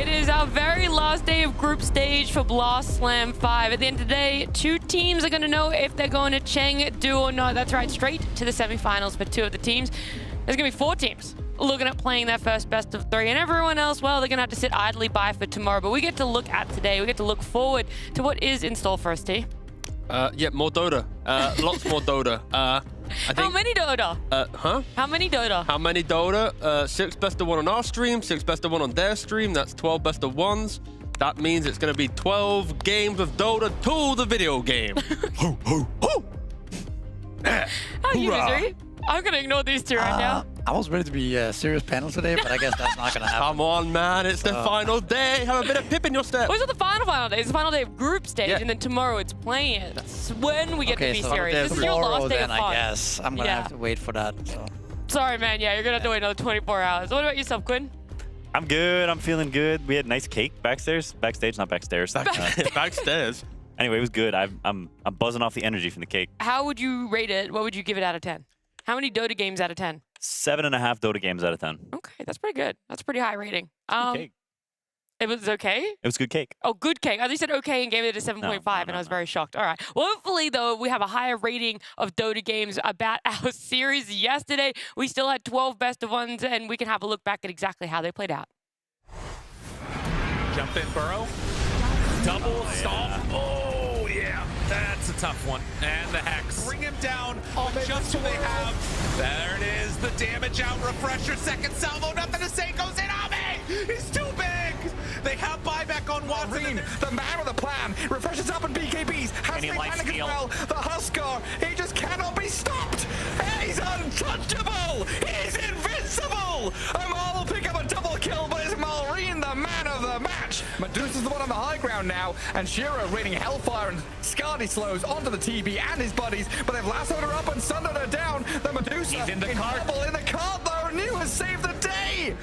It is our very last day of group stage for Blast Slam 5. At the end of the day, 2 teams are going to know if they're going to Chengdu or not. That's right, straight to the semifinals for 2 of the teams. There's going to be 4 teams looking at playing their first best of 3. And everyone else, well, they're going to have to sit idly by for tomorrow. But we get to look at today. We get to look forward to what is in store for us, T. Yeah, more Dota. Lots more Dota. I think, How many Dota? Huh? How many Dota? How many Dota? 6 best of 1 on our stream, 6 best of 1 on their stream. That's 12 best of 1s. That means it's going to be 12 games of Dota to the video game. Ho, ho, ho! How are you, Misery? I'm going to ignore these 2 right now. I was ready to be a serious panel today, but I guess that's not going to happen. Come on, man. It's the final day. Have a bit of pip in your step. Well, it's not the final day. It's the final day of group stage, Yeah. and then tomorrow it's playing. That's when we get to be so serious. This is your last day of then, fun. I guess. I'm going to have to wait for that. So. Sorry, man. Yeah, you're going to have to wait another 24 hours. What about yourself, Quinn? I'm good. I'm feeling good. We had nice cake backstairs. Backstage, not backstairs. Backstairs. Anyway, it was good. I'm buzzing off the energy from the cake. How would you rate it? What would you give it out of 10? How many Dota games out of 10? 7.5 Dota games out of 10. Okay, that's pretty good. That's a pretty high rating. Good cake. It was okay? It was good cake. Oh, good cake. I thought you said okay and gave it a 7.5, and I was very shocked. All right. Well, hopefully, though, we have a higher rating of Dota games about our series yesterday. We still had 12 best of 1s, and we can have a look back at exactly how they played out. Jump in, Burrow. Double stop. Oh, yeah. That's a tough one. And the Hex. Bring him down. Oh, just who they have. There it is. The damage out. Refresher. Second salvo. Nothing to say. Goes in. Ame! He's too big. They have buyback on Watson. The man with a plan. Refreshes up in BKBs. Has Any life panic as steal. well. The Husker. He just cannot be stopped. He's untouchable. He's invincible. Amal will pick up a double kill, but it's Malrine the man of the match. Medusa's the one on the high ground now, and Shiro raining Hellfire, and Scardy slows onto the TB and his buddies, but they've lassoed her up and sundered her down. The Medusa He's in the cart. double in the cart though. New has saved the day.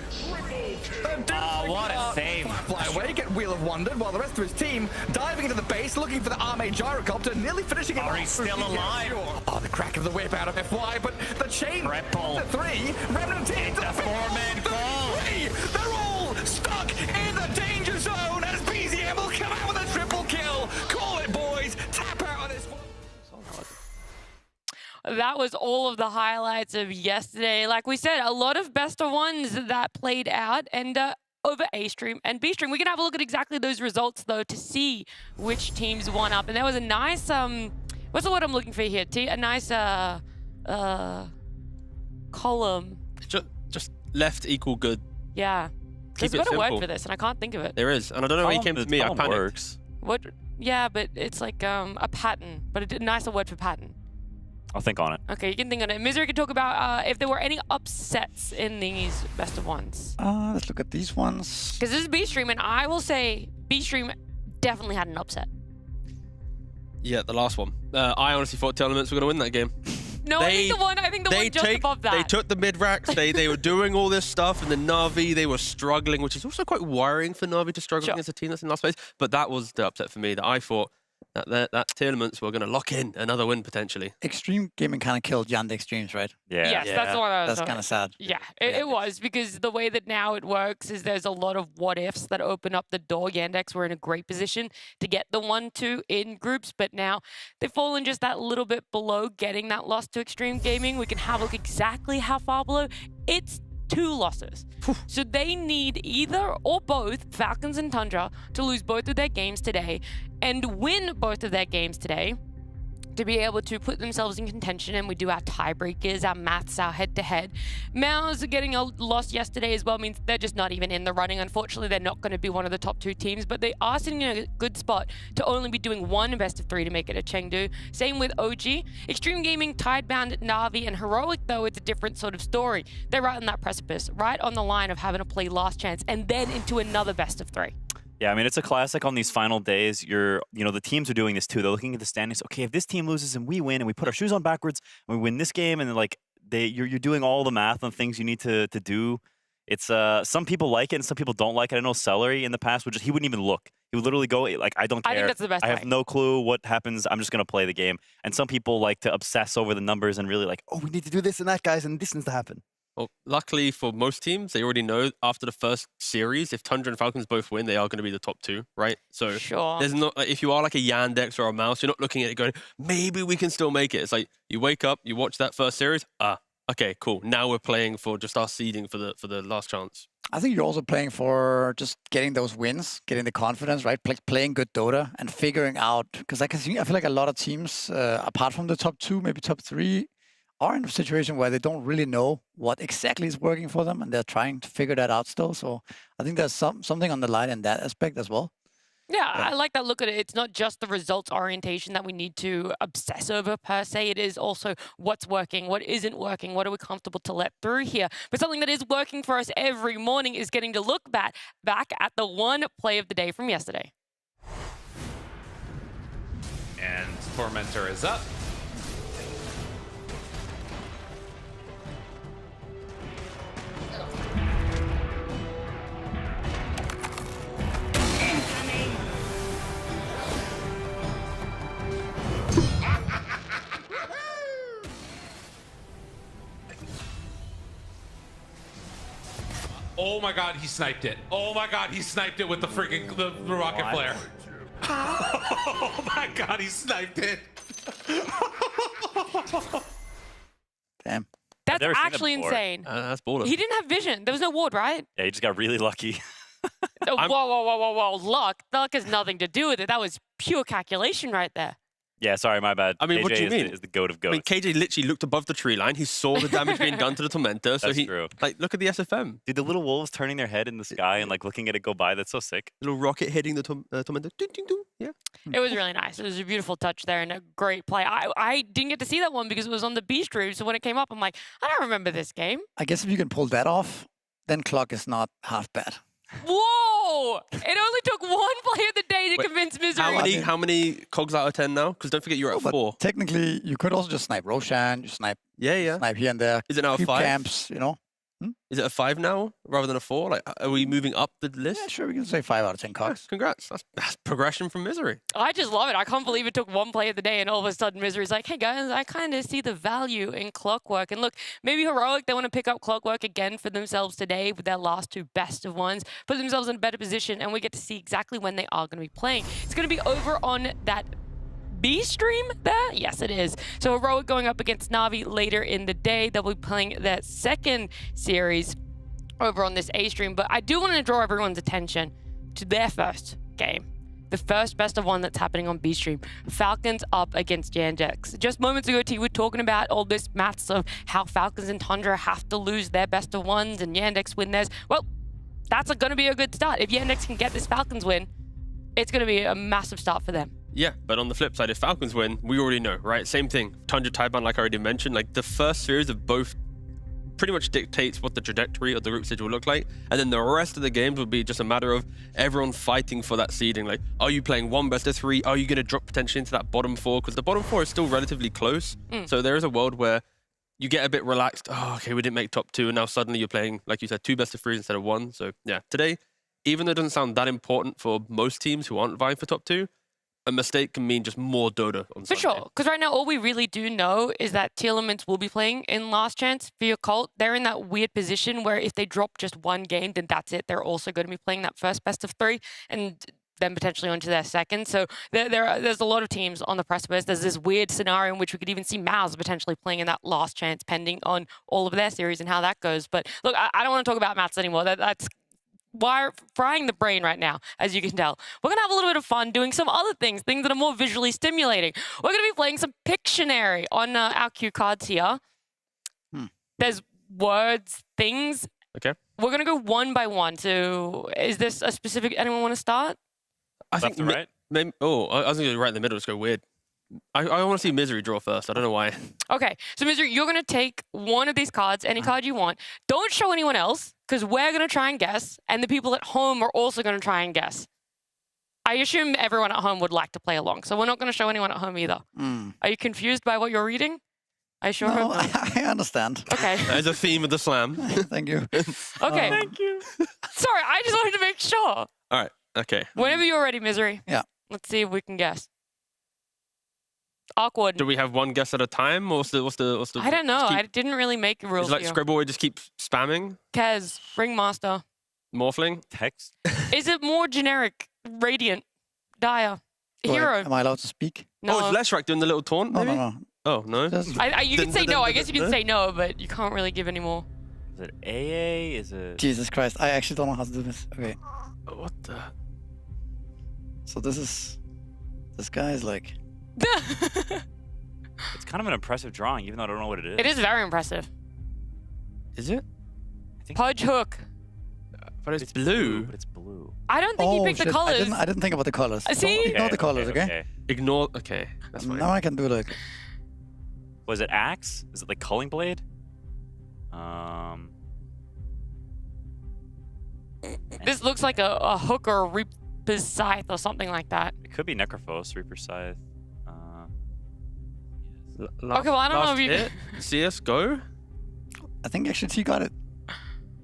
What a save. Fly away, get Wheel of Wonder, while the rest of his team diving into the base, looking for the Arme gyrocopter, nearly finishing it off. He's still alive. Oh, the crack of the whip out of FY, but the chain. Prep pull. The 3, Remnant in the 4-man call. 3. They're all stuck in the danger zone as BZM will come out with a triple kill. Call it, boys. Tap out on this one. That was all of the highlights of yesterday. Like we said, a lot of best of 1s that played out, and over A-Stream and B-Stream. We can have a look at exactly those results, though, to see which teams won up. And there was a nice, what's the word I'm looking for here, T? A nice, column. Just left equal good. Yeah. Keep There's it got a word simple. for this, and I can't think of it. There is. And I don't know when you came to me, I panicked. Works. What? Yeah, but it's like a pattern, but a nicer word for pattern. I'll think on it. Okay, you can think on it. Misery can talk about if there were any upsets in these best of 1s. Let's look at these ones. Because this is B-Stream, and I will say B-Stream definitely had an upset. Yeah, the last one. I honestly thought Tearlaments were going to win that game. No, I think the one just above that. They took the mid-racks, they were doing all this stuff, and then Na'Vi, they were struggling, which is also quite worrying for Na'Vi to struggle against a team that's in last place. But that was the upset for me, that I thought that Tearlaments were going to lock in another win, potentially. Xtreme Gaming kind of killed Yandex Extremes, right? Yeah. Yes, that's the one I was That's kind of sad. Yeah, it was, because the way that now it works is there's a lot of what-ifs that open up the door. Yandex were in a great position to get the 1-2 in groups, but now they've fallen just that little bit below getting that loss to Xtreme Gaming. We can have a look exactly how far below. It's 2 losses. So they need either or both, Falcons and Tundra, to lose both of their games today and win both of their games today to be able to put themselves in contention. And we do our tiebreakers, our maths, our head-to-head. Mouse getting a loss yesterday as well means they're just not even in the running. Unfortunately, they're not going to be one of the top 2 teams, but they are sitting in a good spot to only be doing 1 best of 3 to make it a Chengdu. Same with OG. Xtreme Gaming, Tidebound, Na'Vi, and Heroic, though, it's a different sort of story. They're right on that precipice, right on the line of having to play last chance and then into another best of 3. Yeah, I mean, it's a classic on these final days. The teams are doing this too. They're looking at the standings. Okay, if this team loses and we win and we put our shoes on backwards and we win this game, and like you're doing all the math on things you need to do. It's some people like it and some people don't like it. I know Celery in the past he wouldn't even look. He would literally go like, I don't care. I think that's the best I have way. no clue what happens. I'm just gonna play the game. And some people like to obsess over the numbers and really like, oh, we need to do this and that, guys, and this needs to happen. Well, luckily for most teams, they already know after the first series, if Tundra and Falcons both win, they are going to be the top 2, right? So Sure. there's not, like, if you are like a Yandex or a Mouse, you're not looking at it going, maybe we can still make it. It's like you wake up, you watch that first series, okay, cool. Now we're playing for just our seeding for the last chance. I think you're also playing for just getting those wins, getting the confidence, right? Playing good Dota and figuring out, because I feel like a lot of teams, apart from the top 2, maybe top 3, are in a situation where they don't really know what exactly is working for them, and they're trying to figure that out still. So I think there's something on the line in that aspect as well. Yeah, I like that look at it. It's not just the results orientation that we need to obsess over per se. It is also what's working, what isn't working, what are we comfortable to let through here. But something that is working for us every morning is getting to look back at the one play of the day from yesterday. And Tormentor is up. Oh my god, he sniped it. Oh my god, he sniped it with the freaking the rocket flare. Oh my god, he sniped it. Damn. That's never seen that actually before. insane. That's baller. He didn't have vision. There was no ward, right? Yeah, he just got really lucky. Whoa. Luck. Luck has nothing to do with it. That was pure calculation right there. Yeah, sorry, my bad. I mean, KJ what do you mean? Is the goat of I goats. mean, KJ literally looked above the tree line. He saw the damage being done to the Tormentor. So That's he, true. like, look at the SFM. Dude, the little wolves turning their head in the sky and like looking at it go by, that's so sick. Little rocket hitting the Tormentor. Ding, ding, ding. Yeah. It was really nice. It was a beautiful touch there and a great play. I didn't get to see that one because it was on the B stream. So when it came up, I'm like, I don't remember this game. I guess if you can pull that off, then Clock is not half bad. Whoa! It only took one play of the day to Wait, convince Misery. How many cogs out of 10 now? Because don't forget you're at But 4. technically, you could also just snipe Roshan, you snipe Yeah. snipe here and there. Is it now a Creep 5? camps, you know? Is it a 5 now rather than a 4? Like, are we moving up the list? Yeah, sure, we can say 5 out of 10 Yeah, cogs. congrats. That's progression from Misery. I just love it. I can't believe it took one play of the day and all of a sudden Misery's like, hey guys, I kind of see the value in Clockwork. And look, maybe Heroic, they want to pick up Clockwork again for themselves today with their last 2 best of ones, put themselves in a better position, and we get to see exactly when they are going to be playing. It's going to be over on that B stream there? Yes, it is. So Heroic going up against Na'Vi later in the day. They'll be playing their second series over on this A stream, but I do want to draw everyone's attention to their first game. The first best of one that's happening on B stream. Falcons up against Yandex. Just moments ago, T, we're talking about all this maths of how Falcons and Tundra have to lose their best of ones and Yandex win theirs. Well, that's going to be a good start. If Yandex can get this Falcons win, it's going to be a massive start for them. Yeah, but on the flip side, if Falcons win, we already know, right? Same thing. Tundra Tidebound, like I already mentioned, like the first series of both pretty much dictates what the trajectory of the group stage will look like. And then the rest of the games will be just a matter of everyone fighting for that seeding. Like, are you playing 1 best of 3? Are you going to drop potentially into that bottom 4? Because the bottom 4 is still relatively close. So there is a world where you get a bit relaxed. Oh, okay, we didn't make top 2. And now suddenly you're playing, like you said, 2 best of 3s instead of 1. So yeah, today, even though it doesn't sound that important for most teams who aren't vying for top 2, a mistake can mean just more Dota on For Sunday. sure, because right now all we really do know is that Tearlaments will be playing in Last Chance for Yakult. They're in that weird position where if they drop just one game, then that's it. They're also going to be playing that first best of 3 and then potentially onto their second. So there's a lot of teams on the precipice. There's this weird scenario in which we could even see Mouse potentially playing in that Last Chance, pending on all of their series and how that goes. But look, I don't want to talk about maths anymore. That's frying the brain right now, as you can tell. We're going to have a little bit of fun doing some other things that are more visually stimulating. We're going to be playing some Pictionary on our cue cards here. There's words, things. Okay. We're going to go one by one. So is this a specific... Anyone want to start? I Left to right? Maybe, I was going to go right in the middle. Just go weird. I want to see Misery draw first. I don't know why. Okay. So, Misery, you're going to take one of these cards, any card you want. Don't show anyone else, because we're going to try and guess, and the people at home are also going to try and guess. I assume everyone at home would like to play along, so we're not going to show anyone at home either. Are you confused by what you're reading? I sure No, hope not. I understand. Okay. There's a theme of the slam. Thank you. Okay. Thank you. Sorry, I just wanted to make sure. All right. Okay. Whenever you're ready, Misery. Yeah. Let's see if we can guess. Awkward. Do we have one guess at a time, or what's the? I don't know. just I didn't really make a rule. Is it like Scribble, we just keep spamming, Kez, Ringmaster. morphling? Text. Is it more generic? Radiant, Dire, Hero. Am I allowed to speak? No. Oh, it's Leshrac doing the little taunt, No, maybe? no, no. Oh, no? Just, You can say no. I guess you can say no, but you can't really give any more. Is it AA? Is it? Jesus Christ, I actually don't know how to do this. Okay, What the? so this guy is like, It's kind of an impressive drawing, even though I don't know what it is. It is very impressive. Is it? I think Pudge Hook. But it's blue. but it's blue. I don't think oh he picked shit, the colors. I didn't think about the colors. See? Don't ignore the colors, okay? Ignore. Okay, that's fine. Now I can do like, Was it axe? Is it like culling blade? This looks like a hook or a Reaper's Scythe or something like that. It could be Necrophos, Reaper Scythe. Okay, well, I don't know if you- hit, CS go. I think actually T got it.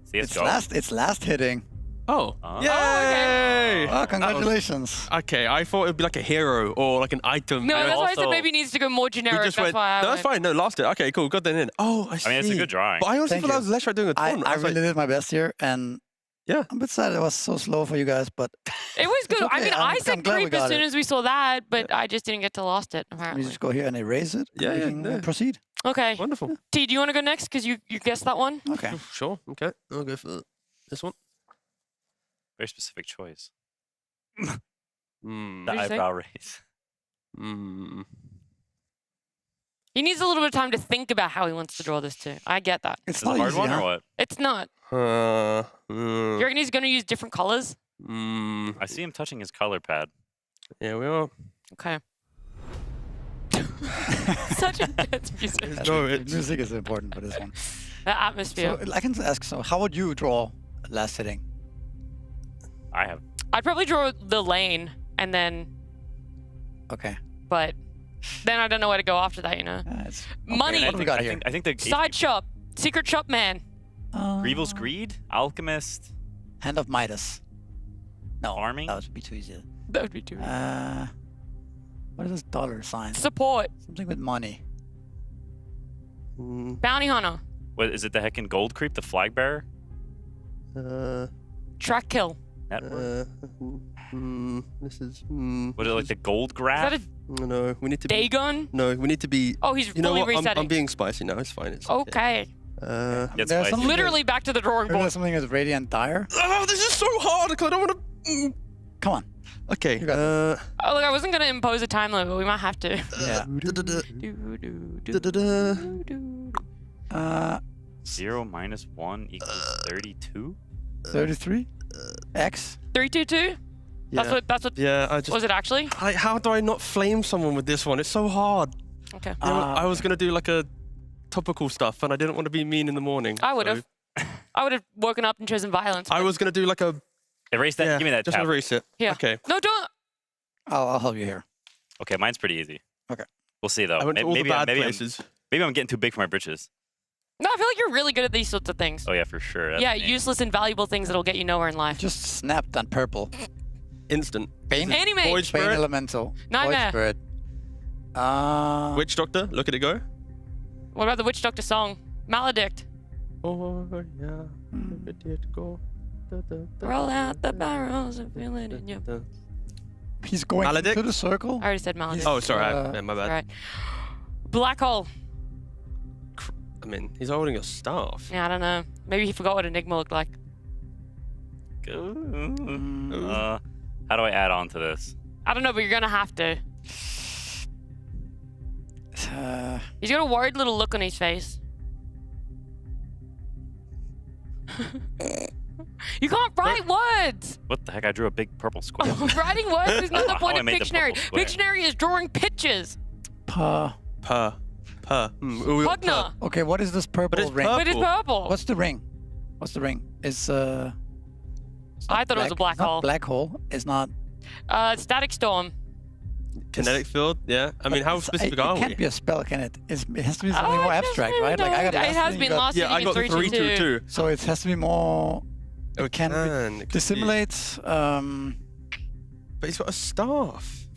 CS:GO. It's last hitting. Oh, Oh. yay! okay. Oh, congratulations. Okay, I thought it'd be like a hero or like an item. No, you know? that's why I said also- maybe it needs to go more We generic. just That's went. why I No, went. that's fine. No, last it. Okay, cool. Got that in. Oh, I see. I mean, it's a good drawing. But I honestly Thank thought that you. was Leshrac doing a taunt. I was really like, did my best here, and Yeah. I'm a bit sad it was so slow for you guys, but It was good. I okay, mean, I'm I said glad we creep as got soon it. as we saw that, but I just didn't get to lost it, we apparently. just go here and erase it. Yeah, and we yeah, can, no. proceed. Okay. Wonderful. T, do you want to go next? Because you guessed that one? Okay. Sure. Okay. I'll go for this one. Very specific choice. Hmm. The What'd you say? eyebrow raise. Hmm. He needs a little bit of time to think about how he wants to draw this too. I get that. It's Is it not a hard easy, one huh? or what? It's not. Mm, You reckon he's going to use different colors? mm, I see him touching his color pad. yeah, we are. Okay. Such intense music. No, The it's music is important for this one. The atmosphere. So I can ask, so how would you draw last hitting? I have. I'd probably draw the lane and then, Okay. but then I don't know where to go after that, you know? It's, Money. What do we got here? I think the Side shop. Secret shop man. Grievel's Greed, Alchemist, Hand of Midas. No, Farming? that would be too easy. That would be too. What is this dollar sign? Support. Something with money. Bounty hunter. what is it? The heckin' Gold Creep, the Flag Bearer, Track kill. Network. this is. What is it like the Gold Is Graph? that a No, we need to. day gun? No, we need to be. Oh, he's You know fully what? resetting. I'm being spicy now. It's fine. It's Okay. Get There's spicy. something Literally back to the drawing Maybe board. there's something with Radiant Dire. Oh, this is so hard. 'Cause I don't want to. Come on. Okay. You got Oh, look, I wasn't going to impose a time limit, but we might have to. Yeah. Uh, 0 minus 1 equals 32. 33? X? 322? That's Yeah. what, that's what, Yeah, I just. was it actually? How do I not flame someone with this one? It's so hard. Okay. You know, I was gonna do like a topical stuff, and I didn't want to be mean in the morning. I would so have. I would have woken up and chosen violence. I but- was gonna do like a. Erase that. Yeah, Give me that just tab. erase it. Yeah. Okay. No, don't. I'll help you here. Okay, mine's pretty easy. Okay. We'll see though. I went to all the maybe, bad maybe, places. maybe I'm getting too big for my britches. No, I feel like you're really good at these sorts of things. Oh yeah, for sure. That's Yeah, me. useless and valuable things that'll get you nowhere in life. Just snapped on purple. Instant. Bane, Anime. Void Bane Spirit. Elemental. Nightmare. Void Spirit. Witch Doctor. Look at it go. What about the Witch Doctor song? Maledict. Oh yeah. Look at it go. Roll out the barrels and feel it in your... He's going Maledict? into the circle. I already said Maledict. Oh, sorry. Uh, yeah, my bad. Alright. Black hole. I mean, he's holding a staff. Yeah, I don't know. Maybe he forgot what Enigma looked like. How do I add on to this? I don't know, but you're gonna have to. He's got a worried little look on his face. You can't write words! What the heck? I drew a big purple square. Writing words is not the How point I of made the Pictionary. purple square. Pictionary is drawing pictures. Per. Per. Ooh, Pugna. Okay, what is this purple it's ring? purple. But it's purple. What's the ring? What's the ring? It's I thought it was a black it's not hole. Black hole. It's not. Static storm. Kinetic field. Yeah. I mean, how specific it are can't we? be a spell, can it? It has to be something more I just abstract, really right? Like I got don't- last It has hitting, been you got- last Yeah, I hitting got in the 3-2-2. 3-2-2. So it has to be more. It can be- can. It could be. Dissimulate. But he's got a staff.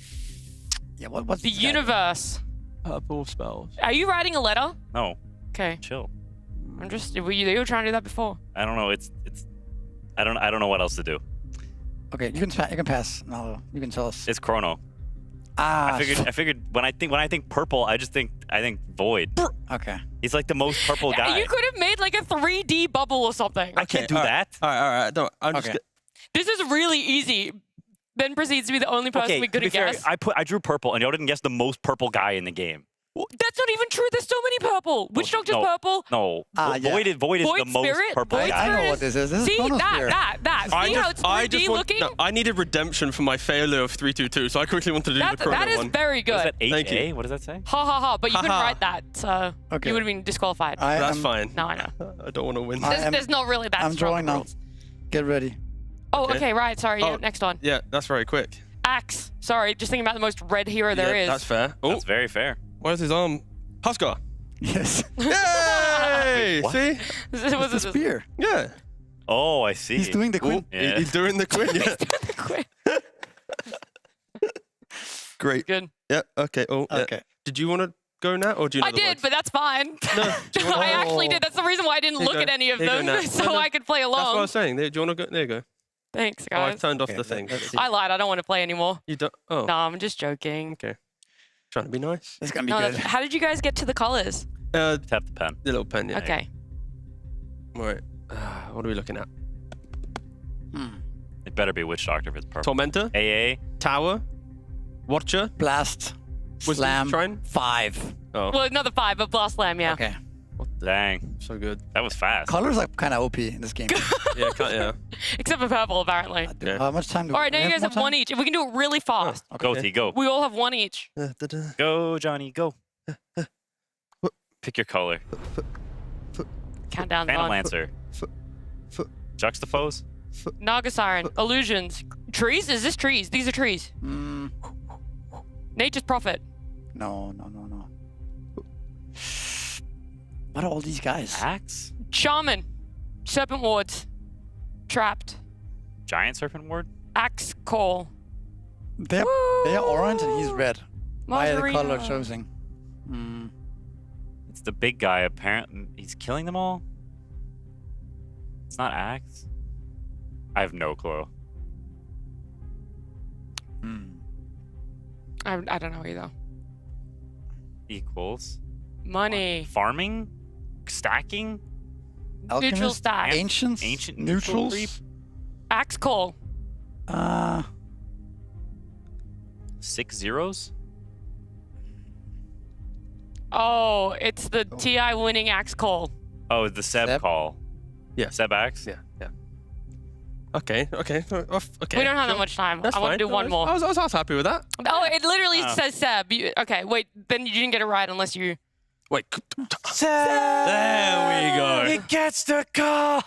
Yeah. What's The this guy? universe. Purple spells. Are you writing a letter? No, Okay. chill. I'm just. You were trying to do that before. I don't know. It's. I don't know what else to do. Okay, you can pass. No, you can tell us. It's Chrono. Ah, I figured when I think purple, I think Void. okay. He's like the most purple guy. You could have made like a 3D bubble or something. I can't do all that. All right. Don't. I'm just. Okay. This is really easy. Ben proceeds to be the only person we to be couldn't fair, guess. I drew purple, and y'all didn't guess the most purple guy in the game. That's not even true. There's so many purple. Witch Doctor's no. purple. No, Yeah. Void is Void the most Spirit? purple Void guy. I know what this is. This is See Chronosphere. that. See how it's 3D looking? No, I needed redemption for my failure of 322, so I quickly wanted to do the Chrono That is one. very What is good. that? Thank HA? you. What does that say? Ha ha ha. But you couldn't Ha ha. write that, so Okay. you would have been disqualified. That's fine. No, I know. I don't want to win. There's not really that I'm strong drawing now. rules. Get ready. Oh, Okay. okay, right. Sorry. Oh. Yeah, next one. Yeah, that's very quick. Axe. Sorry, just thinking about the most red hero there yeah, is. That's fair. Oh, That's very fair. where's his arm? Huskar. Yes. Yay! What? See? Was The this spear. Yeah. Oh, I see. He's doing the queen. Yeah. He's doing the quinn. Yeah. quick? Great. Good. Yeah. Okay. Oh. Yeah. Okay. Did you want to go now, or do you know I the did, words? but that's fine. No. Do you wanna- I actually did. That's the reason why I didn't Here you look go. at any of Here you go them, now. so No, no. I could play That's what I along. was saying. Do you want to go? There you go. Thanks, Oh, I guys. turned off Okay, the thing. let's see. I lied. I don't want to play anymore. You don't. Oh. No, I'm just joking. Okay. Trying to be nice. It's gonna be No, good. how did you guys get to the colors? Tap the pen. The little pen. Yeah. Okay. Right. What are we looking at? It better be Witch Doctor if it's purple. Tormentor. AA. Tower. Watcher. Blast. Wisdom Slam. Shrine. 5. Oh. Well, another 5, but Blast Slam, yeah. Okay. What the? Dang, So good. that was fast. Colors are kind of OP in this game. Yeah. Yeah. Except for purple, apparently. Yeah. How much time do All right, now we you guys more have time? one each. If we can do it really fast. Go, Okay. T, go. We all have one each. Da-da. Go, Johnny, go. Pick your color. Countdown's Phantom on. Lancer. Juxtapose. Naga Siren. Illusions. Trees? Is this trees? These are trees. Mm, Nature's Prophet. no. What are all these guys? Axe. Shaman. Serpent Wards. Trapped. Giant Serpent Ward. Axe Call. They are orange and he's red. Why are the color Mazzarino. choosing? Mm, It's the big guy. Apparently, he's killing them all. It's not Axe. I have no clue. mm. I don't know either. Equals. Money. Farming. Stacking. Neutral Alchemist, stack. Ancients, Ancient neutrals. neutral Axe Call. 6 zeros. Oh, it's the TI winning Axe Call. Oh, the Seb, Seb? call. Yeah. Seb Axe. Yeah. Okay. Okay. We don't have that much time. That's I want fine. to do No one worries. more. I was happy with that. Oh, it literally Oh. says Seb. Okay, wait. Then you didn't get it right unless you. Wait. There we go. He gets the call.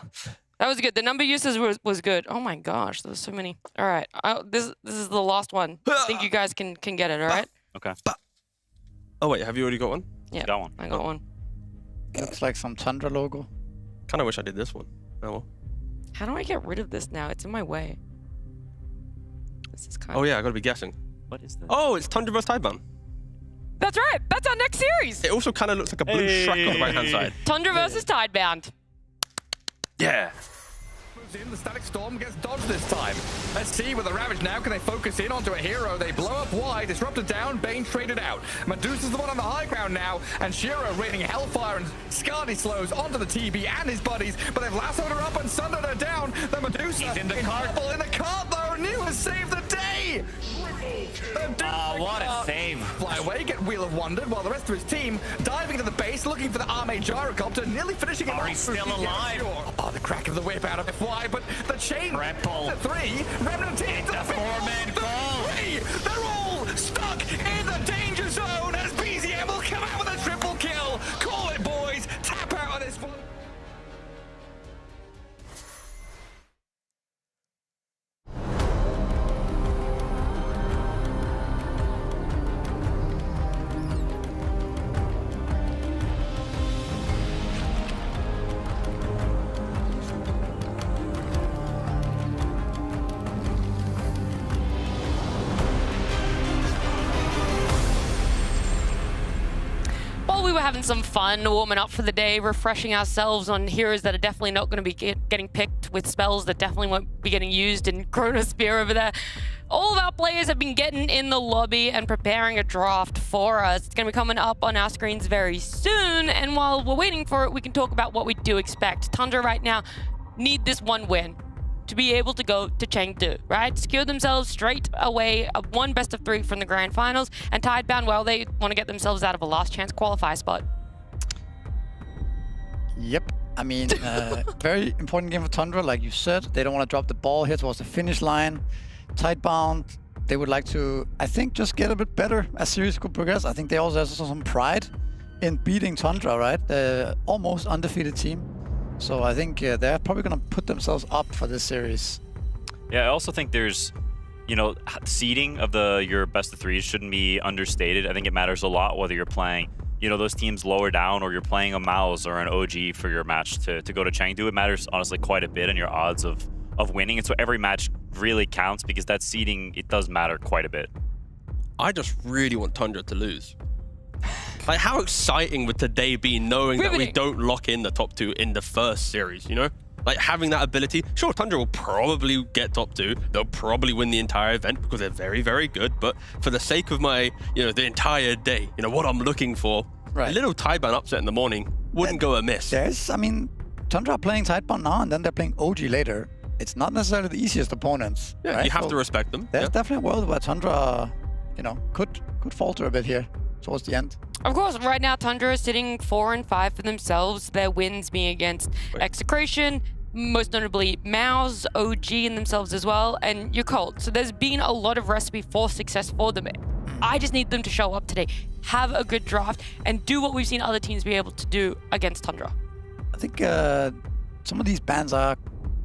That was good. The number uses was good. Oh my gosh, there was so many. All right, this is the last one. I think you guys can get it. All right. Okay. Oh wait, have you already got one? Yeah, Got one. I got one. Looks like some Tundra logo. Kind of wish I did this one. Oh well. How do I get rid of this now? It's in my way. This is kind Oh of. yeah, I gotta be guessing. What is that? Oh, it's Tundra vs Tidebound. That's right. That's our next series. It also kind of looks like a blue Shrek on the right hand side. Tundra versus Tidebound. Yeah. Moves in, the Static Storm gets dodged this time. Let's see with the Ravage now, can they focus in onto a hero? They blow up wide, Disrupted down, Bane traded out. Medusa's the one on the high ground now, and Shiro raining Hellfire, and Scardy slows onto the TB and his buddies, but they've lassoed her up and sundered her down. The Medusa He's in the cart. bubble in the cart though, New has saved the day! What a save. Fly away, get Wheel of Wondered, while the rest of his team diving into the base, looking for the Arme Gyrocopter, nearly finishing him Ari's off. still alive. Oh, the crack of the whip out of FY, but the chain. Triple. The 3, Remnant hit the four-man the call. 3. They're all stuck in the danger zone as BZM will come out with a triple kill. Call it, boys. Tap out on this one. having some fun, warming up for the day, refreshing ourselves on heroes that are definitely not going to be getting picked, with spells that definitely won't be getting used in Chronospear over there. All of our players have been getting in the lobby and preparing a draft for us. It's going to be coming up on our screens very soon, and while we're waiting for it, we can talk about what we do expect. Tundra right now need this one win to be able to go to Chengdu, right? Secure themselves straight away, one best of 3 from the grand finals, and Tidebound, well, they want to get themselves out of a last chance qualify spot. Yep. I mean, very important game for Tundra, like you said. They don't want to drop the ball here towards the finish line. Tidebound, they would like to, I think, just get a bit better as series could progress. I think they also have some pride in beating Tundra, right? The almost undefeated team. So I think they're probably going to put themselves up for this series. Yeah, I also think there's, you know, seeding of your best of 3s shouldn't be understated. I think it matters a lot whether you're playing, you know, those teams lower down or you're playing a Mouse or an OG for your match to go to Chengdu. It matters honestly quite a bit in your odds of winning. And so every match really counts because that seeding, it does matter quite a bit. I just really want Tundra to lose. Like, how exciting would today be knowing that we don't lock in the top 2 in the first series, you know? Like, having that ability. Sure, Tundra will probably get top 2. They'll probably win the entire event because they're very, very good. But for the sake of my, you know, the entire day, you know, what I'm looking for, a little Tidebound upset in the morning wouldn't go amiss. I mean, Tundra are playing Tidebound now, and then they're playing OG later. It's not necessarily the easiest opponents. Yeah, right? you have to respect them. There's definitely a world where Tundra, you know, could falter a bit here towards the end. Of course, right now Tundra is sitting 4 and 5 for themselves. Their wins being against Execration, most notably Mouse, OG in themselves as well, and Yakult. So there's been a lot of recipe for success for them. I just need them to show up today, have a good draft, and do what we've seen other teams be able to do against Tundra. I think some of these bans are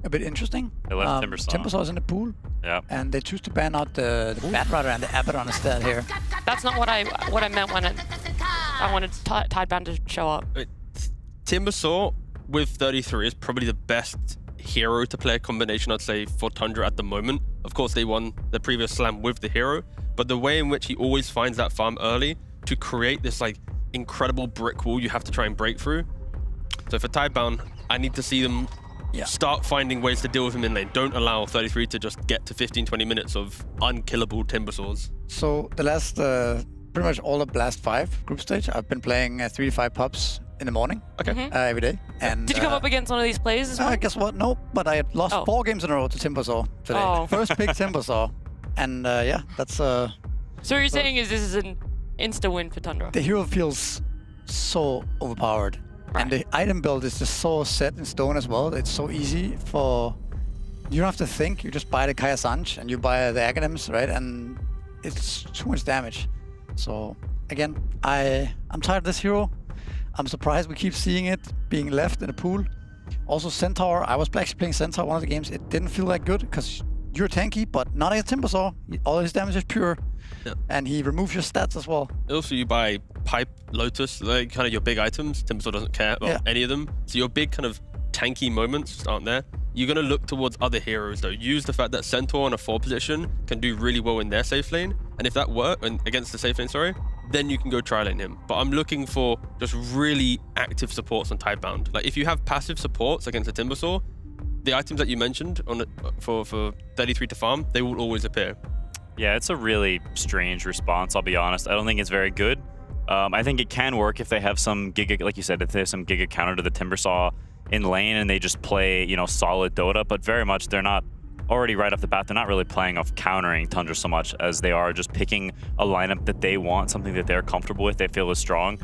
a bit interesting. They left Timbersaw. Timbersaw's in the pool. Yeah. And they choose to ban out the Batrider and the Abaddon instead here. That's not what I meant when I wanted Tidebound to show up. Timbersaw with 33 is probably the best hero to play combination, I'd say, for Tundra at the moment. Of course, they won the previous slam with the hero, but the way in which he always finds that farm early to create this like incredible brick wall you have to try and break through. So for Tidebound, I need to see them start finding ways to deal with him in lane. Don't allow 33 to just get to 15-20 minutes of unkillable Timbersaws. So the last, pretty much all of Blast 5 group stage, I've been playing 3 to 5 pubs in the morning. Okay. Every day. And did you come up against one of these players as well? Guess what? No, but I lost 4 games in a row to Timbersaw today. First pick Timbersaw. And yeah, that's... So what you're saying is this is an insta-win for Tundra? The hero feels so overpowered. Right. And the item build is just so set in stone as well. It's so easy for... You don't have to think. You just buy the Kaya Sanj and you buy the Aghanims, right? And it's too much damage. So, again, I'm tired of this hero. I'm surprised we keep seeing it being left in the pool. Also, Centaur. I was actually playing Centaur one of the games. It didn't feel that good because you're tanky, but not against Timbersaw. All his damage is pure. Yeah. And he removes your stats as well. Also, you buy Pipe, Lotus, like kind of your big items. Timbersaw doesn't care about any of them. So your big kind of tanky moments just aren't there. You're going to look towards other heroes though. Use the fact that Centaur in a 4 position can do really well in their safe lane. And if that works, against the safe lane, sorry, then you can go tri-lane him. But I'm looking for just really active supports on Tidebound. Like if you have passive supports against a Timbersaw, the items that you mentioned on for 33 to farm, they will always appear. Yeah, it's a really strange response, I'll be honest. I don't think it's very good. I think it can work if they have some Giga, like you said, if they have some Giga counter to the Timbersaw in lane and they just play, you know, solid Dota, but very much they're not already right off the bat, they're not really playing off countering Tundra so much as they are just picking a lineup that they want, something that they're comfortable with, they feel is strong.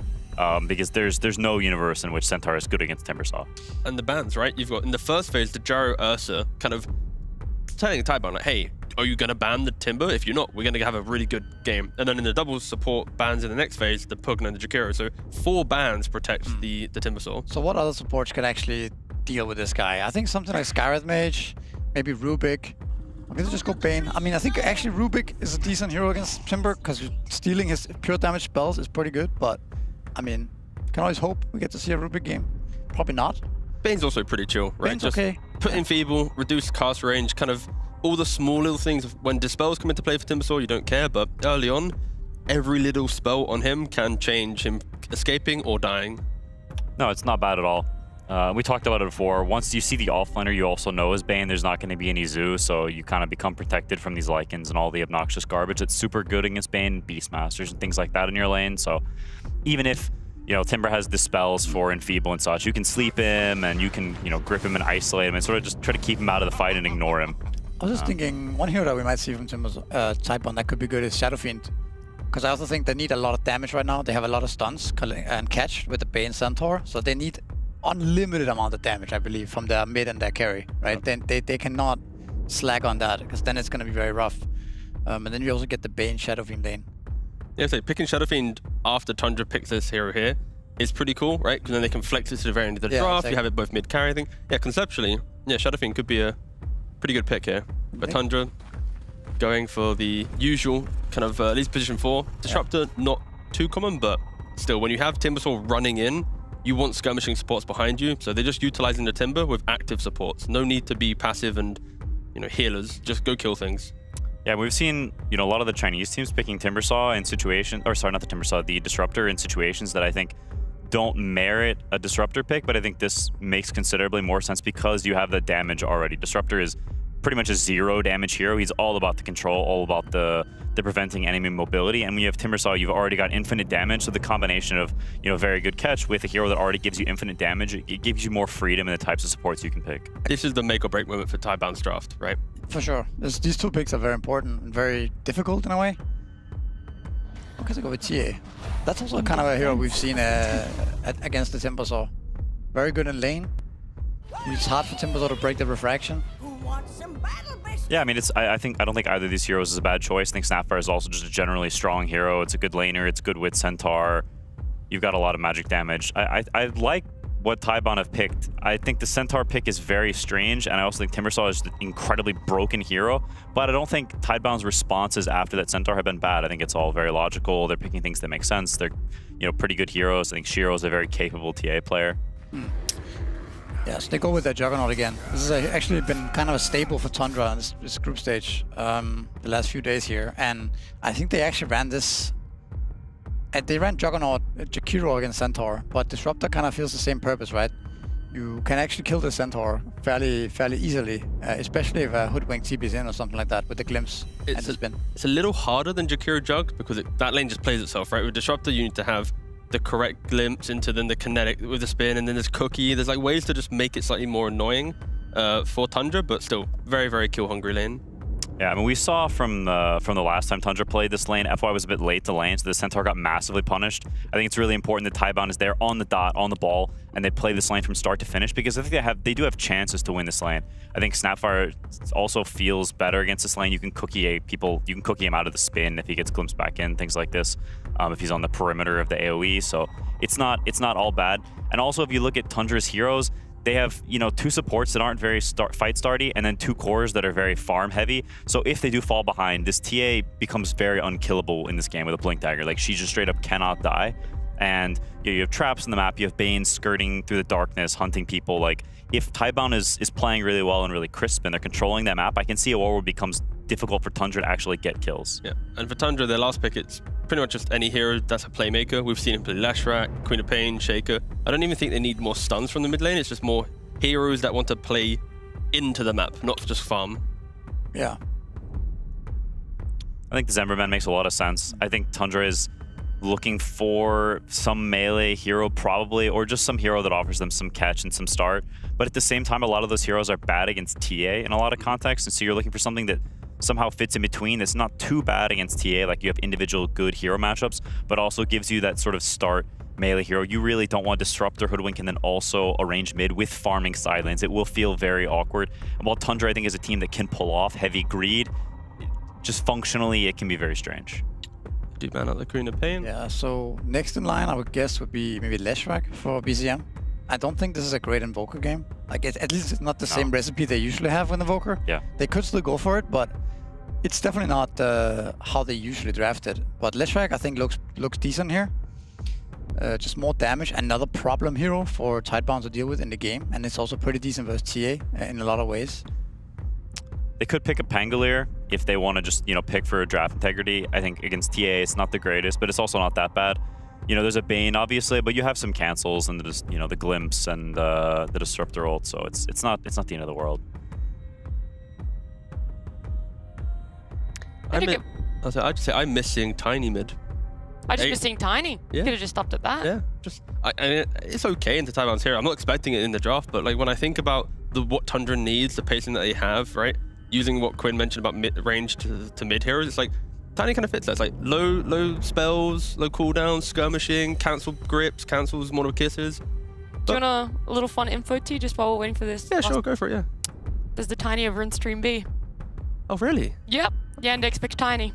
Because there's no universe in which Centaur is good against Timbersaw. And the bans, right? You've got in the first phase, the Jaro Ursa kind of telling Tidebound, like, hey, are you going to ban the Timber? If you're not, we're going to have a really good game. And then in the double support bans in the next phase, the Pugna and the Jakiro. So 4 bans protect the Timbersaw. So what other supports can actually deal with this guy? I think something like Skywrath Mage, maybe Rubik. I'm going to just go Bane. I mean, I think actually Rubik is a decent hero against Timber because stealing his pure damage spells is pretty good. But, I mean, can always hope we get to see a Rubik game. Probably not. Bane's also pretty chill, right? Bane's just okay. Put in Feeble, reduce cast range, kind of all the small little things. When Dispels come into play for Timbersaw, you don't care, but early on, every little spell on him can change him escaping or dying. No, it's not bad at all. We talked about it before. Once you see the offlaner, you also know as Bane, there's not going to be any Zoo, so you kind of become protected from these Lycans and all the obnoxious garbage. It's super good against Bane, Beastmasters, and things like that in your lane. So even if, you know, Timber has dispels for Enfeeble and such, you can sleep him and you can, you know, grip him and isolate him and sort of just try to keep him out of the fight and ignore him. I was just thinking, one hero that we might see from Timber's Tidebound that could be good is Shadow Fiend. Because I also think they need a lot of damage right now. They have a lot of stuns and catch with the Bane Centaur, so they need unlimited amount of damage, I believe, from their mid and their carry, right? Then they cannot slack on that, because then it's going to be very rough. And then you also get the Bane Shadow Fiend lane. Yeah, so picking Shadow Fiend after Tundra picks this hero here is pretty cool, right? Because then they can flex it to the very end of the draft. Exactly. You have it both mid carry, I think. Yeah, conceptually, yeah, Shadow Fiend could be a pretty good pick here. But Tundra going for the usual kind of at least position 4 disruptor, not too common, but still, when you have Timbersaw running in, you want skirmishing supports behind you, so they're just utilizing the Timber with active supports. No need to be passive and, you know, healers. Just go kill things. Yeah, we've seen, you know, a lot of the Chinese teams picking Timbersaw in situations, or sorry, not the Timbersaw, the Disruptor in situations that I think don't merit a Disruptor pick, but I think this makes considerably more sense because you have the damage already. Disruptor is pretty much a 0 damage hero. He's all about the control, all about the preventing enemy mobility. And when you have Timbersaw, you've already got infinite damage. So the combination of, you know, very good catch with a hero that already gives you infinite damage, it gives you more freedom in the types of supports you can pick. This is the make or break moment for Tidebound's draft, right? For sure. These two picks are very important and very difficult in a way. I'm going to go with TA. That's also kind of a hero we've seen against the Timbersaw. Very good in lane. It's hard for Timbersaw to break the refraction. Yeah, I mean, I don't think either of these heroes is a bad choice. I think Snapfire is also just a generally strong hero. It's a good laner. It's good with Centaur. You've got a lot of magic damage. I like what Tidebound have picked. I think the Centaur pick is very strange, and I also think Timbersaw is an incredibly broken hero, but I don't think Tidebound's responses after that Centaur have been bad. I think it's all very logical. They're picking things that make sense. They're, you know, pretty good heroes. I think Shiro is a very capable TA player. Yes, they go with their Juggernaut again. This has actually been kind of a staple for Tundra on this group stage the last few days here, and I think they actually ran this. They ran Juggernaut, Jakiro against Centaur, but Disruptor kind of feels the same purpose, right? You can actually kill the Centaur fairly easily, especially if a Hoodwink TP's in or something like that with the Glimpse and the spin. It's a little harder than Jakiro Jug because that lane just plays itself, right? With Disruptor, you need to have the correct glimpse into then the kinetic with the spin, and then there's Cookie. There's like ways to just make it slightly more annoying for Tundra, but still very, very kill hungry lane. Yeah, I mean, we saw from the last time Tundra played this lane, FY was a bit late to lane, so the Centaur got massively punished. I think it's really important that Tidebound is there on the dot, on the ball, and they play this lane from start to finish, because I think they do have chances to win this lane. I think Snapfire also feels better against this lane. You can cookie him out of the spin if he gets glimpsed back in, things like this, if he's on the perimeter of the AoE, so it's not all bad. And also, if you look at Tundra's heroes, they have, you know, 2 supports that aren't very fight starty, and then 2 cores that are very farm heavy. So if they do fall behind, this TA becomes very unkillable in this game with a Blink Dagger. Like, she just straight up cannot die. And you have traps in the map, you have Bane skirting through the darkness, hunting people. Like, if Tidebound is playing really well and really crisp and they're controlling that map, I can see a world where it becomes difficult for Tundra to actually get kills. Yeah, and for Tundra, their last pick, it's pretty much just any hero that's a playmaker. We've seen him play Leshrac, Queen of Pain, Shaker. I don't even think they need more stuns from the mid lane. It's just more heroes that want to play into the map, not just farm. Yeah. I think the Zemberman makes a lot of sense. I think Tundra is looking for some melee hero probably, or just some hero that offers them some catch and some start. But at the same time, a lot of those heroes are bad against TA in a lot of contexts, and so you're looking for something that somehow fits in between that's not too bad against TA, like you have individual good hero matchups, but also gives you that sort of start melee hero. You really don't want Disruptor, Hoodwink, and then also a range mid with farming side lanes. It will feel very awkward. And while Tundra, I think, is a team that can pull off heavy greed, just functionally, it can be very strange. Do ban out the Queen of Pain. Yeah, so next in line, I would guess, would be maybe Leshrac for BCM. I don't think this is a great Invoker game. Like, at least it's not the same recipe they usually have with Invoker. Yeah. They could still go for it, but it's definitely not how they usually draft it. But Leshrac, I think, looks decent here. Just more damage, another problem hero for Tidebound to deal with in the game, and it's also pretty decent versus TA in a lot of ways. They could pick a Pangolier if they want to just, you know, pick for a draft integrity. I think against TA, it's not the greatest, but it's also not that bad. you know, there's a Bane obviously, but you have some cancels and the glimpse and the disruptor ult, so it's not the end of the world. I'd just say I'm missing Tiny mid. I just miss seeing Tiny. Yeah. Could have just stopped at that. Yeah, I mean, it's okay into Tidebound here. I'm not expecting it in the draft, but like when I think about what Tundra needs, the pacing that they have, right? Using what Quinn mentioned about mid-range to mid heroes, it's like Tiny kind of fits that. It's like low spells, low cooldowns, skirmishing, cancel grips, cancels mortal kisses. Do you want a little fun info too, just while we're waiting for this? Yeah, sure, go for it, yeah. There's the Tiny over in Stream B. Oh, really? Yep. Yandex picks Tiny.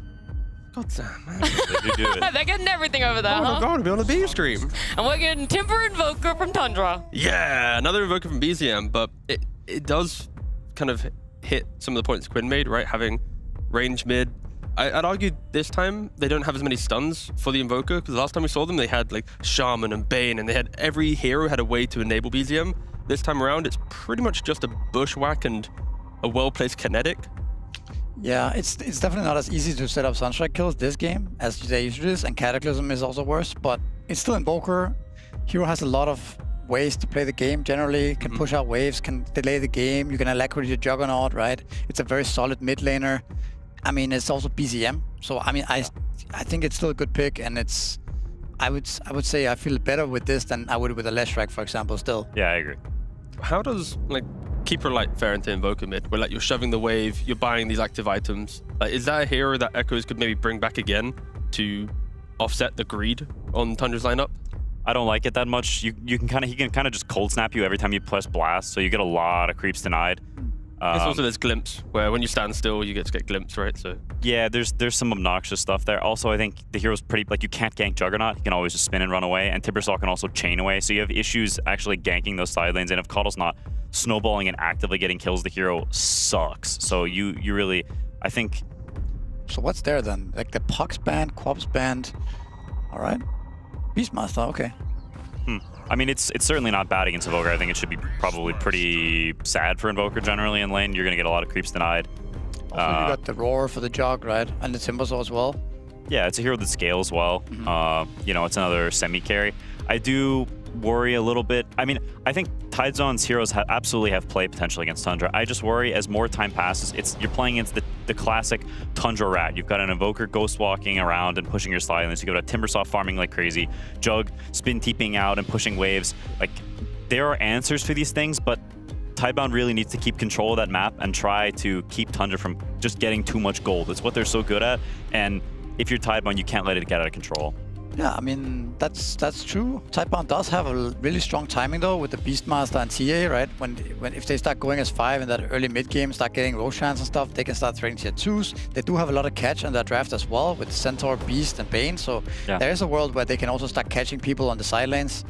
God damn, man. They do it. They're getting everything over there, Oh my huh? god, we'll be on a B stream. And we're getting Timber Invoker from Tundra. Yeah, another Invoker from BZM, but it does kind of hit some of the points Quinn made, right? Having range mid. I'd argue this time they don't have as many stuns for the Invoker, because the last time we saw them, they had like Shaman and Bane, and they had every hero had a way to enable BZM. This time around, it's pretty much just a bushwhack and a well-placed kinetic. Yeah, it's definitely not as easy to set up Sunstrike kills this game as they usually is, and Cataclysm is also worse, but it's still Invoker. Hero has a lot of ways to play the game generally, can push out waves, can delay the game, you can alacrity your Juggernaut, right? It's a very solid mid laner. I mean, it's also BZM, so I mean, I think it's still a good pick, and it's, I would say I feel better with this than I would with a Leshrac, for example, still. Yeah, I agree. How does like Keeper Light fare into Invoker mid, where like you're shoving the wave, you're buying these active items? Like, is that a hero that Echoes could maybe bring back again to offset the greed on Tundra's lineup? I don't like it that much. He can kind of just cold snap you every time you press blast, so you get a lot of creeps denied. There's also there's glimpse, where when you stand still, you get glimpse, right? So yeah, there's some obnoxious stuff there. Also, I think the hero's pretty, like, you can't gank Juggernaut. You can always just spin and run away, and Timbersaw can also chain away, so you have issues actually ganking those side lanes, and if Coddle's not snowballing and actively getting kills, the hero sucks. So you really, I think... So what's there then? Like the Pox band, Quops band, all right. Beastmaster, okay. I mean, it's certainly not bad against Invoker. I think it should be probably pretty sad for Invoker generally in lane. You're going to get a lot of creeps denied. Also, you got the Roar for the Jug, right? And the Timbersaw as well. Yeah, it's a hero that scales well. You know, it's another semi-carry. I do worry a little bit. I mean, I think Tidezone's heroes absolutely have play potential against Tundra. I just worry as more time passes, you're playing against the classic Tundra rat. You've got an Invoker ghost walking around and pushing your silence. You've got a Timbersaw farming like crazy. Jug spin teeping out and pushing waves. Like, there are answers to these things, but Tidebound really needs to keep control of that map and try to keep Tundra from just getting too much gold. It's what they're so good at, and if you're Tidebound, you can't let it get out of control. Yeah, I mean, that's true. Tidebound does have a really strong timing though with the Beastmaster and TA, right? When if they start going as 5 in that early mid game, start getting Roshans and stuff, they can start trading tier 2s. They do have a lot of catch in their draft as well with Centaur, Beast, and Bane. So yeah, there is a world where they can also start catching people on the side lanes.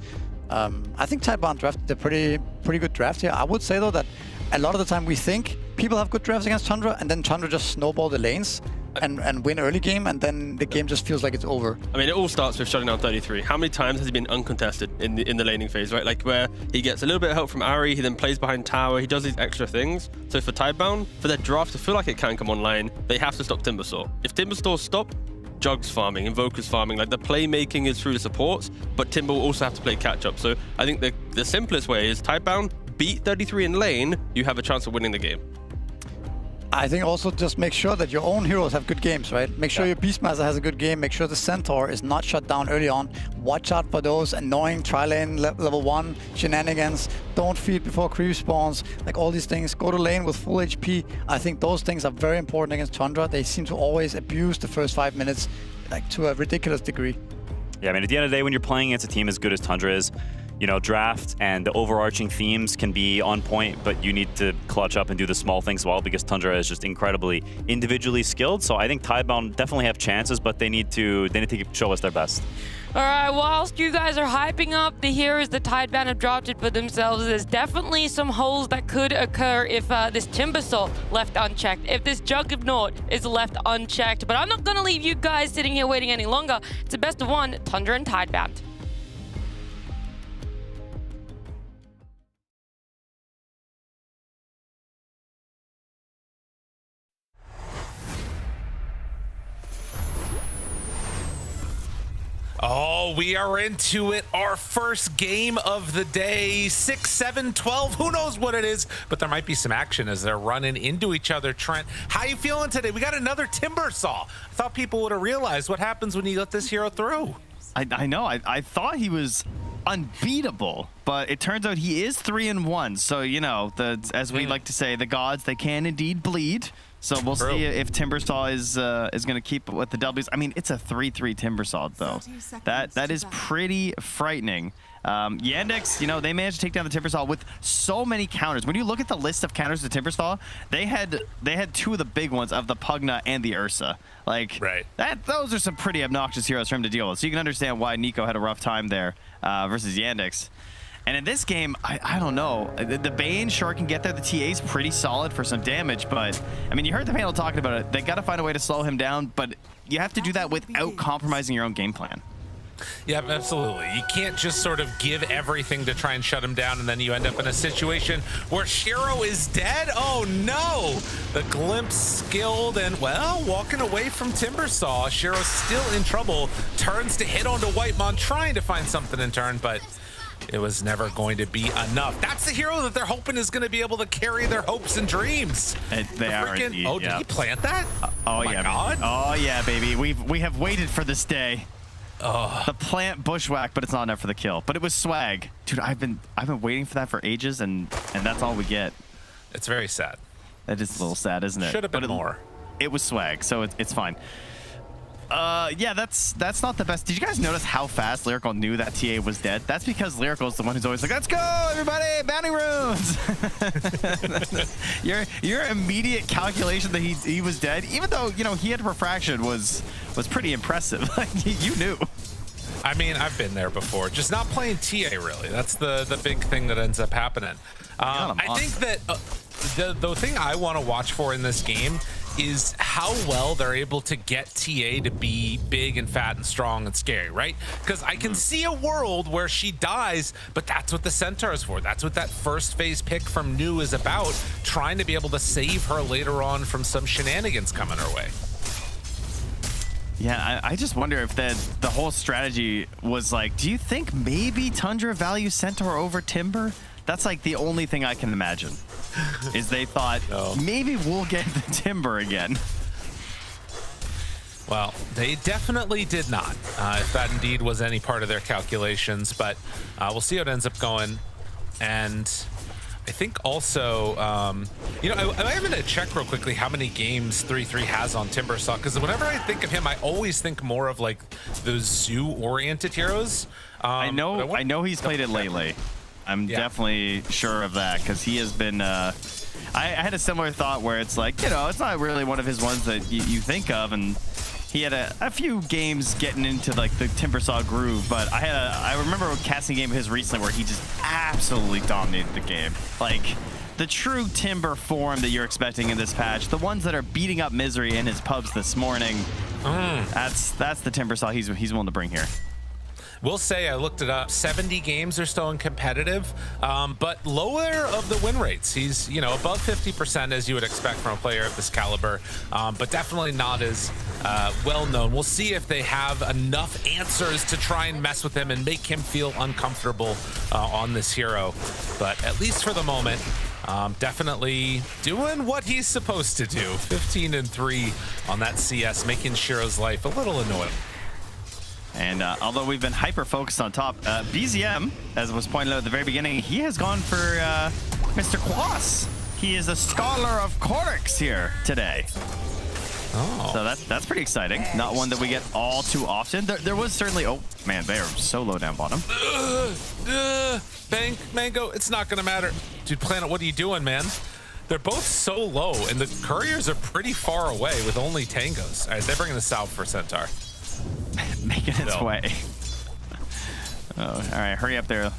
I think Tidebound drafted a pretty good draft here. I would say though that a lot of the time we think people have good drafts against Tundra, and then Tundra just snowball the lanes and win early game, and then the game just feels like it's over. I mean, it all starts with shutting down 33. How many times has he been uncontested in the laning phase, right? Like where he gets a little bit of help from Ari, he then plays behind tower, he does these extra things. So for Tidebound, for their draft to feel like it can come online, they have to stop Timbersaw. If Timbersaw stop, Jug's farming, Invoker's farming, like the playmaking is through the supports, but Timber will also have to play catch up. So I think the simplest way is Tidebound, beat 33 in lane, you have a chance of winning the game. I think also just make sure that your own heroes have good games, right? Make sure your Beastmaster has a good game. Make sure the Centaur is not shut down early on. Watch out for those annoying tri-lane level 1 shenanigans. Don't feed before creep spawns. Like all these things. Go to lane with full HP. I think those things are very important against Tundra. They seem to always abuse the first 5 minutes, like to a ridiculous degree. Yeah, I mean, at the end of the day, when you're playing against a team as good as Tundra is, you know, draft and the overarching themes can be on point, but you need to clutch up and do the small things well, because Tundra is just incredibly individually skilled. So I think Tidebound definitely have chances, but they need to show us their best. All right, whilst you guys are hyping up the heroes that Tidebound have drafted for themselves, there's definitely some holes that could occur if this Timbersaw left unchecked, if this Juggernaut is left unchecked. But I'm not going to leave you guys sitting here waiting any longer. It's a best of 1, Tundra and Tidebound. Oh, Oh, we are into it. Our first game of the day, 6, 7, 12. Who knows what it is, but there might be some action as they're running into each other. Trent, how you feeling today? We got another Timber Saw. I thought people would have realized what happens when you let this hero through. I know. I thought he was unbeatable, but it turns out he is 3-1. So, you know, as we like to say, the gods, they can indeed bleed. So we'll see if Timbersaw is going to keep with the W's. I mean, it's a 3-3 Timbersaw, though. That is pretty frightening. Yandex, you know, they managed to take down the Timbersaw with so many counters. When you look at the list of counters to Timbersaw, they had two of the big ones of the Pugna and the Ursa. Like, those are some pretty obnoxious heroes for him to deal with. So you can understand why Nico had a rough time there versus Yandex. And in this game, I don't know. The Bane sure can get there. The TA's pretty solid for some damage, but I mean, you heard the panel talking about it. They got to find a way to slow him down, but you have to do that without compromising your own game plan. Yeah, absolutely. You can't just sort of give everything to try and shut him down, and then you end up in a situation where Shiro is dead. Oh no! The Glimpse skilled and, well, walking away from Timbersaw. Shiro's still in trouble. Turns to hit onto Whitemon, trying to find something in turn, but it was never going to be enough. That's the hero that they're hoping is going to be able to carry their hopes and dreams. They are indeed. Oh, did he plant that? Oh yeah, God. Oh yeah, baby. We have waited for this day. The plant bushwhack, but it's not enough for the kill. But it was swag, dude. I've been waiting for that for ages, and that's all we get. It's very sad. That is a little sad, isn't it? Should have been more. It was swag, so it's fine. Yeah, that's not the best. Did you guys notice how fast Lyrical knew that TA was dead? That's because Lyrical is the one who's always like, "Let's go, everybody, bounty runes." your immediate calculation that he was dead, even though, you know, he had refraction, was pretty impressive. Like, you knew. I mean, I've been there before. Just not playing TA, really. That's the big thing that ends up happening. I think that the thing I want to watch for in this game is how well they're able to get TA to be big and fat and strong and scary, right? Because I can see a world where she dies, but that's what the Centaur is for. That's what that first phase pick from New is about, trying to be able to save her later on from some shenanigans coming her way. Yeah, I just wonder if the whole strategy was like, do you think maybe Tundra values Centaur over Timber? That's like the only thing I can imagine, is they thought, maybe we'll get the Timber again. Well, they definitely did not, if that indeed was any part of their calculations, but we'll see how it ends up going. And I think also, you know, I'm going to check real quickly how many games 3-3 has on Timbersaw, because whenever I think of him, I always think more of like those zoo-oriented heroes. I know he's played it lately. I'm definitely sure of that, because he has been, I had a similar thought where it's like, you know, it's not really one of his ones that you think of, and he had a few games getting into like the Timbersaw groove, but I remember a casting game of his recently where he just absolutely dominated the game. Like, the true Timber form that you're expecting in this patch, the ones that are beating up Misery in his pubs this morning, that's the Timbersaw he's willing to bring here. We'll say, I looked it up, 70 games are still in competitive, but lower of the win rates. He's, you know, above 50% as you would expect from a player of this caliber, but definitely not as well known. We'll see if they have enough answers to try and mess with him and make him feel uncomfortable on this hero. But at least for the moment, definitely doing what he's supposed to do. 15-3 on that CS, making Shiro's life a little annoying. And although we've been hyper-focused on top, BZM, as was pointed out at the very beginning, he has gone for Mr. Quas. He is a Scholar of Korix here today. Oh. So that's pretty exciting. Not one that we get all too often. There was certainly... Oh, man, they are so low down bottom. Bang, Mango, it's not going to matter. Dude, Planet, what are you doing, man? They're both so low, and the couriers are pretty far away with only tangos. All right, they're bringing this out for Centaur. Making its way. Oh, all right, hurry up there.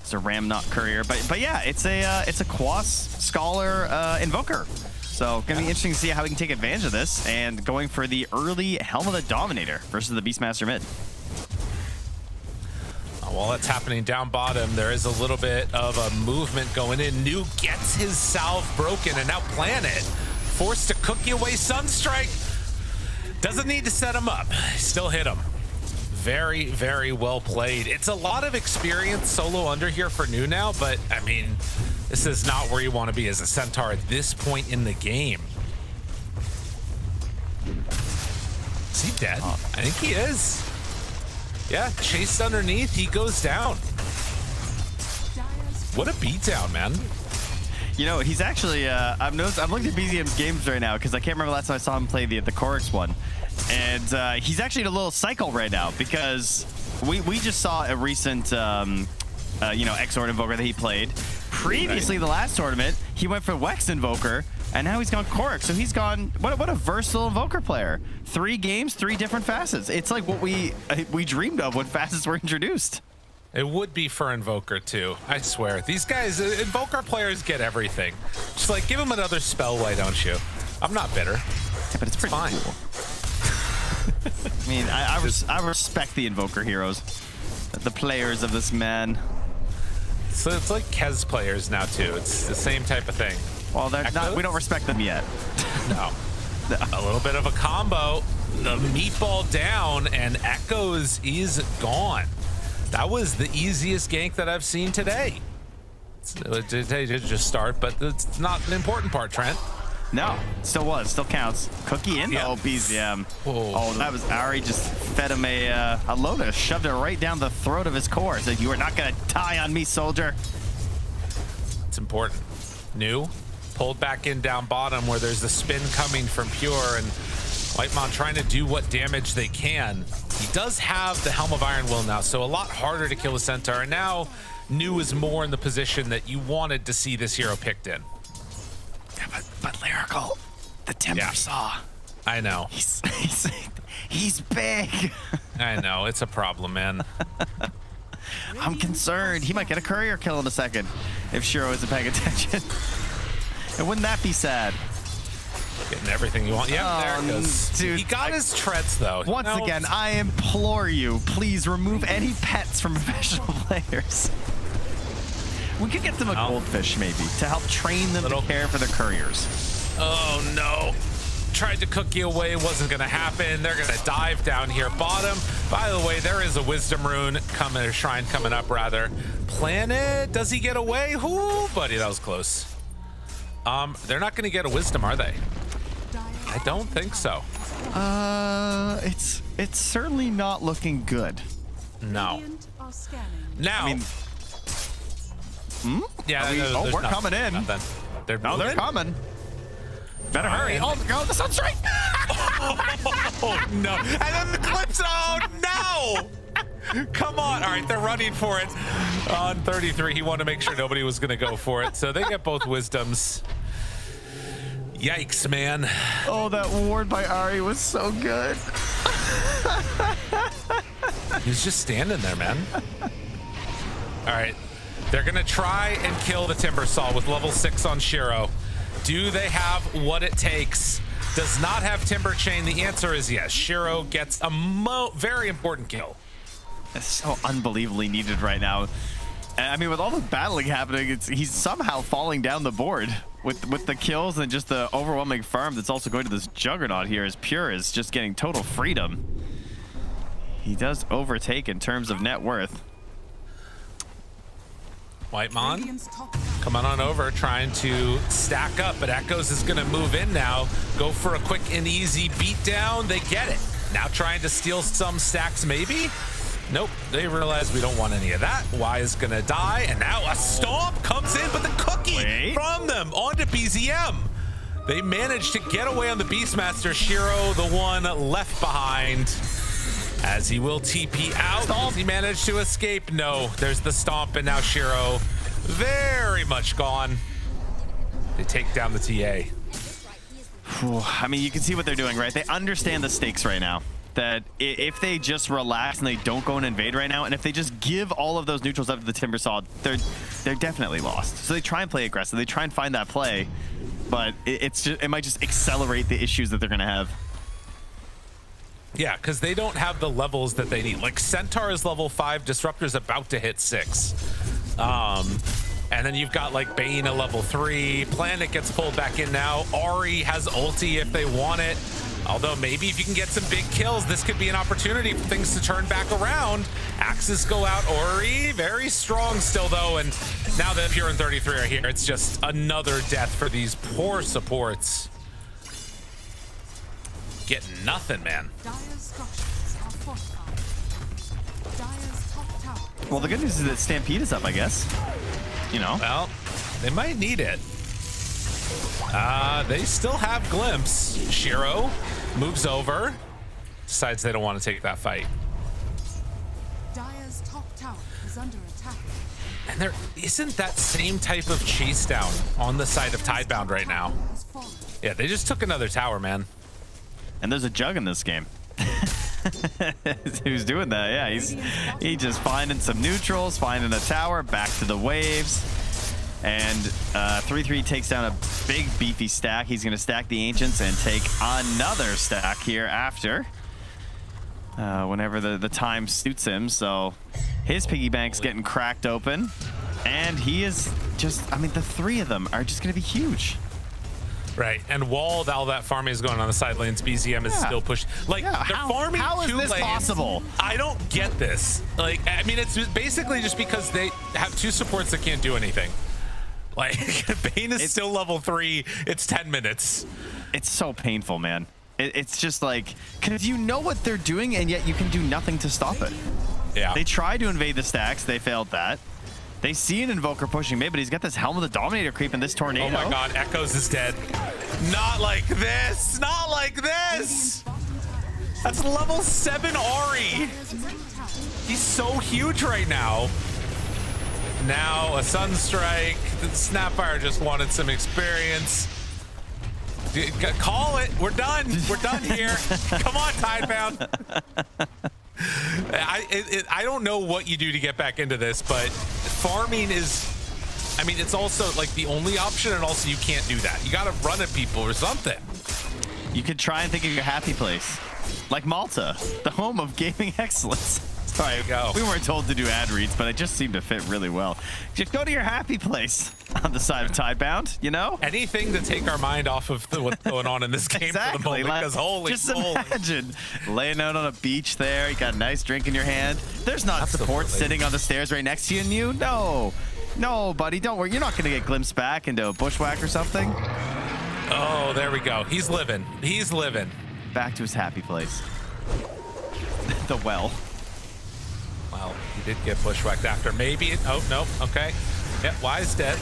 It's a Ramnot courier, but yeah, it's a Quas Scholar Invoker. So gonna be interesting to see how we can take advantage of this, and going for the early Helm of the Dominator versus the Beastmaster mid. While that's happening down bottom, there is a little bit of a movement going in. New gets his salve broken, and now Planet forced to cookie away Sunstrike. Doesn't need to set him up. Still hit him. Very, very well played. It's a lot of experience solo under here for New now, but I mean, this is not where you want to be as a Centaur at this point in the game. Is he dead? I think he is. Yeah, chased underneath, he goes down. What a beatdown, man. You know, he's actually, I'm looking at BZM's games right now because I can't remember last time I saw him play the Korix one. And he's actually in a little cycle right now because we just saw a recent, you know, Xord Invoker that he played. Previously, the last tournament, he went for Wex Invoker, and now he's gone Korix. So he's gone, what a versatile Invoker player. 3 games, 3 different facets. It's like what we dreamed of when facets were introduced. It would be for Invoker too. I swear. These guys, Invoker players get everything. Just like, give them another spell, why don't you? I'm not bitter. Yeah, but it's pretty fine. cool. I mean, I respect the Invoker heroes. The players of this man. So it's like Kez players now too. It's the same type of thing. Well, they're not, we don't respect them yet. No. A little bit of a combo. The meatball down and Echoes is gone. That was the easiest gank that I've seen today. It did just start, but it's not an important part, Trent. No, still counts. Cookie in? Yeah. Oh, BZM. Whoa. Oh, that was Ari just fed him a lotus, shoved it right down the throat of his core. Said, "You are not gonna die on me, soldier." It's important. New, pulled back in down bottom where there's the spin coming from Pure, and Whitemon trying to do what damage they can. He does have the Helm of Iron Will now, so a lot harder to kill a Centaur. And now New is more in the position that you wanted to see this hero picked in. Yeah, but Lyrical, the Timber Saw. I know. He's big. I know, it's a problem, man. I'm concerned. He might get a courier kill in a second if Shiro isn't paying attention. And wouldn't that be sad? Getting everything you want. Yeah, there it goes. Dude, he got his treads, though. Once again, I implore you, please remove any pets from professional players. We could get them a goldfish, maybe, to help train them to care for the couriers. Oh, no. Tried to cookie away, wasn't going to happen. They're going to dive down here bottom. By the way, there is a wisdom rune coming, or shrine coming up, rather. Planet, does he get away? Ooh, buddy, that was close. They're not going to get a wisdom, are they? I don't think so. It's certainly not looking good. No. Now, I mean, yeah, we're coming in. They're coming. Better hurry. Oh, the sun's straight. Oh, no. And then the clips. Oh, no. Come on. All right, they're running for it. On 33, he wanted to make sure nobody was going to go for it. So they get both wisdoms. Yikes, man. Oh, that ward by Ari was so good. He's just standing there, man. All right. They're going to try and kill the Timber Saw with level 6 on Shiro. Do they have what it takes? Does not have Timber Chain. The answer is yes. Shiro gets a very important kill. It's so unbelievably needed right now. I mean, with all the battling happening, he's somehow falling down the board with the kills and just the overwhelming farm that's also going to this Juggernaut here as Pure is just getting total freedom. He does overtake in terms of net worth. Whitemon coming on over, trying to stack up, but Echoes is going to move in now, go for a quick and easy beatdown. They get it. Now trying to steal some stacks, maybe? Nope, they realize we don't want any of that. Y is going to die, and now a stomp comes in, but the cookie from them onto BZM. They managed to get away on the Beastmaster. Shiro, the one left behind, as he will TP out. Does he managed to escape? No, there's the stomp, and now Shiro very much gone. They take down the TA. I mean, you can see what they're doing, right? They understand the stakes right now. That if they just relax and they don't go and invade right now, and if they just give all of those neutrals up to the Timber Saw, they're definitely lost. So they try and play aggressive. They try and find that play, but it might just accelerate the issues that they're going to have. Yeah, because they don't have the levels that they need. Like, Centaur is level 5, Disruptor's about to hit 6. And then you've got, like, Bane at level 3. Planet gets pulled back in now. Ari has ulti if they want it. Although maybe if you can get some big kills, this could be an opportunity for things to turn back around. Axes go out. Ori, very strong still, though. And now that Pure and 33 are here, it's just another death for these poor supports. Getting nothing, man. Well, the good news is that Stampede is up, I guess. You know. Well, they might need it. They still have Glimpse. Shiro moves over, decides they don't want to take that fight. Dire's top tower is under attack. And there isn't that same type of chase down on the side of Tidebound right now. Yeah, they just took another tower, man. And there's a Jug in this game. Who's doing that? Yeah, he's just finding some neutrals, finding a tower, back to the waves. And 3-3 takes down a big beefy stack. He's going to stack the Ancients and take another stack here after. Whenever the time suits him. So his piggy bank's getting cracked open. And he is just, I mean, the three of them are just going to be huge. Right, and while all that farming is going on the side lanes, BZM is still pushing. Like, they're farming how is 2 this lanes. possible? I don't get this. Like, I mean, it's basically just because they have 2 supports that can't do anything. Like, Bane is still level 3. It's 10 minutes. It's so painful, man. It's just like, because you know what they're doing, and yet you can do nothing to stop it. Yeah. They tried to invade the stacks. They failed that. They see an Invoker pushing mid, but he's got this Helm of the Dominator creep in this tornado. Oh my god, Echoes is dead. Not like this! Not like this! That's level 7 Ori! He's so huge right now. Now a Sunstrike. The Snapfire just wanted some experience. Call it. We're done. We're done here. Come on, Tidebound. I don't know what you do to get back into this, but farming is, I mean, it's also like the only option, and also you can't do that. You got to run at people or something. You could try and think of your happy place, like Malta, the home of gaming excellence. Sorry, we weren't told to do ad reads, but it just seemed to fit really well. Just go to your happy place on the side of Tidebound, you know? Anything to take our mind off of what's going on in this game for the moment, because holy just moly. imagine laying out on a beach there, you got a nice drink in your hand. There's not support sitting on the stairs right next to you and you. No, no, buddy, don't worry. You're not gonna get glimpsed back into a bushwhack or something. Oh, there we go. He's living. He's living. Back to his happy place. The well. Well, he did get bushwhacked after. Maybe. Oh, no. Okay. Yeah, Wise dead.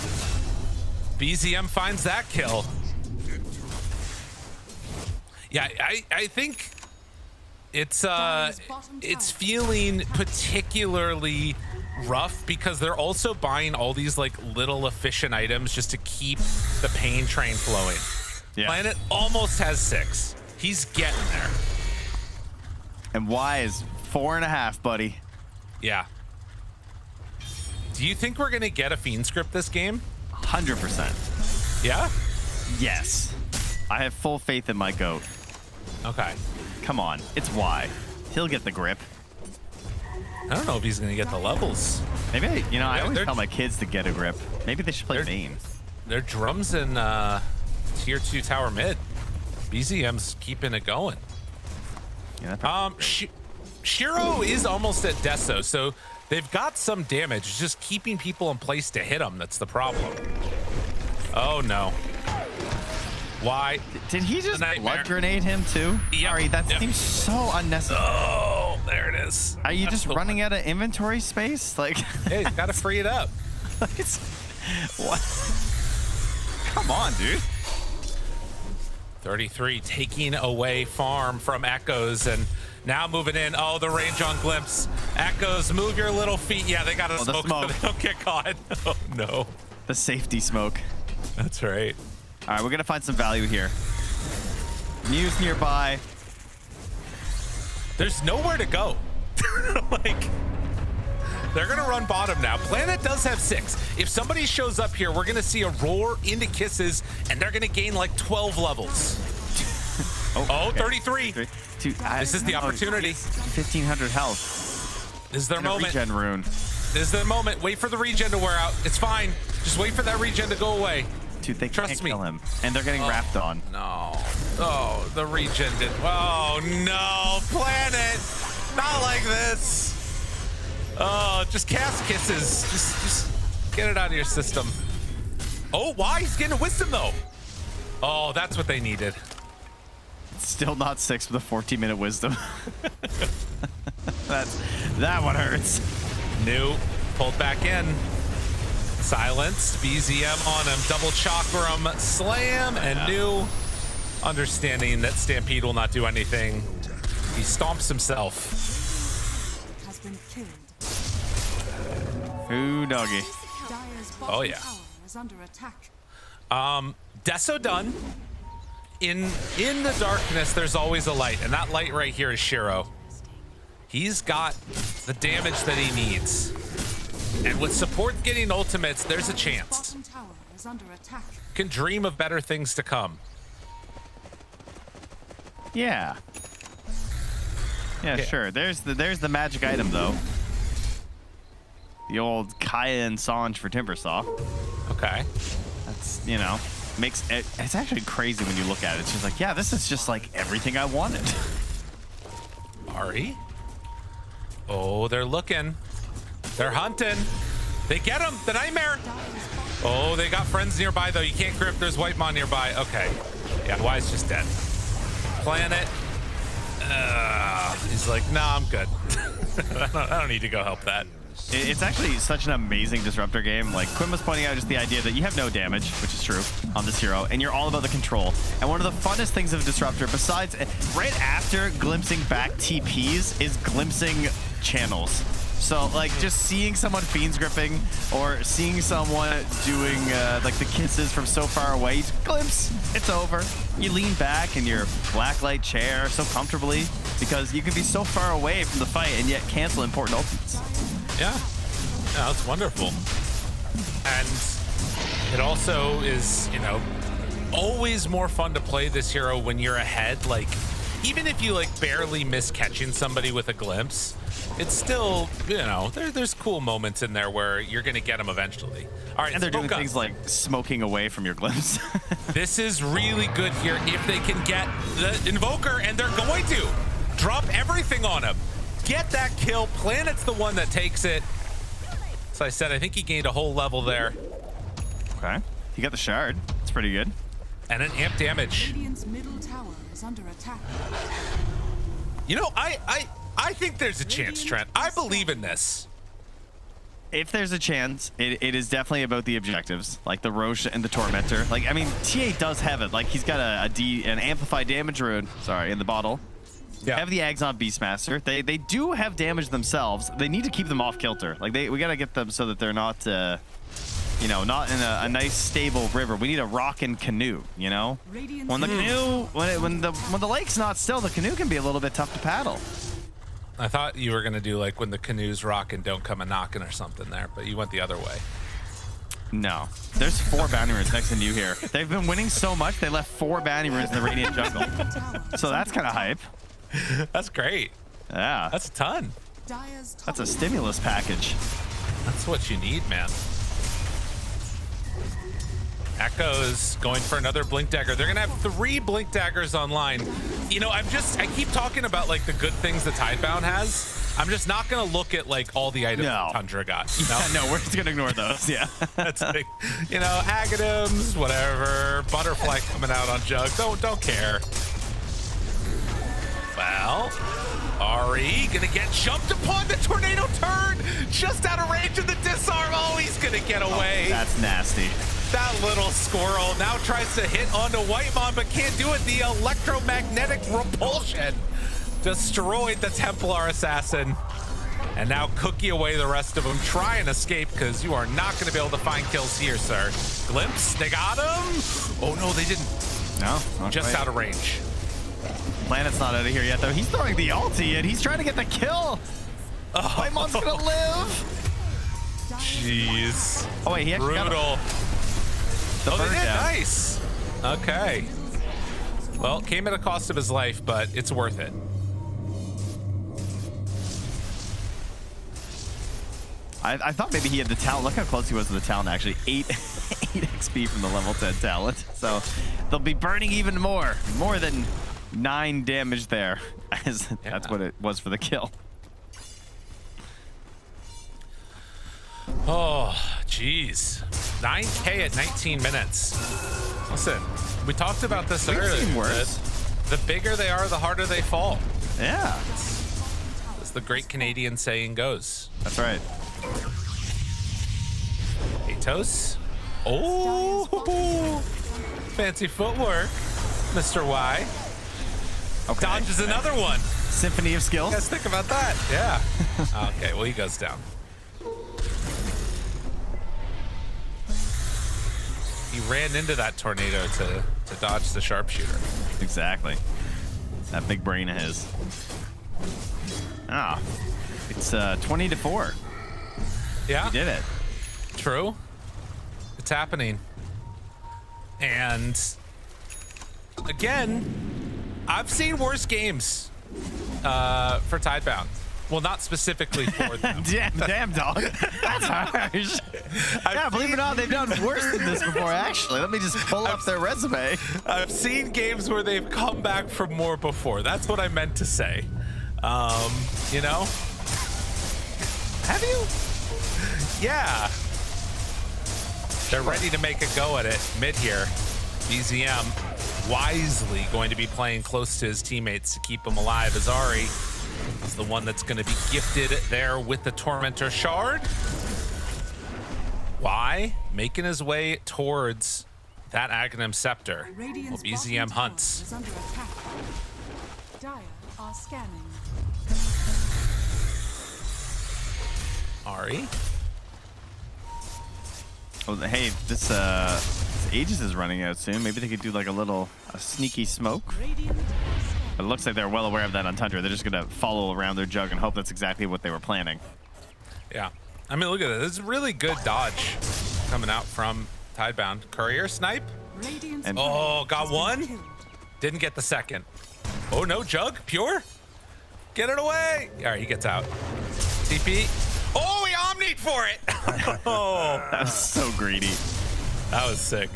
BZM finds that kill. Yeah, I think it's feeling particularly rough because they're also buying all these like little efficient items just to keep the pain train flowing. Yeah. Planet almost has 6. He's getting there. And Wise 4.5, buddy. Yeah. Do you think we're gonna get a Fiend script this game? 100%. Yeah? Yes. I have full faith in my GOAT. Okay. Come on. It's Y. He'll get the grip. I don't know if he's gonna get the levels. Maybe, I always tell my kids to get a grip. Maybe they should play main. Their drums in tier 2 tower mid. BZM's keeping it going. Yeah, Shiro is almost at Deso, so they've got some damage. It's just keeping people in place to hit them. That's the problem. Oh, no. Why? Did he just blood grenade him, too? Yep. Sorry, that seems so unnecessary. Oh, there it is. Are you just running out of inventory space? Like, hey, you gotta free it up. What? Come on, dude. 33 taking away farm from Echoes, and now moving in. Oh, the range on Glimpse. Echoes, move your little feet. Yeah, they got to smoke so they don't get caught. Oh, no. The safety smoke. That's right. All right, we're going to find some value here. Muse nearby. There's nowhere to go. Like, they're going to run bottom now. Planet does have 6. If somebody shows up here, we're going to see a roar into Kisses, and they're going to gain like 12 levels. Oh, okay. 33. This is the opportunity. 1,500 health. This is their moment. Regen rune. This is their moment. Wait for the regen to wear out. It's fine. Just wait for that regen to go away. Dude, they Trust can't me. kill him. And they're getting wrapped on. No. Oh, the regen did. Oh, no. Planet. Not like this. Oh, just cast kisses. Just get it out of your system. Oh, why? He's getting a wisdom, though. Oh, that's what they needed. Still not 6 with a 14-minute wisdom. That one hurts. New. Pulled back in. Silenced. BZM on him. Double chakram slam. And New, understanding that Stampede will not do anything, he stomps himself. Has been killed. Ooh, doggy. Dire's Oh, bottom yeah. tower is under attack. Deso done. In the darkness, there's always a light, and that light right here is Shiro. He's got the damage that he needs. And with support getting ultimates, there's a chance. Bottom tower is under attack. Can dream of better things to come. Yeah. Yeah, sure. There's the magic item, though. The old Kaya and Sange for Timbersaw. Okay. That's, you know, makes it, it's actually crazy when you look at it. It's just like, yeah, this is just like everything I wanted. Ari? Oh, they're looking. They're hunting. They get him. The nightmare. Oh, they got friends nearby, though. You can't grip. There's Whitemon nearby. Okay. Yeah, Y's just dead. Planet. He's like, nah, I'm good. I don't need to go help that. It's actually such an amazing disruptor game. Like Quinn was pointing out, just the idea that you have no damage, which is true on this hero, and you're all about the control. And one of the funnest things of disruptor, besides right after glimpsing back TPs, is glimpsing channels. So like just seeing someone fiends gripping or seeing someone doing like the kisses from so far away, you just glimpse, it's over. You lean back in your blacklight chair so comfortably because you can be so far away from the fight and yet cancel important ultimates. Yeah. Yeah, that's wonderful. And it also is, you know, always more fun to play this hero when you're ahead. Like, even if you like barely miss catching somebody with a glimpse, it's still, you know, there's cool moments in there where you're going to get them eventually. All right, and they're doing Smoke things like smoking away from your glimpse. This is really good here if they can get the Invoker, and they're going to drop everything on him. Get that kill. Planet's the one that takes it. As I said, I think he gained a whole level there. Okay. He got the shard. It's pretty good. And an amp damage. Radiant's middle tower is under attack. You know, I think there's a chance, Trent. I believe in this. If there's a chance, it is definitely about the objectives, like the Roche and the Tormentor. Like, I mean, TA does have it. Like, he's got an amplified damage rune, sorry, in the bottle. Yeah. Have the Axon Beastmaster. They do have damage themselves. They need to keep them off kilter. Like, we got to get them so that they're not, you know, not in a nice stable river. We need a rockin' canoe, you know? When the canoe, when the lake's not still, the canoe can be a little bit tough to paddle. I thought you were going to do like when the canoes rockin', don't come a knockin' or something there, but you went the other way. No. There's 4 bounty runes next to you here. They've been winning so much, they left 4 bounty runes in the Radiant jungle. So that's kind of hype. That's great. Yeah. That's a ton. That's a stimulus package. That's what you need, man. Echoes going for another Blink Dagger. They're gonna have 3 Blink Daggers online. You know, I keep talking about like the good things that Tidebound has. I'm just not gonna look at like all the items that Tundra got. You know? No, we're just gonna ignore those. Yeah. That's like, you know, Aghanim's, whatever. Butterfly coming out on Jug. Don't care. Well, Ari gonna get jumped upon. The tornado turn just out of range of the disarm. Oh, he's gonna get away. Oh, that's nasty. That little squirrel now tries to hit onto Whitemon, but can't do it. The electromagnetic repulsion destroyed the Templar assassin. And now Cookie away the rest of them. Try and escape, because you are not going to be able to find kills here, sir. Glimpse, they got him. Oh, no, they didn't. No, just quite. out of range. Planet's not out of here yet, though. He's throwing the ulti, and he's trying to get the kill. Oh, Whitemon's going to live. Jeez. Oh, wait, he actually got brutal. the bird they did. down. Nice. Okay. Well, came at a cost of his life, but it's worth it. I thought maybe he had the talent. Look how close he was to the talent, actually. 8 XP from the level 10 talent. So they'll be burning even more than 9 damage there. As that's what it was for the kill. Oh, jeez. 9K at 19 minutes. Listen, we talked about this We've earlier. seen worse. The bigger they are, the harder they fall. Yeah, As the great Canadian saying goes. that's right. Atos. Oh, fancy footwork, Mr. Y. Okay. Dodges another one. Symphony of You skills. guys think about that? Yeah. Okay, well, he goes down. He ran into that tornado to dodge the sharpshooter. Exactly. That big brain of his. Ah, it's 20-4. Yeah, He did it. true. It's happening. And again, I've seen worse games for Tidebound. Well, not specifically for them. Damn, dog. That's harsh. Yeah, believe it or not, they've done worse than this before, actually. Let me just pull up their resume. I've seen games where they've come back from more before. That's what I meant to say. You know? Have you? Yeah. They're ready to make a go at it mid here. BZM wisely going to be playing close to his teammates to keep him alive. Azari is the one that's going to be gifted there with the Tormentor Shard. Why? Making his way towards that Aghanim Scepter. Well, Radiant's BZM bottom hunts. tower is under attack. Dire are scanning. Ari. Oh, hey, this Aegis is running out soon. Maybe they could do like a sneaky smoke. Radiant are scanning. But it looks like they're well aware of that on Tundra. They're just gonna follow around their jug and hope that's exactly what they were planning. Yeah. I mean, look at this. This is really good dodge coming out from Tidebound. Courier snipe. Radiant's And- Oh, courier got has been one. killed. Didn't get the second. Oh, no, Jug. Pure. Get it away. All right, he gets out. TP. Oh, he omnied for it. Oh, That was so greedy. that was sick.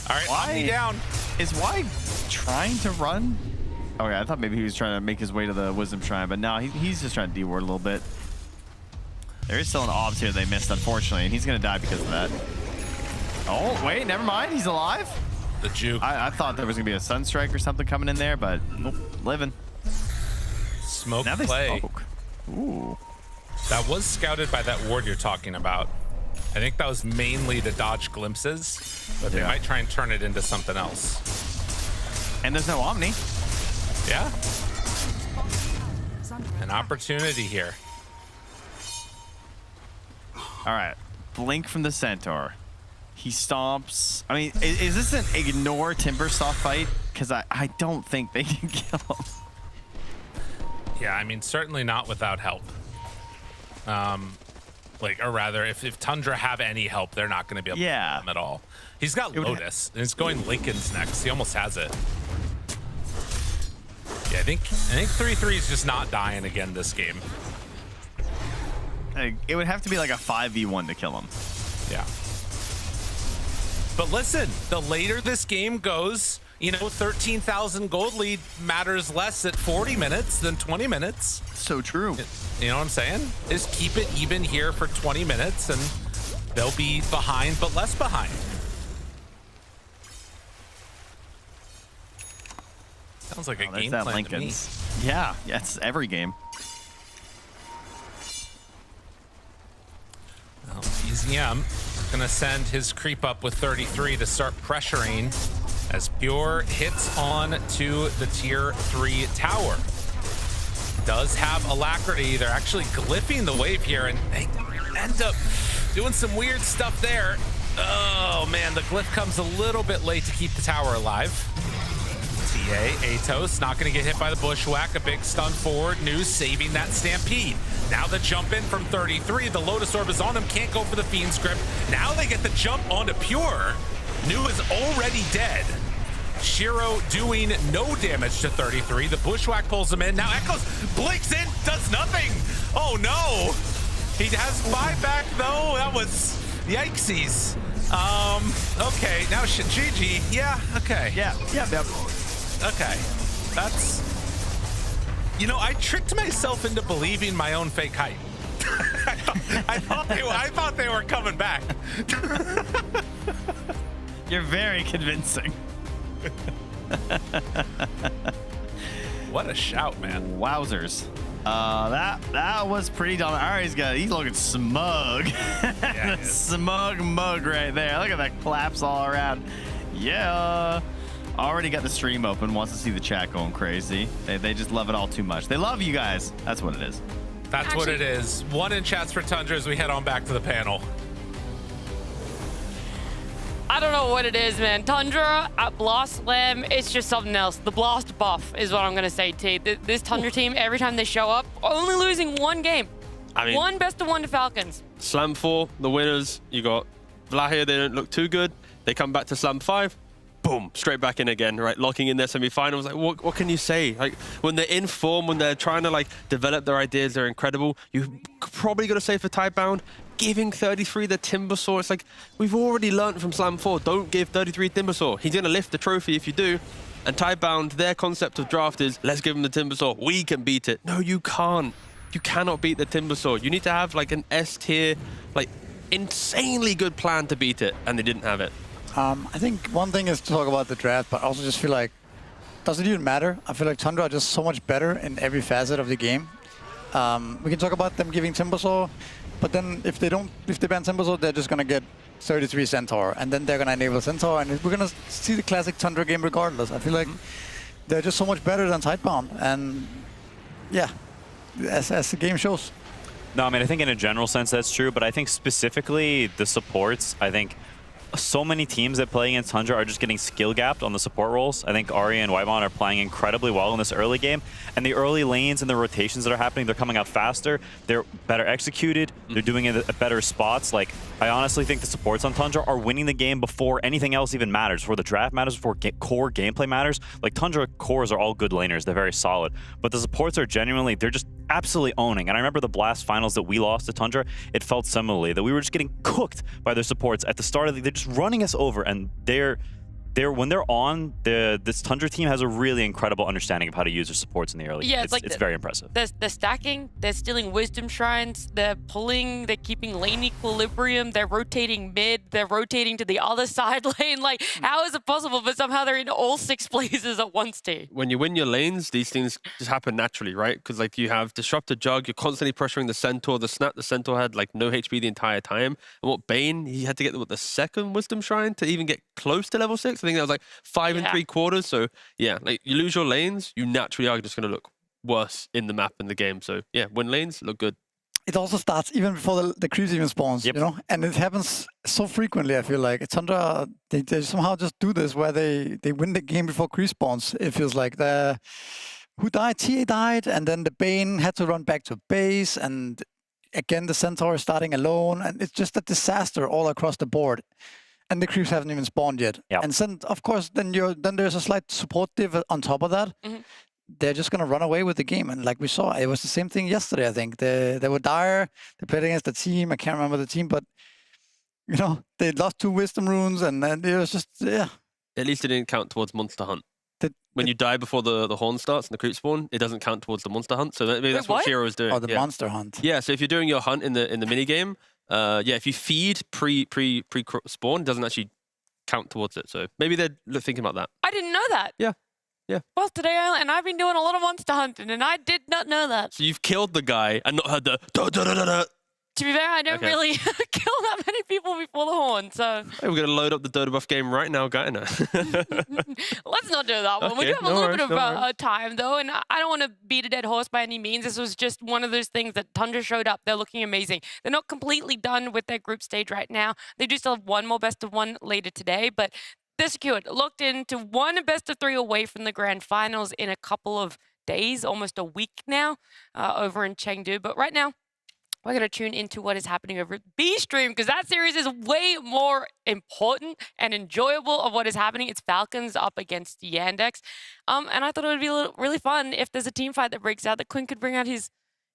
All right, Why? Omni down. Is Y trying to run? Okay, I thought maybe he was trying to make his way to the Wisdom Shrine, but no, he's just trying to deward a little bit. There is still an obs here they missed, unfortunately, and he's going to die because of that. Oh, wait, never mind. He's alive? The juke. I thought there was going to be a Sunstrike or something coming in there, but nope, living. Smoke Now they play. smoke. Ooh. That was scouted by that ward you're talking about. I think that was mainly to dodge glimpses, but they Yeah. might try and turn it into something else. And there's no Omni. Yeah, Is under an attack. opportunity here. All right, blink from the Centaur. He stomps. I mean, is this an ignore Timbersaw fight? Because I don't think they can kill him. Yeah, I mean, certainly not without help. Or rather, if Tundra have any help, they're not going to be able to help him at all. He's got would Lotus, and he's going Lincoln's next. He almost has it. Yeah, I think 3-3 is just not dying again this game. It would have to be like a 5v1 to kill him. Yeah. But listen, the later this game goes, 13,000 gold lead matters less at 40 minutes than 20 minutes. So true. You know what I'm saying? Just keep it even here for 20 minutes and they'll be behind, but less behind. Sounds like a There's game that plan to me. Lincoln's. Yeah, it's every game. Well, BZM gonna send his creep up with 33 to start pressuring as Pure hits on to the tier 3 tower. Does have alacrity. They're actually glyphing the wave here and they end up doing some weird stuff there. Oh man, the glyph comes a little bit late to keep the tower alive. TA, Atos, not gonna get hit by the bushwhack. A big stun forward. News saving that stampede. Now the jump in from 33. The Lotus Orb is on him. Can't go for the Fiend's Grip. Now they get the jump onto Pure. New is already dead. Shiro doing no damage to 33. The bushwhack pulls him in. Now Echoes blinks in, does nothing. Oh no. He has buyback though. That was yikesies. Okay, now GG. Yeah, okay. Yeah, yep. Okay. That's... You know, I tricked myself into believing my own fake hype. I thought they were coming back. You're very convincing. What a shout, man. Wowzers. That was pretty dominant. He's looking smug. Yeah, he is. Smug mug right there. Look at that claps all around. Yeah. Already got the stream open. Wants to see the chat going crazy. They just love it all too much. They love you guys. That's what it is. That's what it is. 1 in chats for Tundra as we head on back to the panel. I don't know what it is, man. Tundra at Blast Slam, it's just something else. The Blast buff is what I'm going to say, T. This Tundra team, every time they show up, only losing one game. I mean, one best of 1 to Falcons. Slam 4, the winners. You got Vlahir, they don't look too good. They come back to Slam 5. Boom, straight back in again, right? Locking in their semifinals. Like, what can you say? Like, when they're in form, when they're trying to like develop their ideas, they're incredible. You probably got to say for Tidebound, giving 33 the Timbersaw. It's like, we've already learned from Slam 4, don't give 33 Timbersaw. He's going to lift the trophy if you do. And Tidebound, their concept of draft is, let's give him the Timbersaw. We can beat it. No, you can't. You cannot beat the Timbersaw. You need to have like an S tier, like insanely good plan to beat it. And they didn't have it. I think one thing is to talk about the draft, but I also just feel like, does it even matter? I feel like Tundra are just so much better in every facet of the game. We can talk about them giving Timbersaw, but then if they ban Timbersaw, they're just gonna get 33 Centaur, and then they're gonna enable Centaur, and we're gonna see the classic Tundra game regardless. I feel like they're just so much better than Tidebound, and yeah, as the game shows. No, I mean, I think in a general sense that's true, but I think specifically the supports, I think so many teams that play against Tundra are just getting skill gapped on the support roles. I think Arya and Whitemon are playing incredibly well in this early game, and the early lanes and the rotations that are happening, they're coming out faster, they're better executed, they're doing it at better spots. Like, I honestly think the supports on Tundra are winning the game before anything else even matters, before the draft matters, before core gameplay matters. Like, Tundra cores are all good laners, they're very solid, but the supports are genuinely, they're just absolutely owning. And I remember the Blast finals that we lost to Tundra, it felt similarly, that we were just getting cooked by their supports at the start of the, they're just running us over, and when they're on, this Tundra team has a really incredible understanding of how to use their supports in the early game. It's very impressive. They're stacking, they're stealing Wisdom Shrines, they're pulling, they're keeping lane equilibrium, they're rotating mid, they're rotating to the other side lane. Like, how is it possible? But somehow they're in all 6 places at once, T. When you win your lanes, these things just happen naturally, right? Because like you have Disrupted Jug, you're constantly pressuring the Centaur. The snap, the Centaur had like no HP the entire time. And what Bane, he had to get the second Wisdom Shrine to even get close to level 6. I think that was like 5 3/4. So yeah, like you lose your lanes, you naturally are just going to look worse in the map and the game. So yeah, win lanes, look good. It also starts even before the creeps even spawns, you know? And it happens so frequently, I feel like. Tundra, they somehow just do this where they win the game before creep spawns. It feels like who died? TA died, and then the Bane had to run back to base, and again the Centaur is starting alone, and it's just a disaster all across the board. And the creeps haven't even spawned yet. Yep. And then, of course, then there's a slight support div on top of that. They're just going to run away with the game. And like we saw, it was the same thing yesterday, I think. They were dire. They played against the team. I can't remember the team, but, you know, they lost 2 Wisdom Runes, and then it was just, yeah. At least it didn't count towards Monster Hunt. When you die before the horn starts and the creep spawn, it doesn't count towards the Monster Hunt. So maybe that's what Shiro is doing. Oh, the Monster Hunt. Yeah, so if you're doing your hunt in the mini game, if you feed pre spawn, it doesn't actually count towards it. So maybe they're thinking about that. I didn't know that. Yeah. Well, today, and I've been doing a lot of monster hunting, and I did not know that. So you've killed the guy and not heard the da-da-da-da-da. To be fair, I don't really kill that many people before the horn, so... Hey, we're going to load up the Dota buff game right now, Gaina. Let's not do that one. We do have a little bit of time, though, and I don't want to beat a dead horse by any means. This was just one of those things that Tundra showed up. They're looking amazing. They're not completely done with their group stage right now. They do still have one more best of 1 later today, but they're secured. Locked into 1 best of 3 away from the grand finals in a couple of days, almost a week now, over in Chengdu. But right now, we're going to tune into what is happening over at Xtreme, because that series is way more important and enjoyable of what is happening. It's Falcons up against Yandex. And I thought it would be really fun if there's a team fight that breaks out, that Quinn could bring out his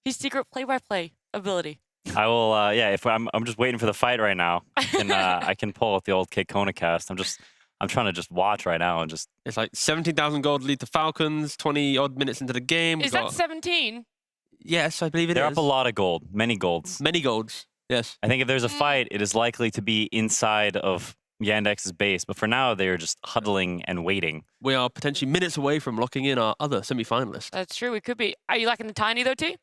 secret play-by-play ability. I will. Yeah, if I'm just waiting for the fight right now, and I can pull out the old Kid Kona cast. I'm trying to just watch right now and just. It's like 17,000 gold lead to Falcons. 20 odd minutes into the game. Is that 17? Yes, I believe it is. They're up a lot of gold, many golds. Many golds. Yes. I think if there's a fight, it is likely to be inside of Yandex's base. But for now, they're just huddling and waiting. We are potentially minutes away from locking in our other semi-finalist. That's true. We could be. Are you liking the Tiny though, T?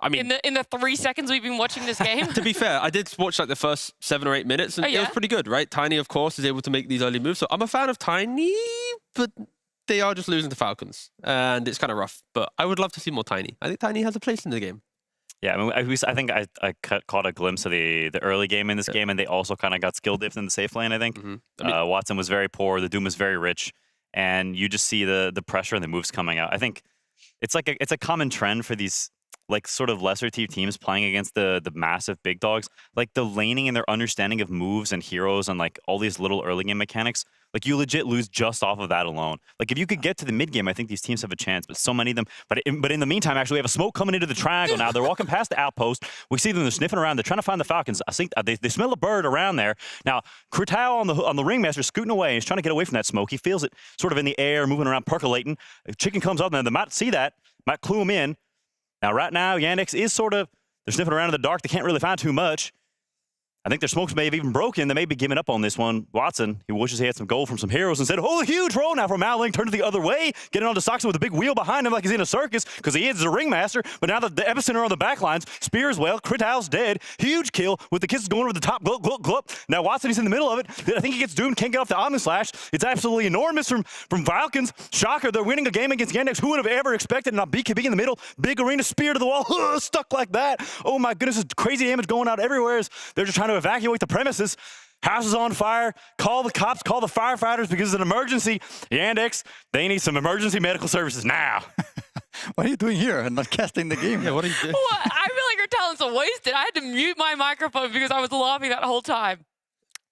I mean, In the 3 seconds we've been watching this game. to be fair, I did watch like the first 7 or 8 minutes, and Oh, yeah? it was pretty good, right? Tiny, of course, is able to make these early moves. So I'm a fan of Tiny, but they are just losing to Falcons, and it's kind of rough. But I would love to see more Tiny. I think Tiny has a place in the game. Yeah, I mean, I think I caught a glimpse of the early game in this game, and they also kind of got skill diffed in the safe lane, I think. Mm-hmm. I mean, Watson was very poor, the Doom was very rich, and you just see the pressure and the moves coming out. I think it's like it's a common trend for these like sort of lesser tier teams playing against the massive big dogs. Like the laning and their understanding of moves and heroes and like all these little early game mechanics, like you legit lose just off of that alone. Like if you could get to the mid game, I think these teams have a chance, but so many of them. But in the meantime, actually, we have a smoke coming into the triangle now. They're walking past the outpost. We see them, they're sniffing around. They're trying to find the Falcons. I think they smell a bird around there. Now, Kurtao on the ringmaster scooting away. He's trying to get away from that smoke. He feels it sort of in the air, moving around, percolating. Chicken comes up, and they might see that, might clue him in. Now, right now, Yandex is they're sniffing around in the dark. They can't really find too much. I think their smokes may have even broken. They may be giving up on this one. Watson, he wishes he had some gold from some heroes instead. Oh, a huge roll now from Maling. Turned it the other way. Getting on to Soxon with a big wheel behind him like he's in a circus because he is a ringmaster. But now the epicenter on the backlines. Spear as well. Krital's dead. Huge kill with the kisses going over the top. Glup, glup, glup. Now Watson, he's in the middle of it. I think he gets doomed. Can't get off the Omni Slash. It's absolutely enormous from Falcons. Shocker, they're winning a game against Yandex. Who would have ever expected? Now BKB in the middle. Big arena spear to the wall. Stuck like that. Oh my goodness, it's crazy damage going out everywhere. They're just trying to evacuate the premises. House is on fire. Call the cops, call the firefighters because it's an emergency. Yandex, they need some emergency medical services now. What are you doing here and not casting the game? Yeah, what are you doing? What? I feel like your talents are wasted. I had to mute my microphone because I was laughing that whole time.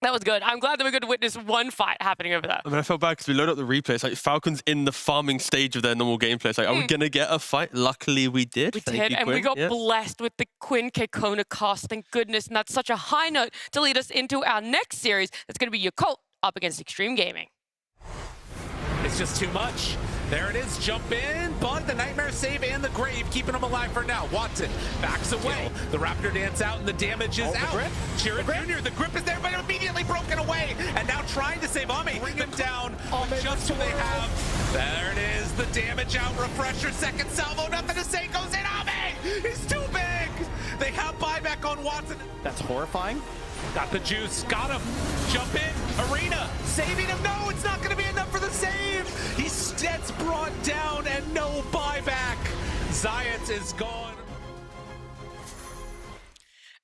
That was good. I'm glad that we got to witness one fight happening over there. I mean, I felt bad because we loaded up the replay. It's like Falcons in the farming stage of their normal gameplay. It's like, are we going to get a fight? Luckily, we did. We Thank did, you, and Quinn. we got Yeah. blessed with the Quinn Kekona cast. Thank goodness. And that's such a high note to lead us into our next series. That's going to be Yakult up against Xtreme Gaming. It's just too much. There it is, jump in, but the Nightmare save and the Grave keeping him alive for now. Watson backs away. The Raptor dance out and the damage is out. Sheeran Jr., the grip is there, but immediately broken away. And now trying to save Ame. Bring him down, just who they have. There it is, the damage out, refresher, second salvo, nothing to say, goes in, Ame! He's too big! They have buyback on Watson. That's horrifying. Got the juice, got him, jump in, Arena, saving him, no, it's not gonna be enough for the save! He gets brought down and no buyback. Zayat is gone.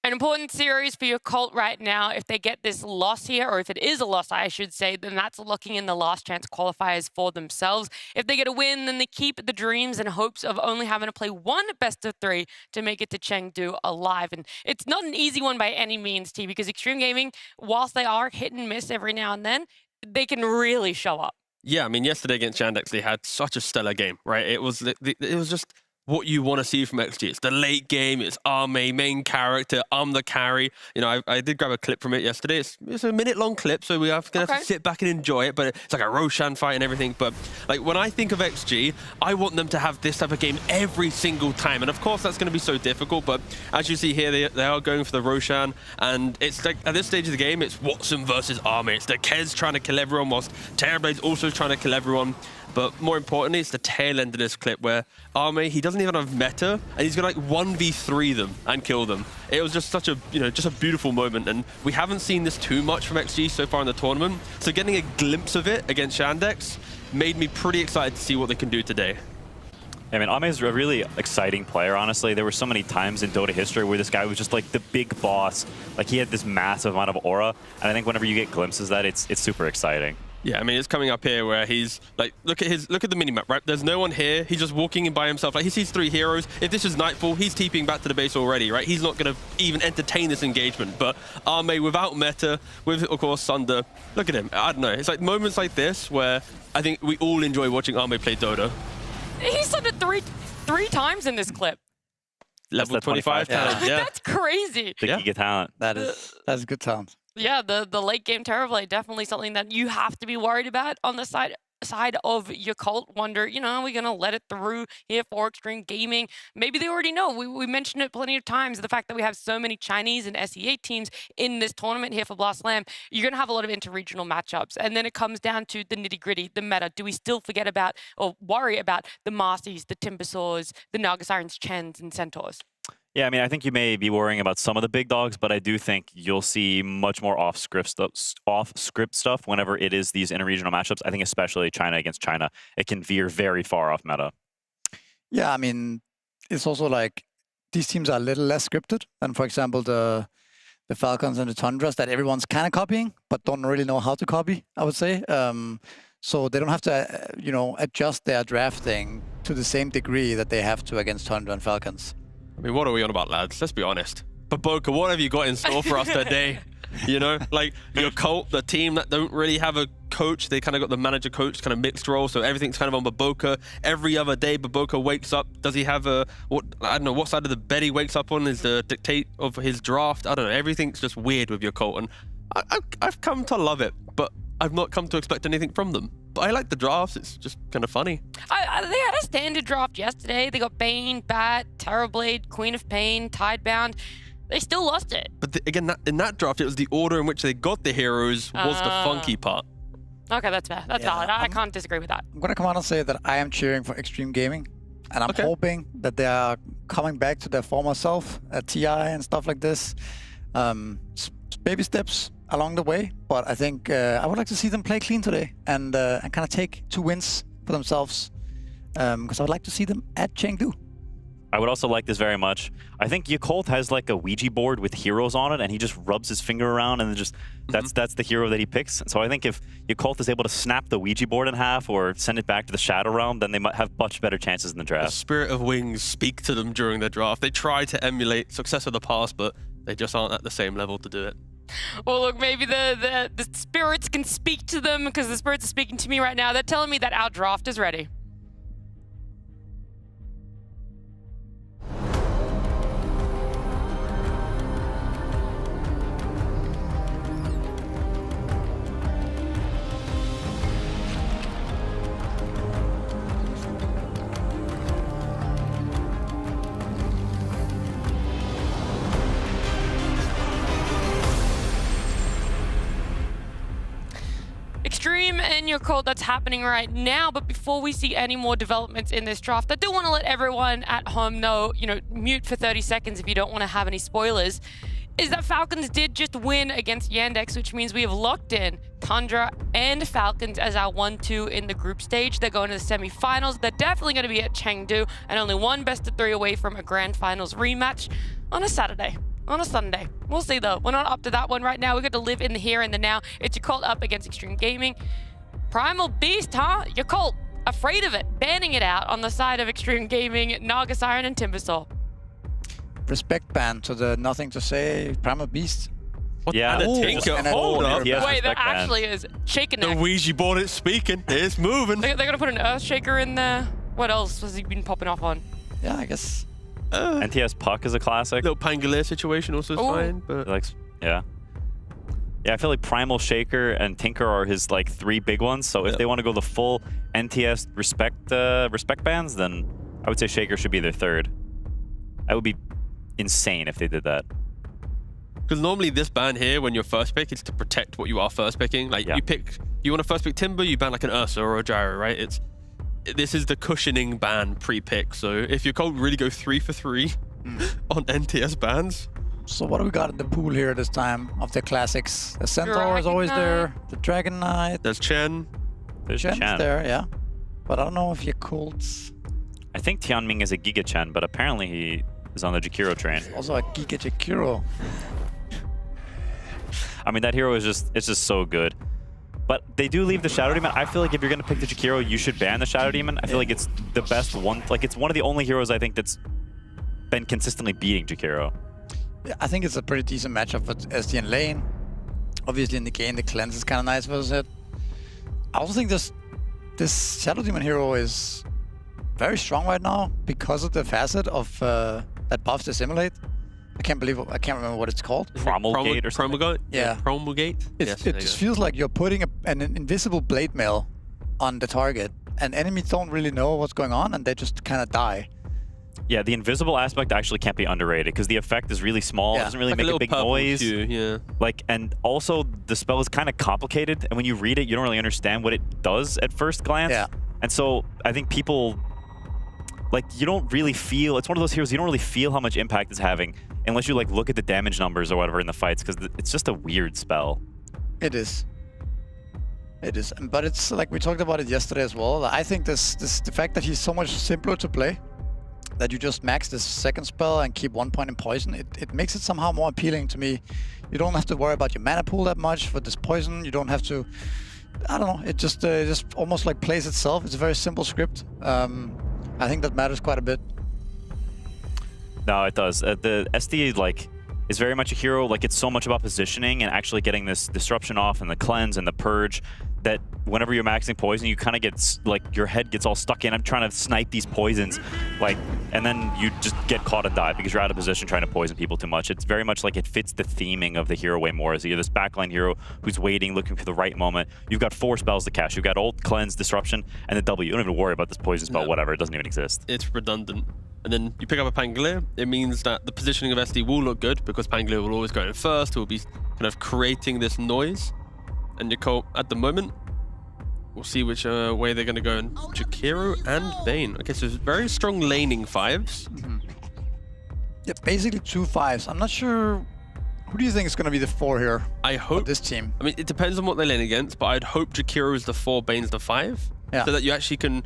An important series for Yakult right now. If they get this loss here, or if it is a loss, I should say, then that's locking in the last chance qualifiers for themselves. If they get a win, then they keep the dreams and hopes of only having to play one best of 3 to make it to Chengdu alive. And it's not an easy one by any means, T, because Xtreme Gaming, whilst they are hit and miss every now and then, they can really show up. Yeah, I mean, yesterday against Yandex, they had such a stellar game, right? It was just what you want to see from XG. It's the late game. It's Ame, main character. I'm the carry. You know, I did grab a clip from it yesterday. It's a minute-long clip, so we are going to have to sit back and enjoy it. But it's like a Roshan fight and everything. But like when I think of XG, I want them to have this type of game every single time. And of course, that's going to be so difficult. But as you see here, they are going for the Roshan. And it's like at this stage of the game, it's Watson versus Ame. It's the Kez trying to kill everyone, whilst Terrorblade's also trying to kill everyone. But more importantly, it's the tail end of this clip where Ame, he doesn't even have meta, and he's gonna like 1v3 them and kill them. It was just such a, just a beautiful moment, and we haven't seen this too much from XG so far in the tournament. So getting a glimpse of it against Yandex made me pretty excited to see what they can do today. I mean, Ame is a really exciting player, honestly. There were so many times in Dota history where this guy was just like the big boss. Like he had this massive amount of aura, and I think whenever you get glimpses of that, it's super exciting. Yeah, I mean, it's coming up here where he's like, look at the minimap, right? There's no one here. He's just walking in by himself. Like he sees 3 heroes. If this is Nightfall, he's TPing back to the base already, right? He's not going to even entertain this engagement. But Ame without meta, with of course Sunder, look at him. I don't know. It's like moments like this where I think we all enjoy watching Ame play Dota. He Sundered three times in this clip. level that 25 25 talent. Yeah. That's crazy. The Yeah. Giga talent. That's good talent. Yeah, the late game Terrorblade definitely something that you have to be worried about on the side of Yakult. Wonder, are we gonna let it through here for Xtreme Gaming? Maybe they already know. We mentioned it plenty of times. The fact that we have so many Chinese and SEA teams in this tournament here for Blast Slam, you're gonna have a lot of interregional matchups, and then it comes down to the nitty gritty, the meta. Do we still forget about or worry about the Marcies, the Timbersaws, the Nagasirens, Chens, and Centaurs? Yeah, I mean, I think you may be worrying about some of the big dogs, but I do think you'll see much more off-script stuff whenever it is these interregional matchups. I think especially China against China, it can veer very far off meta. Yeah, I mean, it's also like these teams are a little less scripted than, for example, the Falcons and the Tundras that everyone's kind of copying, but don't really know how to copy, I would say. So they don't have to, adjust their drafting to the same degree that they have to against Tundra and Falcons. I mean, what are we on about, lads? Let's be honest. Baboka, what have you got in store for us today? Like Yakult, the team that don't really have a coach. They kind of got the manager coach kind of mixed role, so everything's kind of on Baboka. Every other day, Baboka wakes up. Does he have I don't know what side of the bed he wakes up on is the dictate of his draft. I don't know. Everything's just weird with Yakult, and I've come to love it, but I've not come to expect anything from them. But I like the drafts. It's just kind of funny. They had a standard draft yesterday. They got Bane, Bat, Terrorblade, Queen of Pain, Tidebound. They still lost it. But again, in that draft, it was the order in which they got the heroes was the funky part. Okay, that's fair. That's valid. I can't disagree with that. I'm going to come out and say that I am cheering for Xtreme Gaming, and I'm hoping that they are coming back to their former self at TI and stuff like this. Baby steps along the way, but I think I would like to see them play clean today and kind of take 2 wins for themselves, because I would like to see them at Chengdu. I would also like this very much. I think Yakult has like a Ouija board with heroes on it, and he just rubs his finger around, and then just that's the hero that he picks. So I think if Yakult is able to snap the Ouija board in half or send it back to the Shadow Realm, then they might have much better chances in the The draft. Spirit of Wings speak to them during their draft. They try to emulate success of the past, but they just aren't at the same level to do it. Well, look, maybe the spirits can speak to them, because the spirits are speaking to me right now. They're telling me that our draft is ready. Xtreme and Yakult, that's happening right now. But before we see any more developments in this draft, I do want to let everyone at home know, mute for 30 seconds if you don't want to have any spoilers, is that Falcons did just win against Yandex, which means we have locked in Tundra and Falcons as our 1-2 in the group stage. They're going to the semifinals. They're definitely going to be at Chengdu, and only one best of 3 away from a grand finals rematch on a Saturday. On a Sunday. We'll see though. We're not up to that one right now. We've got to live in the here and the now. It's Yakult up against Xtreme Gaming. Primal Beast, huh? Yakult, afraid of it. Banning it out on the side of Xtreme Gaming, Nagasiren and Timbersaw. Respect ban to the nothing to say Primal Beast. Yeah. And a Tinker. and a- Hold up. Yes, Wait, that respect ban. actually is shaking The neck. Ouija board is speaking. It's moving. They're going to put an Earth Shaker in there. What else has he been popping off on? Yeah, I guess. NTS Puck is a classic. Little Pangolier situation also is Ooh. fine, but Yeah, I feel like Primal Shaker and Tinker are his 3 big ones. So if they want to go the full NTS respect bans, then I would say Shaker should be their 3rd. That would be insane if they did that. because normally this ban here, when you're first pick, is to protect what you are first picking. Like you want to first pick Timber, you ban like an Ursa or a Gyro, right? This is the cushioning ban pre-pick. So if you can't really go 3 for 3 on NTS bans. So what do we got in the pool here this time of the classics? The Centaur is always there. The Dragon Knight. There's Chen. There's Chen's Chen. there, yeah. But I don't know if Yakult's I think Tianming is a Giga Chen, but apparently he is on the Jakiro train. also a Giga Jakiro. I mean, that hero is it's just so good. But they do leave the Shadow Demon. I feel like if you're going to pick the Jakiro, you should ban the Shadow Demon. I feel like it's the best one. Like, it's one of the only heroes I think that's been consistently beating Jakiro. Yeah, I think it's a pretty decent matchup for SD and lane. Obviously, in the game, the cleanse is kind of nice versus it. I also think this Shadow Demon hero is very strong right now because of the facet of that that buffs assimilate. I can't remember what it's called. Promulgate or something. Promulgate? Yeah. Promulgate? It just feels like you're putting an invisible blade mail on the target, and enemies don't really know what's going on, and they just kind of die. Yeah, the invisible aspect actually can't be underrated because the effect is really small. It doesn't really make a big noise. Hue, yeah. Like, and also the spell is kind of complicated, and when you read it, you don't really understand what it does at first glance. Yeah. And so I think people, like, you don't really feel, it's one of those heroes you don't really feel how much impact it's having unless you like look at the damage numbers or whatever in the fights, because it's just a weird spell. It is. It is, but it's like we talked about it yesterday as well. I think the fact that he's so much simpler to play, that you just max this second spell and keep 1 point in poison, it makes it somehow more appealing to me. You don't have to worry about your mana pool that much for this poison. You don't have to, I don't know, it just almost like plays itself. It's a very simple script. I think that matters quite a bit. No, it does. The SD like is very much a hero. Like, it's so much about positioning and actually getting this disruption off and the cleanse and the purge, that whenever you're maxing poison, you kind of get, like, your head gets all stuck in. I'm trying to snipe these poisons, like, and then you just get caught and die because you're out of position trying to poison people too much. It's very much like it fits the theming of the hero way more. As you're this backline hero who's waiting, looking for the right moment. You've got 4 spells to cast. You've got ult, cleanse, disruption, and the W. You don't even worry about this poison spell, whatever. It doesn't even exist. It's redundant. And then you pick up a Pangolier, it means that the positioning of SD will look good because Pangolier will always go in first. It will be kind of creating this noise. And Yakult, at the moment, we'll see which way they're going to go in. Jakiro and Bane. Okay, so very strong laning 5s. Yeah, basically 2 5s. I'm not sure. Who do you think is going to be the 4 here? I hope this team. I mean, it depends on what they lane against, but I'd hope Jakiro is the 4, Bane's the 5. Yeah. So that you actually can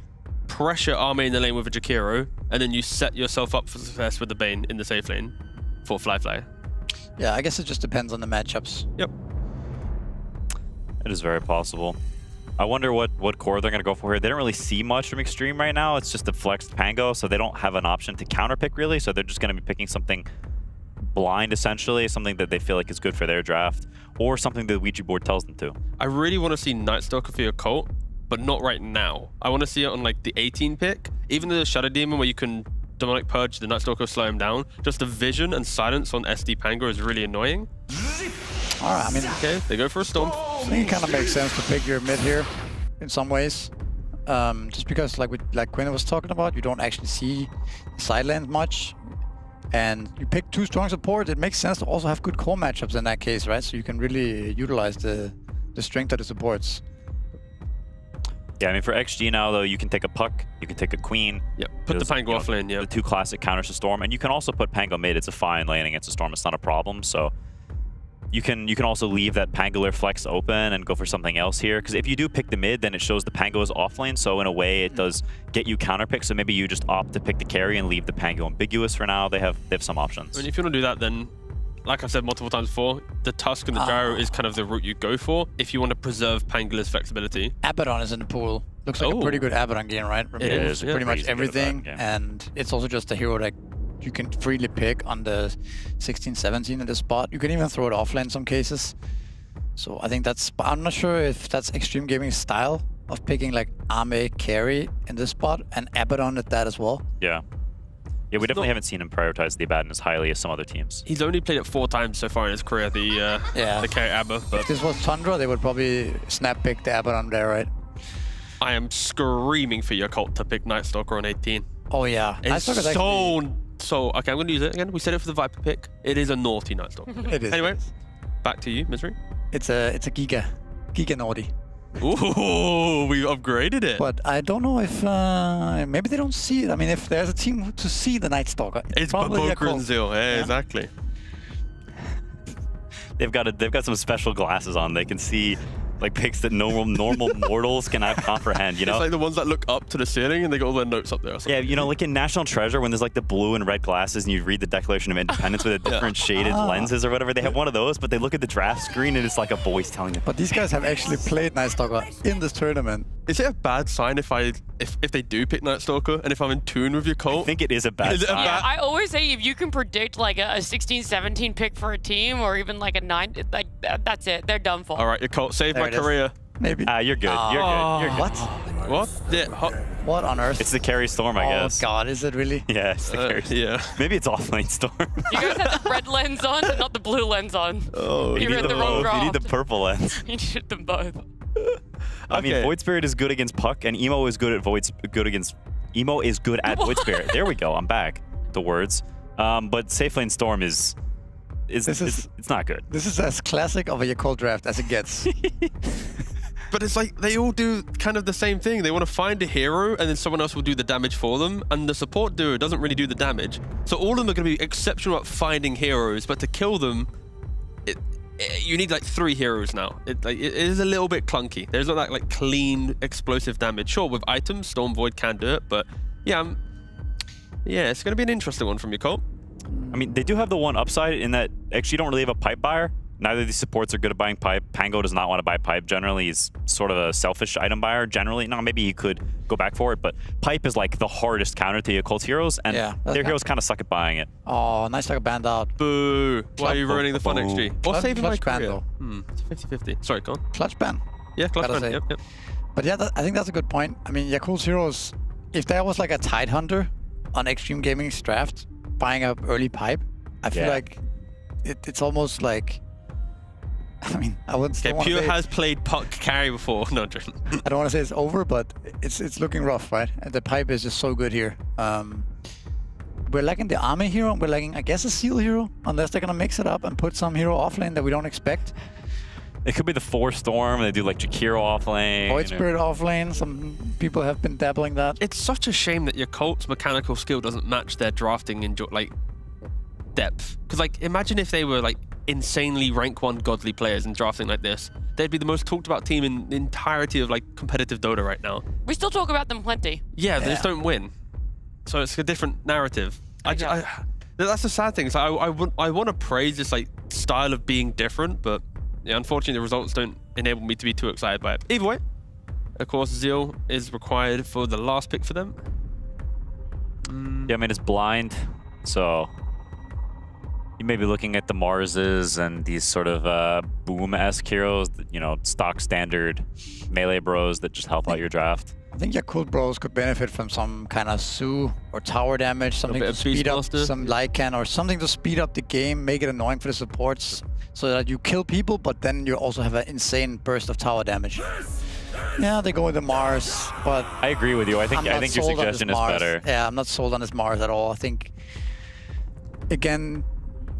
pressure Arme in the lane with a Jakiro, and then you set yourself up for success with the Bane in the safe lane for Fly. Yeah, I guess it just depends on the matchups. Yep. It is very possible. I wonder what core they're going to go for here. They don't really see much from Xtreme right now. It's just a flexed Pango, so they don't have an option to counterpick really. So they're just going to be picking something blind, essentially, something that they feel like is good for their draft, or something that the Ouija board tells them to. I really want to see Night Stalker for your cult, but not right now. I want to see it on like the 18 pick. Even the Shadow Demon where you can Demonic Purge, the Night Stalker slow him down. Just the vision and silence on SD Pango is really annoying. All right, I mean, okay, they go for a Storm. I think it kind of makes sense to pick your mid here in some ways. Just because like Quinn was talking about, you don't actually see the side lanes much. And you pick 2 strong supports, it makes sense to also have good core matchups in that case, right? So you can really utilize the strength of the supports. Yeah, I mean, for XG now, though, you can take a Puck, you can take a Queen. Yep, put the Pango off lane, yeah. The 2 classic counters to Storm, and you can also put Pango mid. It's a fine lane against a Storm. It's not a problem, so you can also leave that Pangolier flex open and go for something else here, because if you do pick the mid, then it shows the Pango is off lane, so in a way, it does get you counterpick, so maybe you just opt to pick the carry and leave the Pango ambiguous for now. They have some options. I mean, if you want to do that, then like I've said multiple times before, the Tusk and the Gyro is kind of the route you go for if you want to preserve Pangolier's flexibility. Abaddon is in the pool. Looks like a pretty good Abaddon game, right? It is, pretty much everything, game. And it's also just a hero that you can freely pick on the 16, 17 in this spot. You can even throw it offlane in some cases. So I think that's, I'm not sure if that's Xtreme Gaming's style of picking like Arme carry in this spot and Abaddon at that as well. Yeah. Yeah, we definitely haven't seen him prioritize the Abaddon as highly as some other teams. He's only played it 4 times so far in his career, the carry Abba. But if this was Tundra, they would probably snap pick the Abaddon there, right? I am screaming for your cult to pick Night Stalker on 18. Oh yeah. It's so okay, I'm going to use it again. We said it for the Viper pick. It is a naughty Night Stalker. It is. Anyway, back to you, Misery. It's a Giga naughty. Ooh, we upgraded it. But I don't know if maybe they don't see it. I mean, if there's a team to see the Night Stalker, it's probably Yakult and Zil. Yeah, exactly. They've got some special glasses on. They can see like picks that normal mortals cannot comprehend, you know? It's like the ones that look up to the ceiling and they got all their notes up there or something. Yeah, you know, like in National Treasure when there's like the blue and red glasses and you read the Declaration of Independence with the different shaded lenses or whatever. They have one of those, but they look at the draft screen and it's like a voice telling them. But these guys have actually played Night Stalker in this tournament. Is it a bad sign if they do pick Night Stalker and if I'm in tune with your cult? I think it is a bad sign. Yeah, I always say if you can predict like a 16, 17 pick for a team or even like a 9, like that's it. They're done for. All right, your cult saved my career. Maybe. You're good. You're good. You're good. What? What? What on earth? It's the carry storm, I guess. Oh god, is it really? Yeah, it's the carry storm. Yeah. Maybe it's offlane storm. You guys had the red lens on, and not the blue lens on. Oh, You were in the wrong You need the draft. purple lens. You shoot them both. I mean, Void Spirit is good against Puck, and Emo is good at Emo is good at Void Spirit. There we go. I'm back. The words. But Safe Lane Storm it's not good. This is as classic of a Yakult draft as it gets. But it's like they all do kind of the same thing. They want to find a hero, and then someone else will do the damage for them. And the support duo doesn't really do the damage. So all of them are going to be exceptional at finding heroes, but to kill them, you need like 3 heroes now. It is a little bit clunky. There's not that like clean explosive damage. Sure, with items, Storm Void can do it, but yeah, it's going to be an interesting one from Yakult. I mean, they do have the one upside in that actually you don't really have a pipe buyer. Neither of these supports are good at buying pipe. Pango does not want to buy pipe. Generally, he's sort of a selfish item buyer. Generally, no, maybe he could go back for it, but pipe is like the hardest counter to Yakult's heroes, and their heroes kind of suck at buying it. Oh, nice like a band out. Boo! Why are you ruining the fun, XG? Or saving my Clutch ban, career? though. It's 50-50. Sorry, go on. Clutch ban. Yeah, clutch Gotta ban. say. Yep. But yeah, I think that's a good point. I mean, Yakult's heroes, if there was like a Tide Hunter on Xtreme Gaming's draft, buying up early pipe, I feel like it's almost like, I mean, I wouldn't say Pure has played Puck carry before. No, I'm joking. I don't want to say it's over, but it's looking rough, right? And the pipe is just so good here. We're lacking the army hero. We're lacking, I guess, a seal hero, unless they're gonna mix it up and put some hero offlane that we don't expect. It could be the 4 Storm. They do like Jakiro offlane. Void Spirit offlane. Some people have been dabbling that. It's such a shame that Yakult's mechanical skill doesn't match their drafting in like depth. Because like, imagine if they were like insanely rank 1 godly players in drafting like this. They'd be the most talked about team in the entirety of like competitive Dota right now. We still talk about them plenty. Yeah, they just don't win. So it's a different narrative. That's the sad thing. So I want to praise this like style of being different, but yeah, unfortunately the results don't enable me to be too excited by it. Either way, of course, Zeal is required for the last pick for them. Yeah, I mean, it's blind, so you may be looking at the Marses and these sort of boom-esque heroes, you know, stock standard melee bros that just help out your draft. I think Yakult bros could benefit from some kind of Su or tower damage, something to speed up, some Lycan or something to speed up the game, make it annoying for the supports so that you kill people, but then you also have an insane burst of tower damage. Yeah, they go with the Mars, but I agree with you. I think your suggestion is better. Yeah, I'm not sold on this Mars at all. I think, again,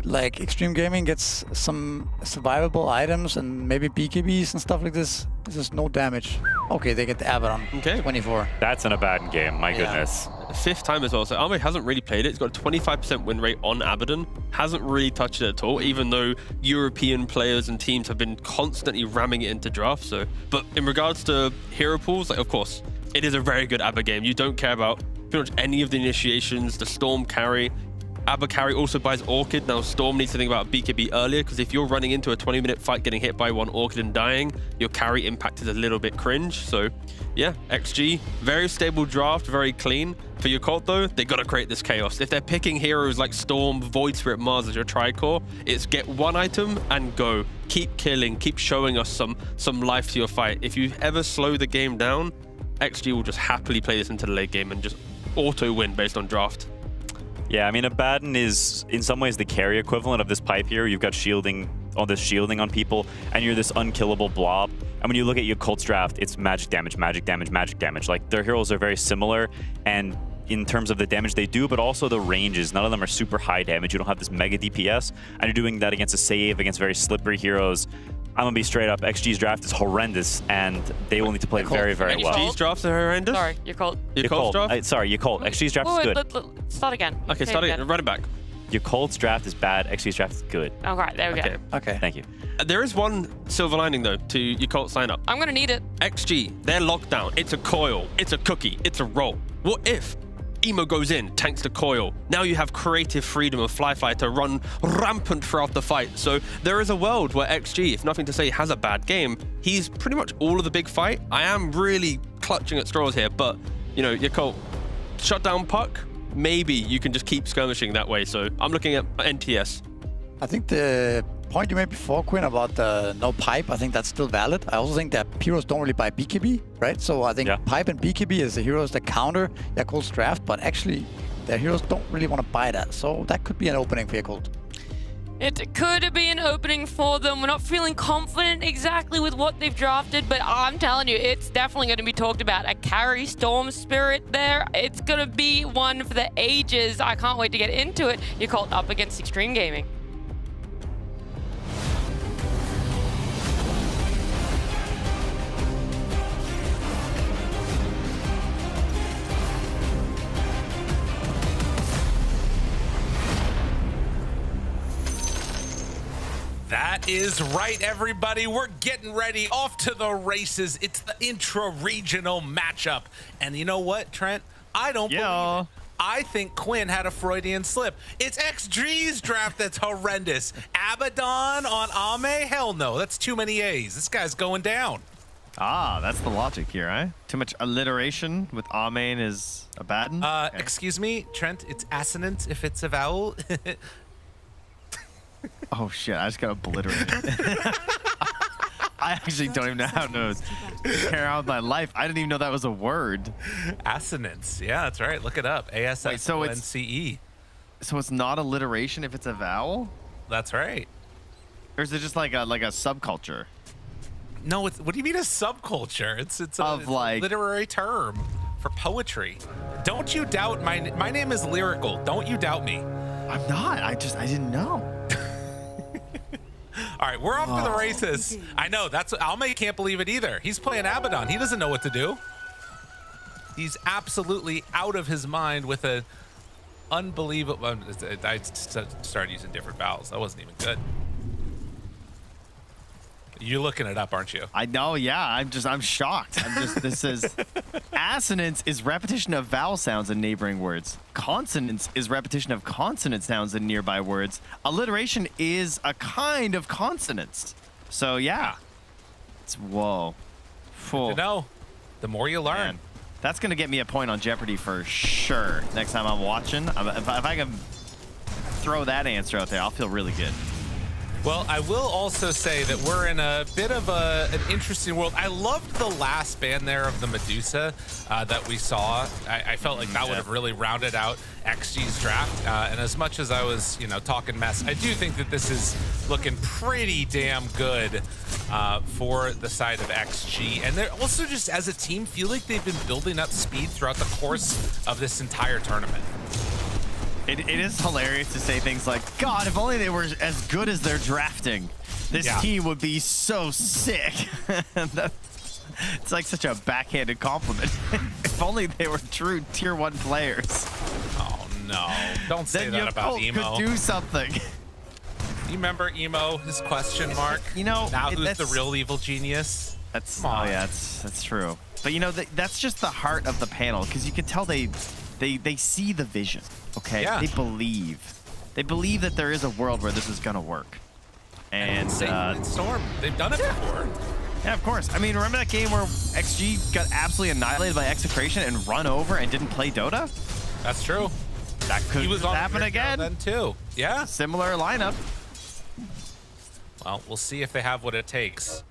like Xtreme Gaming gets some survivable items and maybe BKBs and stuff like this. This is no damage. Okay, they get the Abaddon. Okay. 24. That's an Abaddon game, my goodness. 5th time as well. So Arme hasn't really played it. It's got a 25% win rate on Abaddon. Hasn't really touched it at all, even though European players and teams have been constantly ramming it into drafts. So, but in regards to hero pools, like of course, it is a very good Abba game. You don't care about pretty much any of the initiations, the Storm carry. Abba carry also buys Orchid. Now Storm needs to think about BKB earlier, because if you're running into a 20-minute fight getting hit by 1 Orchid and dying, your carry impact is a little bit cringe. So yeah, XG, very stable draft, very clean. For Yakult though, they gotta create this chaos. If they're picking heroes like Storm, Void Spirit, Mars as your tri-core, it's get 1 item and go. Keep killing, keep showing us some life to your fight. If you ever slow the game down, XG will just happily play this into the late game and just auto win based on draft. Yeah, I mean, Abaddon is in some ways the carry equivalent of this pipe here. You've got shielding, all this shielding on people, and you're this unkillable blob. And when you look at Yakult's draft, it's magic damage, magic damage, magic damage. Like, their heroes are very similar, and in terms of the damage they do, but also the ranges. None of them are super high damage. You don't have this mega DPS, and you're doing that against a save, against very slippery heroes. I'm gonna be straight up. XG's draft is horrendous, and they will need to play very, very well. XG's drafts are horrendous? Sorry, Yakult. Yakult's draft? Sorry, Yakult. XG's draft is good. Start again. Okay, start again. Run it back. Yakult's draft is bad. XG's draft is good. Oh, right, there we go. Okay. Thank you. There is one silver lining, though, to Yakult's lineup. I'm gonna need it. XG, they're locked down. It's a coil. It's a cookie. It's a roll. What if Emo goes in, tanks the coil? Now you have creative freedom of Fly to run rampant throughout the fight. So there is a world where XG, if nothing to say, has a bad game. He's pretty much all of the big fight. I am really clutching at straws here, but, you know, Yakult, shut down Puck, maybe you can just keep skirmishing that way. So I'm looking at NTS. I think the point you made before, Quinn, about no pipe, I think that's still valid. I also think that heroes don't really buy BKB, right? So I think pipe and BKB is the heroes that counter Yakult's draft, but actually their heroes don't really want to buy that. So that could be an opening for Yakult. It could be an opening for them. We're not feeling confident exactly with what they've drafted, but I'm telling you, it's definitely going to be talked about. A carry Storm Spirit there. It's going to be one for the ages. I can't wait to get into it. Yakult up against Xtreme Gaming. That is right, everybody. We're getting ready, off to the races. It's the intra-regional matchup. And you know what, Trent? I don't believe it. I think Quinn had a Freudian slip. It's XG's draft that's horrendous. Abaddon on Ame? Hell no, that's too many A's. This guy's going down. Ah, that's the logic here, eh? Too much alliteration with Ame and his Abaddon? Okay. Excuse me, Trent, it's assonant if it's a vowel. Oh shit, I just got obliterated. I actually don't even know how to carry on with my life. I didn't even know that was a word. Assonance. Yeah, that's right. Look it up. ASSONCE. So it's not alliteration if it's a vowel? That's right. Or is it just like a subculture? No, it's, what do you mean a subculture? It's a literary term for poetry. Don't you doubt my name is Lyrical. Don't you doubt me. I'm not. I didn't know. All right, we're off to the races. I know, that's Alme can't believe it either. He's playing Abaddon. He doesn't know what to do. He's absolutely out of his mind with a unbelievable. I started using different vowels. That wasn't even good. You're looking it up, aren't you? I know, yeah. I'm shocked. This is assonance is repetition of vowel sounds in neighboring words. Consonance is repetition of consonant sounds in nearby words. Alliteration is a kind of consonance. So yeah. It's whoa. You know, the more you learn. Man, that's gonna get me a point on Jeopardy for sure. Next time I'm watching, if I can throw that answer out there, I'll feel really good. Well, I will also say that we're in a bit of an interesting world. I loved the last ban there of the Medusa that we saw. I felt like that would have really rounded out XG's draft. And as much as I was, talking mess, I do think that this is looking pretty damn good for the side of XG. And they're also just, as a team, feel like they've been building up speed throughout the course of this entire tournament. It is hilarious to say things like, God, if only they were as good as they're drafting, this team would be so sick. It's like such a backhanded compliment. If only they were true tier 1 players. Oh no, don't say that about Emo. Could do something. You remember Emo, his question mark? Now who's the real evil genius? That's that's true. But that's just the heart of the panel, because you can tell they see the vision. Okay, they believe that there is a world where this is gonna work. And Storm, they've done it before. Yeah, of course. I mean, remember that game where XG got absolutely annihilated by Execration and run over and didn't play Dota? That's true. That could happen again. Then too. Yeah. Similar lineup. Well, we'll see if they have what it takes,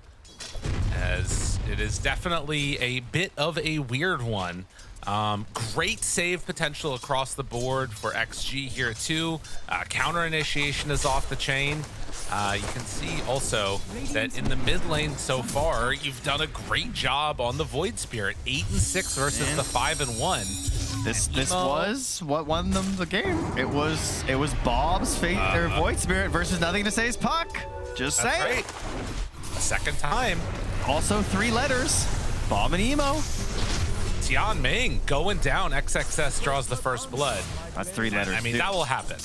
as it is definitely a bit of a weird one. Great save potential across the board for XG here too. Counter initiation is off the chain. You can see also that in the mid lane so far, you've done a great job on the Void Spirit. 8-6 versus the 5-1. This was what won them the game. It was Bob's fate or Void Spirit versus Nothing to Say's Puck. Just saying. Right. Second time. Also 3 letters. Bob and Emo. Tian Ming going down. XXS draws the first blood. That's 3 letters. I mean, that will happen.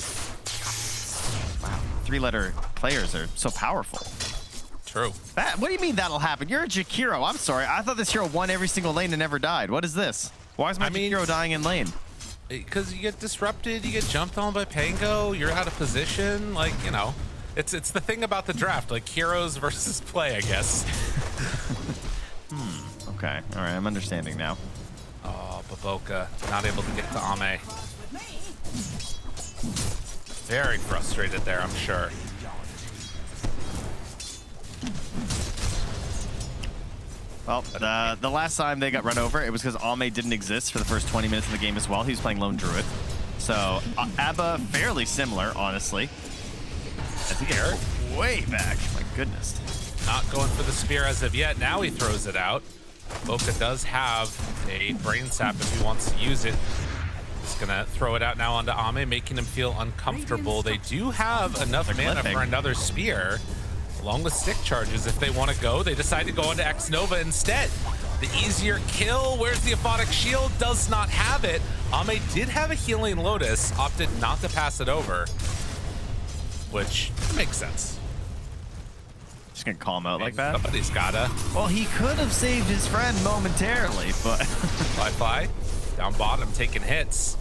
Wow, 3-letter players are so powerful. True. What do you mean that'll happen? You're a Jakiro. I'm sorry. I thought this hero won every single lane and never died. What is this? Why is my Jakiro dying in lane? Because you get disrupted, you get jumped on by Pango, you're out of position. Like, it's the thing about the draft, like heroes versus play, I guess. Okay. All right. I'm understanding now. Oh, Baboka not able to get to Ame. Very frustrated there, I'm sure. Well, the last time they got run over, it was because Ame didn't exist for the first 20 minutes of the game as well. He was playing Lone Druid. So, Abba, fairly similar, honestly. I think it's way back. My goodness. Not going for the spear as of yet. Now he throws it out. Boca does have a brain sap if he wants to use it. He's gonna throw it out now onto Ame, making him feel uncomfortable. They do have enough mana for another spear, along with stick charges if they want to go. They decide to go into X Nova instead. The easier kill. Where's the Aphotic Shield? Does not have it. Ame did have a Healing Lotus, opted not to pass it over, which makes sense. Just gonna call him out like that? Somebody's gotta. Well, he could have saved his friend momentarily, but... Fly. Down bottom, taking hits.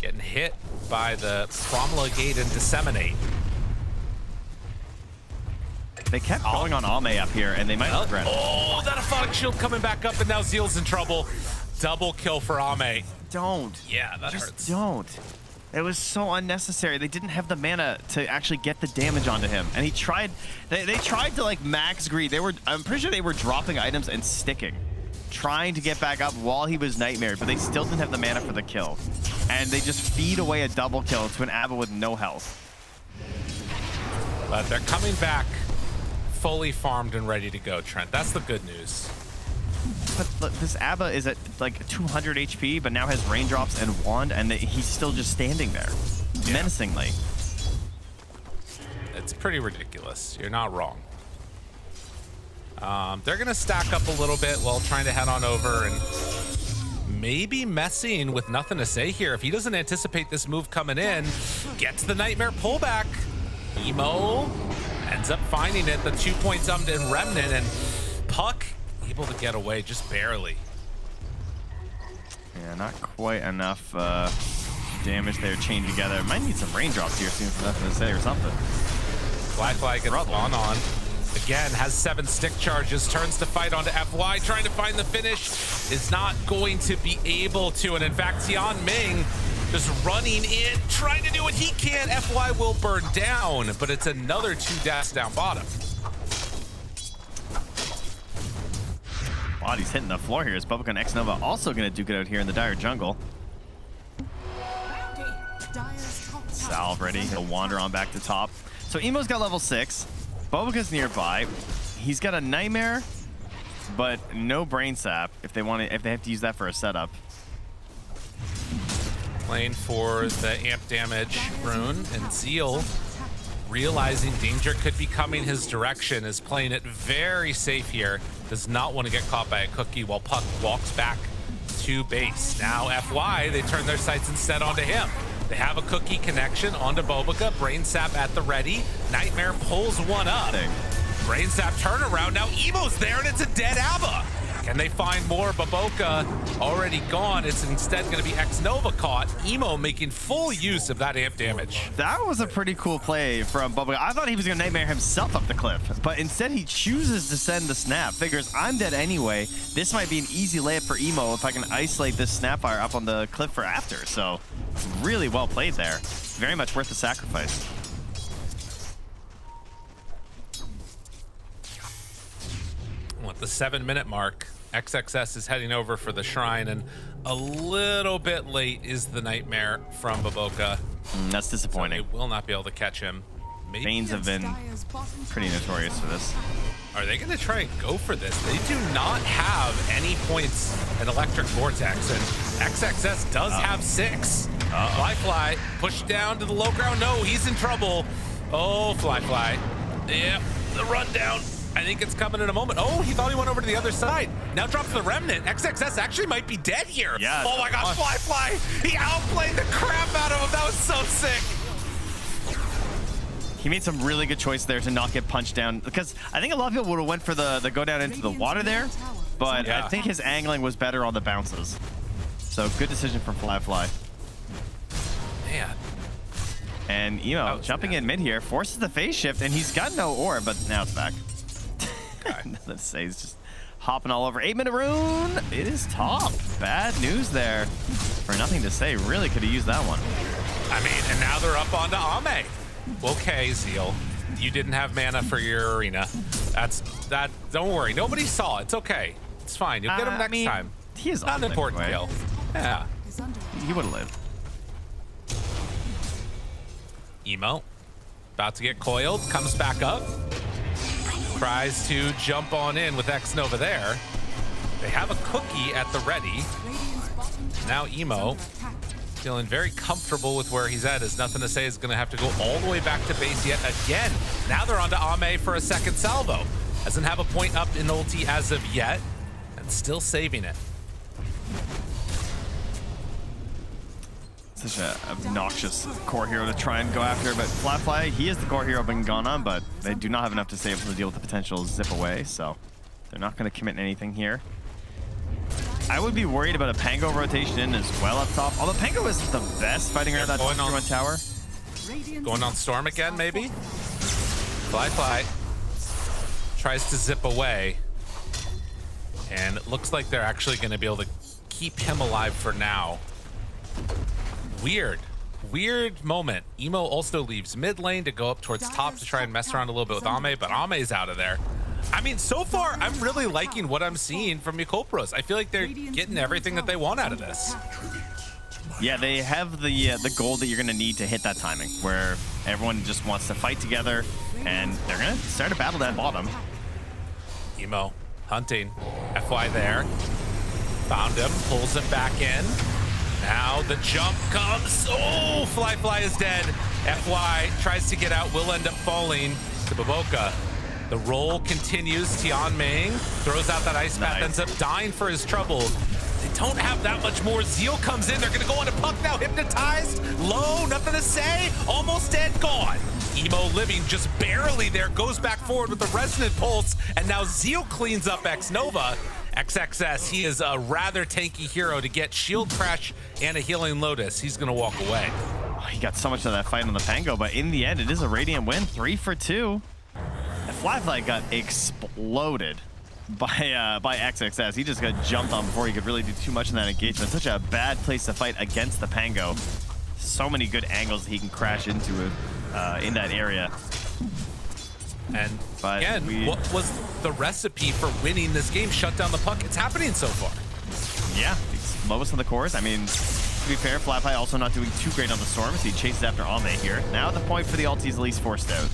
Getting hit by the Promulgate and Disseminate. They kept going on Ame up here, and they might regret it. Oh, that Aphotic Shield coming back up, and now Zeal's in trouble. Double kill for Ame. Don't. Yeah, that Just hurts. don't. It was so unnecessary. They didn't have the mana to actually get the damage onto him. And he tried, they tried to like max greed. I'm pretty sure they were dropping items and sticking, trying to get back up while he was nightmared, but they still didn't have the mana for the kill. And they just feed away a double kill to an Abba with no health. But they're coming back fully farmed and ready to go, Trent. That's the good news. But look, this Abba is at like 200 HP, but now has raindrops and wand, and he's still just standing there, menacingly. It's pretty ridiculous. You're not wrong. They're going to stack up a little bit while trying to head on over and maybe messing with nothing to say here. If he doesn't anticipate this move coming in, gets the Nightmare pullback. Emo ends up finding it. The 2 points up in Remnant, and Puck able to get away just barely. Yeah, not quite enough damage there chained together. Might need some raindrops here soon for nothing to say or something. Fly gets on. Again, has 7 stick charges, turns to fight onto FY, trying to find the finish, is not going to be able to. And in fact, Tian Ming just running in, trying to do what he can. FY will burn down, but it's another 2 deaths down bottom. Body's hitting the floor here. Is Bubba and X Nova also going to duke it out here in the Dire jungle? Salve ready. He'll wander on back to top. So Emo's got level 6. Boba's nearby. He's got a Nightmare, but no Brain Sap if they have to use that for a setup. Playing for the amp damage rune, and Zeal, realizing danger could be coming his direction, is playing it very safe here. Does not want to get caught by a cookie while Puck walks back to base. Now FY, they turn their sights instead onto him. They have a cookie connection onto Bobica. Brain Sap at the ready. Nightmare pulls one up. Brain Sap turnaround. Now Emo's there, and it's a dead Abba. Can they find more? Baboka already gone. It's instead going to be X Nova caught. Emo making full use of that amp damage. That was a pretty cool play from Bubba. I thought he was going to Nightmare himself up the cliff, but instead he chooses to send the snap. Figures, I'm dead anyway. This might be an easy layup for Emo if I can isolate this Snapfire up on the cliff for after. So really well played there. Very much worth the sacrifice. At the 7-minute mark, XXS is heading over for the shrine, and a little bit late is the Nightmare from Baboka. That's disappointing. So they will not be able to catch him. Maybe. Veins have been pretty notorious for this. Are they going to try and go for this? They do not have any points in Electric Vortex, and XXS does have 6. Fly pushed down to the low ground. No, he's in trouble. Oh, Fly. Yep, the rundown. I think it's coming in a moment. Oh, he thought he went over to the other side. Now drops the Remnant. XXS actually might be dead here. Yeah. Oh my gosh, Fly. He outplayed the crap out of him. That was so sick. He made some really good choice there to not get punched down, because I think a lot of people would have went for the go down into the water there, but Yeah. I think his angling was better on the bounces. So good decision from Fly. Man. And Emo jumping in mid here forces the phase shift, and he's got no orb, but now it's back. Nothing to say. He's just hopping all over. 8-minute rune. It is top. Bad news there. For nothing to say, really could have used that one. I mean, and now they're up onto Ame. Okay, Zeal. You didn't have mana for your arena. That. Don't worry. Nobody saw. It's okay. It's fine. You'll get him next time. He is Not an important kill. Yeah. Is under He would have lived. Emo. About to get coiled. Comes back up. Tries to jump on in with X-Nova there. They have a cookie at the ready. Radiant's bottom tower Now is Emo, under attack. feeling very comfortable with where he's at. Is nothing to say is going to have to go all the way back to base yet again. Now they're on to Ame for a second salvo. Doesn't have a point up in ulti as of yet, and still saving it. Such an obnoxious core hero to try and go after, but Flatfly, he is the core hero being gone on, but they do not have enough to save to deal with the potential zip away, so they're not going to commit anything here. I would be worried about a Pango rotation in as well up top, although Pango is the best fighting around that Going on. 1 tower. Radiant's Going on Storm again, maybe? Fly. Tries to zip away. And it looks like they're actually going to be able to keep him alive for now. Weird moment. Emo also leaves mid lane to go up towards top to try and mess around a little bit with Ame, but Ame's out of there. I mean, so far, I'm really liking what I'm seeing from Yakult Pros. I feel like they're getting everything that they want out of this. Yeah, they have the goal that you're going to need to hit that timing, where everyone just wants to fight together, and they're going to start a battle at bottom. Emo hunting. FY there. Found him. Pulls him back in. Now the jump comes. Oh, Fly is dead. FY tries to get out. Will end up falling to Baboka. The roll continues. Tianming throws out that ice path. Ends up dying for his trouble. They don't have that much more. Zeal comes in. They're going to go on a puck now. Hypnotized. Low. Nothing to say. Almost dead. Gone. Emo living just barely there. Goes back forward with the resonant pulse. And now Zeal cleans up X-Nova. XXS, he is a rather tanky hero to get shield crash and a healing lotus. He's going to walk away. Oh, he got so much of that fight on the Pango, but in the end, it is a Radiant win. 3 for 2. And Flyfly got exploded by XXS. He just got jumped on before he could really do too much in that engagement. Such a bad place to fight against the Pango. So many good angles that he can crash into in that area. And But again, what was the recipe for winning this game? Shut down the puck. It's happening so far. Yeah, he's lowest on the cores. I mean, to be fair, Flatfly also not doing too great on the Storm, so he chases after Ame here. Now the point for the ulti is at least forced out.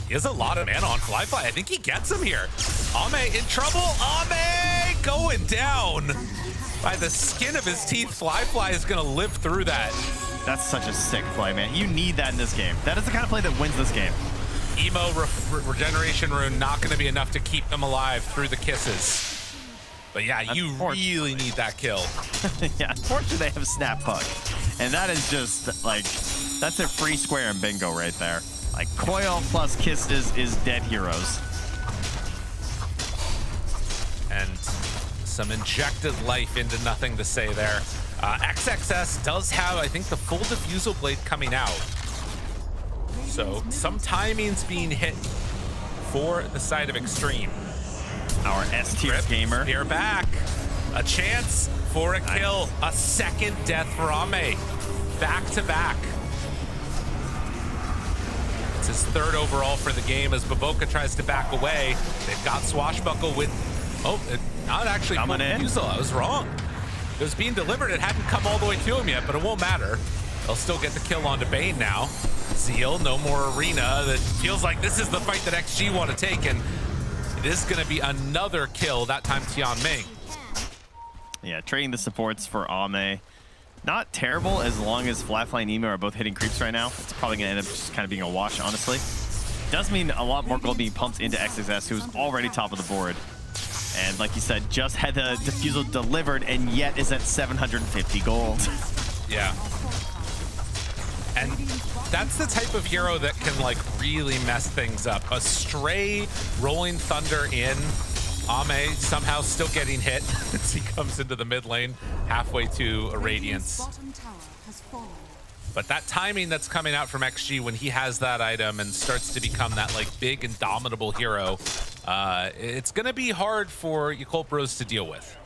He has a lot of mana on Flyfly. I think he gets him here. Ame in trouble. Ame going down. By the skin of his teeth, Flyfly is going to live through that. That's such a sick play, man. You need that in this game. That is the kind of play that wins this game. Emo regeneration rune not going to be enough to keep them alive through the kisses. But yeah, you really need that kill. Yeah, unfortunately they have Snap Puck. And that is just like, that's a free square in bingo right there. Like Coil plus kisses is dead heroes. And some injected life into nothing to say there. XXS does have, I think, the full Diffusal Blade coming out. So some timing's being hit for the side of Xtreme. Our S-tier gamer. They're back. A chance for a kill. A second death for Ame. Back to back. It's his third overall for the game as Baboka tries to back away. They've got Swashbuckle with, not actually full Diffusal. I was wrong. It was being delivered. It hadn't come all the way to him yet, but it won't matter. They'll still get the kill onto Bane now. Zeal, no more arena. That feels like this is the fight that XG want to take, and it is going to be another kill, that time Tianming. Yeah, trading the supports for Ame. Not terrible as long as Flatfly and Emo are both hitting creeps right now. It's probably going to end up just kind of being a wash, honestly. Does mean a lot more gold being pumped into XXS, who's already top of the board. And like you said, just had the Diffusal delivered and yet is at 750 gold. Yeah. And that's the type of hero that can like really mess things up. A stray Rolling Thunder in. Ame somehow still getting hit as he comes into the mid lane halfway to a Radiance. bottom tower has fallen. But that timing that's coming out from XG when he has that item and starts to become that like big and dominable hero, it's gonna be hard for Yakult Bros to deal with.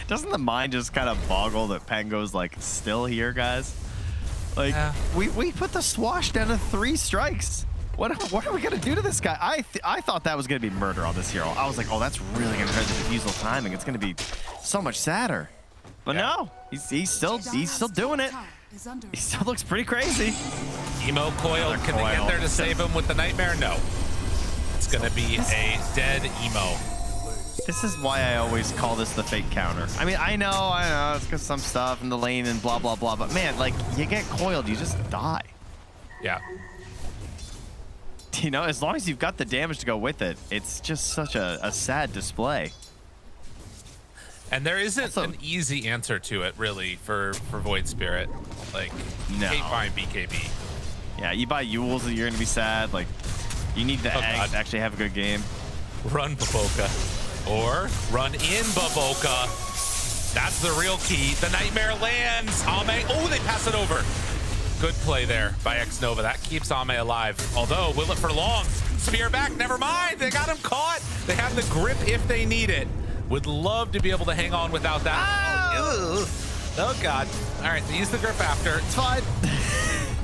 Doesn't the mind just kind of boggle that Pango's like still here, guys? Like we put the Swash down to 3 strikes. What are we gonna do to this guy? I thought that was gonna be murder on this hero. I was like, oh, that's really gonna hurt the defusal timing. It's gonna be so much sadder. But no, he's still doing it. He still looks pretty crazy. Emo coil. Can they get there to save him with the nightmare? No. It's gonna be a dead Emo. This is why I always call this the fake counter. I mean, I know, it's because some stuff in the lane and blah blah blah. But man, like you get coiled, you just die. Yeah. You know, as long as you've got the damage to go with it, it's just such a sad display. And there isn't an easy answer to it, really, for Void Spirit. Like, No. can't find BKB. Yeah, you buy Yules, you're gonna be sad. Like, you need the eggs to actually have a good game. Run Baboka. Or run in Baboka. That's the real key. The nightmare lands. Ame. Oh, they pass it over. Good play there by Xnova. That keeps Ame alive. Although, will it for long? Spear back. Never mind. They got him caught. They have the grip if they need it. Would love to be able to hang on without that. Oh God. All right, they use the grip after. It's fine.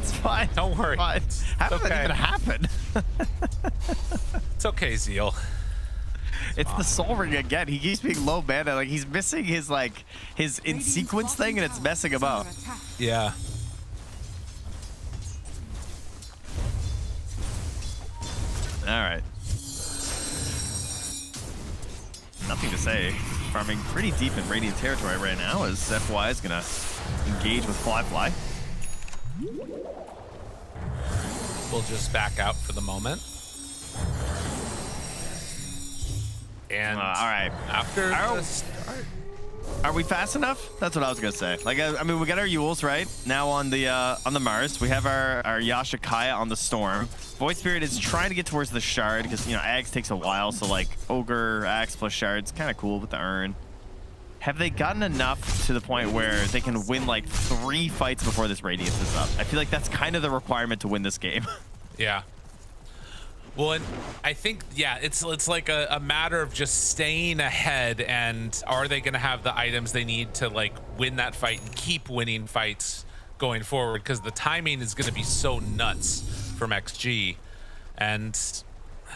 It's fine. Don't worry. How did that even happen? It's okay, Zeal. It's the soul ring again. He keeps being low mana. Like he's missing his his in sequence thing, and it's messing him up. Yeah. All right. Nothing to say. Farming pretty deep in Radiant territory right now as FY is gonna engage with Fly. We'll just back out for the moment. And all right. After the start. Are we fast enough? That's what I was gonna say. Like, I mean, we got our Yules right now on the Mars. We have our Yasha Kaya on the Storm. Void Spirit is trying to get towards the Shard because Axe takes a while. So like Ogre, Axe plus Shard's kind of cool with the Urn. Have they gotten enough to the point where they can win like 3 fights before this Radiance is up? I feel like that's kind of the requirement to win this game. Yeah. Well, and I think, yeah, it's like a matter of just staying ahead, and are they going to have the items they need to like win that fight and keep winning fights going forward? Because the timing is going to be so nuts from XG, and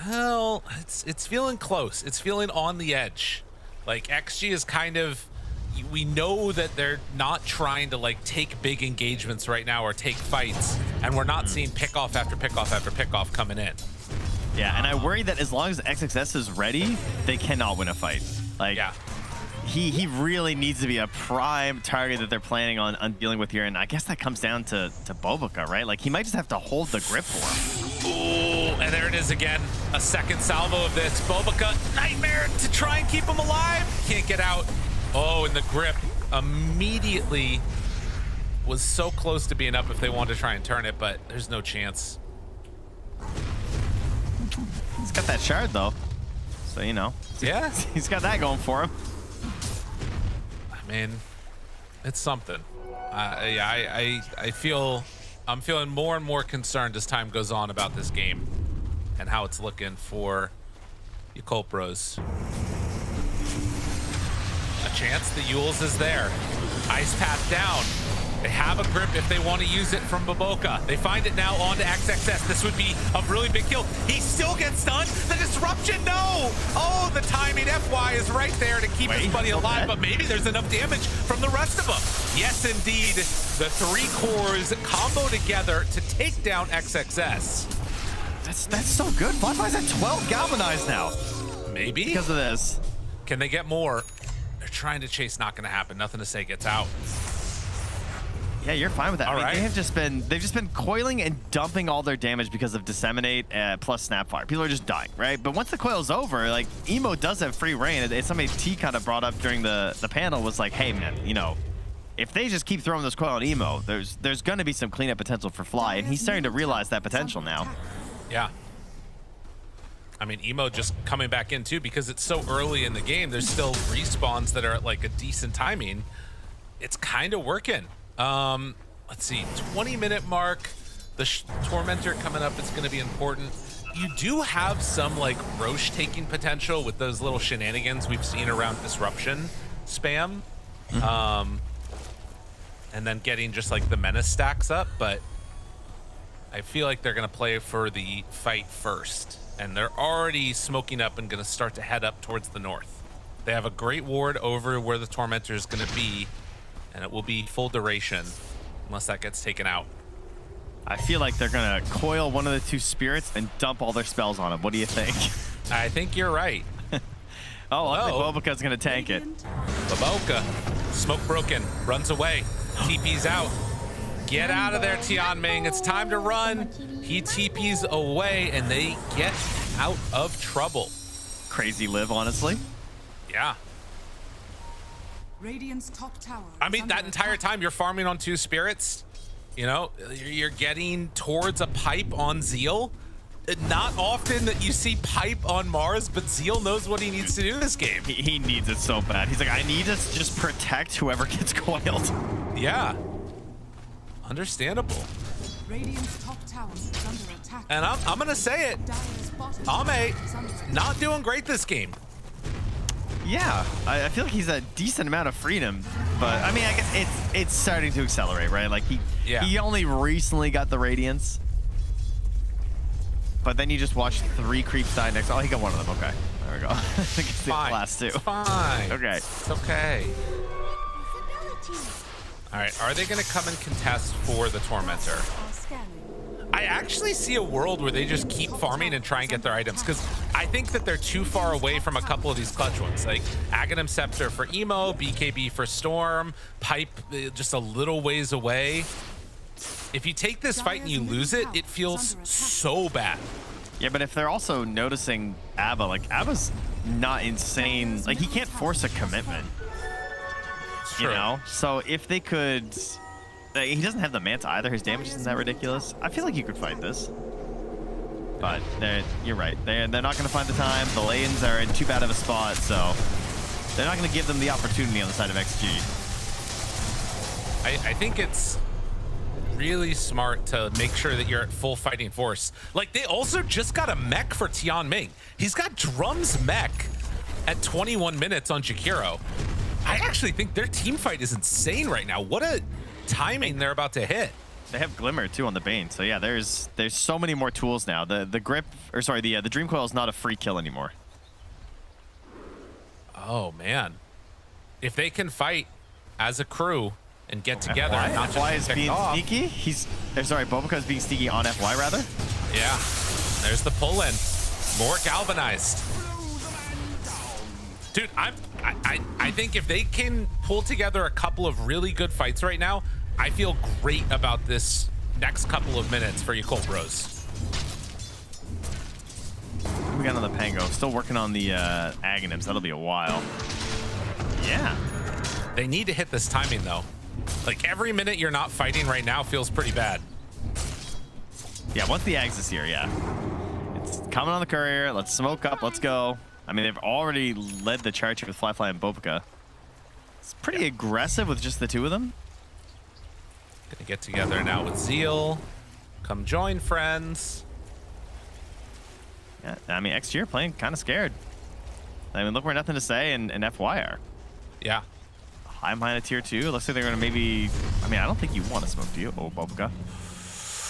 well, it's feeling close. It's feeling on the edge. Like XG is kind of, we know that they're not trying to like take big engagements right now or take fights, and we're not seeing pickoff after pickoff after pickoff coming in. Yeah, and I worry that as long as XXS is ready, they cannot win a fight. Like, yeah. He really needs to be a prime target that they're planning on dealing with here, and I guess that comes down to Boboka, right? Like, he might just have to hold the grip for him. Ooh, and there it is again. A second salvo of this. Boboka, nightmare to try and keep him alive. Can't get out. Oh, and the grip immediately was so close to being up if they wanted to try and turn it, but there's no chance. He's got that shard though, so yeah, he's got that going for him. I mean, it's something. Yeah, I'm feeling more and more concerned as time goes on about this game and how it's looking for Yakult Bros. A chance the Yules is there. Ice path down. They have a grip if they want to use it from Baboka. They find it now onto XXS. This would be a really big kill. He still gets stunned. The disruption, no! Oh, the timing. FY is right there to keep his buddy alive, but maybe there's enough damage from the rest of them. Yes, indeed. The 3 cores combo together to take down XXS. That's so good. Flyfly's at 12 galvanized now. Maybe. Because of this. Can they get more? They're trying to chase, not gonna happen. Nothing to say, gets out. Yeah, you're fine with that. All right. They've just been coiling and dumping all their damage because of Disseminate plus Snapfire. People are just dying, right? But once the coil's over, like Emo does have free reign. It's something T kind of brought up during the panel was like, hey man, if they just keep throwing this coil on Emo, there's going to be some cleanup potential for Fly, and he's starting to realize that potential now. Yeah. I mean, Emo just coming back in too because it's so early in the game. There's still respawns that are at like a decent timing. It's kind of working. Let's see, 20-minute mark. The Tormentor coming up is going to be important. You do have some like Roche taking potential with those little shenanigans we've seen around disruption spam. And then getting just like the menace stacks up, but I feel like they're going to play for the fight first. And they're already smoking up and going to start to head up towards the north. They have a great ward over where the Tormentor is going to be. And it will be full duration unless that gets taken out. I feel like they're going to coil one of the 2 spirits and dump all their spells on him. What do you think? I think you're right. Oh, I think Whoa. Boboka's going to tank it. Baboka, smoke broken, runs away, TP's out. Get out of there, Tianming. It's time to run. He TP's away, and they get out of trouble. Crazy live, honestly. Yeah. Radiant's top tower. I mean, that entire time you're farming on 2 spirits. You know, you're getting towards a pipe on Zeal. Not often that you see pipe on Mars, but Zeal knows what he needs to do this game. He needs it so bad. He's like, I need to just protect whoever gets coiled. Yeah. Understandable. Radiant's top tower is under attack. And I'm going to say it. Dire's bottom Ame, tower is under attack. not doing great this game. Yeah, I feel like he's a decent amount of freedom, but I mean, I guess it's starting to accelerate, right? Like he only recently got the Radiance, but then you just watch 3 creeps die next. Oh, he got one of them. Okay, there we go. I think it's the last 2. It's fine. Okay, it's okay. All right, are they going to come and contest for the Tormentor? Are scanning. I actually see a world where they just keep farming and try and get their items, because I think that they're too far away from a couple of these clutch ones, like Aghanim Scepter for Emo, BKB for Storm, Pipe just a little ways away. If you take this fight and you lose it, it feels so bad. yeah, but if they're also noticing Abba, like Abba's not insane, like he can't force a commitment, you know? So if they could, he doesn't have the Manta either, his damage isn't that ridiculous. I feel like you could fight this. But you're right, they're not going to find the time. The lanes are in too bad of a spot, so they're not going to give them the opportunity on the side of XG. I think it's really smart to make sure that you're at full fighting force. Like, they also just got a mech for Tianming. He's got Drum's mech at 21 minutes on Jakiro. I actually think their team fight is insane right now. What a timing they're about to hit. They have Glimmer too on the Bane, so yeah, there's so many more tools now. The grip, or sorry, the Dream Coil is not a free kill anymore. Oh man, if they can fight as a crew and get together, and not FY just is being off. sneaky. Sorry, Boboka is being sneaky on FY rather. Yeah, there's the pull in, more galvanized. Dude, I think if they can pull together a couple of really good fights right now, I feel great about this next couple of minutes for Yakult Bros. We got another Pango. Still working on the Aghanims. That'll be a while. Yeah. They need to hit this timing though. Like every minute you're not fighting right now feels pretty bad. Yeah, once the Ags is here, yeah. It's coming on the courier. Let's smoke up. Let's go. I mean, they've already led the charge here with Flyfly and Boboka. It's pretty aggressive with just the 2 of them. Gonna get together now with Zeal. Come join friends. Yeah, I mean, XG are playing kind of scared. I mean, look, we're nothing to say, and FY are. Yeah. High mine tier 2. Looks like they're gonna maybe. I mean, I don't think you want to smoke, do you? Oh, Boboka.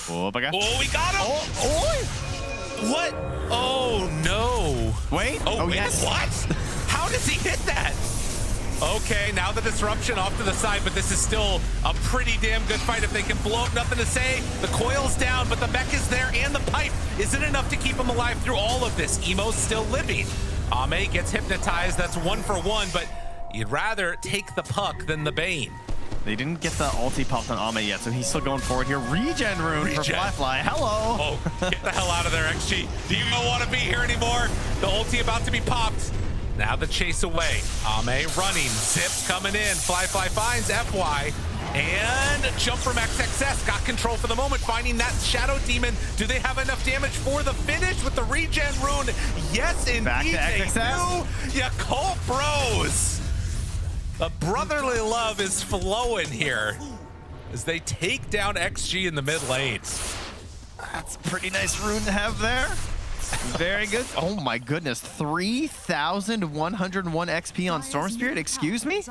Boboka. Oh, we got him! Oh! What? Oh no! Wait. Oh, wait, yes. what? How does he hit that? Okay, now the disruption off to the side, but this is still a pretty damn good fight. If they can blow up, nothing to say. The coil's down, but the mech is there, and the pipe isn't enough to keep him alive through all of this. Emo's still living. Ame gets hypnotized. That's 1 for 1, but you'd rather take the puck than the Bane. They didn't get the ulti popped on Ame yet, so he's still going forward here. Regen rune for Flyfly. Hello. Oh, get the hell out of there, XG. Do you not want to be here anymore? The ulti about to be popped. Now the chase away. Ame running. Zip coming in. Flyfly finds FY. And jump from XXS. Got control for the moment. Finding that Shadow Demon. Do they have enough damage for the finish with the regen rune? Yes, indeed. Back to they XXS. do. Yakult Bros. The brotherly love is flowing here as they take down XG in the mid lane. That's a pretty nice rune to have there. Very good. Oh my goodness, 3,101 XP on Storm Spirit. Excuse me?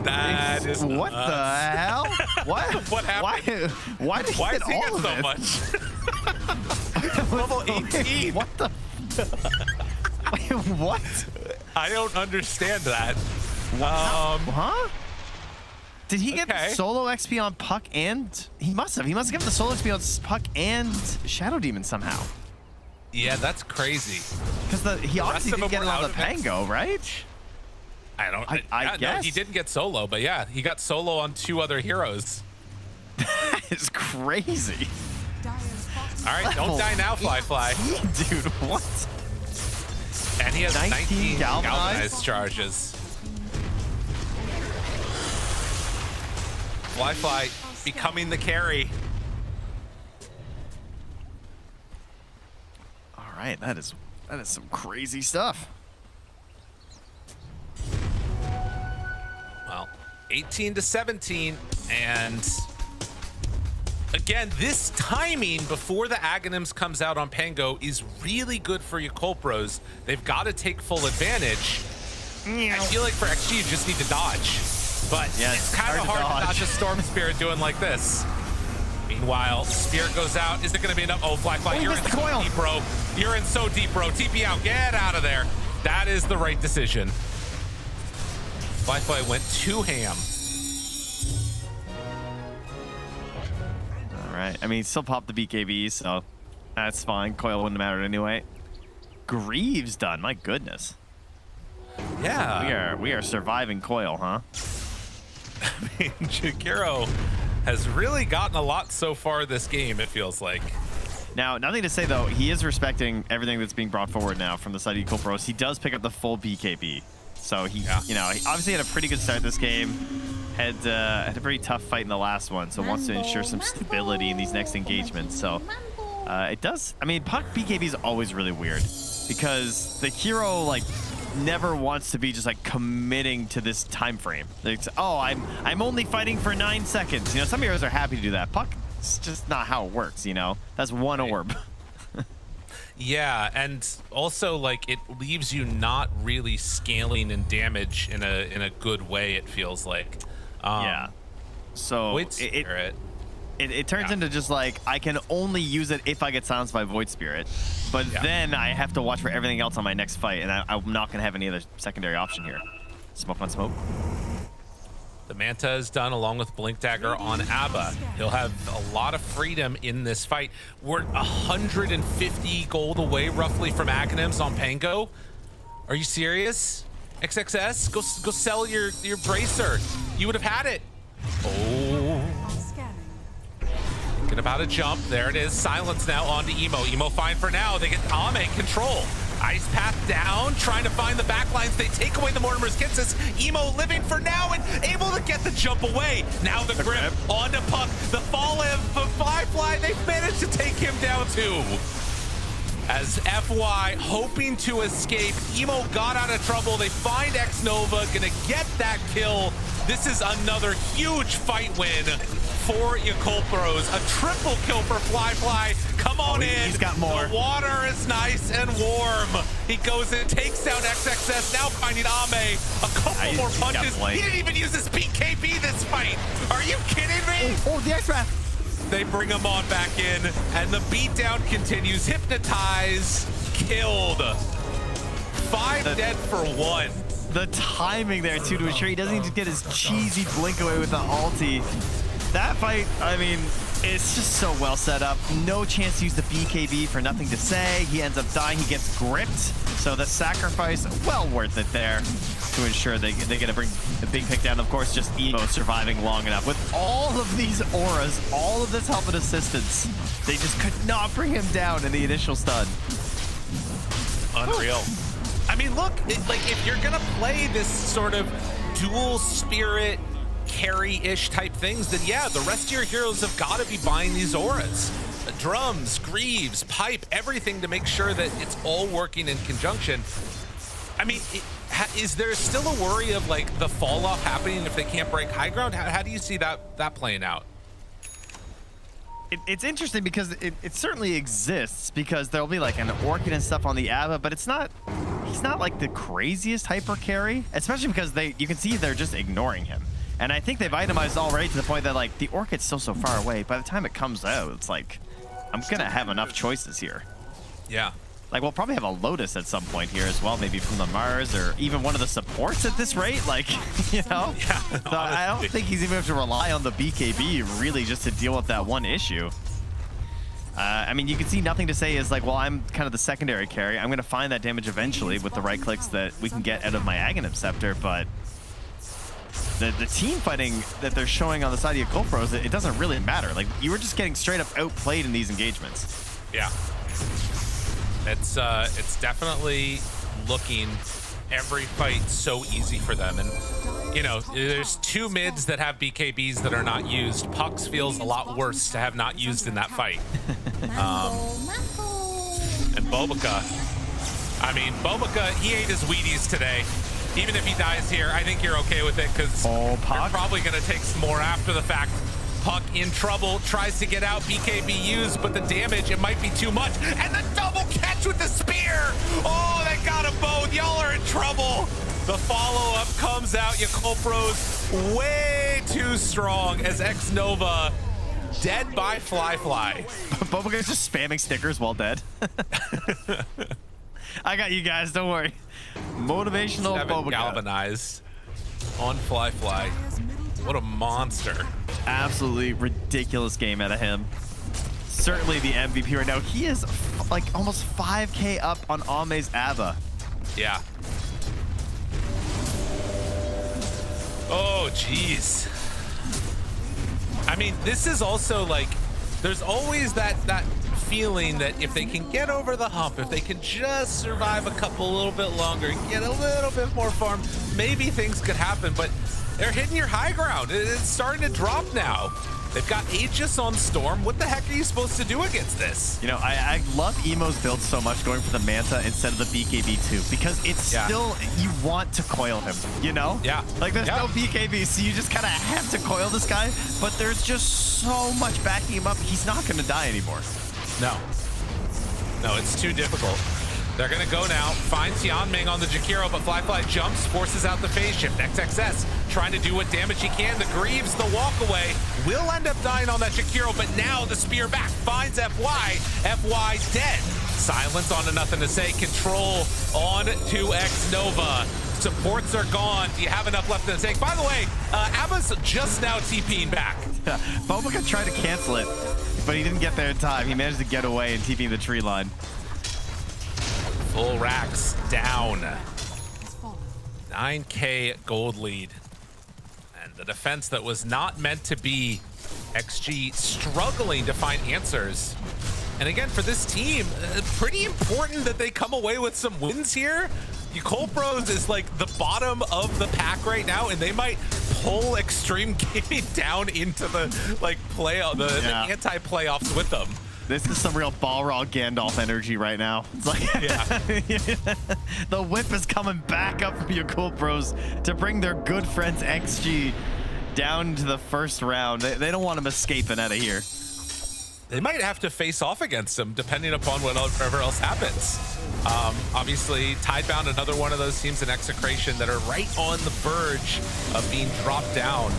That is what nuts. the hell? What? What happened? Why did he Why get is he all get of so it? much? Level 18. What the? Wait, what? I don't understand that. Huh? Did he get Okay. solo XP on Puck and... He must have. He must have given the solo XP on Puck and Shadow Demon somehow. Yeah, that's crazy. Because he obviously of didn't them get it were on out the of it. Pango, right? I don't. I No, guess. he didn't get solo, but yeah, he got solo on 2 other heroes. That is crazy. Dire's bottom All right, don't die now, Fly. Dude, what? And he has 19 galvanized? galvanized charges. Fly becoming the carry. All right, that is some crazy stuff. Well, 18 to 17, and again, this timing before the Aghanims comes out on Pango is really good for your Colpros. They've got to take full advantage. I feel like for XG, you just need to dodge. But Yeah, it's kind of hard to dodge a Storm Spirit doing like this. Meanwhile, Spirit goes out. Is it going to be enough? Oh, Fly, you're in missed the so coil. deep, bro. You're in so deep, bro. TP out. Get out of there. That is the right decision. Fly went too ham. All right. I mean, he still popped the BKB, so that's fine. Coil wouldn't have mattered anyway. Greaves done. My goodness. Yeah. We are surviving Coil, huh? I mean, Jakiro has really gotten a lot so far this game, it feels like. Now, nothing to say, though. He is respecting everything that's being brought forward now from the side of Colpros. He does pick up the full BKB. So he, you know, he obviously had a pretty good start this game. Had a pretty tough fight in the last one, so wants to ensure some stability in these next engagements. So it does. I mean, Puck BKB is always really weird because the hero like never wants to be just like committing to this time frame. It's, oh, I'm only fighting for 9 seconds. You know, some heroes are happy to do that. Puck, it's just not how it works. You know, that's one orb. Yeah, and also like it leaves you not really scaling in damage in a good way. It feels like. Yeah. So Void Spirit. It turns into just like I can only use it if I get silenced by Void Spirit, but then I have to watch for everything else on my next fight, and I'm not gonna have any other secondary option here. Smoke on smoke. The Manta is done along with Blink Dagger on Abba. He'll have a lot of freedom in this fight. We're 150 gold away roughly from Aghanims on Pango. Are you serious? XXS, go sell your bracer. You would have had it. Oh. scanning. Thinking about a jump. There it is. Silence now onto Emo. Emo fine for now. They get Ame control. Ice path down, trying to find the backlines. They take away the Mortimer's Kisses. Emo living for now and able to get the jump away. Now the grip onto Puck. The fall of Fly. They've managed to take him down too. As FY hoping to escape. Emo got out of trouble. They find X-Nova, gonna get that kill. This is another huge fight win for Yakult. A triple kill for Fly. Come on in. He's got more. The water is nice and warm. He goes in, takes down XXS, now finding Ame. A couple more he's got punches. flank. He didn't even use his BKB this fight. Are you kidding me? Oh, the X-Wrath. They bring him on back in, and the beatdown continues. Hypnotize, killed. 5 dead for 1. The timing there, too, to ensure he doesn't even get his cheesy blink away with the ulti. That fight, I mean, it's just so well set up. No chance to use the BKB for nothing to say. He ends up dying. He gets gripped. So the sacrifice, well worth it there to ensure they get a big pick down. Of course, just Emo surviving long enough. With all of these auras, all of this help and assistance, they just could not bring him down in the initial stun. Unreal. I mean, look, like if you're gonna play this sort of dual spirit carry-ish type things, then yeah, the rest of your heroes have got to be buying these auras. Drums, Greaves, Pipe, everything to make sure that it's all working in conjunction. I mean, is there still a worry of like the fall off happening if they can't break high ground? How do you see that playing out? It's interesting because it certainly exists, because there'll be like an Orchid and stuff on the Abba, but he's not like the craziest hyper carry, especially because you can see they're just ignoring him. And I think they've itemized already to the point that like the Orchid's still so far away. By the time it comes out, it's like I'm going to have enough choices here. Yeah. Like, we'll probably have a Lotus at some point here as well, maybe from the Mars or even one of the supports at this rate. Like, you know? Yeah, so I don't think he's even have to rely on the BKB really just to deal with that one issue. I mean, you can see nothing to say is like, well, I'm kind of the secondary carry. I'm going to find that damage eventually with the right clicks that we can get out of my Aghanim Scepter, but the team fighting that they're showing on the side of Yakult Pros, it doesn't really matter. Like, you were just getting straight up outplayed in these engagements. Yeah. It's definitely looking every fight so easy for them. And, you know, there's 2 mids that have BKBs that are not used. Pucks feels a lot worse to have not used in that fight. And Bobica, I mean, Bobica, he ate his Wheaties today. Even if he dies here, I think you're okay with it because you're probably going to take some more after the fact. Puck in trouble, tries to get out, BKB used, but the damage, it might be too much. And the double catch with the spear! Oh, they got them both. Y'all are in trouble. The follow-up comes out. Yakult Pros way too strong as X-Nova dead by Fly. Bobica's just spamming stickers while dead. I got you guys, don't worry. Motivational Bobica. Galvanized on Fly. What a monster. Absolutely ridiculous game out of him. Certainly the MVP right now. He is like almost 5K up on Ame's Ava. Yeah. Oh, jeez. I mean, this is also like, there's always that feeling that if they can get over the hump, if they can just survive a little bit longer, get a little bit more farm, maybe things could happen, but they're hitting your high ground. It's starting to drop now. They've got Aegis on Storm. What the heck are you supposed to do against this? You know, I love Emo's build so much going for the Manta instead of the BKB2 because it's still, you want to coil him, you know? Yeah. Like there's no BKB, so you just kind of have to coil this guy, but there's just so much backing him up. He's not going to die anymore. No, it's too difficult. They're going to go now, find Tianming on the Jakiro, but Fly jumps, forces out the phase shift. XXS trying to do what damage he can. The Greaves, the walk away, will end up dying on that Jakiro, but now the spear back finds FY. FY dead. Silence on to nothing to say. Control on to X-Nova. Supports are gone. Do you have enough left in the tank? By the way, Abba's just now TPing back. Bobica tried to cancel it, but he didn't get there in time. He managed to get away and TP the tree line. Full racks down. 9K gold lead. And the defense that was not meant to be, XG struggling to find answers. And again, for this team, pretty important that they come away with some wins here. Yakult Pros is like the bottom of the pack right now, and they might pull Xtreme Gaming down into the like the anti-playoffs with them. This is some real Balrog Gandalf energy right now. It's like the whip is coming back up from Yakult Pros to bring their good friends XG down to the first round. They don't want them escaping out of here. They might have to face off against them depending upon whatever else happens. Obviously, Tidebound, another one of those teams in Execration that are right on the verge of being dropped down.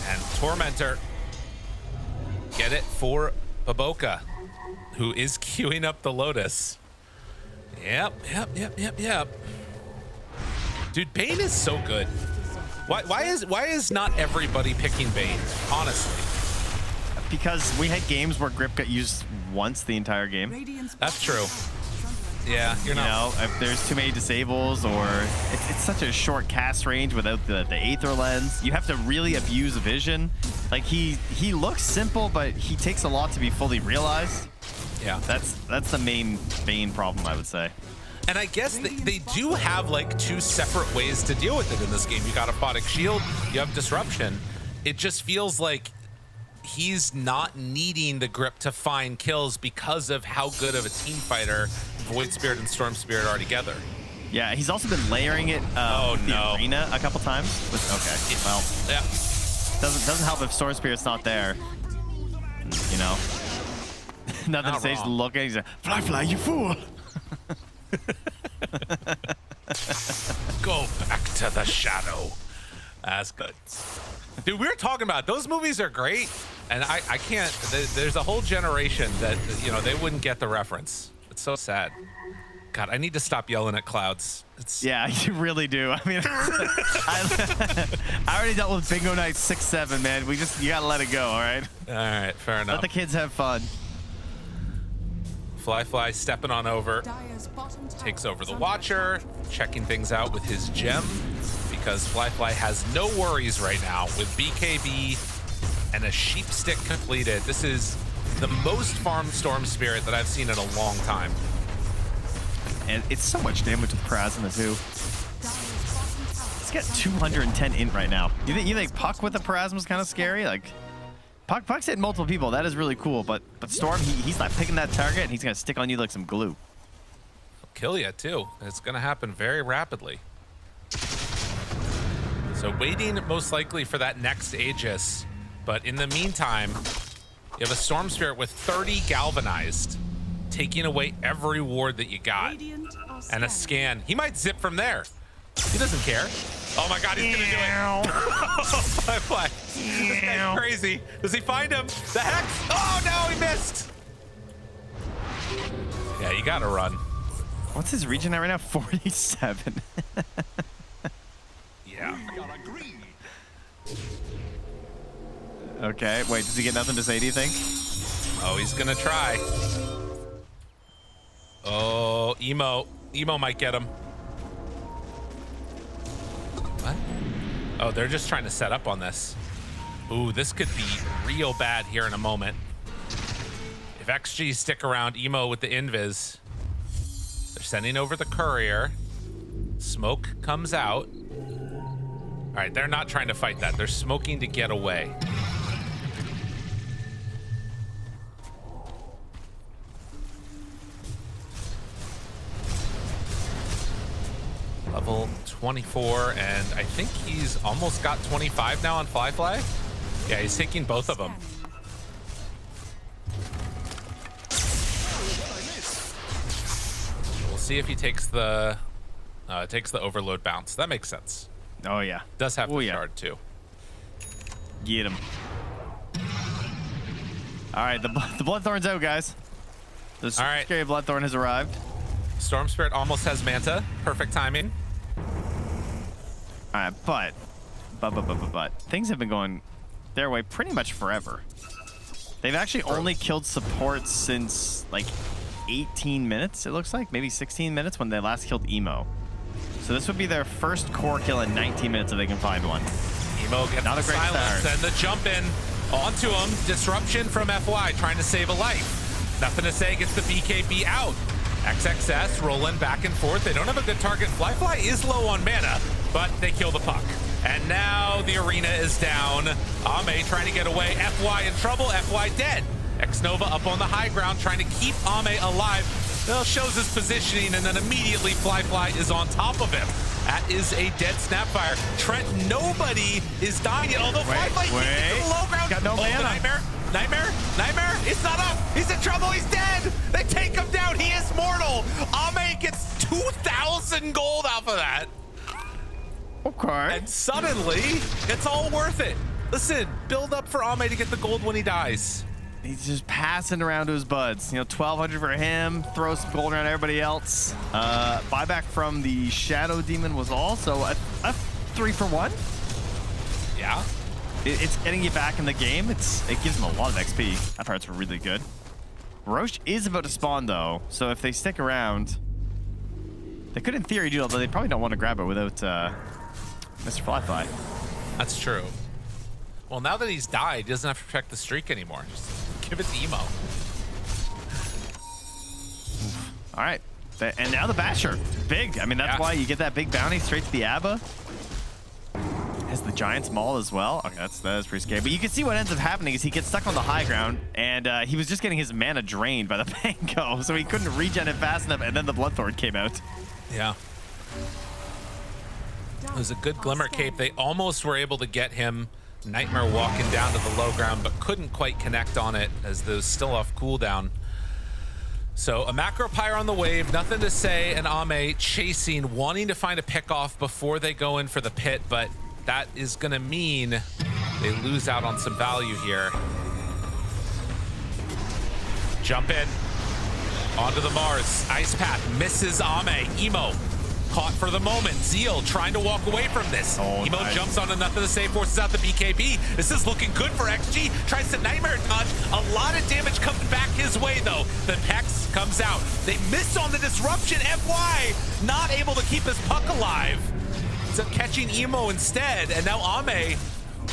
And Tormentor, get it for Bobica, who is queuing up the Lotus. Yep. Dude, Bane is so good. Why is not everybody picking Bane, honestly? Because we had games where Grip got used once the entire game. That's true. Yeah, you know, if there's too many disables or it's such a short cast range without the Aether Lens, you have to really abuse vision. Like he looks simple, but he takes a lot to be fully realized. Yeah, that's the main Bane problem, I would say. And I guess they do have like 2 separate ways to deal with it in this game. You got Aphotic Shield, you have Disruption. It just feels like he's not needing the Grip to find kills because of how good of a team fighter Void Spirit and Storm Spirit are together. Yeah, he's also been layering it the arena a couple times. Okay, well, yeah, doesn't help if Storm Spirit's not there. You know, nothing to say. He's looking. He's like, fly, you fool! Go back to the shadow. That's good. Dude, we were talking about those movies are great, And I can't, there's a whole generation that, you know, they wouldn't get the reference. It's so sad. God, I need to stop yelling at clouds. Yeah, you really do. I mean, I already dealt with Bingo Night 6-7, man. You gotta let it go, all right? All right, fair enough. Let the kids have fun. Fly stepping on over, takes over the Watcher, checking things out with his gem, because Fly has no worries right now with BKB and a sheep stick completed. This is the most farmed Storm Spirit that I've seen in a long time. And it's so much damage with Plasma too. He's got 210 int right now. You think Puck with the Plasma is kind of scary? Like, Puck's hitting multiple people. That is really cool. But Storm, he's like picking that target and he's gonna stick on you like some glue. He'll kill you too. It's gonna happen very rapidly. So waiting most likely for that next Aegis. But in the meantime, you have a Storm Spirit with 30 galvanized, taking away every ward that you got. And a scan. He might zip from there. He doesn't care. Oh my God, he's gonna do it. Fly. This guy's crazy. Does he find him? The Hex. Oh no, he missed. Yeah, you gotta run. What's his region at right now? 47. Yeah. Okay, wait, does he get nothing to say, do you think? Oh, he's gonna try. Oh, Emo might get him. What? Oh, they're just trying to set up on this. Ooh, this could be real bad here in a moment. If XG stick around, Emo with the invis. They're sending over the courier. Smoke comes out. All right, they're not trying to fight that. They're smoking to get away. Level 24, and I think he's almost got 25 now on Fly. Yeah, he's taking both of them. We'll see if he takes the overload bounce. That makes sense. Oh yeah. Does have the shard too. Get him. All right, the Bloodthorn's out, guys. The scary Bloodthorn has arrived. Storm Spirit almost has Manta. Perfect timing. All right, but things have been going their way pretty much forever. They've actually only killed supports since like 18 minutes, it looks like. Maybe 16 minutes when they last killed Emo. So this would be their first core kill in 19 minutes if they can find one. Emo gets Not a great silence start. and the jump in onto him. Disruption from FY trying to save a life. Nothing to say, gets the BKB out. XXS rolling back and forth. They don't have a good target. Fly is low on mana, but they kill the puck. And now the arena is down. Ame trying to get away. FY in trouble. FY dead. Xnova up on the high ground trying to keep Ame alive. Well, shows his positioning, and then immediately Fly is on top of him. That is a dead Snapfire. Trent, nobody is dying yet, although Fly takes it to the low ground. Got no mana. Nightmare, it's not up. He's in trouble, he's dead. They take him down, he is mortal. Ame gets 2,000 gold off of that. Okay. And suddenly, it's all worth it. Listen, build up for Ame to get the gold when he dies. He's just passing around to his buds. You know, 1,200 for him, throw some gold around everybody else. Buyback from the Shadow Demon was also a 3-for-1. Yeah. It's getting you back in the game. It gives him a lot of XP. That part's really good. Roche is about to spawn though, so if they stick around, they could in theory do it, although they probably don't want to grab it without Mr. Fly. That's true. Well, now that he's died, he doesn't have to protect the streak anymore. Just give it to Emo. All right. And now the Basher. Big. I mean, that's why you get that big bounty straight to the ABBA. Has the Giant's Maul as well. Okay, that is pretty scary. But you can see what ends up happening is he gets stuck on the high ground, and he was just getting his mana drained by the Pango, so he couldn't regen it fast enough, and then the Bloodthorn came out. Yeah. It was a good Glimmer Cape. They almost were able to get him. Nightmare walking down to the low ground, but couldn't quite connect on it as those still off cooldown. So a Macro Pyre on the wave, nothing to say, and Ame chasing, wanting to find a pick-off before they go in for the pit, but that is gonna mean they lose out on some value here. Jump in. Onto the Mars. Ice Path misses Ame. Emo caught for the moment. Zeal trying to walk away from this. Emo jumps onto nothing to save, forces out the BKB. This is looking good for XG. Tries to Nightmare dodge. A lot of damage coming back his way, though. The Hex comes out. They miss on the disruption. FY not able to keep his puck alive. Ends up catching Emo instead, and now Ame,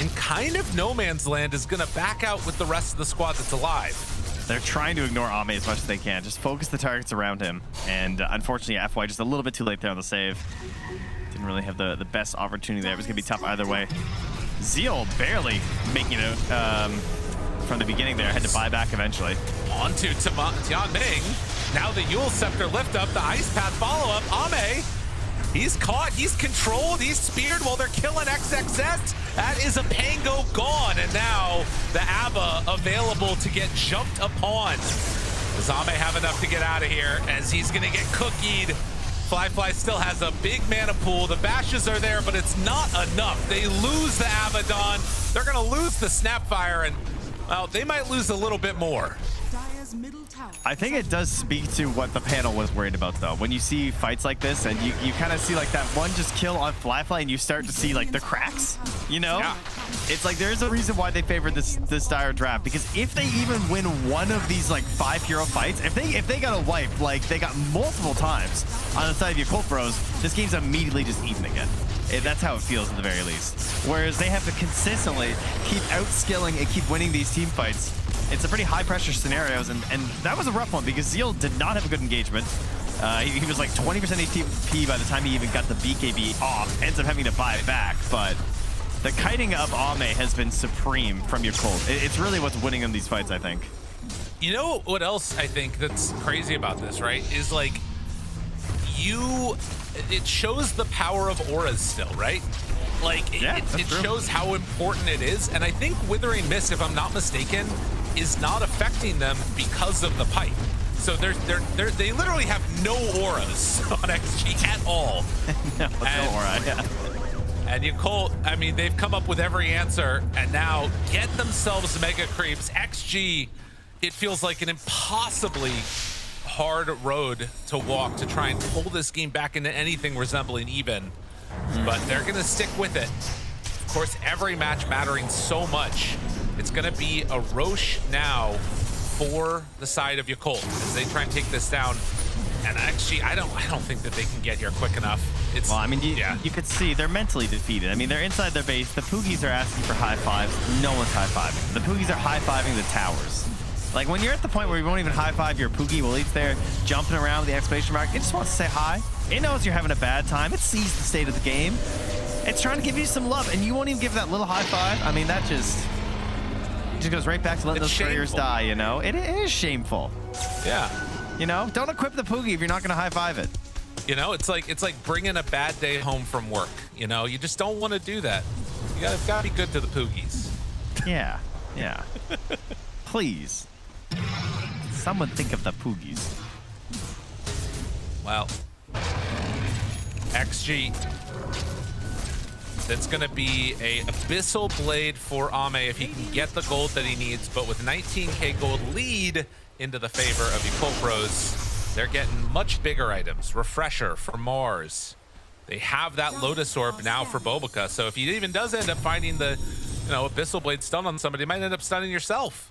in kind of no man's land, is going to back out with the rest of the squad that's alive. They're trying to ignore Ame as much as they can. Just focus the targets around him. And unfortunately, FY just a little bit too late there on the save. Didn't really have the best opportunity there. It was going to be tough either way. Zeal barely making it from the beginning there. Had to buy back eventually. Onto Tianming. Now the Yule Scepter lift up. The Ice Path follow-up. Ame, he's caught. He's controlled. He's speared while they're killing XXS. That is a Pango gone, and now the ABBA available to get jumped upon. Does Ame have enough to get out of here as he's going to get cookied? Fly still has a big mana pool. The bashes are there, but it's not enough. They lose the Abaddon. They're going to lose the Snapfire, and, well, they might lose a little bit more. Dire's middle tower. I think it does speak to what the panel was worried about, though. When you see fights like this and you kind of see like that one just kill on Fly and you start to see like the cracks, you know? Yeah. It's like there's a reason why they favored this Dire draft, because if they even win one of these like 5 hero fights, if they got a wipe like they got multiple times on the side of Yakult Bros, this game's immediately just even again. That's how it feels at the very least. Whereas they have to consistently keep outskilling and keep winning these team fights. It's a pretty high pressure scenarios, and that was a rough one because Zeal did not have a good engagement. He was like 20% ATP by the time he even got the BKB off. Ends up having to buy it back, but the kiting of Ame has been supreme from Yakult. It's really what's winning them these fights, I think. You know what else I think that's crazy about this, right? Is like it shows the power of auras still, right? Like Yeah, it shows how important it is, and I think Withering Mist, if I'm not mistaken, is not affecting them because of the pipe. So they literally have no auras on XG at all. No aura, yeah. And Yakult, I mean, they've come up with every answer and now get themselves mega creeps. XG, it feels like an impossibly hard road to walk to try and pull this game back into anything resembling even. But they're going to stick with it. Of course, every match mattering so much. It's going to be a Roche now for the side of Yakult as they try and take this down. And actually, I don't think that they can get here quick enough. Well, I mean, you could see they're mentally defeated. I mean, they're inside their base. The Poogies are asking for high fives. No one's high-fiving. The Poogies are high-fiving the towers. Like, when you're at the point where you won't even high-five your Poogie while it's there jumping around with the exclamation mark, it just wants to say hi. It knows you're having a bad time. It sees the state of the game. It's trying to give you some love, and you won't even give that little high five. I mean, that just goes right back to letting those players die, you know? It is shameful. Yeah. You know? Don't equip the Poogie if you're not going to high-five it. You know, it's like bringing a bad day home from work. You know, you just don't want to do that. You gotta be good to the Poogies. Yeah. Please. Someone think of the Poogies. Well, XG. That's going to be a Abyssal Blade for Ame if he can get the gold that he needs. But with 19k gold lead into the favor of Yakult Bros, they're getting much bigger items. Refresher for Mars. They have that Lotus Orb now for Bobica. So if he even does end up finding the, Abyssal Blade stun on somebody, you might end up stunning yourself.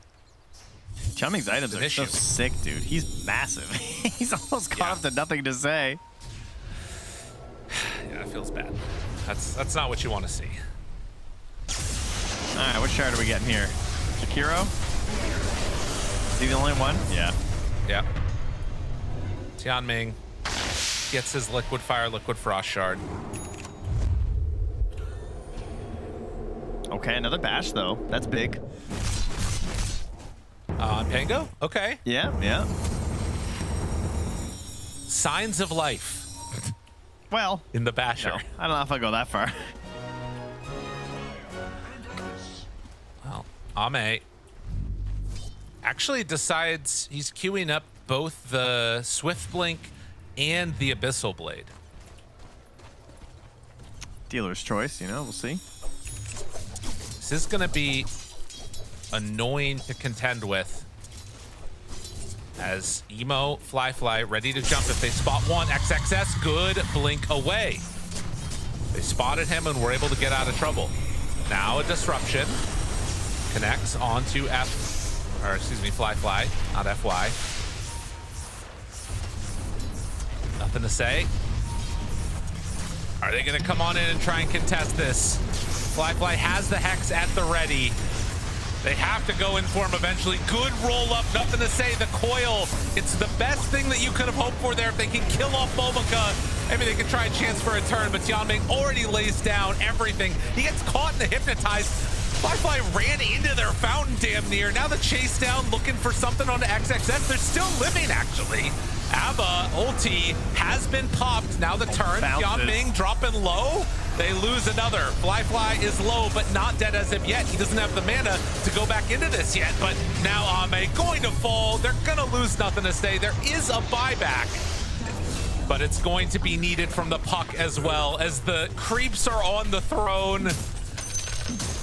Chumming's items are so sick, dude. He's massive. He's almost caught up to nothing to say. Yeah, it feels bad. That's not what you want to see. All right, what shard are we getting here? Shakiro? Is he the only one? Yeah. Yeah. Tianming gets his Liquid Fire, Liquid Frost shard. Okay, another bash though. That's big. On Pango? Okay. Yeah. Signs of life. Well, in the basher. No, I don't know if I go that far. Well, Ame actually decides he's queuing up both the Swift Blink and the Abyssal Blade. Dealer's choice, we'll see. This is going to be annoying to contend with. as Emo, Fly ready to jump if they spot one. XXS, good blink away. They spotted him and were able to get out of trouble. Now a disruption. Connects onto Fly, not FY. Nothing to say. Are they gonna come on in and try and contest this? Fly has the Hex at the ready. They have to go in for him eventually. Good roll up, nothing to say. The coil, it's the best thing that you could have hoped for there. If they can kill off Bobica, maybe they can try a chance for a turn, but Tianming already lays down everything. He gets caught in the hypnotize. Fly ran into their fountain damn near. Now the chase down, looking for something on the XXS. They're still living, actually. Abba ulti has been popped. Now the turn. Tianming dropping low. They lose another. Fly is low, but not dead as of yet. He doesn't have the mana to go back into this yet, but now Ame going to fall. They're gonna lose nothing to stay. There is a buyback, but it's going to be needed from the puck as well, as the creeps are on the throne.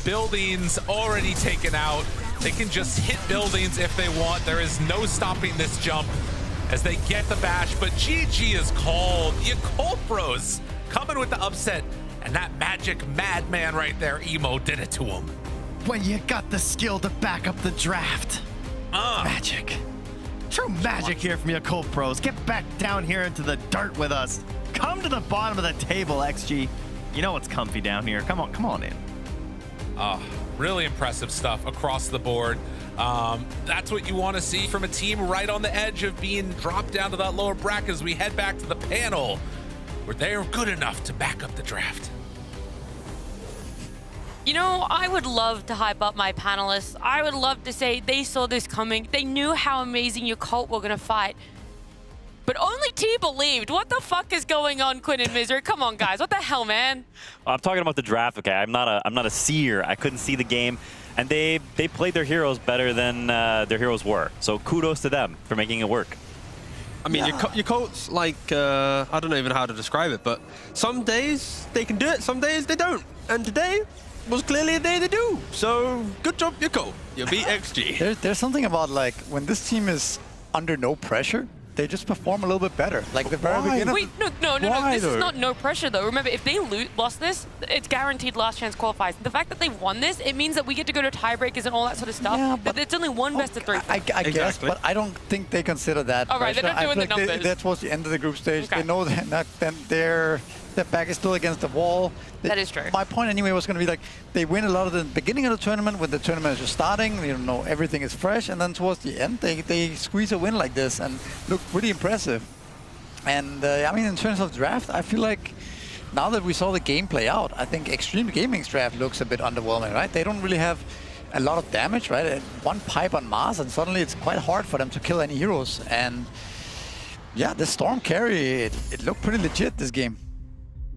Buildings already taken out. They can just hit buildings if they want. There is no stopping this jump as they get the bash, but GG is called. Yakult Bros coming with the upset, and that magic madman right there, Emo, did it to him. When you got the skill to back up the draft. Magic. True magic here from Yakult Bros. Get back down here into the dirt with us. Come to the bottom of the table, XG. You know it's comfy down here. Come on in. Really impressive stuff across the board. That's what you want to see from a team right on the edge of being dropped down to that lower bracket as we head back to the panel where they're good enough to back up the draft. You know, I would love to hype up my panelists. I would love to say they saw this coming. They knew how amazing Yakult were going to fight. But only T believed. What the fuck is going on, Quinn and Misery? Come on, guys. What the hell, man? I'm talking about the draft, okay? I'm not a seer. I couldn't see the game. And they played their heroes better than their heroes were. So kudos to them for making it work. I mean, Yakult's like, I don't know even how to describe it, but some days they can do it, some days they don't. And today was clearly a day they do. So good job, Yakult. You beat XG. There's something about, like, when this team is under no pressure, they just perform a little bit better. Like the very beginning. Wait, no. This is not no pressure, though. Remember, if they lost this, it's guaranteed last chance qualifies. The fact that they won this, it means that we get to go to tiebreakers and all that sort of stuff. Yeah, but it's only one best of three. I guess, but I don't think they consider that. All right, they're not doing the numbers. That's towards the end of the group stage. Okay. They know that their back is still against the wall. That is true. My point anyway was going to be like, they win a lot of the beginning of the tournament when the tournament is just starting, you know, everything is fresh, and then towards the end, they squeeze a win like this and look pretty impressive. And I mean, in terms of draft, I feel like now that we saw the game play out, I think Xtreme Gaming's draft looks a bit underwhelming, right? They don't really have a lot of damage, right? One pipe on Mars, and suddenly it's quite hard for them to kill any heroes. And yeah, the Storm carry, it looked pretty legit this game.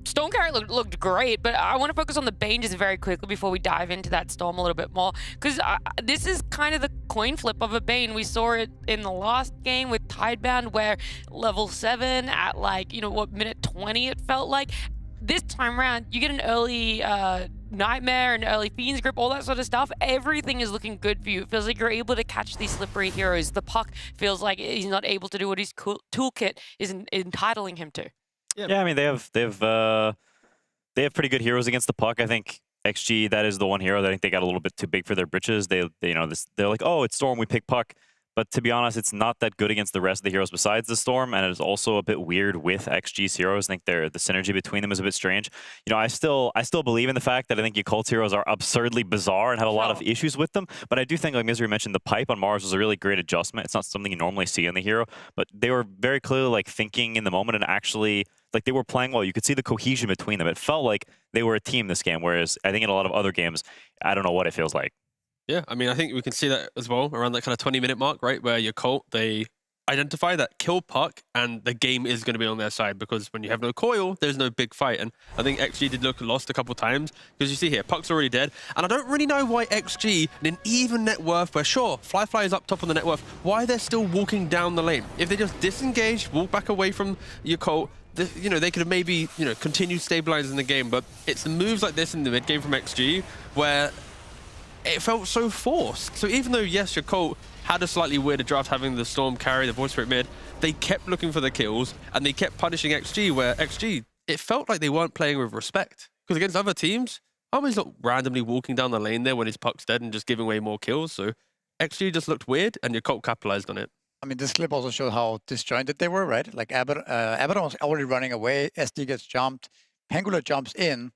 Storm carry looked great, but I want to focus on the Bane just very quickly before we dive into that Storm a little bit more, because this is kind of the coin flip of a Bane. We saw it in the last game with Tidebound, where level 7 at, like, you know, what, minute 20 it felt like. This time around, you get an early Nightmare, an early Fiend's Grip, all that sort of stuff. Everything is looking good for you. It feels like you're able to catch these slippery heroes. The puck feels like he's not able to do what his toolkit is entitling him to. Yeah, I mean, they have pretty good heroes against the puck. I think XG, that is the one hero that I think they got a little bit too big for their britches. They're like, oh, it's Storm, we pick puck. But to be honest, it's not that good against the rest of the heroes besides the Storm, and it is also a bit weird with XG's heroes. I think the synergy between them is a bit strange. You know, I still believe in the fact that I think Yakult's heroes are absurdly bizarre and have a lot of issues with them. But I do think, like Misery mentioned, the pipe on Mars was a really great adjustment. It's not something you normally see in the hero, but they were very clearly like thinking in the moment and actually like they were playing well. You could see the cohesion between them. It felt like they were a team this game, whereas I think in a lot of other games, I don't know what it feels like. Yeah, I mean, I think we can see that as well around that kind of 20-minute mark, right? Where Yakult, they identify that kill puck and the game is going to be on their side, because when you have no coil, there's no big fight. And I think XG did look lost a couple times, because you see here, puck's already dead. And I don't really know why XG, in an even net worth, where sure, Fly is up top on the net worth, why they're still walking down the lane. If they just disengage, walk back away from Yakult, you know, they could have maybe, you know, continued stabilizing the game. But it's the moves like this in the mid game from XG where it felt so forced. So even though, yes, Yakult had a slightly weirder draft having the Storm carry, the Void Spirit mid. They kept looking for the kills, and they kept punishing XG, where XG, it felt like they weren't playing with respect. Because against other teams, Army's not randomly walking down the lane there when his puck's dead and just giving away more kills. So XG just looked weird, and Yakult capitalized on it. I mean, this clip also showed how disjointed they were, right? Like Abaddon was already running away. SD gets jumped. Pangula jumps in.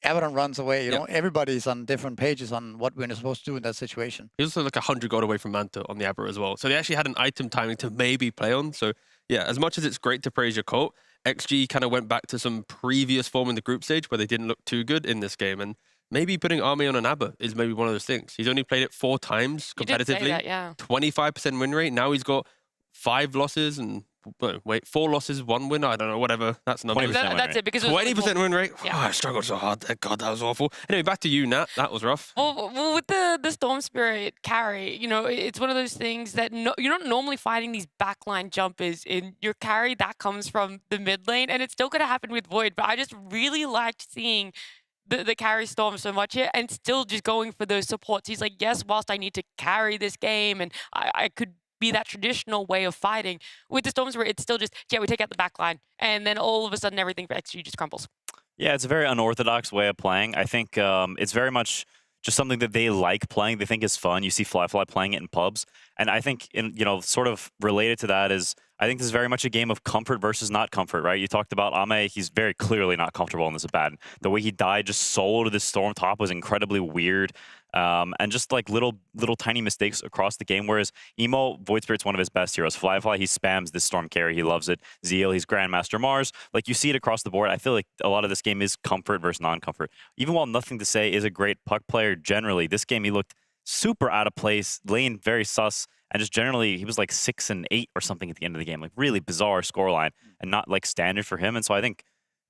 Abaddon runs away. You know, everybody's on different pages on what we're supposed to do in that situation. He was also like 100 gold away from Manta on the Abra as well. So they actually had an item timing to maybe play on. So yeah, as much as it's great to praise Yakult, XG kind of went back to some previous form in the group stage where they didn't look too good in this game. And maybe putting Army on an ABBA is maybe one of those things. He's only played it 4 times competitively. That, yeah. 25% win rate. Now he's got 5 losses and 4 losses, 1 win. I don't know, whatever. That's number. That's it. Because 20% win rate. Yeah. Oh, I struggled so hard. God, that was awful. Anyway, back to you, Nat. That was rough. Well, with the Storm Spirit carry, you know, it's one of those things that you're not normally finding these backline jumpers in your carry. That comes from the mid lane, and it's still going to happen with Void. But I just really liked seeing the carry Storm so much here and still just going for those supports. He's like, yes, whilst I need to carry this game and I could be that traditional way of fighting, with the Storms where it's still just, we take out the back line and then all of a sudden everything for XG just crumbles. Yeah, it's a very unorthodox way of playing. I think it's very much just something that they like playing. They think is fun. You see Fly playing it in pubs. And I think, sort of related to that is, I think this is very much a game of comfort versus not comfort, right? You talked about Ame. He's very clearly not comfortable in this bad. The way he died just soloed this Storm top was incredibly weird. And just like little tiny mistakes across the game. Whereas Emo, Void Spirit's one of his best heroes. Fly, he spams this Storm carry. He loves it. Zeal, he's Grandmaster Mars. Like, you see it across the board. I feel like a lot of this game is comfort versus non-comfort. Even while Nothing to Say is a great puck player generally, this game he looked super out of place, lane very sus, and just generally he was like 6 and 8 or something at the end of the game. Like, really bizarre scoreline and not like standard for him. And so I think,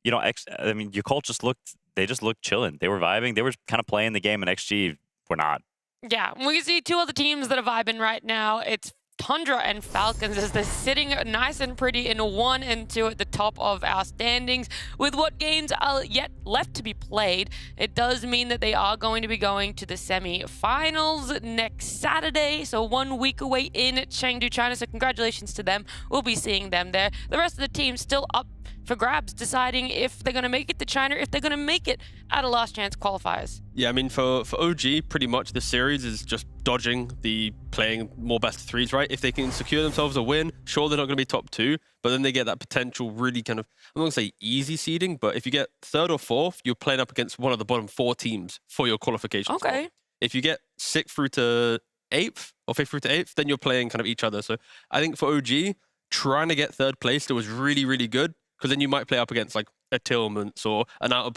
Yakult just looked chilling. They were vibing. They were kind of playing the game, and XG were not. Yeah, we can see 2 other teams that are vibing right now. It's Tundra and Falcons as they're sitting nice and pretty in 1 and 2 at the top of our standings. With what games are yet left to be played, it does mean that they are going to be going to the semi-finals next Saturday. So 1 week away in Chengdu, China. So congratulations to them. We'll be seeing them there. The rest of the team still up for grabs, deciding if they're going to make it to China, if they're going to make it out of last chance qualifiers. Yeah, I mean, for OG, pretty much the series is just dodging the playing more best of 3s, right? If they can secure themselves a win, sure, they're not going to be top 2, but then they get that potential really kind of, I'm not going to say easy seeding, but if you get 3rd or 4th, you're playing up against one of the bottom 4 teams for your qualification spot. Okay. If you get 6th through to 8th or 5th through to 8th, then you're playing kind of each other. So I think for OG, trying to get 3rd place, that was really, really good. Because then you might play up against like a Tearlaments or an out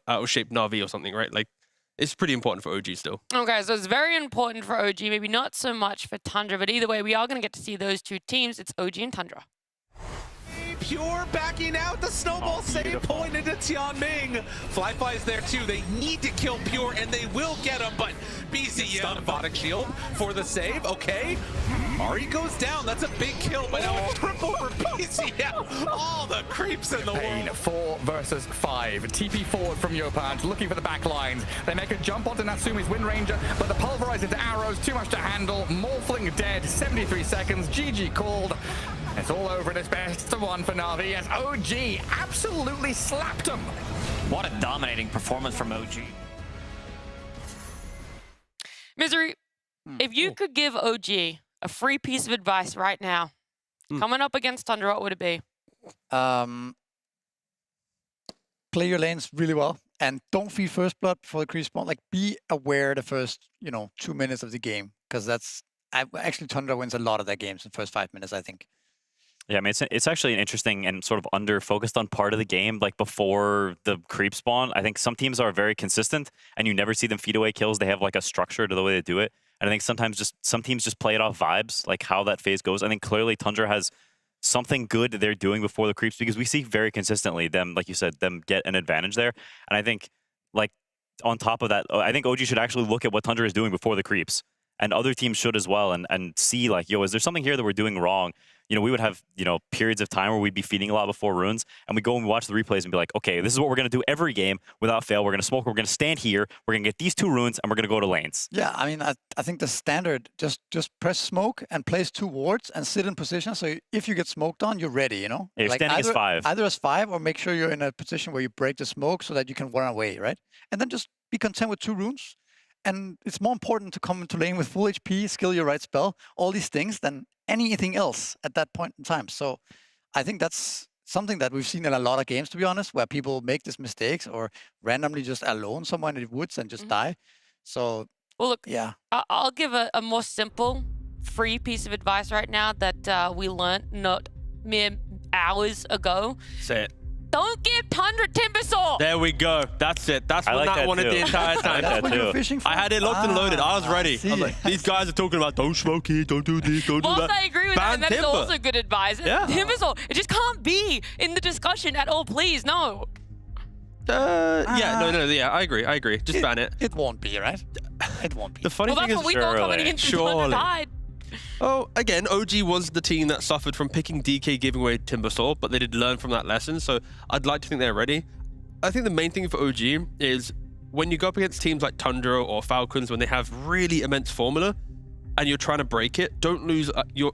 of shape Na'Vi or something, right? Like, it's pretty important for OG still. Okay, so it's very important for OG, maybe not so much for Tundra, but either way, we are going to get to see those 2 teams. It's OG and Tundra. Pure backing out the snowball save point into Tianming. Fly is there too. They need to kill Pure and they will get him, but BZM Stun shield for the save. Okay. Ari goes down. That's a big kill, but now it's triple for BZM. All the creeps in the world. 4 versus 5. TP forward from Yopaj, looking for the back lines. They make a jump onto Natsumi's Wind Ranger, but the pulverize into arrows, too much to handle. Morphling dead, 73 seconds. GG called. It's all over, and it's best of 1 for Na'Vi as OG absolutely slapped him. What a dominating performance from OG. Misery, if you could give OG a free piece of advice right now, coming up against Tundra, what would it be? Play your lanes really well and don't feed first blood before the creep spawn. Like, be aware the first, 2 minutes of the game, because actually Tundra wins a lot of their games in the first 5 minutes, I think. Yeah, I mean, it's actually an interesting and sort of under-focused on part of the game, like before the creep spawn. I think some teams are very consistent, and you never see them feed away kills. They have like a structure to the way they do it. And I think sometimes some teams just play it off vibes, like how that phase goes. I think clearly Tundra has something good they're doing before the creeps, because we see very consistently them, like you said, them get an advantage there. And I think, like, on top of that, I think OG should actually look at what Tundra is doing before the creeps. And other teams should as well, and see, like, yo, is there something here that we're doing wrong? you know, we would have, you know, periods of time where we'd be feeding a lot before runes, and we go and watch the replays and be like, okay, this is what we're going to do every game without fail. We're going to smoke, we're going to stand here, we're going to get these 2 runes, and we're going to go to lanes. Yeah, I mean, I think the standard, just press smoke and place 2 wards and sit in position. So if you get smoked on, you're ready, you know? Yeah, you're standing as 5. Either as 5 or make sure you're in a position where you break the smoke so that you can run away, right? And then just be content with 2 runes. And it's more important to come into lane with full HP, skill your right spell, all these things than anything else at that point in time. So I think that's something that we've seen in a lot of games, to be honest, where people make these mistakes or randomly just alone somewhere in the woods and just die. So, Well, look, yeah. I'll give a more simple, free piece of advice right now that we learned not mere hours ago. Say it. Don't give Tundra Timbersaw! There we go. That's it. That's I what like Nat that wanted too. the entire time. That's that what you're too. fishing for? I had it locked and loaded. I was ready. I see. was like, these guys are talking about don't smoke it, don't do this, don't do Whilst that. I agree with that, Ban and that is Timber. also good advice. Yeah. Timbersaw, it just can't be in the discussion at all, please, no. Yeah, I agree. Just ban it. It won't be, right? It won't be. The funny Well, thing that's is, what we thought coming surely. into Tundra Surely. Tide. oh, again, OG was the team that suffered from picking DK giving away Timbersaw, but they did learn from that lesson, so I'd like to think they're ready. I think the main thing for OG is when you go up against teams like Tundra or Falcons, when they have really immense formula and you're trying to break it, don't lose your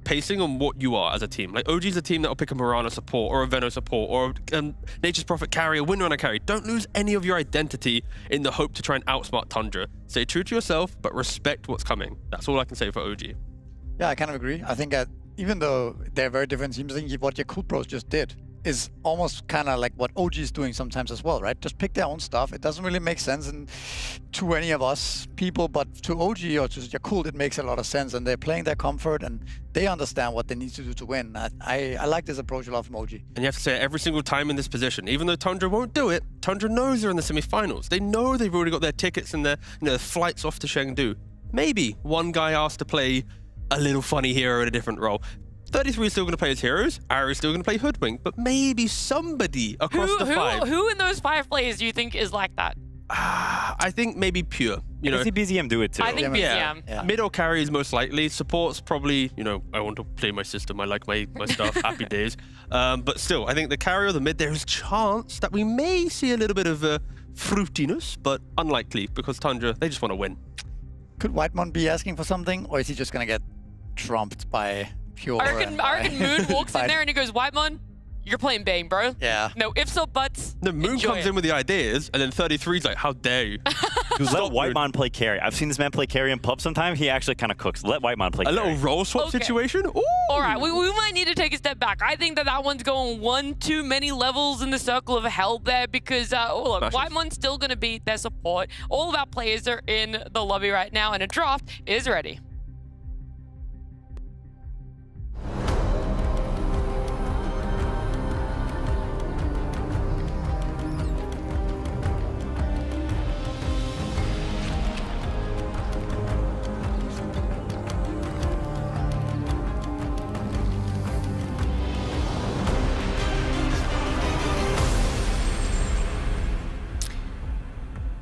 pacing on what you are as a team. Like OG's a team that will pick a Mirana support or a Veno support or a Nature's Prophet carry, a Windrunner carry. Don't lose any of your identity in the hope to try and outsmart Tundra. Stay true to yourself, but respect what's coming. That's all I can say for OG. Yeah, I kind of agree. I think that even though they're very different teams, I think what Yakult Bros just did is almost kind of like what OG is doing sometimes as well, right? Just pick their own stuff. It doesn't really make sense to any of us people, but to OG or to Yakult, it makes a lot of sense. And they're playing their comfort and they understand what they need to do to win. I like this approach a lot from OG. And you have to say it every single time in this position. Even though Tundra won't do it, Tundra knows they're in the semi-finals. They know they've already got their tickets and their flights off to Chengdu. Maybe one guy asked to play a little funny hero in a different role. 33 is still going to play as heroes. Ari is still going to play Hoodwink, but maybe somebody across the 5. Who in those 5 players do you think is like that? I think maybe Pure. You know, I see BZM do it too. I think BZM. Yeah. Mid or carry is most likely. Support's probably, I want to play my system. I like my stuff. Happy days. But still, I think the carry or the mid, there is a chance that we may see a little bit of fruitiness, but unlikely because Tundra, they just want to win. Could Whitemon be asking for something, or is he just going to get trumped by Pure? I reckon Moon walks in there and he goes, Whitemon, you're playing Bane, bro. Yeah. No ifs or buts. The Moon Enjoy comes it. in with the ideas, and then 33's like, how dare you? Let Stop, Whitemon play carry. I've seen this man play carry in pub sometime. He actually kind of cooks. Let Whitemon play A carry. little role swap Okay. situation? Ooh. All right, we might need to take a step back. I think that one's going one too many levels in the circle of hell there because, look, Smashes. Whitemon's still going to be their support. All of our players are in the lobby right now, and a draft is ready.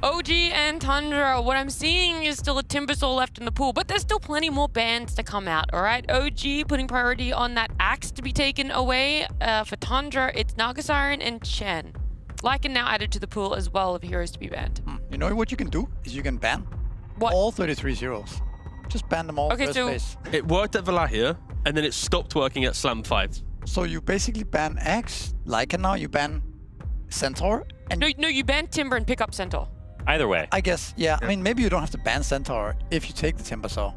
OG and Tundra, what I'm seeing is still a Timbersaw left in the pool, but there's still plenty more bans to come out, all right? OG putting priority on that axe to be taken away. For Tundra, it's Nagasiren and Chen. Lycan now added to the pool as well of heroes to be banned. You know what you can do? Is you can ban What? all 33 zeros. Just ban them all Okay, first so- phase. It worked at Valahia, and then it stopped working at Slam 5. So you basically ban Axe, Lycan now, you ban Centaur, and No, you ban Timber and pick up Centaur. Either way, I guess, yeah, I mean, maybe you don't have to ban Centaur if you take the Timbersaw.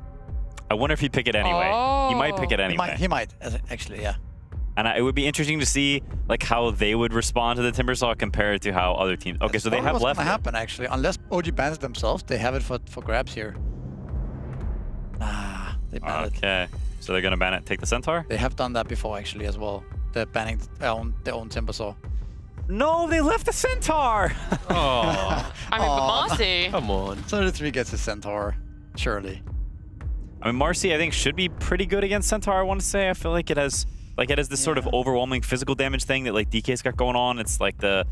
I wonder if he'd pick it anyway. He might pick it Oh. anyway. He might, actually, yeah. And it would be interesting to see like how they would respond to the Timbersaw compared to how other teams. Okay, so they have what's left. gonna happen, actually. Unless OG bans it themselves, they have it for grabs here. Nah, they banned it. Okay, so they're gonna ban it. Take the Centaur. They have done that before, actually, as well. They're banning their own Timbersaw. No, they left the Centaur. Oh, I mean, Aw. but Marcy. come on. So the 3 gets a Centaur, surely. I mean, Marcy, I think should be pretty good against Centaur. I want to say. I feel like it has this sort of overwhelming physical damage thing that like DK's got going on. It's like the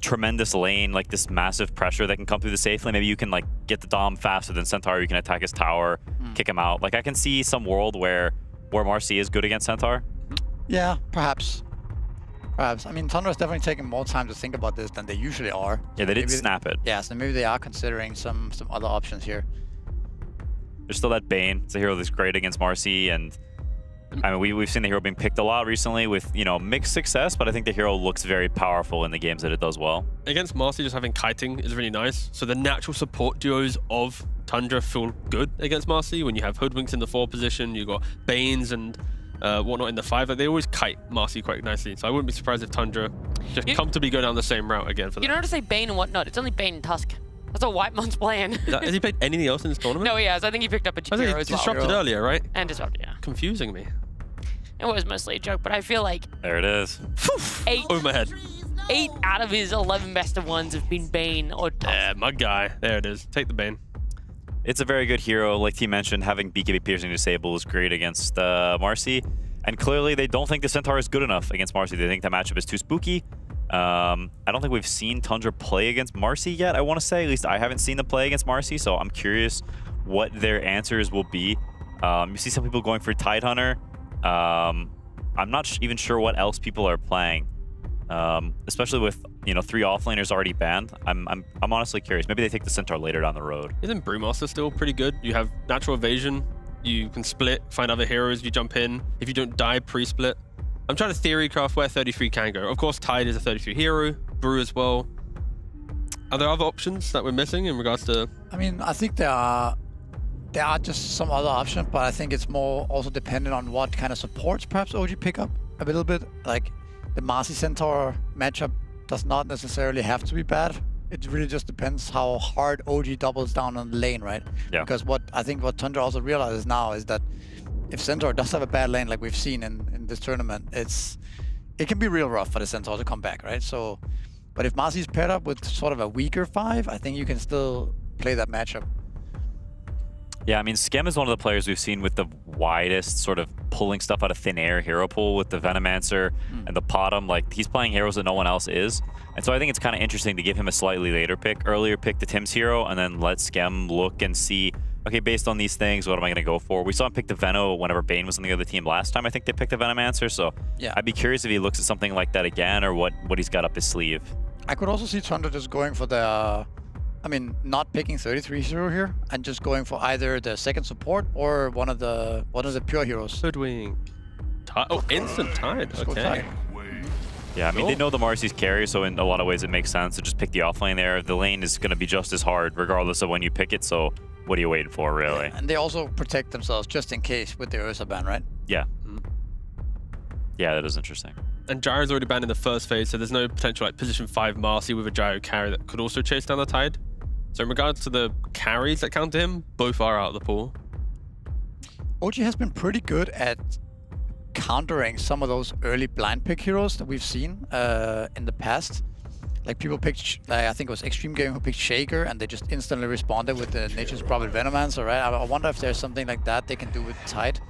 tremendous lane, like this massive pressure that can come through the safe lane. Maybe you can like get the Dom faster than Centaur. You can attack his tower, kick him out. Like I can see some world where where Marcy is good against Centaur? Yeah, perhaps. Perhaps. I mean, Tundra is definitely taking more time to think about this than they usually are. Yeah, they didn't snap it. Yeah, so maybe they are considering some other options here. There's still that Bane. It's a hero that's great against Marcy, and I mean, we've seen the hero being picked a lot recently with, you know, mixed success, but I think the hero looks very powerful in the games that it does well. Against Marcy, just having kiting is really nice. So the natural support duos of Tundra feel good against Marcy. When you have Hoodwinks in the 4 position, you've got Banes and whatnot in the 5. Like, they always kite Marcy quite nicely. So I wouldn't be surprised if Tundra just comfortably go down the same route again for that. You don't have to say Bane and whatnot. It's only Bane and Tusk. That's what Whitemon's playing. Has he played anything else in this tournament? No, he has. I think he picked up a I think Jakiro he as well. disrupted earlier, right? And disrupted, yeah. Confusing me. It was mostly a joke, but I feel like There it is. 8 Over my head. 8 out of his 11 best of ones have been Bane or Tusk. Yeah, my guy. There it is. Take the Bane. It's a very good hero. Like T mentioned, having BKB Piercing Disable is great against Marcy. And clearly, they don't think the Centaur is good enough against Marcy. They think the matchup is too spooky. I don't think we've seen Tundra play against Marcy yet, I want to say. At least I haven't seen them play against Marcy, so I'm curious what their answers will be. You see some people going for Tidehunter. I'm not even sure what else people are playing, especially with, you know, 3 offlaners already banned. I'm honestly curious. Maybe they take the Centaur later down the road. Isn't Brewmaster still pretty good? You have natural evasion. You can split, find other heroes if you jump in. If you don't die pre-split. I'm trying to theory craft where 33 can go. Of course, Tide is a 33 hero. Brew as well. Are there other options that we're missing in regards to... I mean, I think there are just some other options, but I think it's more also dependent on what kind of supports perhaps OG pick up a little bit. Like the Marcy Centaur matchup does not necessarily have to be bad. It really just depends how hard OG doubles down on the lane, right? Yeah. Because what Tundra also realizes now is that if Centaur does have a bad lane, like we've seen in this tournament, it can be real rough for the Centaur to come back, right? So, but if Marcy's paired up with sort of a weaker 5, I think you can still play that matchup. Yeah, I mean, Skem is one of the players we've seen with the widest sort of pulling stuff out of thin air hero pool with the Venomancer and the Potom. Like, he's playing heroes that no one else is. And so I think it's kind of interesting to give him a slightly later pick. Earlier pick the Tim's hero and then let Skem look and see, okay, based on these things, what am I going to go for? We saw him pick the Veno whenever Bane was on the other team last time. I think they picked the Venomancer. So yeah, I'd be curious if he looks at something like that again or what he's got up his sleeve. I could also see Tundra just going for the... I mean, not picking 33 hero here and just going for either the second support or one of the pure heroes. Hoodwink. Oh, instant Tide. Just go Okay. Tide. Yeah, I mean, Cool. they know the Marcy's carry, so in a lot of ways it makes sense to just pick the offlane there. The lane is going to be just as hard regardless of when you pick it, so what are you waiting for, really? And they also protect themselves just in case with the Ursa ban, right? Yeah. Yeah, that is interesting. And Gyro's already banned in the first phase, so there's no potential like position 5 Marcy with a Gyro carry that could also chase down the Tide. So in regards to the carries that count to him, both are out of the pool. OG has been pretty good at countering some of those early blind pick heroes that we've seen in the past. Like people picked, like I think it was Xtreme Game who picked Shaker and they just instantly responded with the Nature's Prophet Venomancer, right? I wonder if there's something like that they can do with Tide.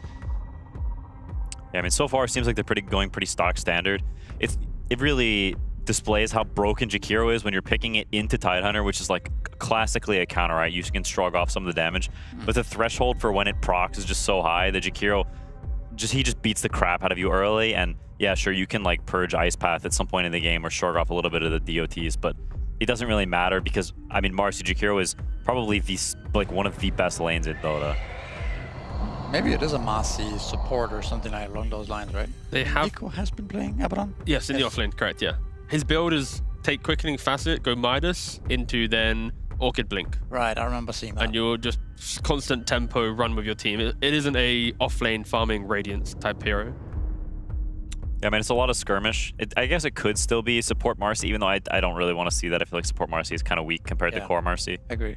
Yeah, I mean, so far it seems like they're going pretty stock standard. It really displays how broken Jakiro is when you're picking it into Tidehunter, which is like classically a counter, right? You can shrug off some of the damage, but the threshold for when it procs is just so high that Jakiro he just beats the crap out of you early. And yeah, sure, you can like purge Ice Path at some point in the game or shrug off a little bit of the DOTs, but it doesn't really matter because I mean, Marcy Jakiro is probably one of the best lanes in Dota. Maybe it is a Marcy support or something like along those lines, right? They have... Nico has been playing Abaddon? Yes, in the offlane, correct, yeah. His build is take Quickening Facet, go Midas, into then Orchid Blink. Right, I remember seeing that. And you'll just constant tempo run with your team. It isn't a offlane farming Radiance type hero. Yeah, I mean, it's a lot of skirmish. I guess it could still be support Marcy, even though I don't really want to see that. I feel like support Marcy is kind of weak compared to core Marcy. I agree.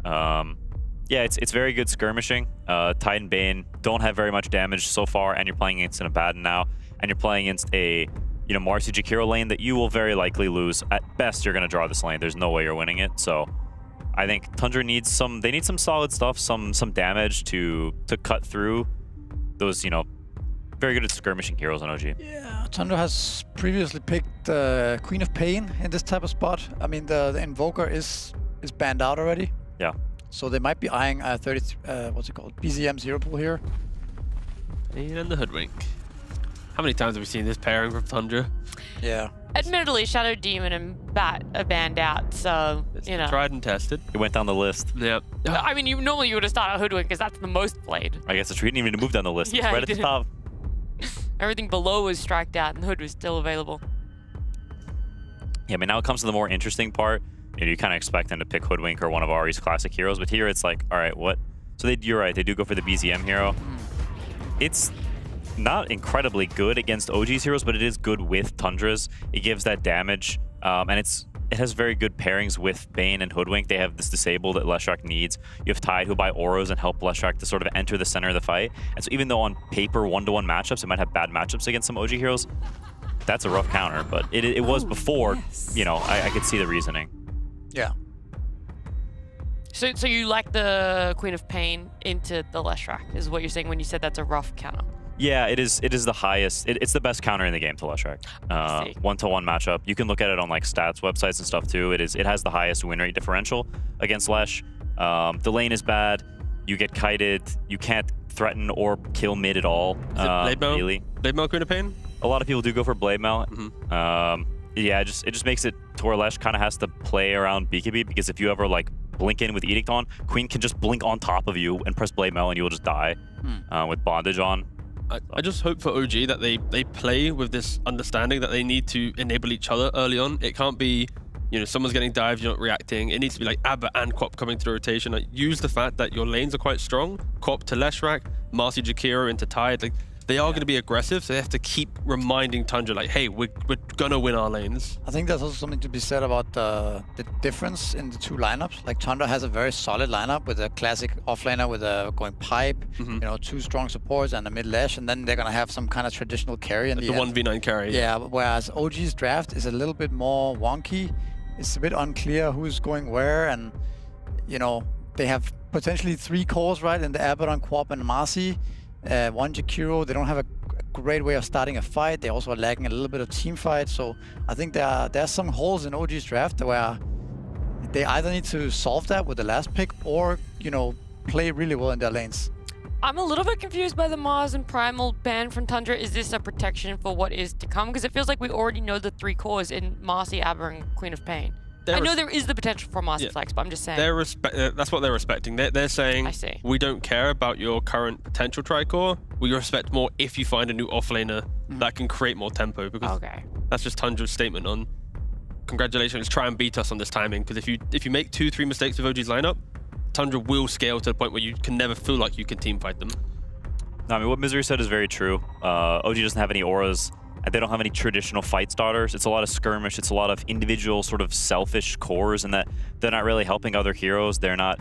Yeah, it's very good skirmishing. Tide and Bane don't have very much damage so far, and you're playing against an Abaddon now, and you're playing against a Marcy Jakiro lane that you will very likely lose. At best, you're going to draw this lane. There's no way you're winning it. So I think Tundra needs some solid stuff, some damage to cut through those, very good at skirmishing heroes on OG. Yeah, Tundra has previously picked Queen of Pain in this type of spot. I mean, the Invoker is banned out already. Yeah. So they might be eyeing what's it called? BZM Zero Pool here. And the Hoodwink. How many times have we seen this pairing from Tundra? Yeah. Admittedly, Shadow Demon and Bat are banned out, so, It's you know. tried and tested. It went down the list. Yeah. I mean, normally you would have started Hoodwink because that's the most played. I guess it's didn't even move down the list. Yeah, It's right it at the didn't. top. Everything below was striked out, and the Hood was still available. Yeah, I mean, now it comes to the more interesting part. You know, you kind of expect them to pick Hoodwink or one of Ari's classic heroes, but here it's like, all right, what? So you're right, they do go for the BZM hero. It's not incredibly good against OG's heroes, but it is good with Tundra's. It gives that damage, and it has very good pairings with Bane and Hoodwink. They have this disable that Leshrac needs. You have Tide, who buy auras and help Leshrac to sort of enter the center of the fight. And so even though on paper, 1-to-1 matchups, it might have bad matchups against some OG heroes, that's a rough counter, but it was before, yes. you know, I could see the reasoning. Yeah. So you like the Queen of Pain into the Leshrac, is what you're saying when you said that's a rough counter. Yeah, it is the highest. It's the best counter in the game to Leshrac. see. 1-to-1 matchup. You can look at it on like stats websites and stuff too. It has the highest win rate differential against Lesh. The lane is bad. You get kited. You can't threaten or kill mid at all. Is it Blade Mail? Really. Blade Mail Queen of Pain? A lot of people do go for Blade Mail. Yeah, it just makes it to where Lesh kind of has to play around BKB, because if you ever like blink in with Edict on, Queen can just blink on top of you and press Blade Mail and you'll just die with Bondage on. I just hope for OG that they play with this understanding that they need to enable each other early on. It can't be, you know, someone's getting dived, you're not reacting. It needs to be like Abba and Quap coming to the rotation. Like, use the fact that your lanes are quite strong. Quap to Leshrac, Marcy Jakiro into Tide. Like, they are going to be aggressive, so they have to keep reminding Tundra, like, hey, we're going to win our lanes. I think there's also something to be said about the difference in the two lineups. Like, Tundra has a very solid lineup with a classic offlaner with a going pipe, you know, 2 strong supports and a mid lash, and then they're going to have some kind of traditional carry in Like the the end. 1v9 carry. Yeah, whereas OG's draft is a little bit more wonky. It's a bit unclear who's going where, and, you know, they have potentially 3 cores, right, in the Abaddon, Quap, and Marcy. 1 Jakiro. They don't have a great way of starting a fight. They also are lacking a little bit of team fight. So I think there are some holes in OG's draft where they either need to solve that with the last pick or, you know, play really well in their lanes. I'm a little bit confused by the Mars and Primal ban from Tundra. Is this a protection for what is to come? Because it feels like we already know the 3 cores in Marcy, Abba, and Queen of Pain. I know there is the potential for Marcy Flex, but I'm just saying. That's what they're respecting. They're saying, I see. We don't care about your current potential tri-core. We respect more if you find a new offlaner that can create more tempo. Because that's just Tundra's statement on, congratulations, try and beat us on this timing. Because if you make 2-3 mistakes with OG's lineup, Tundra will scale to the point where you can never feel like you can team fight them. No, I mean, what Misery said is very true. OG doesn't have any auras. They don't have any traditional fight starters. It's a lot of skirmish. It's a lot of individual sort of selfish cores, and that they're not really helping other heroes. They're not...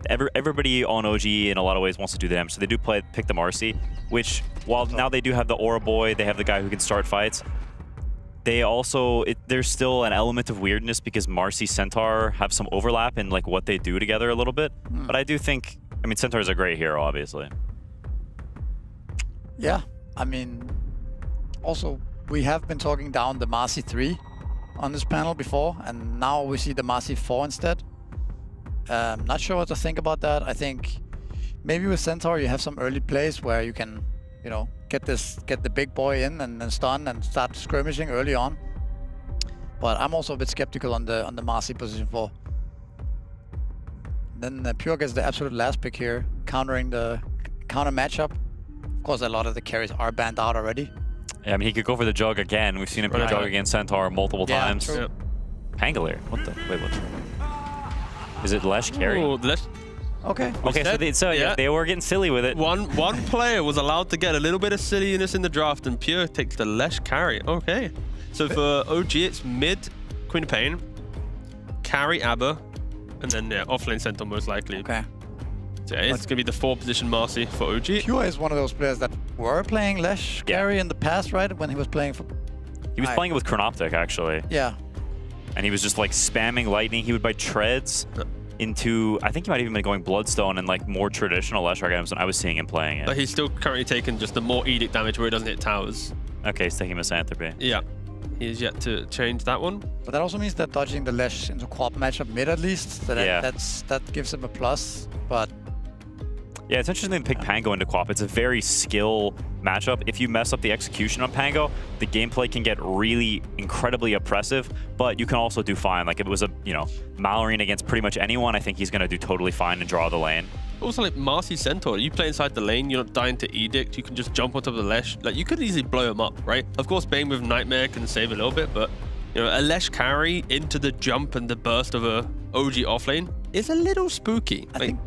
Everybody on OG in a lot of ways wants to do the damage, so they do pick the Marcy, which, while now they do have the Aura Boy, they have the guy who can start fights, they also... there's still an element of weirdness because Marcy, Centaur have some overlap in like what they do together a little bit. But I do think... I mean, Centaur is a great hero, obviously. Yeah, I mean... Also, we have been talking down the Marcy 3 on this panel before, and now we see the Marcy 4 instead. Not sure what to think about that. I think maybe with Centaur you have some early plays where you can, you know, get the big boy in and then stun and start skirmishing early on. But I'm also a bit skeptical on the Marcy position 4. Then Pure gets the absolute last pick here, countering the counter matchup. Of course, a lot of the carries are banned out already. Yeah, I mean, he could go for the Jug again. We've seen him pick Jug against Centaur multiple times. True. Pangolier. What the? Wait, what? Is it Lesh carry? Oh, Okay. Okay, so they were getting silly with it. One player was allowed to get a little bit of silliness in the draft, and Pure takes the Lesh carry. Okay. So for OG, it's mid Queen of Pain, carry Abba, and then offlane Centaur most likely. Okay. So yeah, it's going to be the 4-position Marcy for OG. Pure is one of those players that were playing Lesh carry in the past, right? When he was playing for... He was playing it with Chronoptic, actually. Yeah. And he was just like spamming lightning. He would buy treads into... I think he might have even been going Bloodstone and like more traditional Leshrac items when I was seeing him playing it. But he's still currently taking just the more Edict damage where it doesn't hit towers. Okay, he's taking Misanthropy. Yeah. He's yet to change that one. But that also means that dodging the Lesh into Quap matchup mid at least, so that gives him a plus. But Yeah, it's interesting to pick Pango into Quap. It's a very skill matchup. If you mess up the execution on Pango, the gameplay can get really incredibly oppressive, but you can also do fine. Like if it was a, Malorine against pretty much anyone, I think he's going to do totally fine and draw the lane. Also, like Marcy Centaur, you play inside the lane, you're not dying to Edict, you can just jump on top of the Lesh. Like, you could easily blow him up, right? Of course, Bane with Nightmare can save a little bit, but, a Lesh carry into the jump and the burst of a OG offlane is a little spooky. I think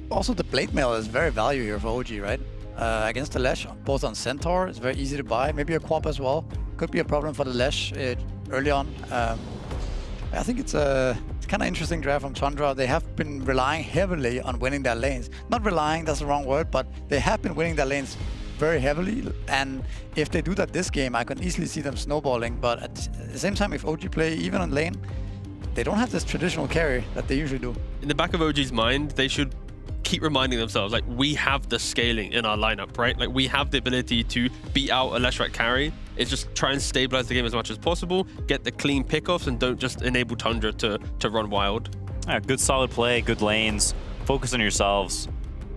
also the Blade Mail is very value here for OG, right? Against the Lesh, both on Centaur, it's very easy to buy. Maybe a Quap as well. Could be a problem for the Lesh early on. I think it's kind of interesting draft from Tundra. They have been relying heavily on winning their lanes. Not relying, that's the wrong word, but they have been winning their lanes very heavily. And if they do that this game, I can easily see them snowballing. But at the same time, if OG play even on lane, they don't have this traditional carry that they usually do. In the back of OG's mind, they should keep reminding themselves, like, we have the scaling in our lineup, right? Like, we have the ability to beat out a Leshrac carry. It's just try and stabilize the game as much as possible, get the clean pickoffs, and don't just enable Tundra to run wild. Yeah, good solid play, good lanes, focus on yourselves,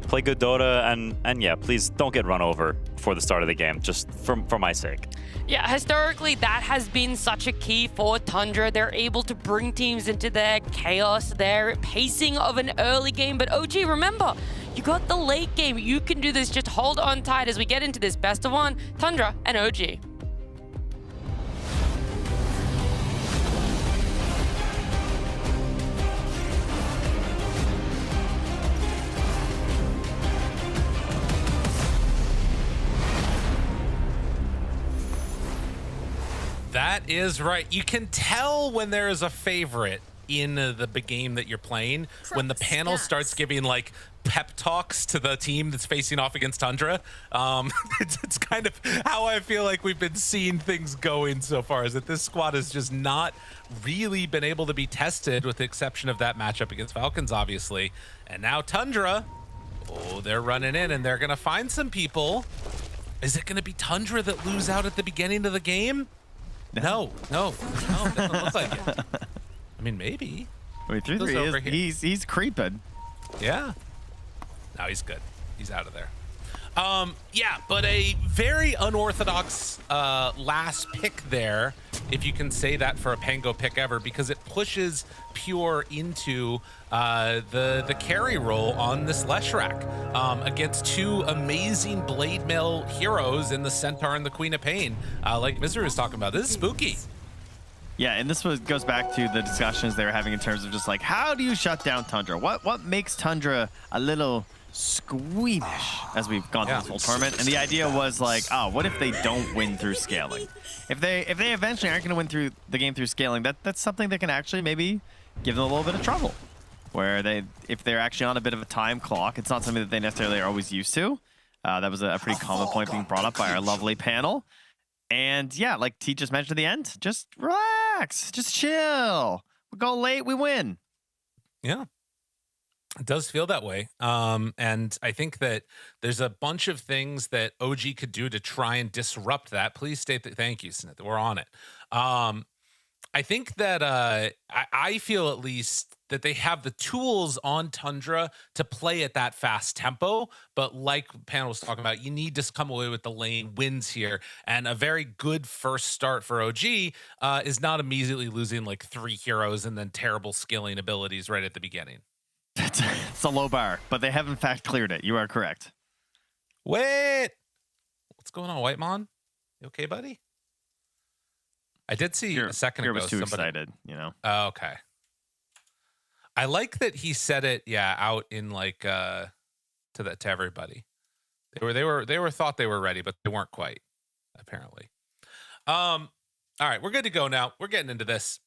play good Dota, and yeah, please don't get run over before the start of the game, just for my sake. Yeah, historically, that has been such a key for Tundra. They're able to bring teams into their chaos, their pacing of an early game. But OG, remember, you got the late game. You can do this. Just hold on tight as we get into this best of one. Tundra and OG. That is right. You can tell when there is a favorite in the game that you're playing when the panel starts giving like pep talks to the team that's facing off against Tundra. It's kind of how I feel like we've been seeing things going so far, is that this squad has just not really been able to be tested, with the exception of that matchup against Falcons, obviously. And now Tundra, they're running in and they're going to find some people. Is it going to be Tundra that lose out at the beginning of the game? No, doesn't look like it. I mean, maybe. Wait, 3-3 he's creeping. Yeah. No, he's good. He's out of there. Yeah, but a very unorthodox last pick there, if you can say that for a Pango pick ever, because it pushes Pure into the carry role on this Leshrac against two amazing Blade Mail heroes in the Centaur and the Queen of Pain. Like Misery was talking about, this is spooky. Yeah, and this goes back to the discussions they were having in terms of just like, how do you shut down Tundra? What makes Tundra a little squeamish as we've gone through this whole tournament? And the idea was like, what if they don't win through scaling? If they eventually aren't going to win through the game through scaling, that's something that can actually maybe give them a little bit of trouble. Where if they're actually on a bit of a time clock, it's not something that they necessarily are always used to. That was a pretty common point being brought up by our lovely panel. And yeah, like T just mentioned at the end, just relax, just chill. We go late, we win. Yeah. It does feel that way. And I think that there's a bunch of things that OG could do to try and disrupt that. Please state that. Thank you, Snith. We're on it. I think that I feel at least that they have the tools on Tundra to play at that fast tempo. But like Panel was talking about, you need to come away with the lane wins here. And a very good first start for OG is not immediately losing like 3 heroes and then terrible skilling abilities right at the beginning. It's a low bar, but they have in fact cleared it. You are correct. Wait, what's going on, Whitemon? You okay, buddy? I did see a second ago. Was too excited, Oh, okay. I like that he said it. Yeah, out in like to everybody. They were thought they were ready, but they weren't quite. Apparently. All right, we're good to go now. We're getting into this.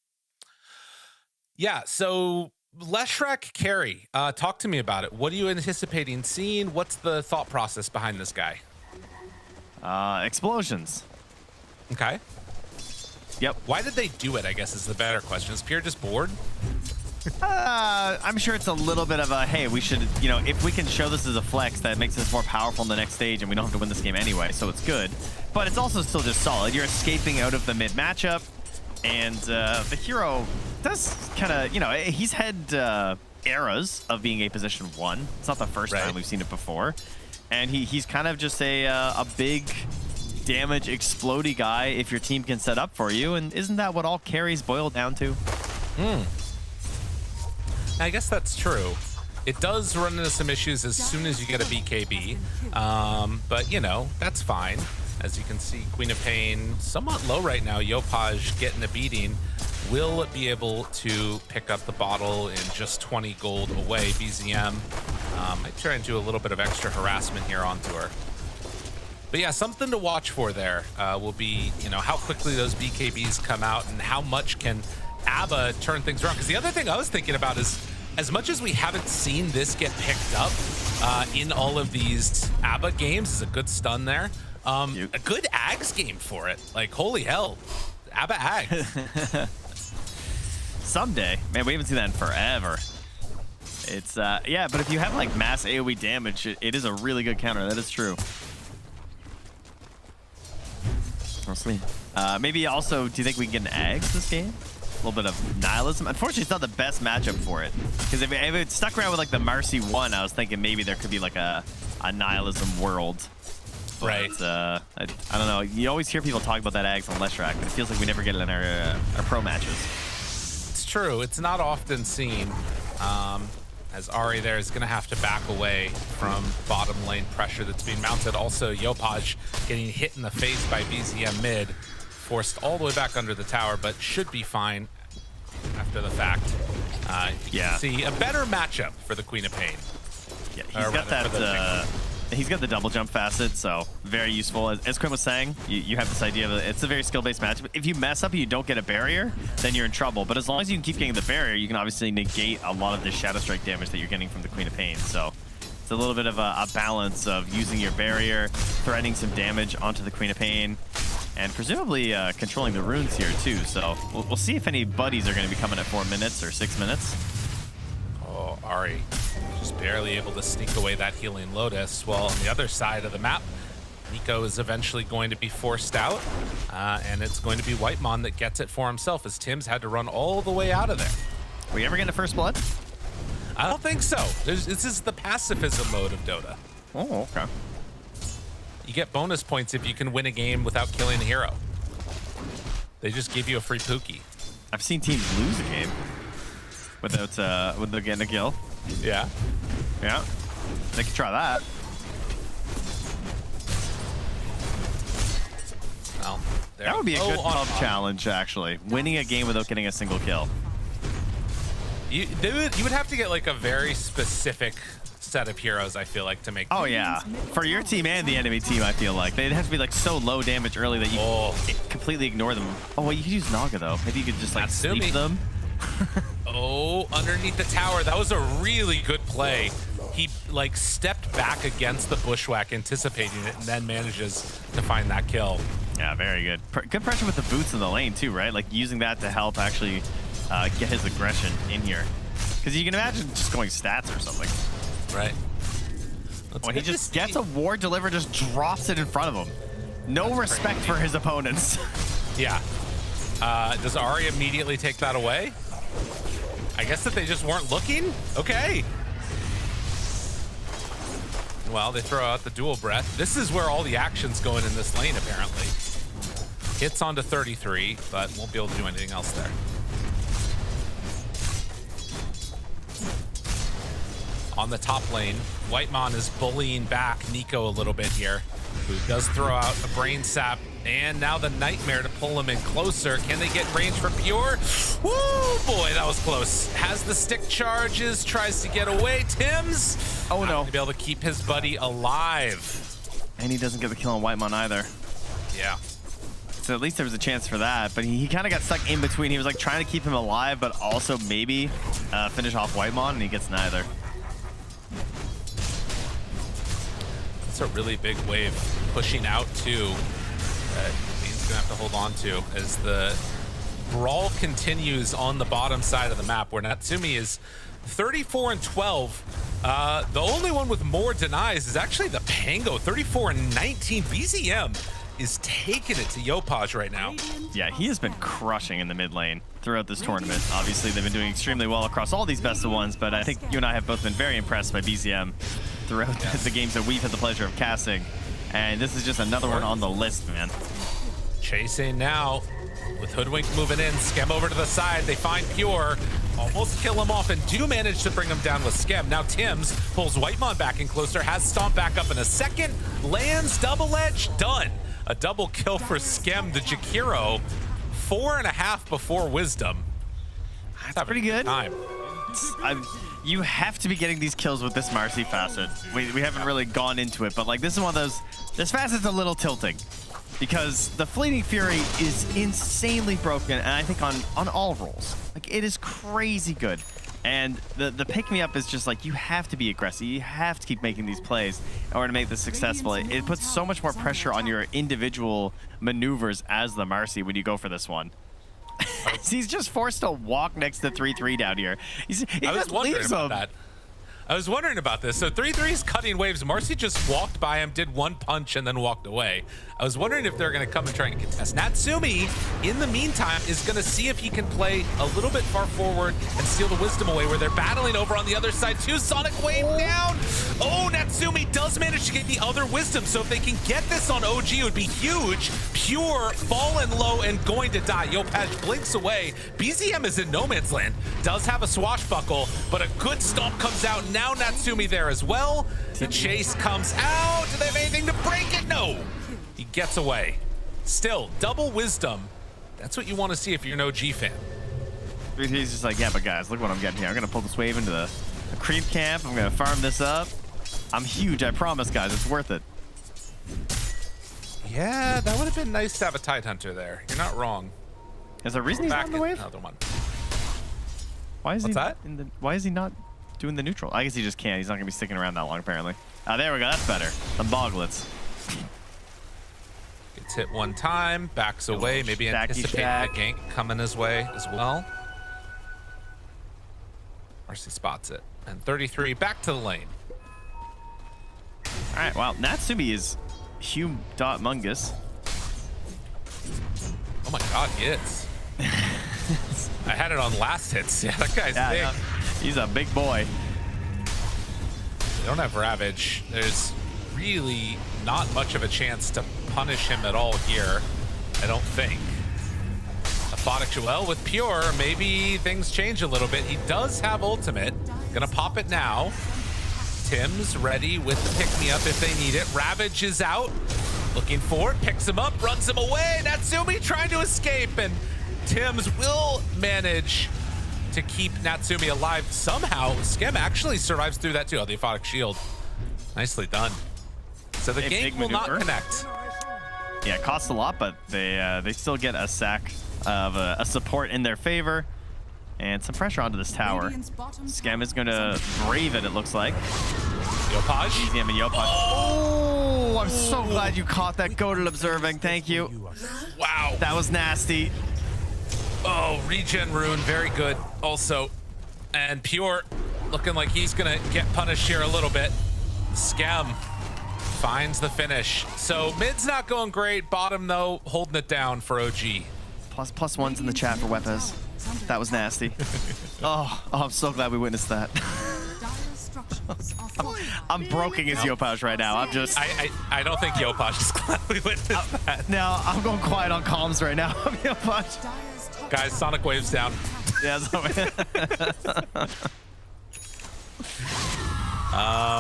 Yeah. So Leshrac carry. Talk to me about it. What are you anticipating seeing? What's the thought process behind this guy? Explosions. Okay. Yep. Why did they do it, I guess, is the better question. Is Pierre just bored? I'm sure it's a little bit of a, hey, we should, if we can show this as a flex, that makes us more powerful in the next stage, and we don't have to win this game anyway, so it's good. But it's also still just solid. You're escaping out of the mid matchup, and the hero does kind of, he's had eras of being a position 1. It's not the first Right. time we've seen it before. And he's kind of just a big damage explodey guy if your team can set up for you. And isn't that what all carries boil down to? I guess that's true. It does run into some issues as soon as you get a BKB, but you know, that's fine. As you can see, Queen of Pain somewhat low right now. Yopaj getting a beating. Will be able to pick up the bottle in just 20 gold away. BZM might try and do a little bit of extra harassment here onto her. But yeah, something to watch for there will be, you know, how quickly those BKBs come out and how much can ABBA turn things around. Because the other thing I was thinking about is, as much as we haven't seen this get picked up in all of these ABBA games, is a good stun there. A good Ags game for it. Like, holy hell. ABBA Ags. Someday. Man, we haven't seen that in forever. It's, yeah, but if you have, like, mass AoE damage, it is a really good counter. That is true. Mostly. Maybe also, do you think we can get an Ags this game? A little bit of nihilism. Unfortunately, it's not the best matchup for it. Because if it stuck around with, like, the Marcy 1, I was thinking maybe there could be, like, a nihilism world. But, right. I don't know. You always hear people talk about that Ags on Leshrac, but it feels like we never get it in our pro matches. It's true. It's not often seen. As Ari there is going to have to back away from bottom lane pressure that's being mounted. Also, Yopaj getting hit in the face by BZM mid. Forced all the way back under the tower, but should be fine after the fact. You can see a better matchup for the Queen of Pain. Yeah, he's got that. He's got the double jump facet, so very useful. As Quinn was saying, you have this idea that it's a very skill-based match. But if you mess up and you don't get a barrier, then you're in trouble. But as long as you can keep getting the barrier, you can obviously negate a lot of the Shadow Strike damage that you're getting from the Queen of Pain. So it's a little bit of a balance of using your barrier, threading some damage onto the Queen of Pain, and presumably controlling the runes here too. So we'll see if any buddies are going to be coming at 4 minutes or 6 minutes. Oh, Ari just barely able to sneak away that healing Lotus. While on the other side of the map, Nico is eventually going to be forced out, and it's going to be Whitemon that gets it for himself, as Tim's had to run all the way out of there. Are we ever getting a first blood? I don't think so. This is the pacifism mode of Dota. Oh, okay. You get bonus points if you can win a game without killing a hero. They just give you a free Pookie. I've seen teams lose a game without getting a kill. Yeah. Yeah. They could try that. Well, that would be a good pub challenge, actually. Winning a game without getting a single kill. You would have to get like a very specific set of heroes, I feel like, to make. Oh yeah, for your team and the enemy team, I feel like they'd have to be like so low damage early that you completely ignore them. Oh well, you could use Naga though. Maybe you could just like sleep them. Oh, underneath the tower, that was a really good play. He like stepped back against the bushwhack, anticipating it, and then manages to find that kill. Yeah, very good. Good pressure with the boots in the lane too, right? Like using that to help actually get his aggression in here. Because you can imagine just going stats or something. Right. When he just gets a ward delivered, just drops it in front of him. No respect for his opponents. Yeah. Does Ari immediately take that away? I guess that they just weren't looking? Okay. Well, they throw out the dual breath. This is where all the action's going in this lane, apparently. Hits onto 33, but won't be able to do anything else there. On the top lane, Whitemon is bullying back Nico a little bit here, who does throw out a brain sap, and now the Nightmare to pull him in closer. Can they get range for Pure? Woo, boy, that was close. Has the stick charges, tries to get away. Tim's no, to be able to keep his buddy alive. And he doesn't get the kill on Whitemon either. Yeah. So at least there was a chance for that, but he kind of got stuck in between. He was like trying to keep him alive, but also maybe finish off Whitemon, and he gets neither. It's a really big wave pushing out too. He's gonna have to hold on to as the brawl continues on the bottom side of the map, where Natsumi is 34 and 12. The only one with more denies is actually the Pango, 34 and 19. BZM is taking it to Yopaj right now. Yeah, he has been crushing in the mid lane throughout this tournament. Obviously, they've been doing extremely well across all these best of ones, but I think you and I have both been very impressed by BZM throughout the games that we've had the pleasure of casting. And this is just another one on the list, man. Chasing now with Hoodwink moving in. Skem over to the side. They find Pure. Almost kill him off and do manage to bring him down with Skem. Now Tims pulls Whitemon back in closer. Has Stomp back up in a second. Lands double edge. Done. A double kill for Skem, the Jakiro. 4.5 before Wisdom. That's pretty good. Time. You have to be getting these kills with this Marcy facet. We haven't really gone into it, but like this is one of those. This facet's a little tilting because the Fleeting Fury is insanely broken, and I think on all roles, like it is crazy good. And the pick me up is just like you have to be aggressive. You have to keep making these plays in order to make this successful. It puts so much more pressure on your individual maneuvers as the Marcy when you go for this one. He's just forced to walk next to 3-3 down here. I was wondering about that. I was wondering about this. So 3-3's cutting waves. Marcy just walked by him, did one punch, and then walked away. I was wondering if they're going to come and try and contest. Natsumi, in the meantime, is going to see if he can play a little bit far forward and steal the Wisdom away, where they're battling over on the other side too. Sonic Wave down. Oh, Natsumi does manage to get the other Wisdom, so if they can get this on OG, it would be huge. Pure, fallen low, and going to die. Yopaj blinks away. BZM is in no man's land. Does have a swashbuckle, but a good stomp comes out. Now Natsumi there as well. The chase comes out. Do they have anything to break it? No. He gets away. Still, double Wisdom. That's what you want to see if you're an OG fan. He's just like, yeah, but guys, look what I'm getting here. I'm going to pull this wave into the creep camp. I'm going to farm this up. I'm huge, I promise, guys. It's worth it. Yeah, that would have been nice to have a Tidehunter there. You're not wrong. Is there a reason he's not in the wave? Another one. Why is What's that? Why is he not doing the neutral? I guess he just can't. He's not going to be sticking around that long, apparently. There we go. That's better. The Boglets. Gets hit one time, backs away, maybe anticipating a gank coming his way as well. Marcy spots it. And 33 back to the lane. All right, wow. Natsumi is Hume.Mungus. Oh my god, he is. I had it on last hits. Yeah, that guy's big. Yeah. He's a big boy. They don't have Ravage. There's really not much of a chance to punish him at all here, I don't think. Aphotic Joel with Pure, maybe things change a little bit. He does have ultimate. Gonna pop it now. Tim's ready with the pick-me-up if they need it. Ravage is out, looking for it, picks him up, runs him away. Natsumi trying to escape, and Tim's will manage to keep Natsumi alive somehow. Skem actually survives through that too. Oh, the Aphotic Shield. Nicely done. So the game will not connect. Yeah, it costs a lot, but they still get a sack of a support in their favor. And some pressure onto this tower. Skem is going to brave it looks like. Yopaj. BZM and Yopaj. Oh, I'm so glad you caught that. Goated observing. Thank you. Wow. That was nasty. Oh, regen rune, very good also. And Pure looking like he's gonna get punished here a little bit. Skem finds the finish. So mid's not going great, bottom though, holding it down for OG. Plus ones in the chat for Weapons. That was nasty. Oh, I'm so glad we witnessed that. I'm broken as Yopaj right now. I'm just... I don't think Yopaj is glad we witnessed that. No, I'm going quiet on comms right now. Yopaj. Guys, Sonic Wave's down. Yeah,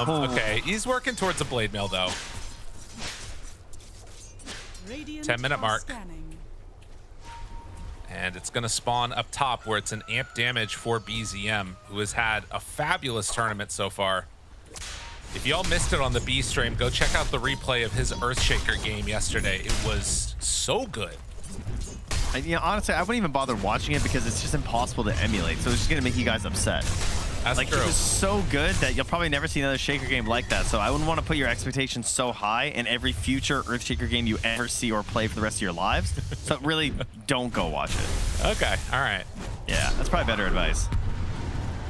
okay, he's working towards a blade mail though. 10-minute mark. And it's gonna spawn up top where it's an amp damage for BZM, who has had a fabulous tournament so far. If y'all missed it on the B stream, go check out the replay of his Earthshaker game yesterday. It was so good. You know, honestly, I wouldn't even bother watching it because it's just impossible to emulate. So it's just gonna make you guys upset. That's like, true. It was so good that you'll probably never see another Shaker game like that. So I wouldn't want to put your expectations so high in every future Earthshaker game you ever see or play for the rest of your lives. So really, don't go watch it. Okay, all right. Yeah, that's probably better advice.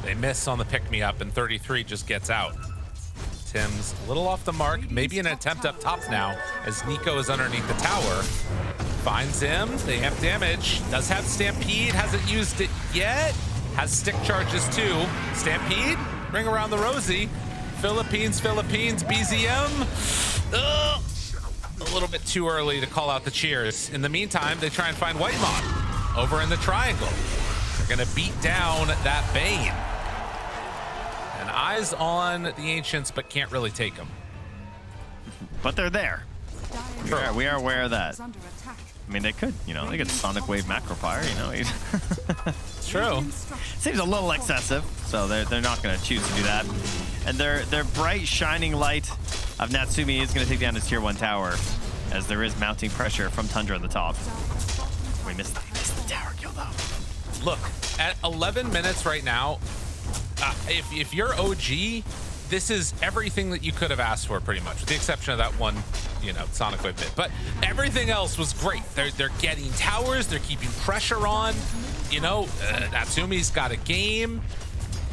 They miss on the pick-me-up, and 33 just gets out. Tim's a little off the mark. Maybe an attempt up top now as Nico is underneath the tower. Finds him. They have damage. Does have Stampede. Hasn't used it yet. Has stick charges too. Stampede. Ring around the rosy. Philippines, BZM. Ugh. A little bit too early to call out the cheers. In the meantime, they try and find Whitemon over in the triangle. They're going to beat down that Bane. And eyes on the Ancients, but can't really take them. But they're there. We are aware of that. I mean, they could, they could Sonic Wave Macro Fire, It's true. Seems a little excessive, so they're not going to choose to do that. And their bright, shining light of Natsumi is going to take down his Tier 1 tower, as there is mounting pressure from Tundra at the top. We missed the tower kill, though. Look, at 11 minutes right now, if you're OG, this is everything that you could have asked for, pretty much, with the exception of that one, Sonic Wave bit. But everything else was great. They're getting towers. They're keeping pressure on. Natsumi's got a game.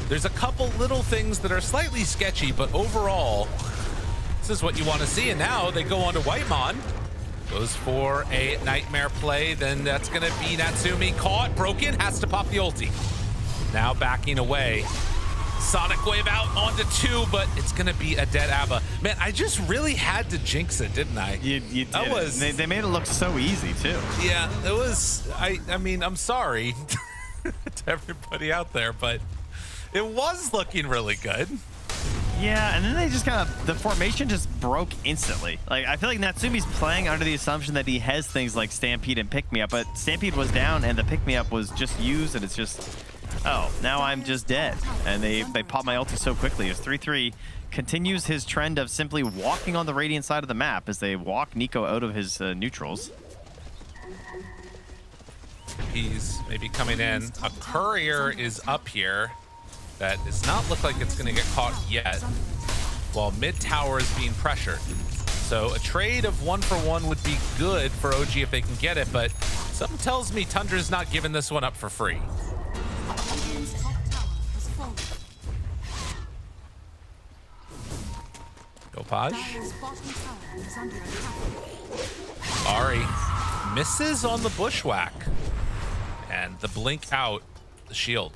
There's a couple little things that are slightly sketchy, but overall, this is what you want to see. And now they go on to Whitemon. Goes for a nightmare play. Then that's going to be Natsumi caught, broken, has to pop the ulti. Now backing away. Sonic Wave out onto 2, but it's going to be a dead ABBA. Man, I just really had to jinx it, didn't I? You did. They made it look so easy, too. Yeah, it was. I mean, I'm sorry to everybody out there, but it was looking really good. Yeah, and then they just the formation just broke instantly. Like, I feel like Natsumi's playing under the assumption that he has things like Stampede and Pick Me Up, but Stampede was down and the Pick Me Up was just used, and it's just, oh, now I'm just dead. And they pop my ulti so quickly. It's 3-3. Continues his trend of simply walking on the Radiant side of the map as they walk Nico out of his neutrals. He's maybe coming in. A courier is up here. That does not look like it's going to get caught yet, while mid tower is being pressured. So a trade of 1-for-1 would be good for OG if they can get it, but something tells me Tundra's not giving this one up for free. Dopage. Ari misses on the bushwhack, and the blink out the shield.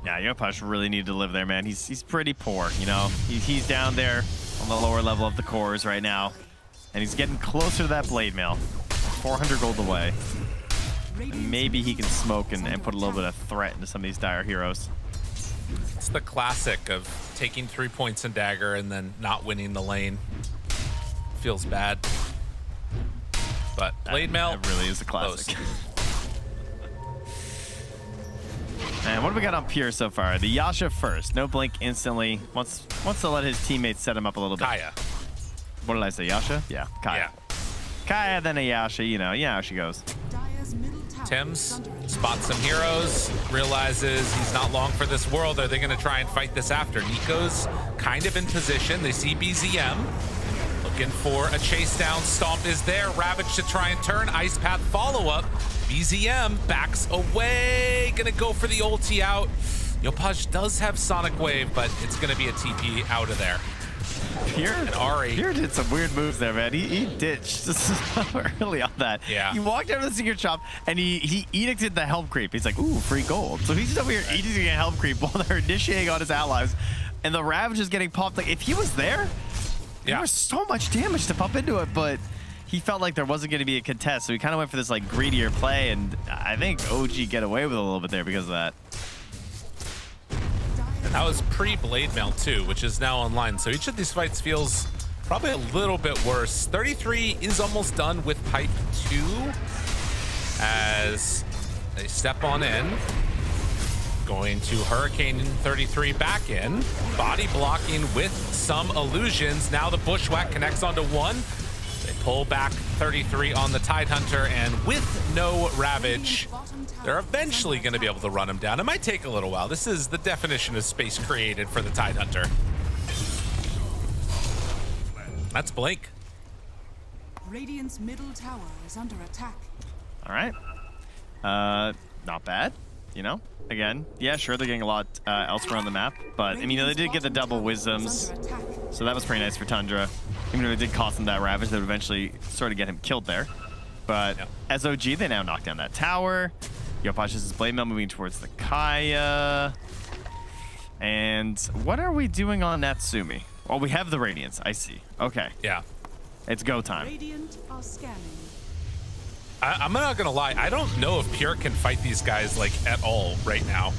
Yeah, Yopash really needed to live there, man. He's pretty poor, He's down there on the lower level of the cores right now, and he's getting closer to that blade mail. 400 gold away. And maybe he can smoke and put a little bit of threat into some of these dire heroes. It's the classic of taking 3 points in Dagger and then not winning the lane. Feels bad. But blade mail, that really is a classic. Close. And what do we got on Pure so far? The Yasha first. No blink instantly. Wants to let his teammates set him up a little bit. Kaya. What did I say? Yasha? Yeah, Kaya. Yeah. Kaya, then a Yasha. You know how she goes. Tims spots some heroes, realizes he's not long for this world. Are they going to try and fight this after? Nico's kind of in position. They see BZM. Looking for a chase down. Stomp is there. Ravage to try and turn. Ice Path follow-up. BZM backs away. Gonna go for the ulti out. Yopaj does have Sonic Wave, but it's gonna be a TP out of there. Pure, and Ari. Pure did some weird moves there, man. He ditched so early on that. Yeah. He walked over the secret shop and he edicted the help creep. He's like, ooh, free gold. So he's just over here edicting a help creep while they're initiating on his allies. And the Ravage is getting popped. Like, if he was there, there was so much damage to pump into it, but he felt like there wasn't going to be a contest, so he kind of went for this like greedier play, and I think OG get away with it a little bit there because of that. And that was pre-Blade Mail too, which is now online. So each of these fights feels probably a little bit worse. 33 is almost done with Pipe 2 as they step on in. Going to Hurricane 33 back in. Body blocking with some illusions. Now the Bushwhack connects onto 1. They pull back 33 on the Tidehunter, and with no Ravage, they're eventually going to be able to run him down. It might take a little while. This is the definition of space created for the Tidehunter. That's Blink. Radiant's middle tower is under attack. All right. Not bad, Again, yeah, sure, they're getting a lot elsewhere on the map, but, I mean, they did get the double wisdoms. So that was pretty nice for Tundra. Even though it did cost him that Ravage that would eventually sort of get him killed there. But as OG, they now knock down that tower. Yopash's Blade Mail moving towards the Kaya. And what are we doing on Natsumi? Well, we have the Radiance. I see. Okay. Yeah. It's go time. Radiant are scanning. I'm not gonna lie. I don't know if Pure can fight these guys like at all right now.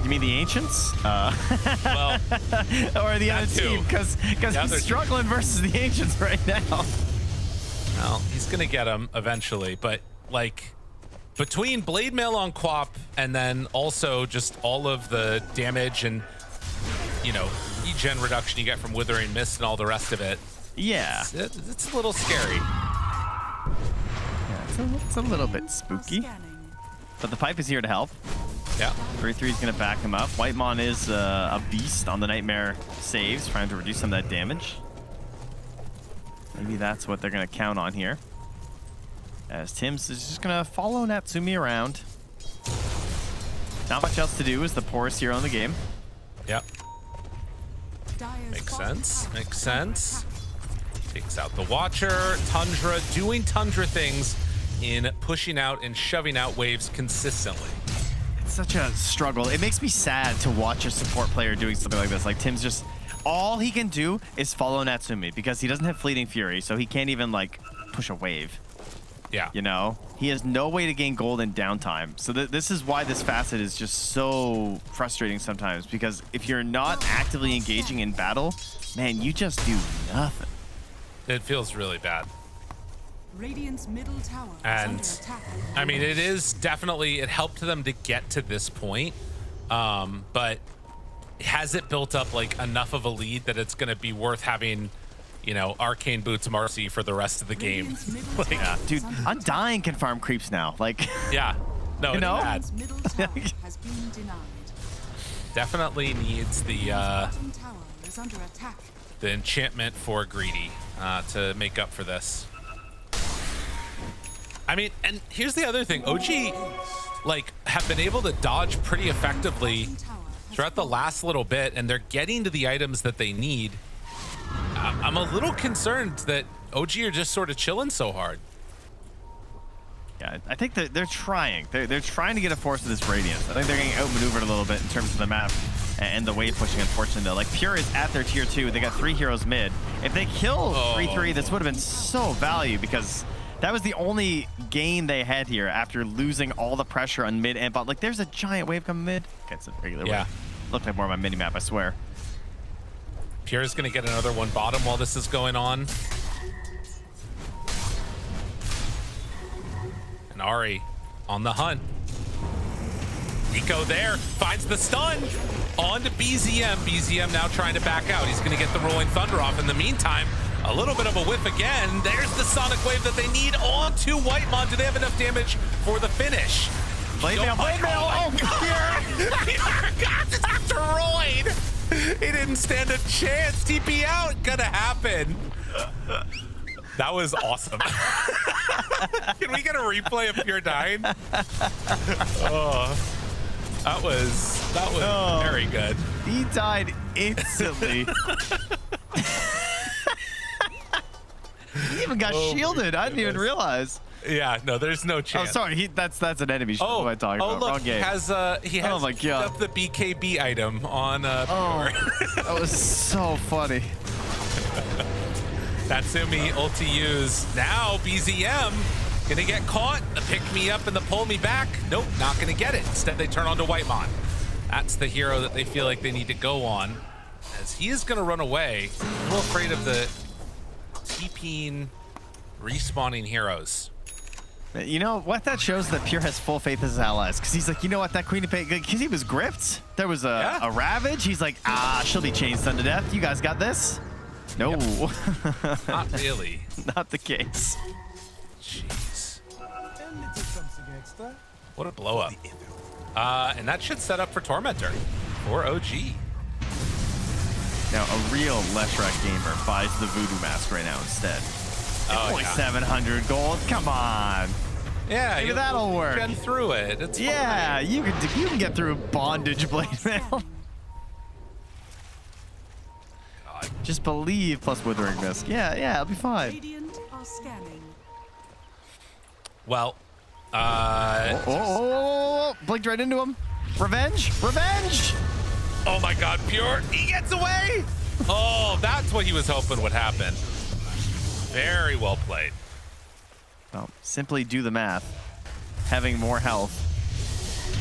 You mean the Ancients? Well, or the that other too. team? Because he's struggling versus the Ancients right now. well, he's gonna get him eventually, but like between Blade Mail on Quap and then also just all of the damage and regen reduction you get from Withering Mist and all the rest of it. Yeah. It's a little scary. Yeah, it's a little bit spooky. But the pipe is here to help. Yeah. 3-3 is going to back him up. Whitemon is a beast on the Nightmare saves, trying to reduce some of that damage. Maybe that's what they're going to count on here. As Tims is just going to follow Natsumi around. Not much else to do as the poorest hero in the game. Yep. Makes sense. Makes sense. Takes out the Watcher. Tundra doing Tundra things in pushing out and shoving out waves consistently. It's such a struggle. It makes me sad to watch a support player doing something like this. Like Tim's just, all he can do is follow Natsumi because he doesn't have Fleeting Fury, so he can't even like push a wave. Yeah. You know? He has no way to gain gold in downtime. So this is why this facet is just so frustrating sometimes, because if you're not actively engaging in battle, man, you just do nothing. It feels really bad. Radiant's middle tower is And under attack. I mean, it is definitely, it helped them to get to this point, but has it built up like enough of a lead that it's going to be worth having, Arcane Boots Marcy for the rest of the game? Like, Yeah, dude, Undying can farm creeps now. Like, yeah, no, it's bad. Radiant's middle tower has been denied. Definitely needs the Bottom tower is under attack. enchantment for Greedy to make up for this. I mean, and here's the other thing. OG, have been able to dodge pretty effectively throughout the last little bit, and they're getting to the items that they need. I'm a little concerned that OG are just sort of chilling so hard. yeah, I think that they're trying. They're trying to get a force of this Radiance. I think they're getting outmaneuvered a little bit in terms of the map and the wave pushing, unfortunately, though. Like, Pure is at their tier 2. They got 3 heroes mid. If they kill 3-3, this would have been so value, because that was the only gain they had here after losing all the pressure on mid and bot. Like, there's a giant wave coming mid. Okay, it's a regular wave. Looked like more of my mini-map, I swear. Pierre's going to get another one bottom while this is going on. And Ari on the hunt. Nico there, finds the stun. On to BZM. BZM now trying to back out. He's going to get the Rolling Thunder off. In the meantime, a little bit of a whiff again. There's the Sonic Wave that they need on to Whitemon. Do they have enough damage for the finish? Blade Mail, Blade Mail! Oh, Pierre got destroyed! He didn't stand a chance. TP out, gonna happen. That was awesome. Can we get a replay of Pure dying? Oh, that was very good. He died instantly. He even got shielded. I didn't even realize. Yeah, no, there's no chance. Oh, sorry. That's an enemy shield. What am I talking about? Look, Wrong game. he has Oh my God. up the BKB item on Pure. That was so funny. Natsumi ulti use. Now BZM gonna get caught. The pick me up and the pull me back. Nope, not gonna get it. Instead they turn on to Whitemon. That's the hero that they feel like they need to go on, as he is gonna run away. A little afraid of the TPing respawning heroes. You know what that shows? That Pure has full faith in his allies, because he's like, you know what, that Queen of Pain, because he was gripped. There was a Ravage. He's like, she'll be chain stunned to death. You guys got this? No. Yep. Not really. Not the case. Jeez. What a blow up. And that should set up for Tormentor or OG. Now, a real Leshrac gamer buys the Voodoo Mask right now instead. Oh, Only yeah. 700 gold. Come on. Yeah, Maybe that'll work. Gen through it. It's Yeah, fine. you can get through Bondage Blade Mail. Just believe plus Withering Mist. Yeah, it'll be fine. Radiant are scanning. Well, Blinked right into him. Revenge! Revenge! oh my God, Pure, he gets away! Oh, that's what he was hoping would happen. Very well played. Well, simply do the math. Having more health.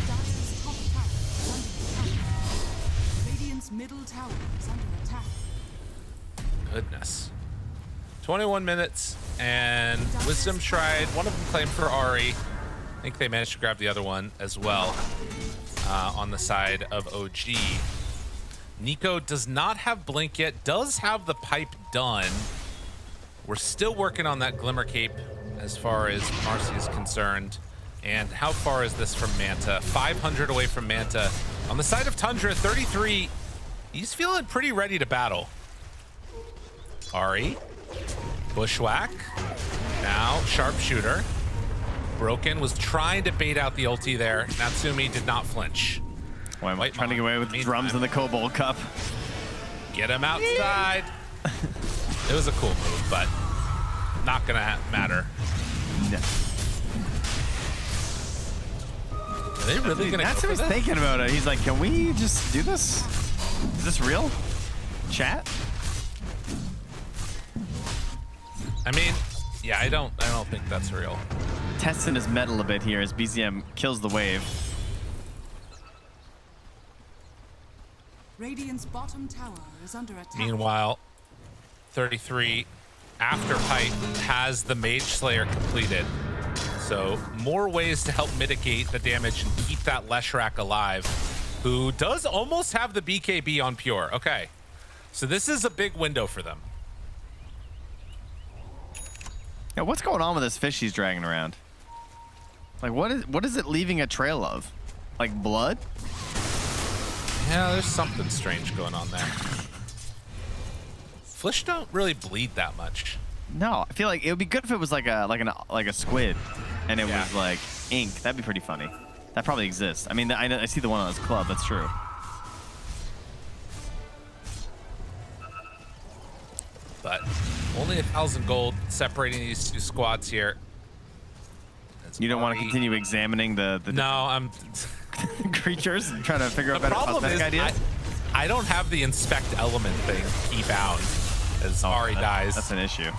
Dire's top tower is under attack. Radiant's middle tower is under attack. Goodness. 21 minutes, and Wisdom Stride, one of them claimed for Ahri. I think they managed to grab the other one as well on the side of OG. Nico does not have Blink yet, does have the pipe done. We're still working on that Glimmer Cape as far as Marcy is concerned. And how far is this from Manta? 500 away from Manta. On the side of Tundra, 33, he's feeling pretty ready to battle. Ahri, Bushwhack, now Sharpshooter. Broken was trying to bait out the ulti there. Natsumi did not flinch. Why am I trying to get away with the drums in the Kobold Cup? Get him outside. It was a cool move, but not gonna matter. No. Are they really gonna That's go what for he's this? thinking about it. He's like, can we just do this? Is this real? Chat? I mean, yeah, I don't think that's real. Testing his metal a bit here as BZM kills the wave. Radiant's bottom tower is under attack. Meanwhile, 33 after Pipe has the Mage Slayer completed. So more ways to help mitigate the damage and keep that Leshrac alive, who does almost have the BKB on Pure. Okay, so this is a big window for them. Yeah, what's going on with this fish he's dragging around? Like, what is it leaving a trail of? Like blood? Yeah, there's something strange going on there. Fish don't really bleed that much. No, I feel like it would be good if it was like a squid, and it was like ink. That'd be pretty funny. That probably exists. I mean, I see the one on this club. That's true. But only 1,000 gold separating these two squads here. You don't want to continue examining the No, I'm creatures and trying to figure out the better problem cosmetic is ideas? I don't have the inspect element thing key bound as Ahri dies. That's an issue.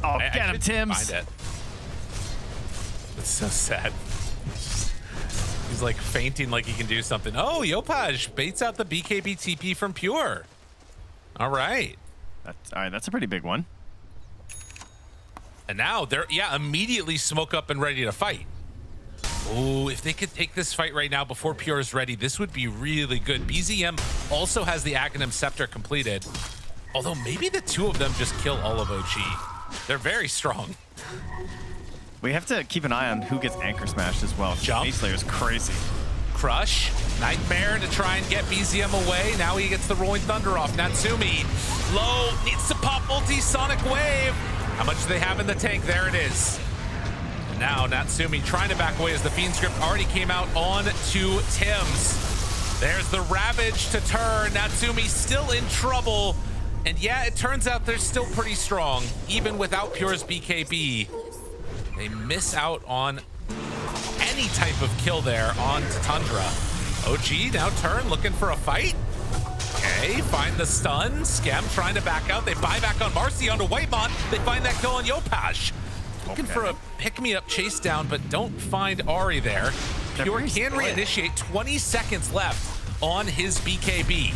Oh, I get him, should Tims! find it. It's so sad. He's like fainting like he can do something. Oh, Yopaj baits out the BKB TP from Pure. All right. All right, that's a pretty big one. And now they're, immediately smoke up and ready to fight. Oh, if they could take this fight right now before Pure is ready, this would be really good. BZM also has the Aghanim Scepter completed. Although maybe the two of them just kill all of OG. They're very strong. We have to keep an eye on who gets anchor smashed as well. Jump. Mage Slayer's crazy. Crush. Nightmare to try and get BZM away. Now he gets the Rolling Thunder off. Natsumi, low, needs to pop multi-sonic wave. How much do they have in the tank? There it is. And now Natsumi trying to back away as the Fiend script already came out on to Tims. There's the Ravage to turn. Natsumi still in trouble. And yeah, it turns out they're still pretty strong, even without Pure's BKB. They miss out on any type of kill there on Tundra. OG now turn, looking for a fight. Okay, find the stun. Scam trying to back out. They buy back on Marcy onto Whitemon. They find that kill on Yopaj. Looking for a pick-me-up chase down, but don't find Ahri there. Pure can reinitiate. 20 seconds left on his BKB.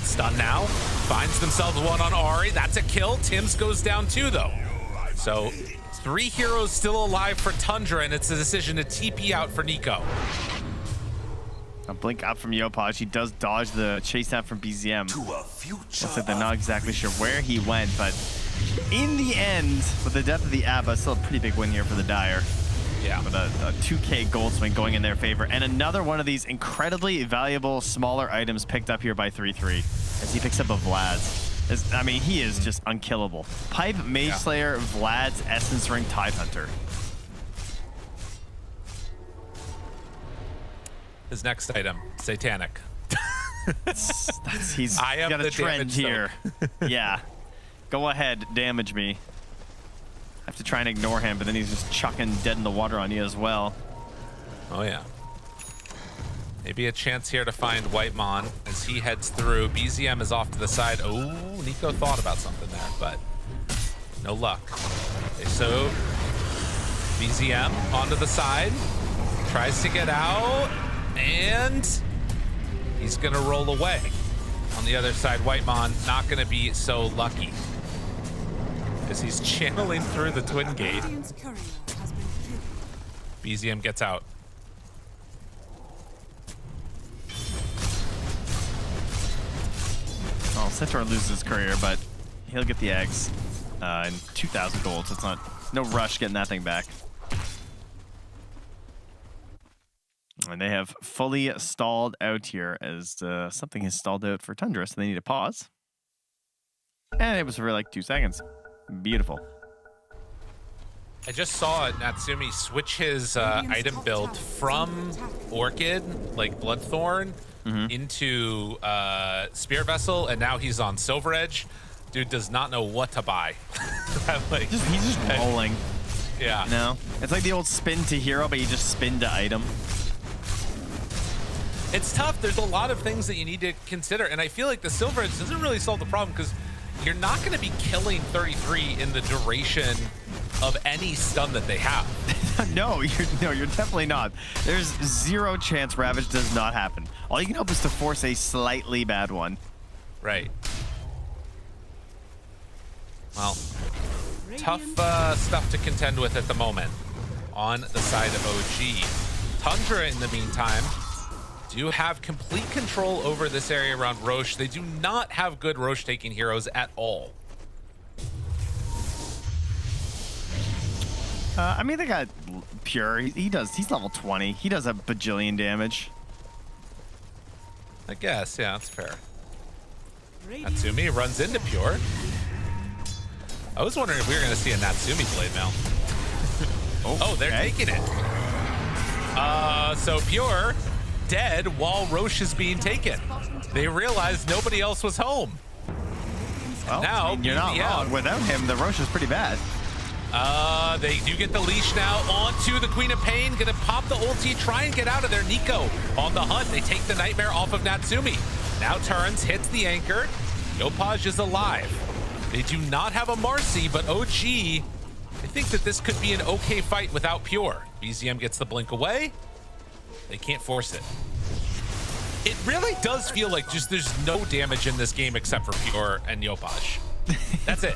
Stun now. Finds themselves one on Ahri. That's a kill. Tims goes down too, though. So 3 heroes still alive for Tundra, and it's a decision to TP out for Nico. A blink up from Yopaj. He does dodge the chase down from BZM. Looks like they're not exactly sure where he went, but in the end, with the death of the Abba, still a pretty big win here for the Dire. Yeah. With a 2K gold swing going in their favor. And another one of these incredibly valuable smaller items picked up here by 3-3 as he picks up a Vlad's. I mean, he is just unkillable. Pipe, Mage Slayer, Vlad's Essence Ring, Tidehunter. His next item, Satanic. He's I am got a the trend damage here. Yeah. Go ahead, damage me. I have to try and ignore him, but then he's just chucking dead in the water on you as well. Oh, yeah. Maybe a chance here to find Whitemon as he heads through. BZM is off to the side. Oh, Nico thought about something there, but no luck. Okay, so BZM onto the side. Tries to get out, and he's going to roll away. On the other side, Whitemon not going to be so lucky as he's channeling through the Twin Gate. Radiant's courier has been killed. BZM gets out. Well, Centaur loses his courier, but he'll get the eggs and 2,000 gold, so it's not no rush getting that thing back. And they have fully stalled out here as something has stalled out for Tundra, so they need to pause. And it was for like 2 seconds. Beautiful. I just saw Natsumi switch his item build from Orchid, like Bloodthorn, into Spear Vessel, and now he's on Silver Edge. Dude does not know what to buy. Like, He's just rolling. Yeah. No, it's like the old spin to hero, but you just spin to item. It's tough. There's a lot of things that you need to consider, and I feel like the Silver Edge doesn't really solve the problem because you're not going to be killing 33 in the duration of any stun that they have. No, you're definitely not. There's 0 chance Ravage does not happen. All you can hope is to force a slightly bad one. Right. Well, tough stuff to contend with at the moment on the side of OG. Tundra, in the meantime, do have complete control over this area around Roche. They do not have good Roche-taking heroes at all. I mean, they got Pure. He's level 20. He does a bajillion damage. I guess, yeah, that's fair. Natsumi runs into Pure. I was wondering if we were going to see a Natsumi blade mail. Oh, they're taking it. So Pure dead while Roche is being taken. They realized nobody else was home. Well, now you're not wrong. Without him, the Roche is pretty bad. They do get the leash now onto the Queen of Pain. Gonna pop the ulti, try and get out of there. Nico on the hunt. They take the Nightmare off of Natsumi. Now turns, hits the anchor. Yopaj is alive. They do not have a Marcy, but OG, I think that this could be an okay fight without Pure. BZM gets the blink away. They can't force it. It really does feel like just there's no damage in this game except for Pure and Yopaj. That's it.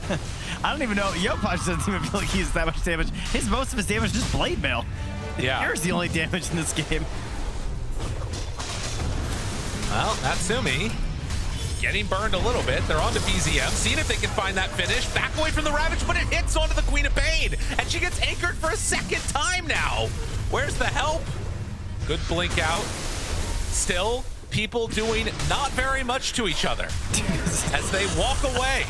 I don't even know. Yopaj doesn't even feel like he's that much damage. Most of his damage is just blade mail. Yeah. Here's the only damage in this game. Well, Natsumi getting burned a little bit. They're on to BZM, seeing if they can find that finish. Back away from the Ravage, but it hits onto the Queen of Pain, and she gets anchored for a second time now. Where's the help? Good blink out. Still, people doing not very much to each other as they walk away.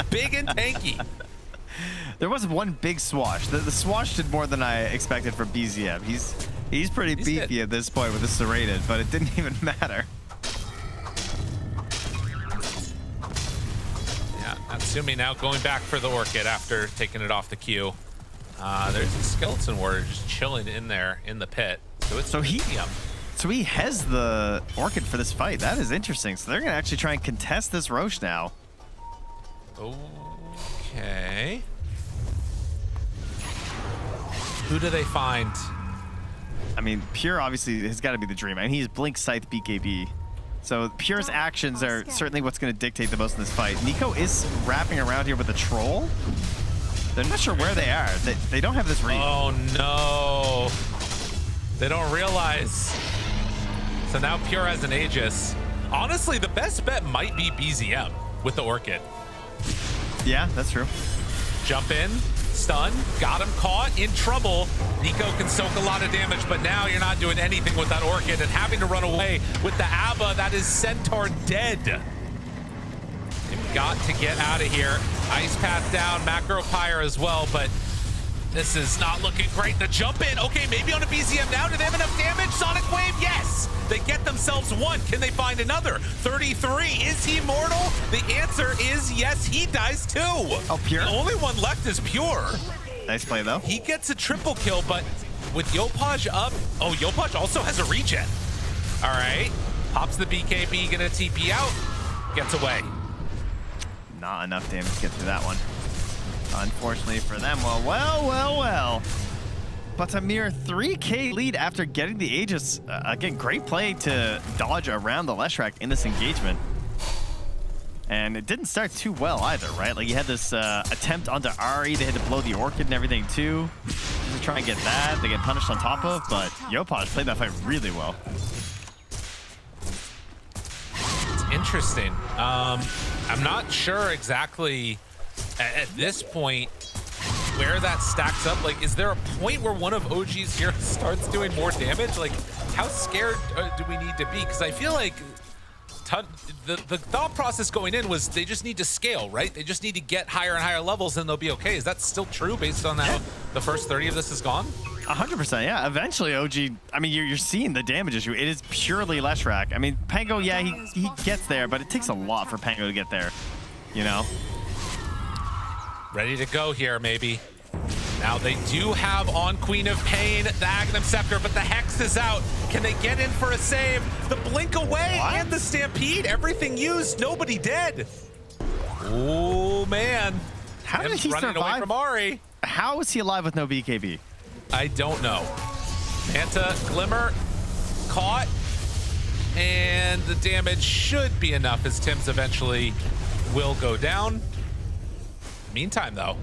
Big and tanky. There was one big swash. The swash did more than I expected from BZM. He's pretty beefy at this point with the serrated, but it didn't even matter. Yeah, Natsumi now going back for the Orchid after taking it off the queue. There's a Skeleton Warrior just chilling in there in the pit. So he has the Orchid for this fight. That is interesting. So they're going to actually try and contest this Roche now. Okay. Who do they find? I mean, Pure obviously has got to be the dream. I mean, he's Blink, Scythe, BKB. So Pure's actions are certainly what's going to dictate the most in this fight. Nico is wrapping around here with a troll. They're not sure where they are. They don't have this read. Oh, no. They don't realize. So now Pure has an Aegis. Honestly, the best bet might be BZM with the Orchid. Yeah, that's true. Jump in, stun, got him caught, in trouble. Nico can soak a lot of damage, but now you're not doing anything with that Orchid and having to run away with the Abba. That is Centaur dead. They've got to get out of here. Ice Path down, Macro Pyre as well, but This is not looking great. The jump in. Okay, maybe on a BZM now. Do they have enough damage? Sonic Wave, yes. They get themselves one. Can they find another? 33. Is he mortal? The answer is yes, he dies too. Oh, Pure? The only one left is Pure. Nice play, though. He gets a triple kill, but with Yopaj up, oh, Yopaj also has a regen. All right, pops the BKB, gonna TP out, gets away. Not enough damage to get through that one. Unfortunately for them, well. But a mere 3K lead after getting the Aegis. Again, great play to dodge around the Leshrac in this engagement. And it didn't start too well either, right? Like, you had this attempt onto Ari. They had to blow the Orchid and everything too. Just to try and get that. They get punished on top of, but Yopaj played that fight really well. It's interesting. I'm not sure exactly at this point where that stacks up. Like, is there a point where one of OG's heroes starts doing more damage? Like, how scared do we need to be? Because I feel like the thought process going in was they just need to scale, right? They just need to get higher and higher levels and they'll be okay. Is that still true based on how the first 30 of this is gone? 100%, yeah. Eventually, OG, I mean, you're seeing the damage issue. It is purely Leshrac. I mean, Pango, yeah, he gets there, but it takes a lot for Pango to get there, you know? Ready to go here, maybe. Now they do have on Queen of Pain, the Aghanim Scepter, but the Hex is out. Can they get in for a save? The Blink away and the Stampede, everything used, nobody dead. Oh, man. How did he running survive? Away from Ari. How is he alive with no BKB? I don't know. Manta, Glimmer, caught, and the damage should be enough as Tim's eventually will go down. Meantime, though,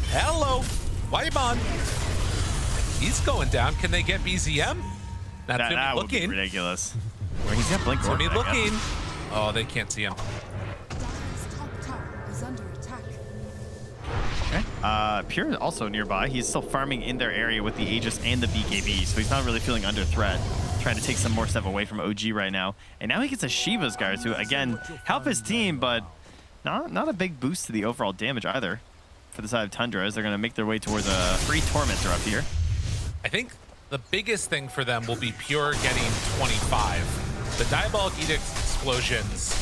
hello, Waibon. He's going down. Can they get BZM? That's gonna That be would be looking. ridiculous. Well, he's got Blink It's gonna be Orchid, I guess. looking. Oh, they can't see him. Dire's top tower is under attack. Okay. Pure is also nearby. He's still farming in their area with the Aegis and the BKB, so he's not really feeling under threat. Trying to take some more stuff away from OG right now. And now he gets a Shiva's Guards, who, again, help his team, but not a big boost to the overall damage either for the side of Tundra, as they're going to make their way towards a free Tormentor up here. I think the biggest thing for them will be Pure getting 25. The Diabolic Edict explosions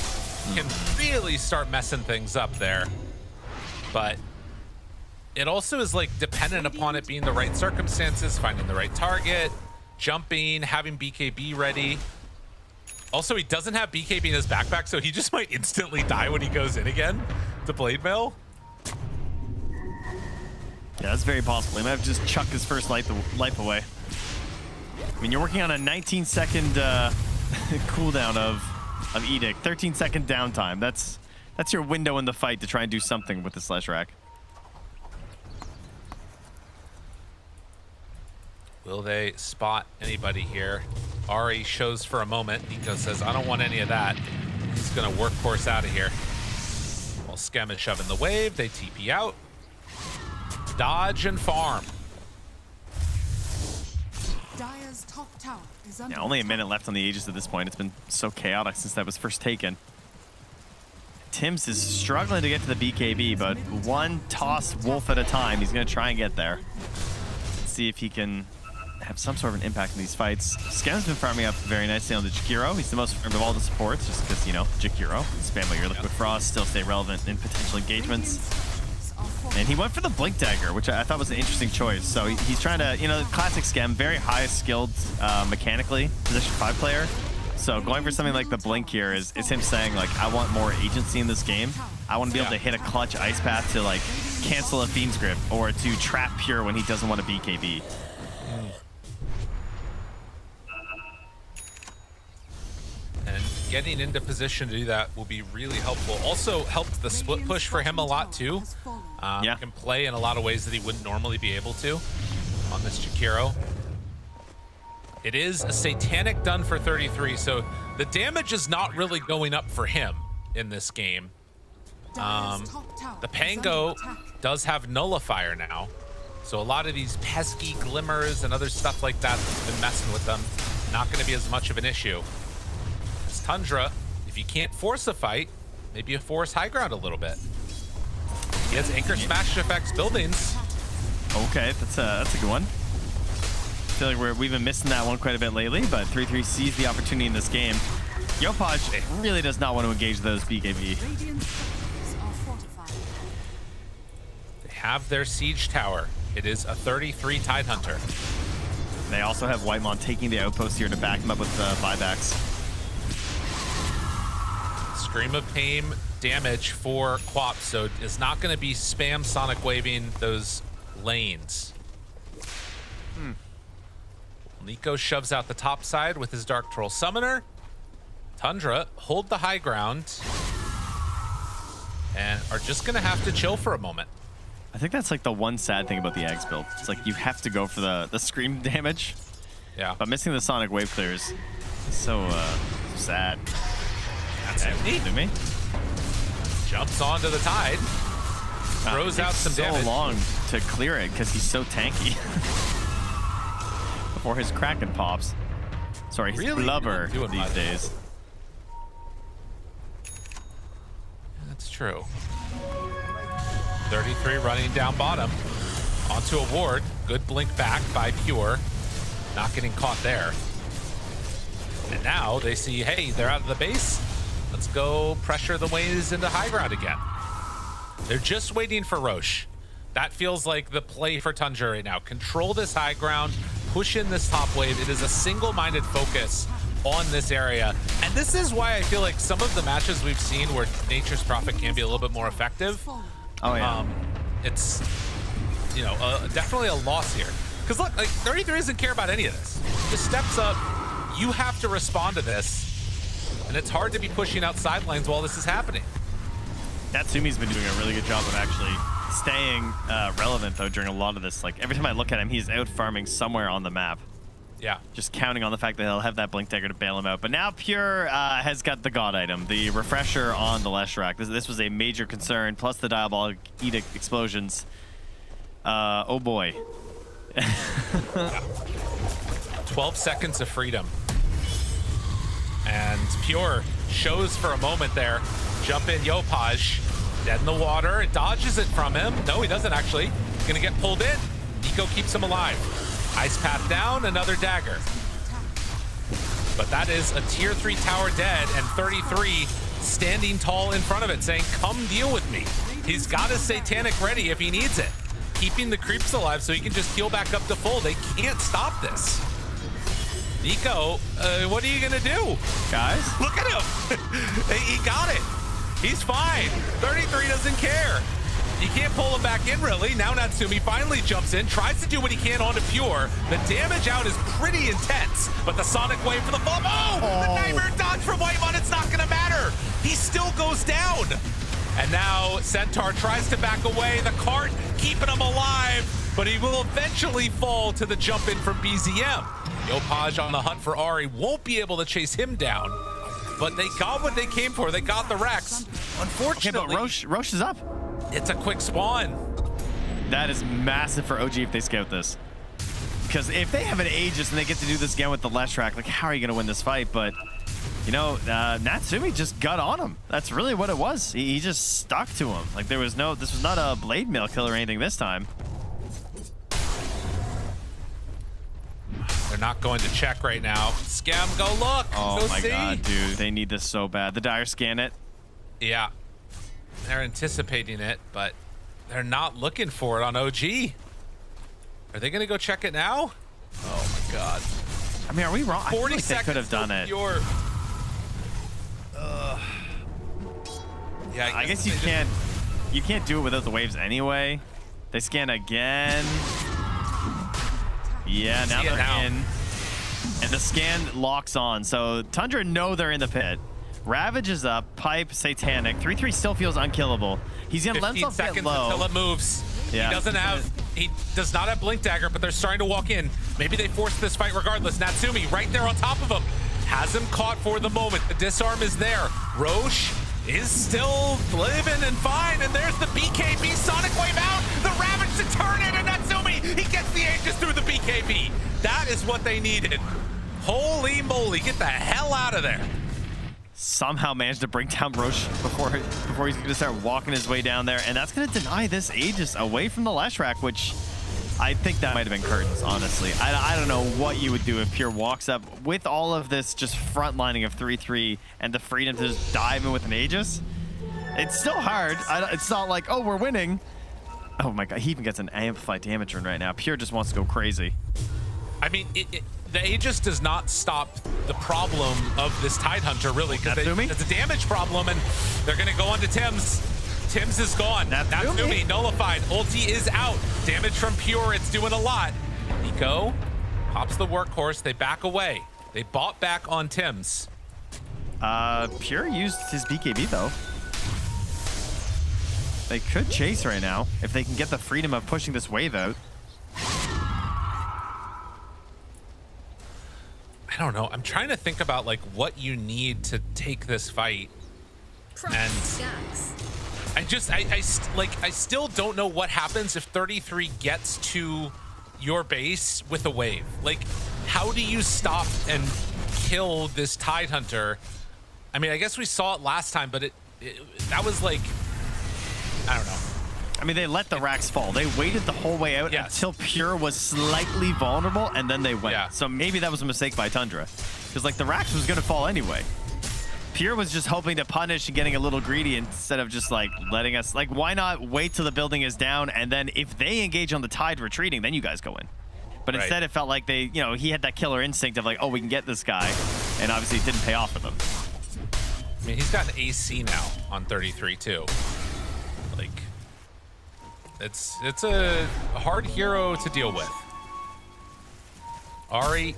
can really start messing things up there. But it also is like dependent upon it being the right circumstances, finding the right target, jumping, having BKB ready. Also, he doesn't have BKB in his backpack, so he just might instantly die when he goes in again to Blade Mail. Yeah, that's very possible. He might have just chucked his first life away. I mean, you're working on a 19-second cooldown of Edict, 13-second downtime. That's your window in the fight to try and do something with the Leshrac. Will they spot anybody here? Ari shows for a moment. Nico says, I don't want any of that. He's going to workhorse out of here. While Skem is shoving the wave, they TP out. Dodge and farm. Dire's top tower is under Yeah, only a attack. minute left on the Aegis at this point. It's been so chaotic since that was first taken. Tims is struggling to get to the BKB, but one toss wolf at a time. He's going to try and get there. Let's see if he can have some sort of an impact in these fights. Skem's been farming up very nicely on the Jakiro. He's the most farmed of all the supports, just because, you know, Jakiro. Spam what you're looking with Frost, still stay relevant in potential engagements. And he went for the Blink Dagger, which I thought was an interesting choice. So he's trying to, you know, classic Skem, very high skilled mechanically, position 5 player. So going for something like the Blink here is him saying, like, I want more agency in this game. I want to be able to hit a clutch Ice Path to, like, cancel a Fiend's Grip or to trap Pure when he doesn't want a BKB. And getting into position to do that will be really helpful. Also helped the split push for him a lot too. He can play in a lot of ways that he wouldn't normally be able to on this Jakiro. It is a Satanic done for 33, so the damage is not really going up for him in this game. The Pango does have Nullifier now, so a lot of these pesky glimmers and other stuff like that that's been messing with them, not going to be as much of an issue. As Tundra, if you can't force a fight, maybe you force high ground a little bit. He has Anchor Smash affects buildings. Okay, that's a good one. I feel like we've been missing that one quite a bit lately, but 3-3 sees the opportunity in this game. Yopaj really does not want to engage those BKB. Radiant's structures are fortified. They have their siege tower. It is a 33 Tidehunter. They also have Whitemon taking the outpost here to back them up with buybacks. Scream of Pain damage for Quap, so it's not going to be spam Sonic Waving those lanes. Nico shoves out the top side with his Dark Troll Summoner. Tundra hold the high ground and are just going to have to chill for a moment. I think that's like the one sad thing about the Ags build. It's like you have to go for the scream damage. Yeah. But missing the Sonic Wave clears is so sad. That's me. Jumps onto the Tide. Throws out some damage. So long to clear it because he's so tanky. Before his Kraken pops. Sorry, his Really? blubber Doing these much. days. That's true. 33 running down bottom. Onto a ward. Good blink back by Pure. Not getting caught there. And now they see, hey, they're out of the base. Let's go pressure the waves into high ground again. They're just waiting for Roche. That feels like the play for Tundra right now. Control this high ground, push in this top wave. It is a single-minded focus on this area. And this is why I feel like some of the matches we've seen where Nature's Prophet can be a little bit more effective. Oh, yeah. It's, you know, definitely a loss here. Because look, like 33 doesn't care about any of this. Just steps up. You have to respond to this. And it's hard to be pushing out sidelines while this is happening. Natsumi's been doing a really good job of actually staying relevant, though, during a lot of this. Like, every time I look at him, he's out farming somewhere on the map. Yeah. Just counting on the fact that he'll have that Blink Dagger to bail him out. But now Pure has got the God item, the refresher on the Leshrac. This was a major concern, plus the Diabolic Edict explosions. Oh boy. 12 seconds of freedom. And Pure shows for a moment there. Jump in Yopaj. Dead in the water. It dodges it from him. No, he doesn't actually. He's gonna get pulled in. Nico keeps him alive. Ice Path down, another dagger. But that is a tier 3 tower dead, and 33 standing tall in front of it saying, come deal with me. He's got his Satanic ready if he needs it. Keeping the creeps alive so he can just heal back up to full. They can't stop this. Nico, what are you gonna do? Guys? Look at him. He got it. He's fine. 33 doesn't care. You can't pull him back in, really. Now Natsumi finally jumps in, tries to do what he can onto Pure. The damage out is pretty intense, but the Sonic Wave for the fall. Oh! The Nightmare dodge from Whitemon, it's not gonna matter. He still goes down. And now Centaur tries to back away. The cart keeping him alive, but he will eventually fall to the jump in from BZM. Yopaj on the hunt for Ahri won't be able to chase him down, but they got what they came for. They got the Rex. Unfortunately, Okay, but Roche is up. It's a quick spawn. That is massive for OG if they scout this. Because if they have an Aegis and they get to do this again with the Leshrac, like, how are you going to win this fight? But, you know, Natsumi just got on him. That's really what it was. He just stuck to him. Like, there was no, this was not a blade mail kill or anything this time. They're not going to check right now. Scam, go look. Oh go my see. God, dude. They need this so bad. The Dire scan it. Yeah. They're anticipating it, but they're not looking for it on OG. Are they going to go check it now? Oh my God. I mean, are we wrong? 40 I feel like they seconds could have done it. Your, yeah, I guess you can't do it without the waves anyway. They scan again. Yeah, now they're in. And the scan locks on. So Tundra know they're in the pit. Ravage is up. Pipe, Satanic. 3-3 still feels unkillable. He's gonna let 15 himself get seconds low. until it moves. Yeah. He does not have Blink Dagger, but they're starting to walk in. Maybe they force this fight regardless. Natsumi right there on top of him. Has him caught for the moment. The disarm is there. Roche is still living and fine, and there's the BKB Sonic Wave out. The Ravage to turn it, and Natsumi, he gets the Aegis through the BKB. That is what they needed. Holy moly, get the hell out of there. Somehow managed to bring down Roche before he's going to start walking his way down there. And that's going to deny this Aegis away from the Leshrac, which I think that might have been curtains, honestly. I don't know what you would do if Pure walks up with all of this just frontlining of 3-3 and the freedom to just dive in with an Aegis. It's still hard. It's not like, oh, we're winning. Oh my god, he even gets an amplified damage run right now. Pure just wants to go crazy. I mean, the Aegis does not stop the problem of this Tidehunter, really, because it's a damage problem, and they're going to go on to Tims. Tims is gone. Natsumi nullified. Ulti is out. Damage from Pure. It's doing a lot. Nico pops the workhorse. They back away. They bought back on Tims. Pure used his BKB, though. They could chase right now if they can get the freedom of pushing this wave out. I don't know. I'm trying to think about like what you need to take this fight, and I still don't know what happens if 33 gets to your base with a wave. Like, how do you stop and kill this Tidehunter? I mean, I guess we saw it last time, but that was like, I don't know. I mean, they let the racks fall. They waited the whole way out until Pure was slightly vulnerable, and then they went. Yeah. So maybe that was a mistake by Tundra. Because, like, the racks was going to fall anyway. Pure was just hoping to punish and getting a little greedy instead of just, like, letting us... Like, why not wait till the building is down, and then if they engage on the Tide retreating, then you guys go in. But instead, it felt like they... You know, he had that killer instinct of, like, oh, we can get this guy. And obviously, it didn't pay off for them. I mean, he's got an AC now on 33, too. Like... It's a hard hero to deal with. Ahri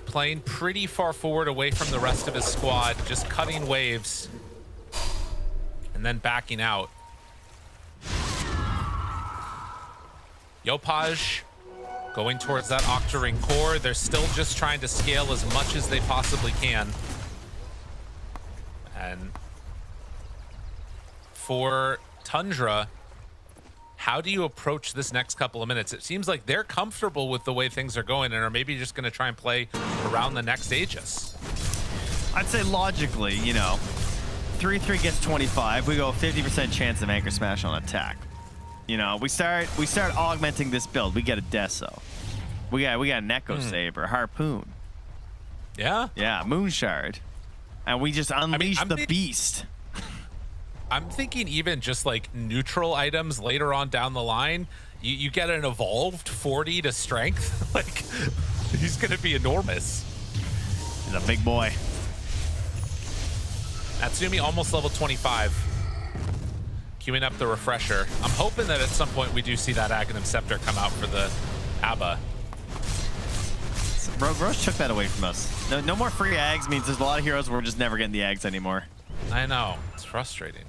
playing pretty far forward away from the rest of his squad, just cutting waves and then backing out. Yopaj going towards that Octarine core. They're still just trying to scale as much as they possibly can. And for Tundra, how do you approach this next couple of minutes? It seems like they're comfortable with the way things are going and are maybe just going to try and play around the next Aegis. I'd say logically, you know, 3-3 gets 25. We go 50% chance of Anchor Smash on attack. You know, we start augmenting this build. We get a Deso. We got an Echo Saber, Harpoon. Yeah? Yeah, Moonshard. And we just unleash the beast. I'm thinking even just like neutral items later on down the line, you get an evolved 40 to strength. Like, he's going to be enormous. He's a big boy. Natsumi almost level 25. Queuing up the refresher. I'm hoping that at some point we do see that Aghanim Scepter come out for the ABBA. Roche took that away from us. No more free Ags means there's a lot of heroes where we're just never getting the Ags anymore. I know. It's frustrating.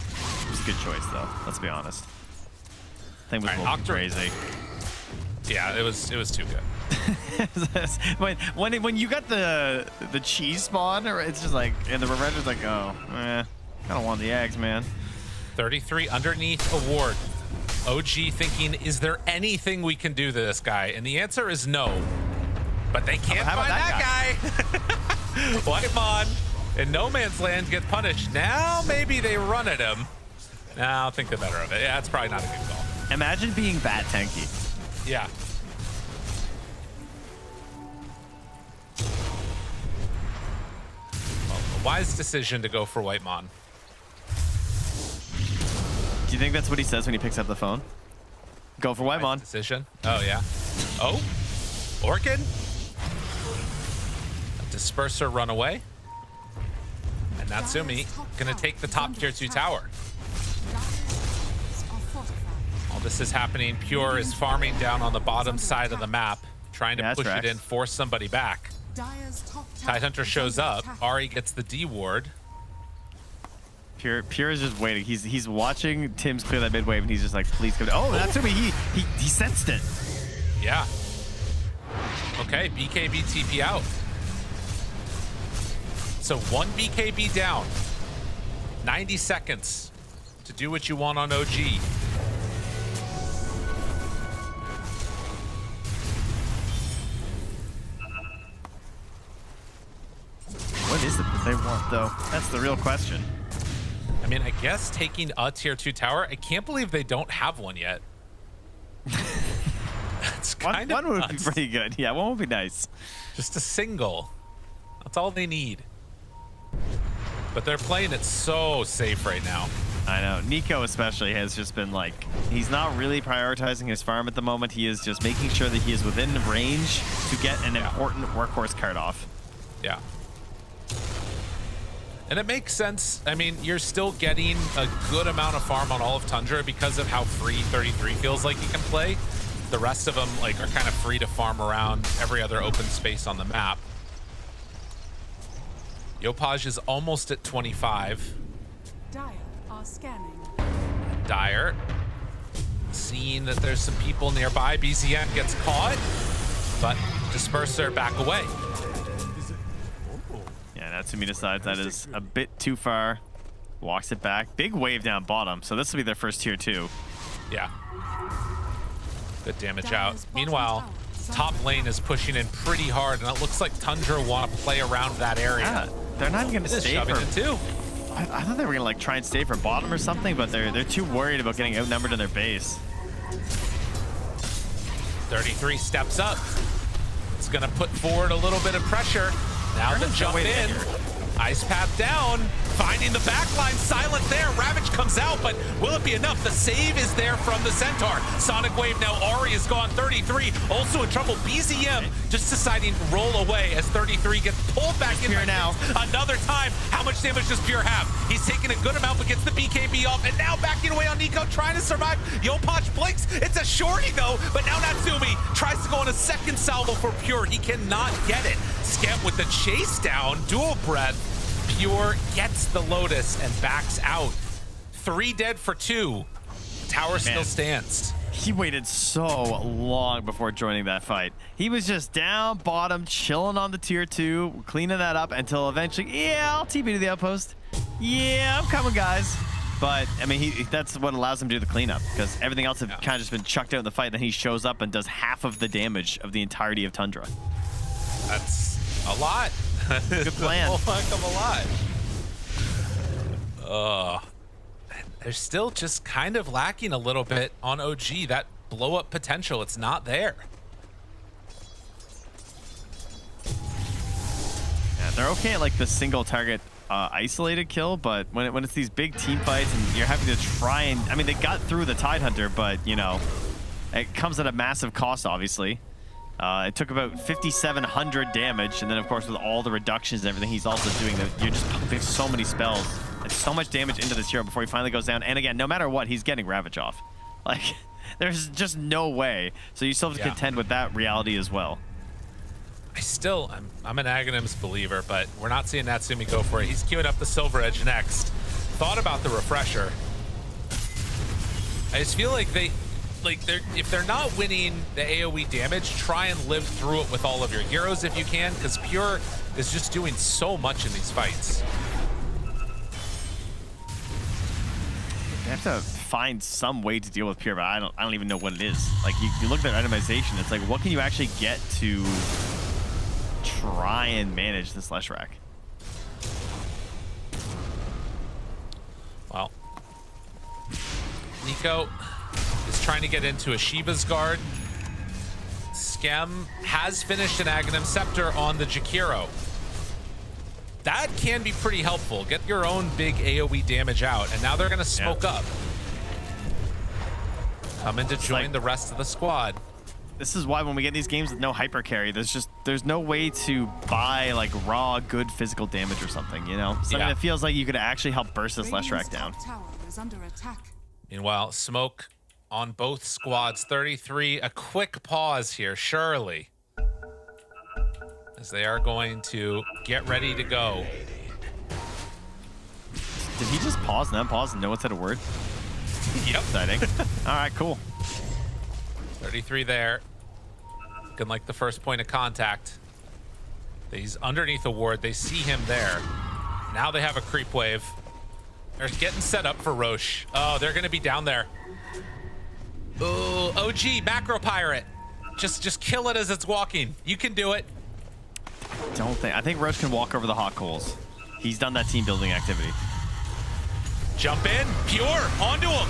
It was a good choice, though. Let's be honest. Thing was crazy. Yeah, it was too good. when you got the cheese spawn, it's just like, and the Revenger's like, oh, I don't want the Ags, man. 33 underneath a ward. OG thinking, is there anything we can do to this guy? And the answer is no. But they can't find that guy. Whitemon in no man's land gets punished. Now maybe they run at him. Now I'll think the better of it. Yeah, that's probably not a good call. Imagine being that tanky. Yeah. Well, a wise decision to go for Whitemon. Do you think that's what he says when he picks up the phone? Go for Whitemon. Decision. Oh, yeah. Oh, Orchid. Disperser run away. And Natsumi gonna take the top tier 2 tower. All this is happening. Pure is farming down on the bottom side of the map, trying to push it in, force somebody back. Tidehunter shows up. Ahri gets the D ward. Pure is just waiting. He's watching Tim's clear that mid wave, and he's just like, please come. Oh, Natsumi, he sensed it. Yeah. Okay, BKB TP out. So 1 BKB down. 90 seconds to do what you want on OG. What is it that they want, though? That's the real question. I mean, I guess taking a tier 2 tower, I can't believe they don't have one yet. It's kind of one would be nuts. pretty good. Yeah, one would be nice. Just a single. That's all they need. But they're playing it so safe right now. I know. Nico especially has just been like, he's not really prioritizing his farm at the moment. He is just making sure that he is within range to get an important workhorse card off. Yeah. And it makes sense. I mean, you're still getting a good amount of farm on all of Tundra because of how free 33 feels like he can play. The rest of them like are kind of free to farm around every other open space on the map. Yopaj is almost at 25. Dire are scanning. Dire, seeing that there's some people nearby. BZM gets caught, but Disperser back away. Yeah, Natsumi decides that is a bit too far. Walks it back. Big wave down bottom, so this will be their first tier 2. Yeah. Good damage out. Meanwhile, top lane is pushing in pretty hard, and it looks like Tundra want to play around that area. Yeah, they're not even going to It is stay shoving for... in too. I thought they were going to like try and stay for bottom or something, but they're too worried about getting outnumbered in their base. 33 steps up. It's going to put forward a little bit of pressure. Now the jump in. Ice path down. Finding the backline. Silent there. Ravage comes out, but will it be enough? The save is there from the Centaur. Sonic Wave now. Ari is gone. 33 also in trouble. BZM just deciding to roll away as 33 gets pulled back in. Pure now. Another time. How much damage does Pure have? He's taking a good amount, but gets the BKB off. And now backing away on Nico, trying to survive. Yopaj blinks. It's a shorty though, but now Natsumi tries to go on a second salvo for Pure. He cannot get it. Skemp with the chase down. Dual breath. Pure gets the Lotus and backs out. 3 dead for 2. Tower still stands. He waited so long before joining that fight. He was just down bottom, chilling on the tier 2, cleaning that up until eventually, yeah, I'll TP to the outpost. Yeah, I'm coming, guys. But, I mean, that's what allows him to do the cleanup, because everything else had kind of just been chucked out in the fight, then he shows up and does half of the damage of the entirety of Tundra. That's a lot. Good plan. A heck of a lot. They're still just kind of lacking a little bit on OG. That blow-up potential, it's not there. Yeah, they're okay at like the single target isolated kill, but when it's these big team fights and you're having to try and, I mean, they got through the Tidehunter, but you know, it comes at a massive cost, obviously. It took about 5,700 damage, and then of course with all the reductions and everything he's also doing, you're just pumping so many spells and so much damage into this hero before he finally goes down. And again, no matter what, he's getting Ravage off. Like, there's just no way. So you still have to contend with that reality as well. I'm an Aghanims believer, but we're not seeing Natsumi go for it. He's queuing up the Silver Edge next. Thought about the refresher. I just feel like if they're not winning the AoE damage, try and live through it with all of your heroes if you can, because Pure is just doing so much in these fights. They have to find some way to deal with Pure, but I don't even know what it is. Like, you look at their itemization, it's like, what can you actually get to try and manage this Leshrac? Well, Nico is trying to get into a Shiva's Guard. Skem has finished an Aghanim Scepter on the Jakiro. That can be pretty helpful. Get your own big AoE damage out, and now they're going to smoke up. Come in to join the rest of the squad. This is why when we get these games with no hyper carry, there's no way to buy like raw good physical damage or something, you know? Something that feels like you could actually help burst this Leshrac down. Tower is under attack. Meanwhile, smoke on both squads. 33, a quick pause here, surely, as they are going to get ready to go. Did he just pause and unpause and no one said a word? Yep. Exciting. All right, cool. 33 there. Looking like the first point of contact. He's underneath the ward. They see him there. Now they have a creep wave. They're getting set up for Roche. Oh, they're going to be down there. Oh, OG, Macro Pirate. Just kill it as it's walking. You can do it. I think Roche can walk over the hot coals. He's done that team building activity. Jump in. Pure. Onto him.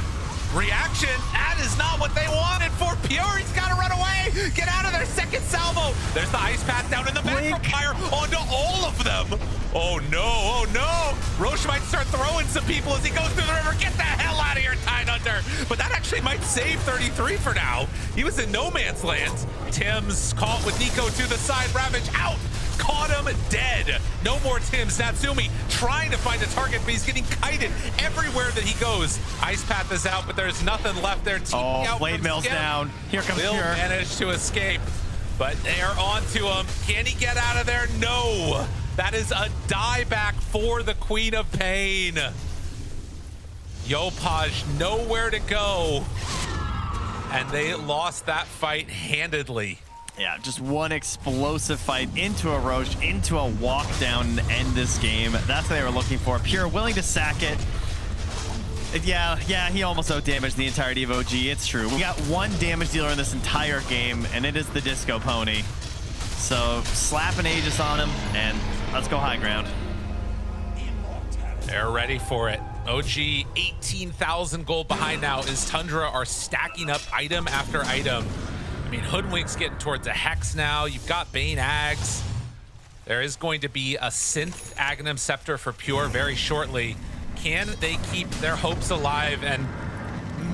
Reaction, that is not what they wanted for Pure. He's got to run away. Get out of there. Second salvo. There's the ice path down in the back from Fire onto all of them. Oh no, oh no. Roche might start throwing some people as he goes through the river. Get the hell out of here, Tidehunter. But that actually might save 33 for now. He was in no man's land. Tim's caught with Nico to the side. Ravage out. Caught him dead. No more Tims. Natsumi trying to find a target, but he's getting kited everywhere that he goes. Ice path is out, but there's nothing left there. Blade Mill's down. Here comes Will Pure. manage to escape, but they are onto him. Can he get out of there? No. That is a dieback for the Queen of Pain. Yopaj nowhere to go, and they lost that fight handedly. Yeah, just one explosive fight into a Roche, into a walk down to end this game. That's what they were looking for. Pure willing to sack it. Yeah, he almost out-damaged the entirety of OG. It's true. We got one damage dealer in this entire game, and it is the Disco Pony. So slap an Aegis on him, and let's go high ground. They're ready for it. OG 18,000 gold behind now as Tundra are stacking up item after item. I mean, Hoodwink's getting towards a Hex now. You've got Bane Ags. There is going to be a Synth Aghanim Scepter for Pure very shortly. Can they keep their hopes alive and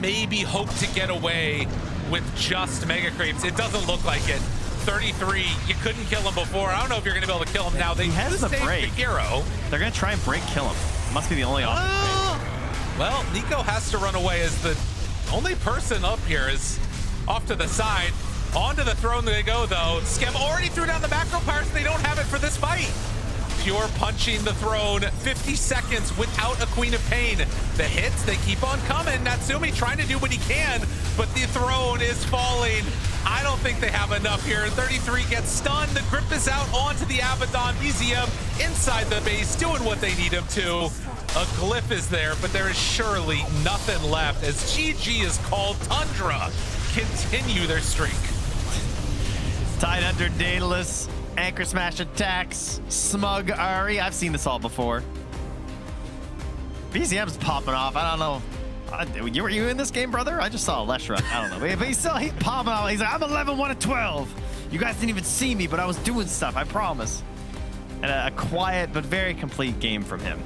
maybe hope to get away with just Mega Creeps? It doesn't look like it. 33, you couldn't kill him before. I don't know if you're going to be able to kill him now. They has the break. Hero. They're going to try and break kill him. Must be the only option. Well, Nico has to run away as the only person up here is off to the side. Onto the throne they go, though. Skem already threw down the macro powers. They don't have it for this fight. Pure punching the throne. 50 seconds without a Queen of Pain. The hits, they keep on coming. Natsumi trying to do what he can, but the throne is falling. I don't think they have enough here. 33 gets stunned. The grip is out onto the Abaddon. BZM inside the base, doing what they need him to. A glyph is there, but there is surely nothing left as GG is called. Tundra continue their streak. Tidehunter, Daedalus, Anchor Smash attacks, Smug Ari. I've seen this all before. BZM's popping off. I don't know. Were you in this game, brother? I just saw a Leshra. I don't know. But he's popping off. He's like, I'm 11, 1 of 12. You guys didn't even see me, but I was doing stuff. I promise. And a quiet but very complete game from him.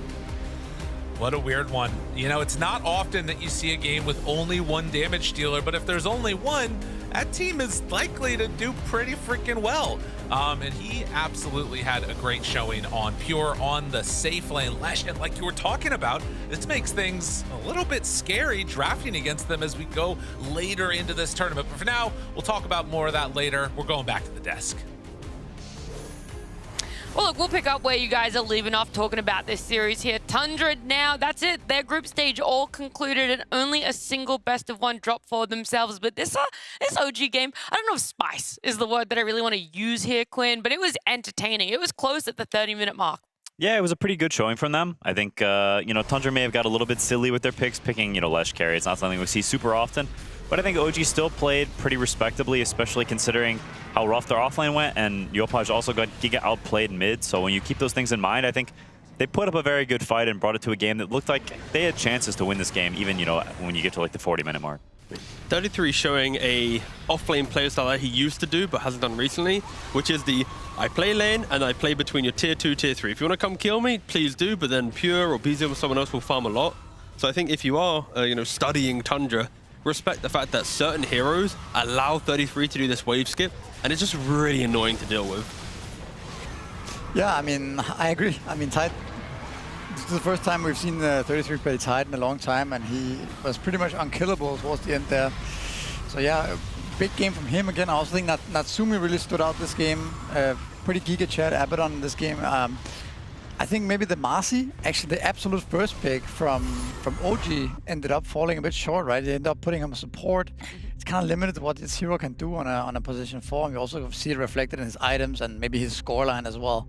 What a weird one. You know, it's not often that you see a game with only one damage dealer, but if there's only one, that team is likely to do pretty freaking well. And he absolutely had a great showing on Pure on the safe lane. Lesh, and like you were talking about, this makes things a little bit scary drafting against them as we go later into this tournament. But for now, we'll talk about more of that later. We're going back to the desk. Well, look, we'll pick up where you guys are leaving off talking about this series here. Tundra now, that's it. Their group stage all concluded and only a single best of one drop for themselves. But this OG game, I don't know if spice is the word that I really want to use here, Quinn, but it was entertaining. It was close at the 30-minute mark. Yeah, it was a pretty good showing from them. I think, Tundra may have got a little bit silly with their picks, picking, Lesh carry. It's not something we see super often. But I think OG still played pretty respectably, especially considering how rough their offlane went, and Yopaj also got Giga outplayed mid. So when you keep those things in mind, I think they put up a very good fight and brought it to a game that looked like they had chances to win this game, even, when you get to like the 40-minute mark. 33 showing a offlane playstyle that he used to do but hasn't done recently, which is the I play lane and I play between your tier 2, tier 3. If you want to come kill me, please do, but then Pure or BZM or someone else will farm a lot. So I think if you are, studying Tundra, respect the fact that certain heroes allow 33 to do this wave skip, and it's just really annoying to deal with. Yeah, I mean, I agree. I mean, Tide, this is the first time we've seen 33 play Tide in a long time, and he was pretty much unkillable towards the end there. So yeah, a big game from him again. I also think that Natsumi really stood out this game. Pretty Giga Chat Abaddon in this game. I think maybe the Marcy, actually the absolute first pick from OG, ended up falling a bit short, right? They ended up putting him support. It's kind of limited what this hero can do on a position 4. And we also see it reflected in his items and maybe his scoreline as well.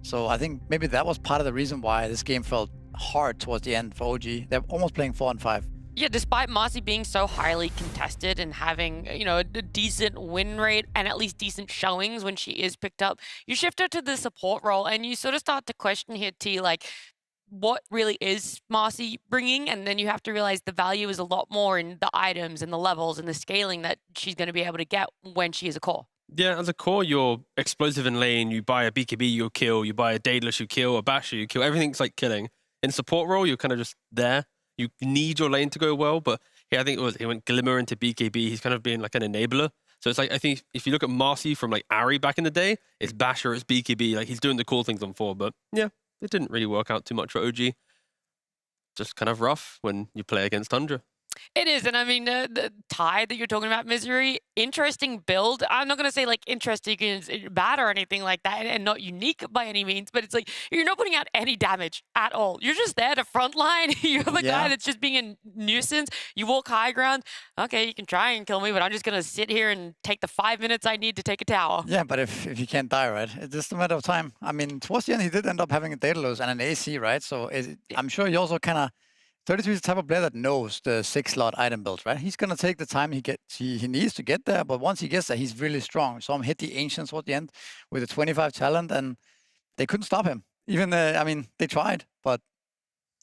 So I think maybe that was part of the reason why this game felt hard towards the end for OG. They're almost playing 4 and 5. Yeah, despite Marcy being so highly contested and having, a decent win rate and at least decent showings when she is picked up, you shift her to the support role and you sort of start to question here, T, like, what really is Marcy bringing, and then you have to realize the value is a lot more in the items and the levels and the scaling that she's going to be able to get when she is a core. Yeah, as a core, you're explosive in lane. You buy a BKB, you'll kill. You buy a Daedalus, you kill. A Basher, you kill. Everything's like killing. In support role, you're kind of just there. You need your lane to go well, but yeah, I think he went Glimmer into BKB. He's kind of being like an enabler. So it's like, I think if you look at Marcy from like Ari back in the day, it's Basher, it's BKB. Like he's doing the cool things on 4, but yeah, it didn't really work out too much for OG. Just kind of rough when you play against Tundra. It is, and I mean, the Tide that you're talking about, Misery, interesting build. I'm not going to say, like, interesting is bad or anything like that, and not unique by any means, but it's like, you're not putting out any damage at all. You're just there to frontline. You're the guy that's just being a nuisance. You walk high ground. Okay, you can try and kill me, but I'm just going to sit here and take the 5 minutes I need to take a tower. Yeah, but if you can't die, right? It's just a matter of time. I mean, towards the end, he did end up having a Daedalus and an AC, right? So I'm sure he also kind of... 32 is the type of player that knows the 6-slot item build, right? He's going to take the time he needs to get there, but once he gets there, he's really strong. So I'm hit the Ancients at the end with a 25 talent, and they couldn't stop him. Even, I mean, they tried, but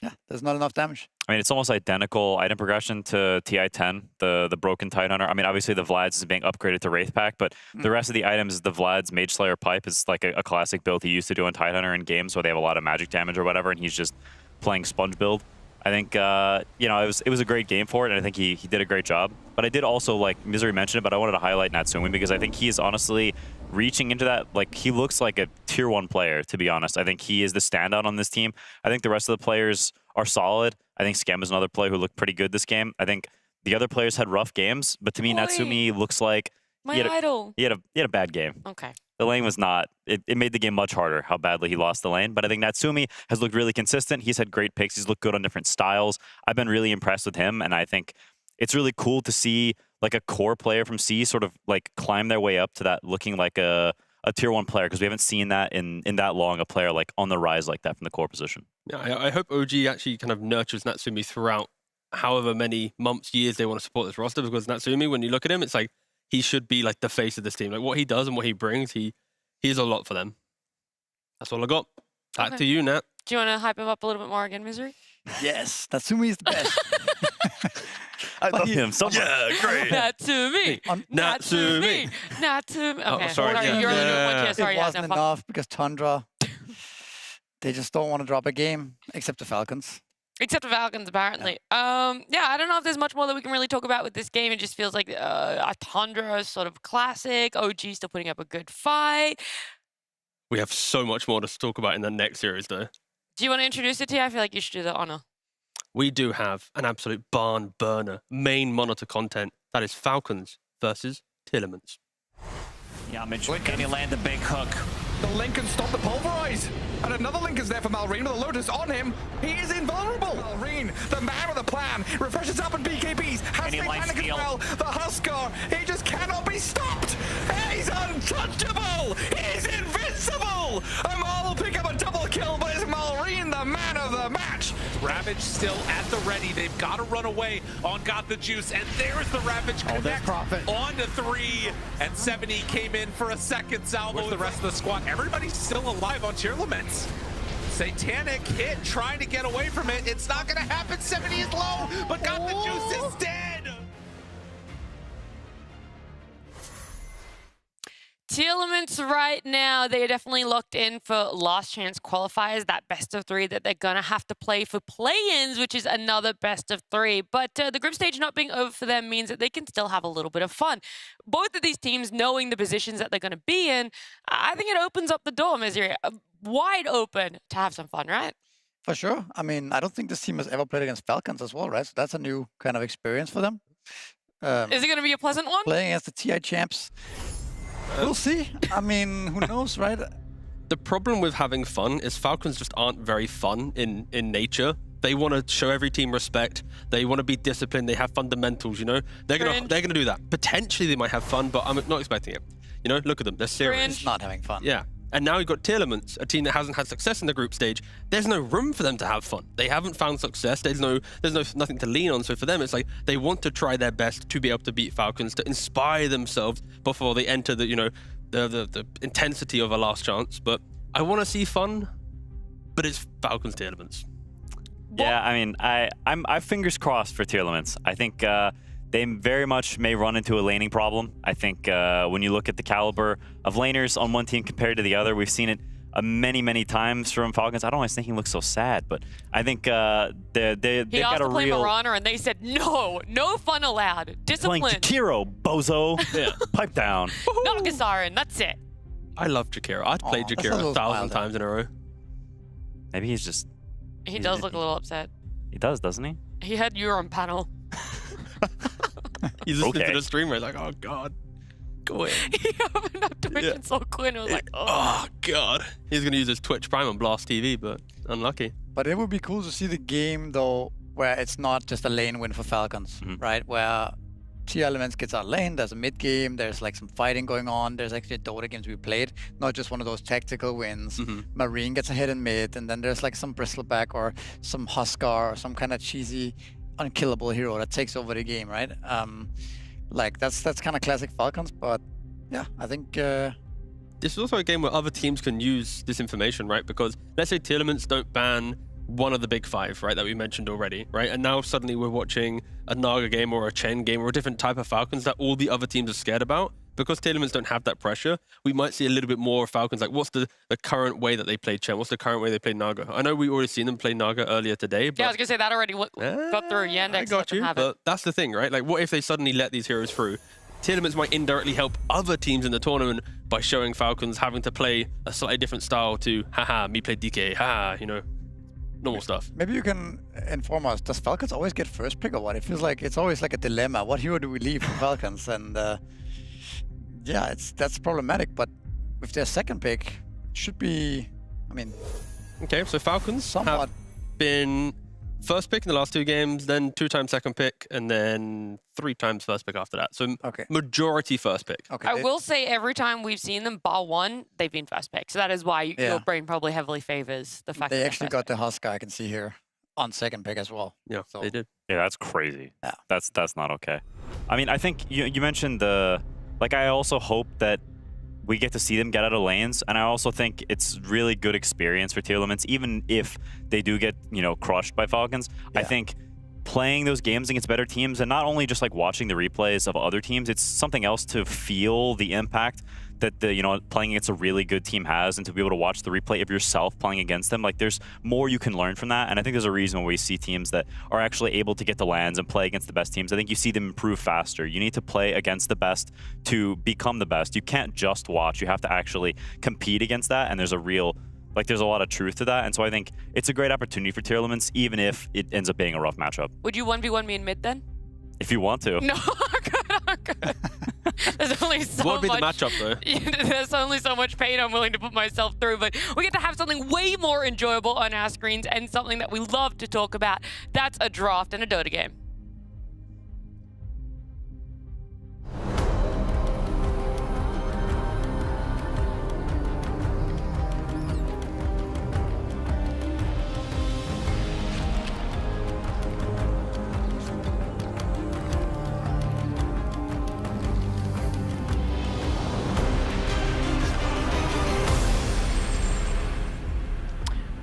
yeah, there's not enough damage. I mean, it's almost identical item progression to TI-10, the broken Tidehunter. I mean, obviously the Vlad's is being upgraded to Wraith Pack, but the rest of the items, the Vlad's Mage Slayer Pipe is like a classic build he used to do on Tidehunter in games where they have a lot of magic damage or whatever, and he's just playing sponge build. I think, you know, it was a great game for it, and I think he did a great job. But I did also, like Misery mentioned it, but I wanted to highlight Natsumi because I think he is honestly reaching into that. Like, he looks like a tier 1 player, to be honest. I think he is the standout on this team. I think the rest of the players are solid. I think Scam is another player who looked pretty good this game. I think the other players had rough games, but to me, Natsumi looks like My idol. He had a bad game. Okay. The lane was not, it made the game much harder how badly he lost the lane. But I think Natsumi has looked really consistent. He's had great picks. He's looked good on different styles. I've been really impressed with him. And I think it's really cool to see like a core player from C sort of like climb their way up to that looking like a tier 1 player, because we haven't seen that in that long, a player like on the rise like that from the core position. Yeah, I hope OG actually kind of nurtures Natsumi throughout however many months, years they want to support this roster, because Natsumi, when you look at him, it's like, he should be like the face of this team. Like what he does and what he brings, he is a lot for them. That's all I got. Back to you, Nat. Do you want to hype him up a little bit more again, Misery? Yes, Natsumi is the best. I love him so much. Yeah, great. Natsumi. Natsumi. Natsumi. Okay. sorry, yeah. You're only doing one tier. Sorry, it yeah, wasn't no, fuck. enough because Tundra, they just don't want to drop a game, except the Falcons. Except the Falcons, apparently. Yeah, I don't know if there's much more that we can really talk about with this game. It just feels like a Tundra sort of classic. OG still putting up a good fight. We have so much more to talk about in the next series, though. Do you want to introduce it to you? I feel like you should do the honor. We do have an absolute barn burner, main monitor content. That is Falcons versus Tearlaments. Yeah, Mitch, can you land the big hook? The Lincoln stopped the pulverize. And another Lincoln's there for Malrine with a Lotus on him. He is invulnerable. Malrine, the man with a plan, refreshes up in BKBs, has Any the light panic as steal? well. The Huskar, he just cannot be stopped. He's untouchable. He's invincible. Amal will pick up a double kill, but it's Malrine, the man of the match. Ravage still at the ready. They've got to run away on Got the Juice. And there's the Ravage connect on to 3. And 70 came in for a second salvo. Where's the rest of the squad? Everybody's still alive on Tearlaments. Satanic hit, trying to get away from it. It's not going to happen. 70 is low, but Got the Juice is dead. Tearlaments right now, they are definitely locked in for last chance qualifiers, that best of 3 that they're going to have to play for play-ins, which is another best of 3. But the group stage not being over for them means that they can still have a little bit of fun. Both of these teams knowing the positions that they're going to be in, I think it opens up the door, Misery, wide open to have some fun, right? For sure. I mean, I don't think this team has ever played against Falcons as well, right? So that's a new kind of experience for them. Is it going to be a pleasant one? Playing against the TI champs. We'll see. I mean, who knows, right? The problem with having fun is Falcons just aren't very fun in nature. They want to show every team respect. They want to be disciplined. They have fundamentals, you know? They're gonna do that. Potentially they might have fun, but I'm not expecting it. You know, look at them. They're serious. It's not having fun. Yeah. And now you've got Tearlaments, a team that hasn't had success in the group stage. There's no room for them to have fun. They haven't found success. There's nothing to lean on. So for them, it's like they want to try their best to be able to beat Falcons, to inspire themselves before they enter the, you know, the intensity of a last chance. But I want to see fun, but it's Falcons Tearlaments. Yeah, I mean, I'm fingers crossed for Tearlaments. I think they very much may run into a laning problem. I think when you look at the caliber of laners on one team compared to the other, we've seen it many times from Falcons. I don't always think he looks so sad, but I think they've got a real... He asked to play Marauder, and they said, no fun allowed. Discipline. Playing Jakiro, bozo. Yeah. Pipe down. Nagasarin, that's it. I love Jakiro. I'd play Jakiro 1,000 times in a row. Maybe he's just... He does look a little upset. He does, doesn't he? He had you on panel. He's listening to the streamer. He's like, oh, God. Go in. He opened up Twitch and saw Quinn and was like, oh, God. He's going to use his Twitch Prime on Blast TV, but unlucky. But it would be cool to see the game, though, where it's not just a lane win for Falcons, right? Where Tearlaments gets out lane, there's a mid game, there's like some fighting going on, there's actually a Dota games we played, not just one of those tactical wins. Marine gets ahead in mid, and then there's like some Bristleback or some Huskar or some kind of cheesy, unkillable hero that takes over the game, right? Like that's kind of classic Falcons, but yeah, I think this is also a game where other teams can use this information, right? Because let's say Tearlaments don't ban one of the big five, right, that we mentioned already, right? And now suddenly we're watching a Naga game or a Chen game or a different type of Falcons that all the other teams are scared about. Because Tearlaments don't have that pressure, we might see a little bit more Falcons. Like, what's the current way that they play Chen? What's the current way they play Naga? I know we already seen them play Naga earlier today. But yeah, I was going to say that already got through. Yandex I got you, but that's the thing, right? Like, what if they suddenly let these heroes through? Tearlaments might indirectly help other teams in the tournament by showing Falcons having to play a slightly different style to, haha, me play DK, haha, you know, normal stuff. Maybe you can inform us, does Falcons always get first pick or what? It feels like it's always like a dilemma. What hero do we leave for Falcons? And yeah, that's problematic, but with their second pick, it should be, I mean... Okay, so Falcons somewhat have been first pick in the last 2 games, then 2 times second pick, and then 3 times first pick after that. So majority first pick. Okay. I will say every time we've seen them, bar one, they've been first pick. So that is why your brain probably heavily favors the fact that they actually got the Husker, I can see here, on second pick as well. Yeah, so they did. Yeah, that's crazy. Yeah. That's not okay. I mean, I think you mentioned the... Like, I also hope that we get to see them get out of lanes, and I also think it's really good experience for Tearlaments, even if they do get, you know, crushed by Falcons. Yeah. I think playing those games against better teams, and not only just like watching the replays of other teams, it's something else to feel the impact that the, you know, playing against a really good team has, and to be able to watch the replay of yourself playing against them. Like, there's more you can learn from that, and I think there's a reason why we see teams that are actually able to get the lands and play against the best teams. I think you see them improve faster. You need to play against the best to become the best. You can't just watch. You have to actually compete against that, and there's a real... Like, there's a lot of truth to that, and so I think it's a great opportunity for Tearlaments, even if it ends up being a rough matchup. Would you 1v1 me in mid then? If you want to. No, I'm good. There's only so what would be much... the matchup, though? There's only so much pain I'm willing to put myself through, but we get to have something way more enjoyable on our screens and something that we love to talk about. That's a draft and a Dota game.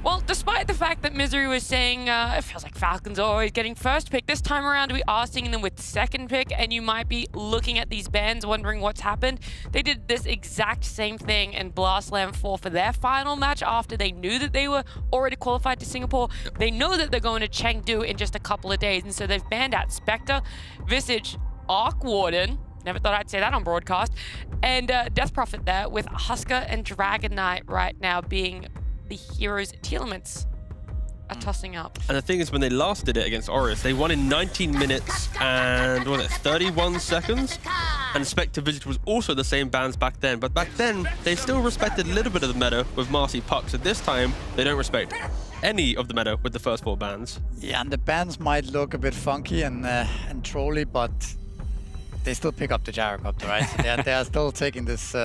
Well, despite the fact that Misery was saying it feels like Falcons are always getting first pick, this time around we are seeing them with second pick, and you might be looking at these bans wondering what's happened. They did this exact same thing in Blastland 4 for their final match after they knew that they were already qualified to Singapore. They know that they're going to Chengdu in just a couple of days, and so they've banned out Spectre, Visage, Arc Warden, never thought I'd say that on broadcast, and Death Prophet there, with Husker and Dragon Knight right now being the heroes Tearlaments are tossing up. And the thing is, when they last did it against Aureus, they won in 19 minutes and, what was it, 31 seconds? And Spectre Visage was also the same bans back then. But back then, they still respected a little bit of the meta with Marcy Puck. So this time, they don't respect any of the meta with the first 4 bans. Yeah, and the bans might look a bit funky and trolly, but they still pick up the gyrocopter, right? They are still taking this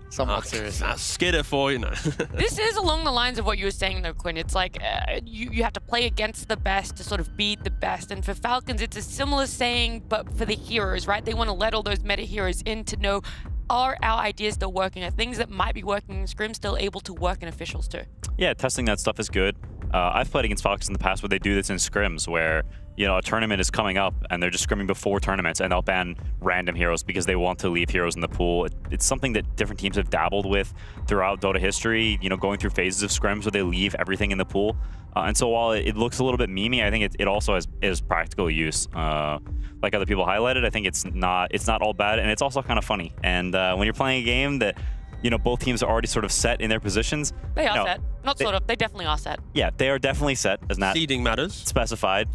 somewhat seriously. Skidder for, you know. This is along the lines of what you were saying though, Quinn. It's like you have to play against the best to sort of beat the best. And for Falcons, it's a similar saying, but for the heroes, right? They want to let all those meta heroes in to know, are our ideas still working? Are things that might be working in Scrim still able to work in officials too? Yeah, testing that stuff is good. I've played against Falcons in the past where they do this in scrims where, you know, a tournament is coming up and they're just scrimming before tournaments and they'll ban random heroes because they want to leave heroes in the pool. It's something that different teams have dabbled with throughout Dota history, you know, going through phases of scrims where they leave everything in the pool. And so while it looks a little bit memey, I think it also has practical use. Like other people highlighted, I think it's not all bad, and it's also kind of funny. And when you're playing a game that, you know, both teams are already sort of set in their positions. They are set. Not sort of. They definitely are set. Yeah, they are definitely set, as Nat Seeding matters. specified.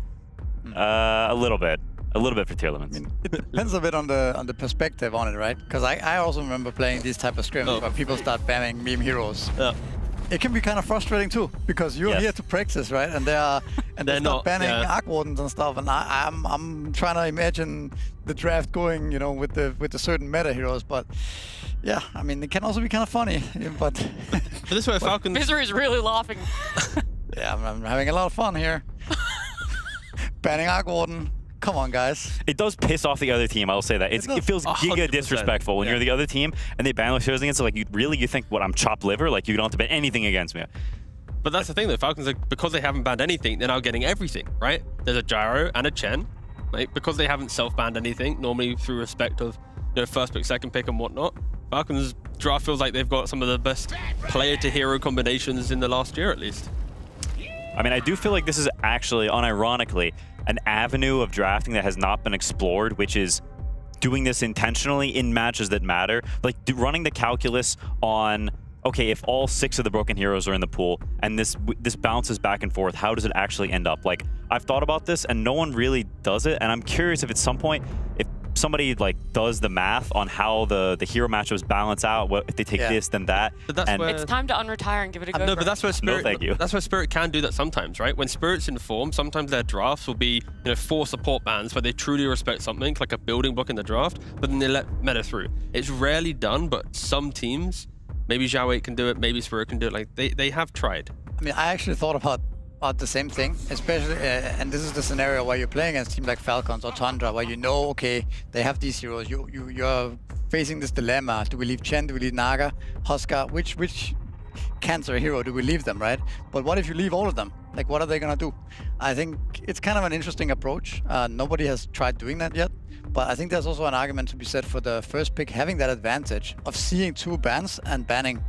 A little bit for Tearlaments. I mean, it depends a bit on the perspective on it, right? Because I also remember playing these type of scrims where people start banning meme heroes. Yeah. It can be kind of frustrating too, because you're here to practice, right? And they're not banning Arc Wardens and stuff. And I'm trying to imagine the draft going, you know, with the certain meta heroes. But yeah, I mean, it can also be kind of funny. But this way, Falcons. Misery is really laughing. Yeah, I'm having a lot of fun here. Banning Arc Warden. Come on, guys. It does piss off the other team, I'll say that. It feels giga 100%. disrespectful when you're the other team and they ban those heroes against, so like, you think, what, I'm chopped liver? Like, you don't have to ban anything against me. But that's the thing, though. Falcons, because they haven't banned anything, they're now getting everything, right? There's a Gyro and a Chen, right? Because they haven't self-banned anything, normally through respect of, you know, first pick, second pick, and whatnot. Falcons draft feels like they've got some of the best player-to-hero combinations in the last year, at least. I mean, I do feel like this is actually, unironically, an avenue of drafting that has not been explored, which is doing this intentionally in matches that matter. Like running the calculus on, okay, if all 6 of the broken heroes are in the pool and this bounces back and forth, how does it actually end up? Like, I've thought about this and no one really does it, and I'm curious if at some point, if somebody like does the math on how the hero matchups balance out, what if they take this then that. But that's where, it's time to unretire and give it a go. No, but that's where Spirit. No, thank you. That's where Spirit can do that sometimes, right? When Spirit's in form, sometimes their drafts will be, you know, 4 support bans where they truly respect something, like a building block in the draft, but then they let meta through. It's rarely done, but some teams, maybe Xiao can do it, maybe Spirit can do it. Like they have tried. I mean, I actually thought about the same thing, especially, and this is the scenario where you're playing against teams like Falcons or Tundra, where you know, okay, they have these heroes. You're facing this dilemma: do we leave Chen? Do we leave Naga, Huskar? Which cancer hero do we leave them, right? But what if you leave all of them? Like, what are they gonna do? I think it's kind of an interesting approach. Nobody has tried doing that yet, but I think there's also an argument to be said for the first pick having that advantage of seeing 2 bans and banning,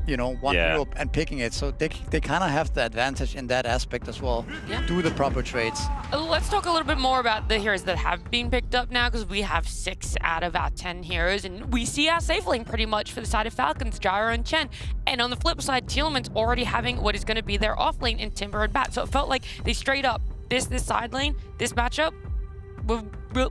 you know, one hero and picking it. So they kind of have the advantage in that aspect as well. Yeah. Do the proper trades. Let's talk a little bit more about the heroes that have been picked up now, because we have 6 out of our 10 heroes, and we see our safe lane pretty much for the side of Falcons, Gyro and Chen. And on the flip side, Tearlaments already having what is going to be their off lane in Timber and Bat. So it felt like they straight up, this side lane, this matchup, were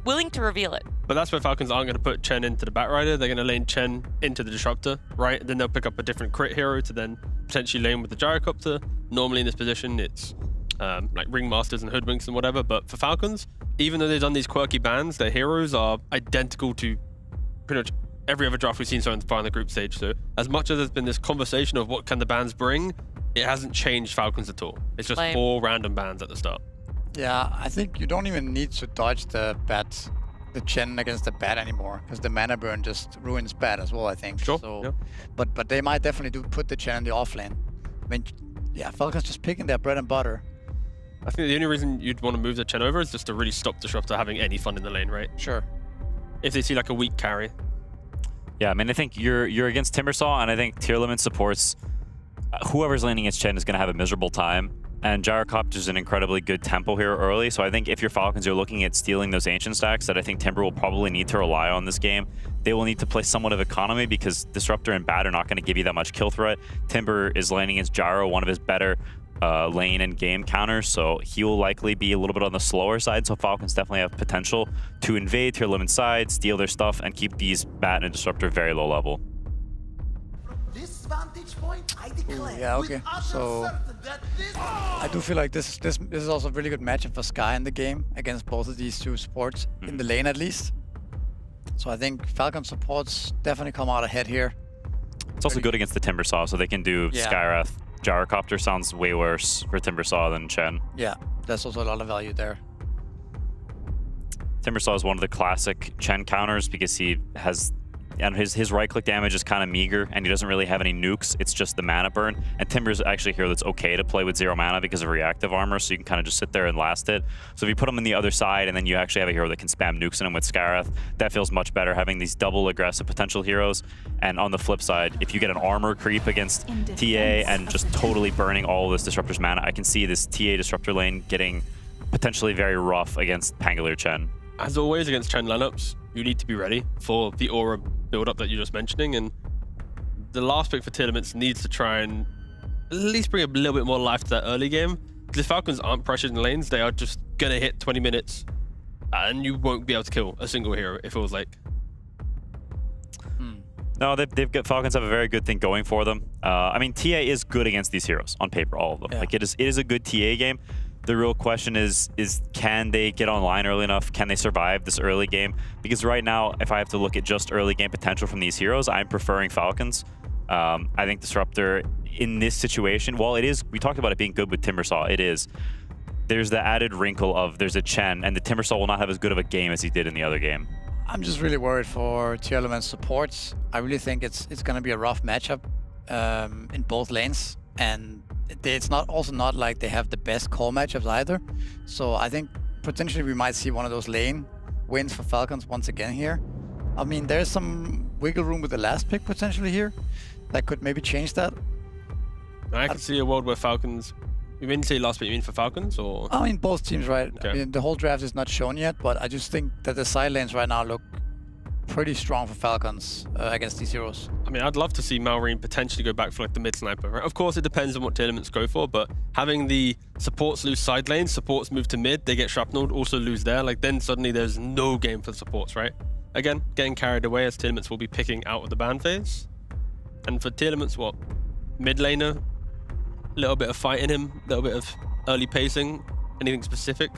willing to reveal it. But that's where Falcons aren't going to put Chen into the Batrider. They're going to lane Chen into the Disruptor, right? And then they'll pick up a different crit hero to then potentially lane with the Gyrocopter. Normally in this position, it's like Ringmasters and Hoodwinks and whatever. But for Falcons, even though they've done these quirky bans, their heroes are identical to pretty much every other draft we've seen so far in the group stage. So as much as there's been this conversation of what can the bans bring, it hasn't changed Falcons at all. It's just 4 random bans at the start. Yeah, I think you don't even need to dodge the Chen against the Bat anymore, because the mana burn just ruins Bat as well, I think. Sure. So, but they might definitely put the Chen in the off lane. I mean, yeah, Falcons just picking their bread and butter. I think the only reason you'd want to move the Chen over is just to really stop Disruptor having any fun in the lane, right? Sure. If they see like a weak carry. Yeah, I mean, I think you're against Timbersaw, and I think Tearlaments supports whoever's laning against Chen is going to have a miserable time. And Gyrocopter is an incredibly good tempo here early, so I think if your Falcons are looking at stealing those Ancient stacks that I think Timber will probably need to rely on this game, they will need to play somewhat of economy, because Disruptor and Bat are not going to give you that much kill threat. Timber is laning against Gyro, one of his better lane and game counters, so he will likely be a little bit on the slower side, so Falcons definitely have potential to invade Tearlaments' side, steal their stuff, and keep these Bat and Disruptor very low level. This vantage point, I declare. Yeah, okay. So I do feel like this is also a really good matchup for Sky in the game against both of these 2 supports in the lane at least. So I think Falcon supports definitely come out ahead here. It's also good against the Timbersaw, so they can do Skywrath. Gyrocopter sounds way worse for Timbersaw than Chen. Yeah, there's also a lot of value there. Timbersaw is one of the classic Chen counters because he has and his right-click damage is kind of meager, and he doesn't really have any nukes. It's just the mana burn. And Timber's actually a hero that's okay to play with 0 mana because of reactive armor, so you can kind of just sit there and last it. So if you put him on the other side, and then you actually have a hero that can spam nukes in him with Scareth, that feels much better, having these double aggressive potential heroes. And on the flip side, if you get an armor creep against TA and just totally burning all of this Disruptor's mana, I can see this TA Disruptor lane getting potentially very rough against Pangolier Chen. As always, against Chen lineups, you need to be ready for the aura build-up that you're just mentioning, and the last pick for Tearlaments needs to try and at least bring a little bit more life to that early game. Because if Falcons aren't pressured in lanes, they are just gonna hit 20 minutes, and you won't be able to kill a single hero, it feels like. No, they've got Falcons have a very good thing going for them. I mean, TA is good against these heroes on paper, all of them. Yeah. Like it is a good TA game. The real question is can they get online early enough? Can they survive this early game? Because right now, if I have to look at just early game potential from these heroes, I'm preferring Falcons. I think Disruptor in this situation, while it is, we talked about it being good with Timbersaw, it is. There's the added wrinkle of there's a Chen, and the Timbersaw will not have as good of a game as he did in the other game. I'm just really worried for Tearlaments supports. I really think it's going to be a rough matchup in both lanes, and it's not like they have the best core matchups either. So I think potentially we might see one of those lane wins for Falcons once again here. I mean, there's some wiggle room with the last pick potentially here that could maybe change that. I can see a world where Falcons... You mean to say last pick, you mean for Falcons, or...? I mean, both teams, right? Okay. I mean, the whole draft is not shown yet, but I just think that the side lanes right now look pretty strong for Falcons against these heroes. I mean, I'd love to see Malrine potentially go back for like the mid sniper, right? Of course, it depends on what Tearlaments go for, but having the supports lose side lanes, supports move to mid, they get shrapnelled, also lose there, like then suddenly there's no game for the supports, right? Again, getting carried away as Tearlaments will be picking out of the ban phase. And for Tearlaments, what? Mid laner, a little bit of fight in him, a little bit of early pacing, anything specific?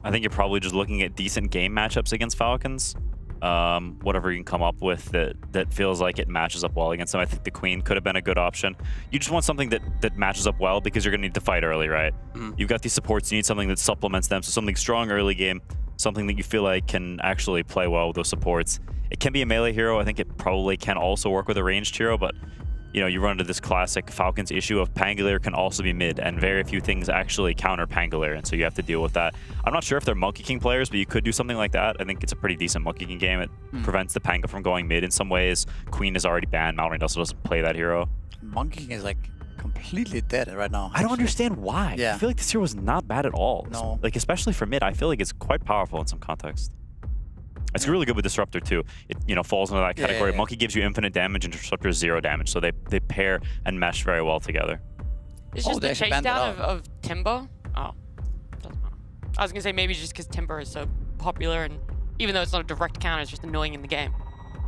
I think you're probably just looking at decent game matchups against Falcons. Whatever you can come up with that feels like it matches up well against them. I think the Queen could have been a good option. You just want something that matches up well because you're going to need to fight early, right? You've got these supports, you need something that supplements them, so something strong early game, something that you feel like can actually play well with those supports. It can be a melee hero. I think it probably can also work with a ranged hero, but you know, you run into this classic Falcons issue of Pangolier can also be mid, and very few things actually counter Pangolier, and so you have to deal with that. I'm not sure if they're Monkey King players, but you could do something like that. I think it's a pretty decent Monkey King game. It prevents the Panga from going mid in some ways. Queen is already banned. Malrine also doesn't play that hero. Monkey King is like completely dead right now. I don't understand why. Yeah. I feel like this hero was not bad at all. No. Like, especially for mid, I feel like it's quite powerful in some context. It's really good with Disruptor too. It falls into that category. Yeah. Monkey gives you infinite damage and Disruptor is 0 damage, so they pair and mesh very well together. It's just they the actually chase banned it down out. of Timber. Oh, doesn't matter. I was gonna say maybe just because Timber is so popular, and even though it's not a direct counter, it's just annoying in the game.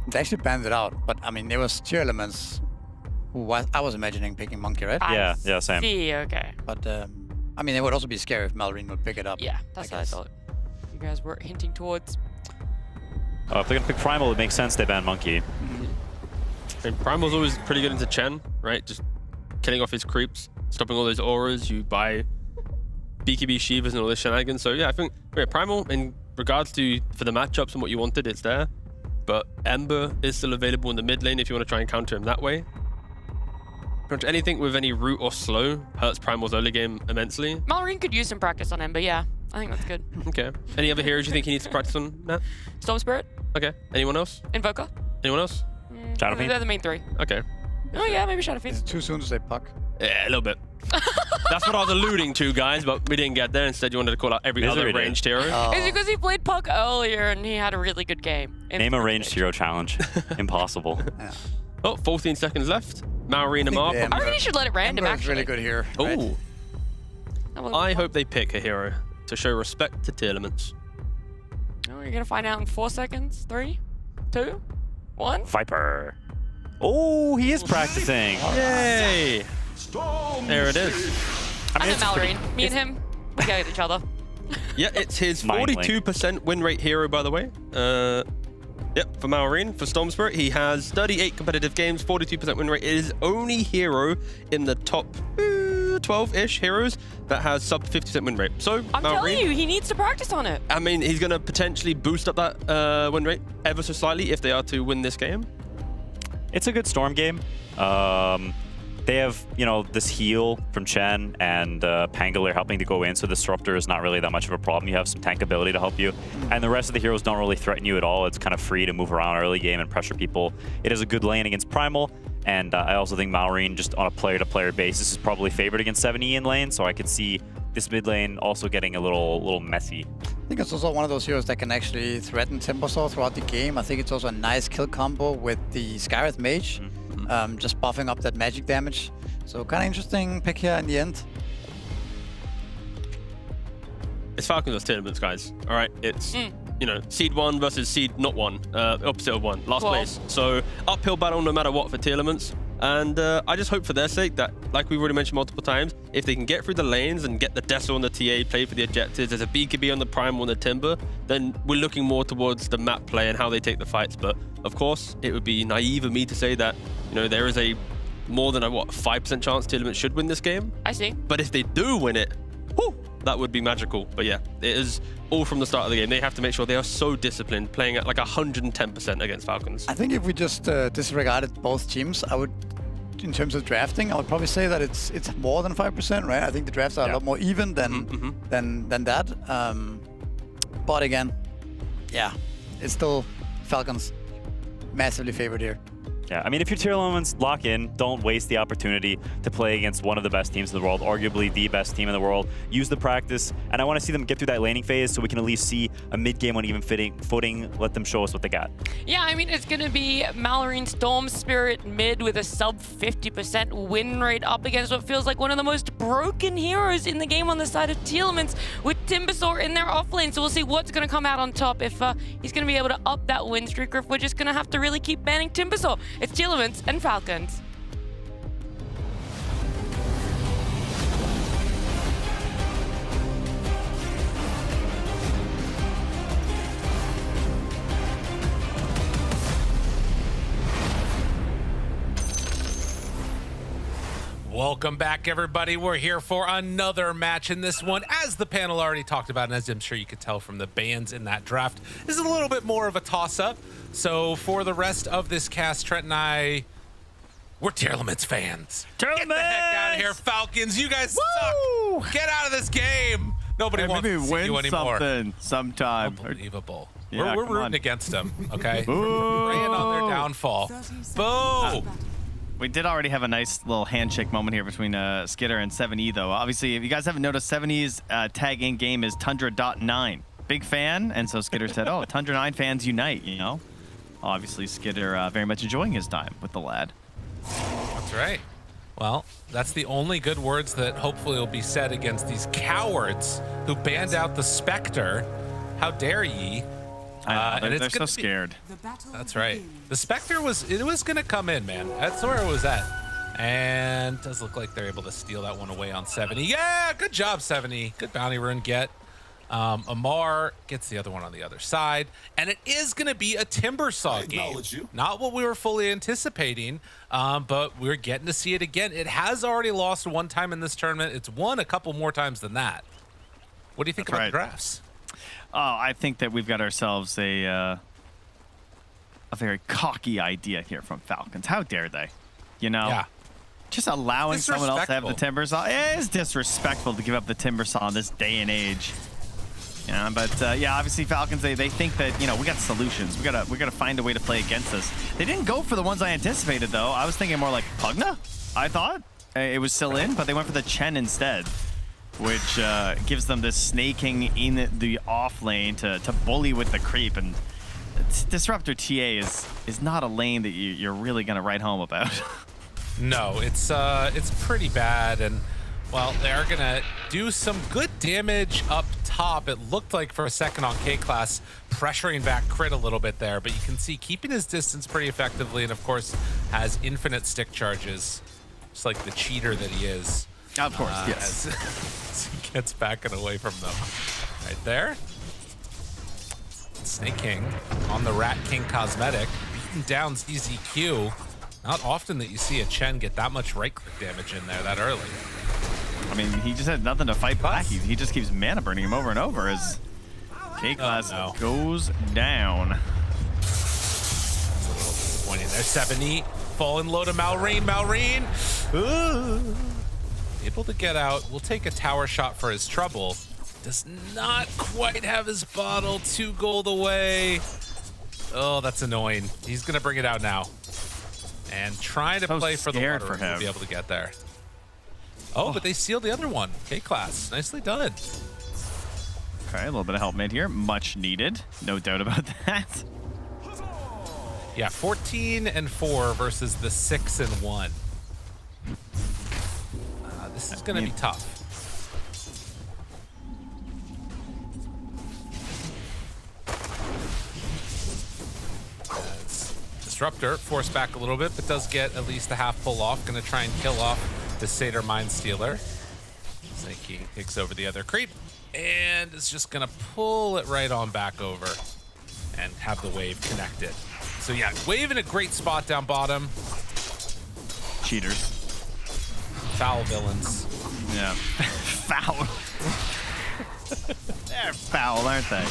They actually banned it out, but I mean, it was Tearlaments who I was imagining picking Monkey, right? Yeah, same. See, okay. But I mean, it would also be scary if Malrine would pick it up. Yeah, that's what I thought. You guys were hinting towards. If they're gonna pick Primal, it makes sense they ban Monkey. I mean, Primal's always pretty good into Chen, right? Just killing off his creeps, stopping all those auras. You buy BKB Shivas and all this shenanigans. So yeah, I think Primal, in regards to for the matchups and what you wanted, it's there. But Ember is still available in the mid lane if you want to try and counter him that way. Pretty much anything with any root or slow hurts Primal's early game immensely. Malrine could use some practice on Ember, yeah. I think that's good. Okay. Any other heroes you think he needs to practice on, Matt? Storm Spirit, Okay. Anyone else? Invoker. Anyone else? Shadowfiend? They're the main three. Okay. Oh yeah, maybe Is Shadowfiend. it too soon to say Puck? Yeah, a little bit. That's what I was alluding to, guys, but we didn't get there. Instead, you wanted to call out every Misery other did. ranged hero. It's because he played Puck earlier and he had a really good game. Name a ranged hero challenge. Impossible. Yeah. Oh, 14 seconds left. Malrine him up. the I reckon you should let it random, Ember is actually. really good here. Oh, right? That wasn't I fun. hope they pick a hero to show respect to Tearlaments. Oh, you're gonna find out in 4 seconds. 3, 2, 1. Viper. Oh, he is practicing. Yay! There it is. I know it's pretty- Malrine. Me and him, we go at each other. Yeah, it's his Mind link. 42% win rate hero, by the way. Yep, for Malrine. For Storm Spirit, he has 38 competitive games, 42% win rate. It is only hero in the top 12-ish heroes that has sub 50% win rate. So I'm telling you, he needs to practice on it. I mean, he's going to potentially boost up that win rate ever so slightly if they are to win this game. It's a good Storm game. They have, you know, this heal from Chen and Pangolier helping to go in, so Disruptor is not really that much of a problem. You have some tank ability to help you, and the rest of the heroes don't really threaten you at all. It's kind of free to move around early game and pressure people. It is a good lane against Primal, and I also think Malrine, just on a player-to-player basis, is probably favored against 7E in lane, so I could see this mid lane also getting a little messy. I think it's also one of those heroes that can actually threaten Timbersaw throughout the game. I think it's also a nice kill combo with the Skywrath Mage, just buffing up that magic damage. So kind of interesting pick here in the end. It's Falcons versus Tearlaments, guys. All right, it's you know, seed 1 versus seed not 1, opposite of 1, last place. So uphill battle no matter what for Tearlaments. And I just hope for their sake that, like we've already mentioned multiple times, if they can get through the lanes and get the Dessel and the TA, play for the objectives, there's a BKB on the Primal and the Timber, then we're looking more towards the map play and how they take the fights. But of course, it would be naive of me to say that, you know, there is a more than a, 5% chance Tearlaments should win this game. I see. But if they do win it, whew, that would be magical. But yeah, it is all from the start of the game. They have to make sure they are so disciplined, playing at like 110% against Falcons. I think if we just disregarded both teams, I would, in terms of drafting, I would probably say that it's more than 5%, right? I think the drafts are a lot more even than than that. But again, yeah, it's still Falcons massively favored here. Yeah, I mean, if you're Tearlaments, lock in. Don't waste the opportunity to play against one of the best teams in the world, arguably the best team in the world. Use the practice, and I want to see them get through that laning phase so we can at least see a mid-game on even footing. Let them show us what they got. Yeah, I mean, it's going to be Malrine Storm Spirit mid with a sub 50% win rate up against what feels like one of the most broken heroes in the game on the side of Tearlaments with Timbersaw in their offlane. So we'll see what's going to come out on top, if he's going to be able to up that win streak, or if we're just going to have to really keep banning Timbersaw. It's Tearlaments and Falcons. Welcome back, everybody. We're here for another match in this one. As the panel already talked about, and as I'm sure you could tell from the bans in that draft, this is a little bit more of a toss-up. So for the rest of this cast, Trent and I, we're Tearlaments fans. Get the heck out of here, Falcons. You guys suck. Get out of this game. Nobody wants to see you anymore. Something sometime. Unbelievable. Yeah, we're rooting against them, okay? We're praying on their downfall. Boo! We did already have a nice little handshake moment here between Skitter and 7E, though. Obviously, if you guys haven't noticed, 7E's tag in game is Tundra.9. Big fan, and so Skitter said, oh, Tundra 9 fans unite, you know? Obviously, Skitter very much enjoying his time with the lad. That's right. Well, that's the only good words that hopefully will be said against these cowards who banned out the Spectre. How dare ye? They're so scared. That's right. The Spectre was going to come in, man. That's where it was at. And it does look like they're able to steal that one away on 7E. Yeah, good job, 7E. Good bounty rune get. Amar gets the other one on the other side. And it is going to be a Timbersaw game. Not what we were fully anticipating, but we're getting to see it again. It has already lost one time in this tournament. It's won a couple more times than that. What do you think about the drafts? Oh, I think that we've got ourselves a very cocky idea here from Falcons. How dare they? You know? Yeah. Just allowing someone else to have the Timbersaw. It is disrespectful to give up the Timbersaw in this day and age. You know, but yeah, obviously Falcons, they think that, you know, we got solutions. We gotta find a way to play against this. They didn't go for the ones I anticipated, though. I was thinking more like Pugna, I thought. It was still in, but they went for the Chen instead, which gives them this snaking in the off lane to bully with the creep. And Disruptor TA is not a lane that you're really gonna write home about. No, it's pretty bad, and well, they're gonna do some good damage up top. It looked like for a second on K-Class, pressuring back crit a little bit there, but you can see keeping his distance pretty effectively, and of course has infinite stick charges, just like the cheater that he is. Of course, yes. As he gets backing away from them. Right there. Snake King on the Rat King cosmetic, beating down ZZQ. Not often that you see a Chen get that much right click damage in there that early. I mean, he just had nothing to fight back. He just keeps mana burning him over and over as K-Class goes down. Point in there, 70. Falling low to Malrine. Malrine, able to get out. We'll take a tower shot for his trouble. Does not quite have his bottle. 2 gold away. Oh, that's annoying. He's gonna bring it out now. And trying to play for the water for him. to be able to get there. Oh, but they sealed the other one. K-Class, nicely done. Okay, a little bit of help mid here. Much needed. No doubt about that. Yeah, 14-4 versus the 6-1. This is gonna be tough. Disruptor forced back a little bit, but does get at least a half pull off. Gonna try and kill off the Satyr Mind Stealer. Snake King takes over the other creep and is just gonna pull it right on back over and have the wave connected. So yeah, wave in a great spot down bottom. Cheaters. Foul villains. Yeah. Foul. They're foul, aren't they?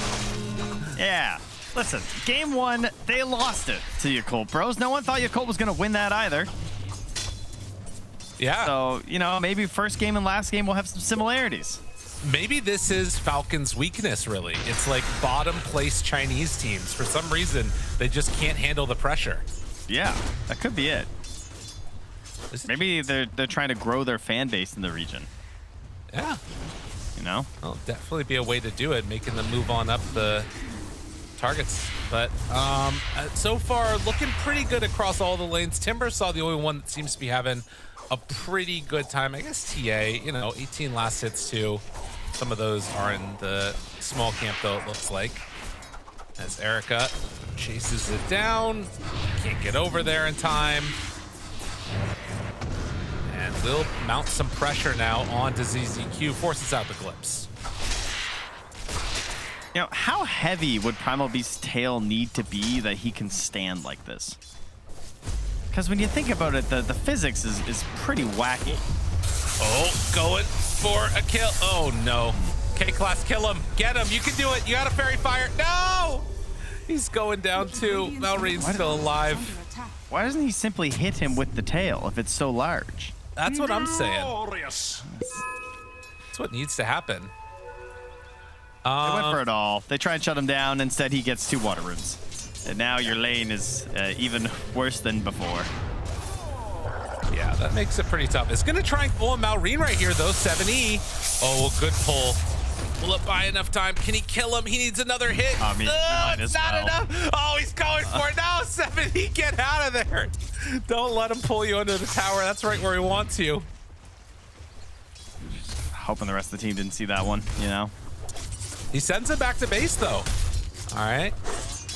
Yeah. Listen, game 1, they lost it to Yakult, bros. No one thought Yakult was going to win that either. Yeah. So, you know, maybe first game and last game will have some similarities. Maybe this is Falcons' weakness, really. It's like bottom place Chinese teams. For some reason, they just can't handle the pressure. Yeah, that could be it. Maybe they're trying to grow their fan base in the region. Yeah. You know? Well, definitely be a way to do it, making them move on up the targets. But so far, looking pretty good across all the lanes. Timber saw the only one that seems to be having a pretty good time. I guess TA, you know, 18 last hits too. Some of those are in the small camp, though, it looks like. As Erica chases it down. Can't get over there in time. And will mount some pressure now onto ZZQ. Forces out the Glimpse. You know, how heavy would Primal Beast's tail need to be that he can stand like this? Because when you think about it, the physics is pretty wacky. Oh, going for a kill. Oh, no. K-Class, kill him. Get him. You can do it. You got a fairy fire. No! He's going down too. Malrine's still alive. Why doesn't he simply hit him with the tail if it's so large? That's what I'm saying. That's what needs to happen. They went for it all. They try and shut him down. Instead, he gets 2 water runes. And now your lane is even worse than before. Yeah, that makes it pretty tough. It's going to try and pull a Malrine right here, though. 7E. Oh, good pull. Will it buy enough time? Can he kill him? He needs another hit. It's not enough. Oh, he's going for it now. 7E, get out of there. Don't let him pull you under the tower. That's right where he wants you. Hoping the rest of the team didn't see that one, you know? He sends it back to base, though. All right.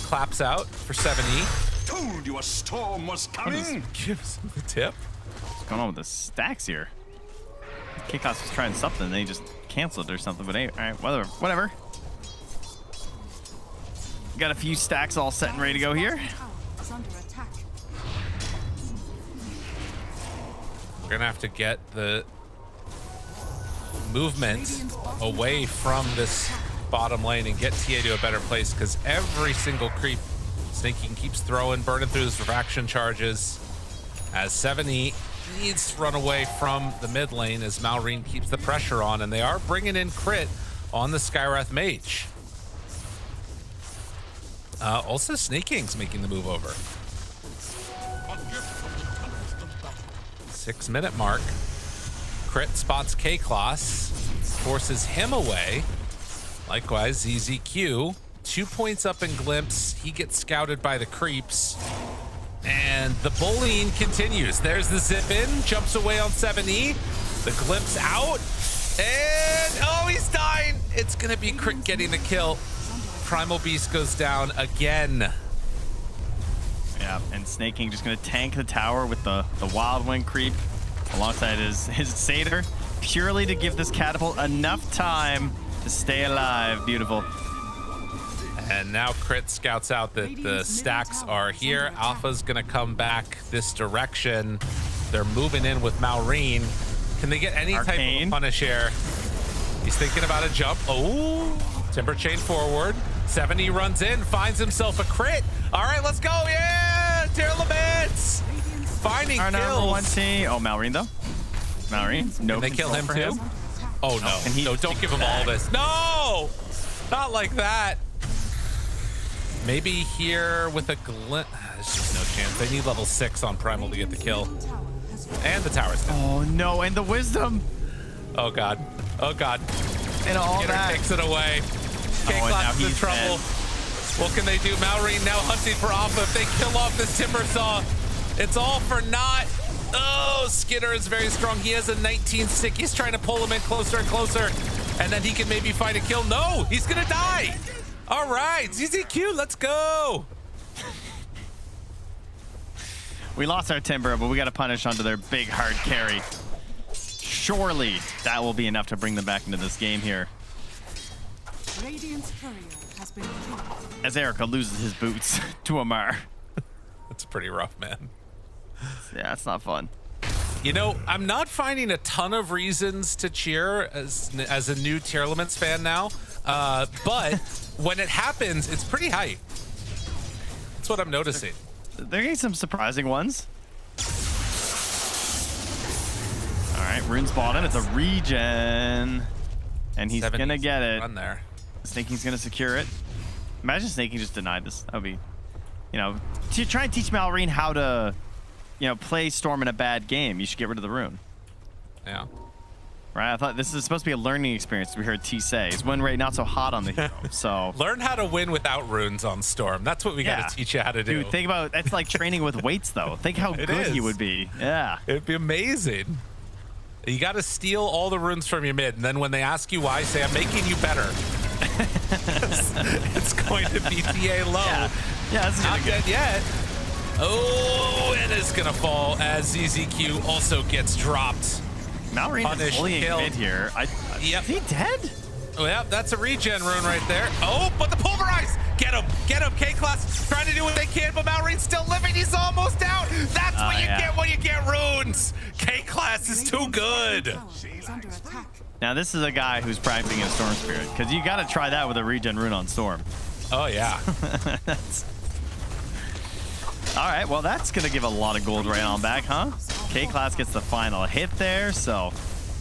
Claps out for 7E. Told you a storm was coming. Gives him the tip. What's going on with the stacks here? K-Class was trying something, then he just canceled or something, but hey, all right, whatever. Got a few stacks all set and ready to go here. We're gonna have to get the movement away from this bottom lane and get TA to a better place, because every single creep Snake King keeps throwing, burning through his refraction charges, as 7E needs to run away from the mid lane as Malrine keeps the pressure on, and they are bringing in crit on the Skywrath Mage. Also, Snake King's making the move over. 6-minute mark. Crit spots K-Class, forces him away. Likewise, ZZQ, 2 points up in Glimpse. He gets scouted by the creeps. And the bullying continues. There's the zip in, jumps away on 7E. The Glimpse out. And, oh, he's dying. It's gonna be Crit getting the kill. Primal Beast goes down again. Yeah, and Snake King just gonna tank the tower with the Wild Wing creep alongside his Satyr, purely to give this catapult enough time to stay alive. Beautiful. And now Crit scouts out that the stacks are here. Alpha's gonna come back this direction. They're moving in with Malrine. Can they get any type Arcane. of punish here? He's thinking about a jump. Oh, Timber chain forward. 70 runs in, finds himself a crit. All right, let's go. Yeah, Tearlaments. Finding Our number kills. 1 team. Oh, Malrine though. Malrine. No. Can they kill him control too? for Oh no. and he No, don't give him back. all this. No! Not like that. Maybe here with a glint. There's just no chance. They need level 6 on Primal to get the kill. And the tower's down. Oh no, and the wisdom. Oh god. Oh god. And all Skitter that. takes it away. and now K-Class is in he's trouble. What can they do? Malrine now hunting for Alpha. If they kill off this Timber Saw, it's all for naught. Oh, Skitter is very strong. He has a 19 stick. He's trying to pull him in closer and closer. And then he can maybe find a kill. No, he's gonna die. All right, ZZQ, let's go. We lost our Timber, but we got to punish onto their big hard carry. Surely that will be enough to bring them back into this game here. Radiant's courier has been killed. As Erica loses his boots to Amar. That's pretty rough, man. Yeah, it's not fun. You know, I'm not finding a ton of reasons to cheer as a new Tearlaments fan now, but when it happens, it's pretty hype. That's what I'm noticing. They're getting some surprising ones. All right, Rune's bottom. It's a regen. And he's going to get it. Run there. Snaking's going to secure it. Imagine Snaking just denied this. That would be, you know, to try and teach Malrine how to, you know, play Storm in a bad game. You should get rid of the rune. Yeah. Right? I thought this is supposed to be a learning experience. We heard T say. It's win rate not so hot on the hero. So Learn how to win without runes on Storm. That's what we got to teach you how to do. Dude, think about that's like training with weights though. Think how It good he is. would be. Yeah. It'd be amazing. You got to steal all the runes from your mid, and then when they ask you why, say, I'm making you better. It's going to be TA low. Yeah, that's Not really good. dead yet. Oh, and it's going to fall as ZZQ also gets dropped. Malrine is Punish, fully kill. in mid here. Yep. Is he dead? Oh, yeah, that's a regen rune right there. Oh, but the pulverize! Get him! Get him! K-Class trying to do what they can, but Malrine's still living. He's almost out. That's what you get when you get runes. K-Class is too good. Tower is under attack. Now this is a guy who's practicing a Storm Spirit because you got to try that with a regen rune on Storm. Oh, yeah. All right, well that's gonna give a lot of gold right on back, huh? K-Class gets the final hit there, so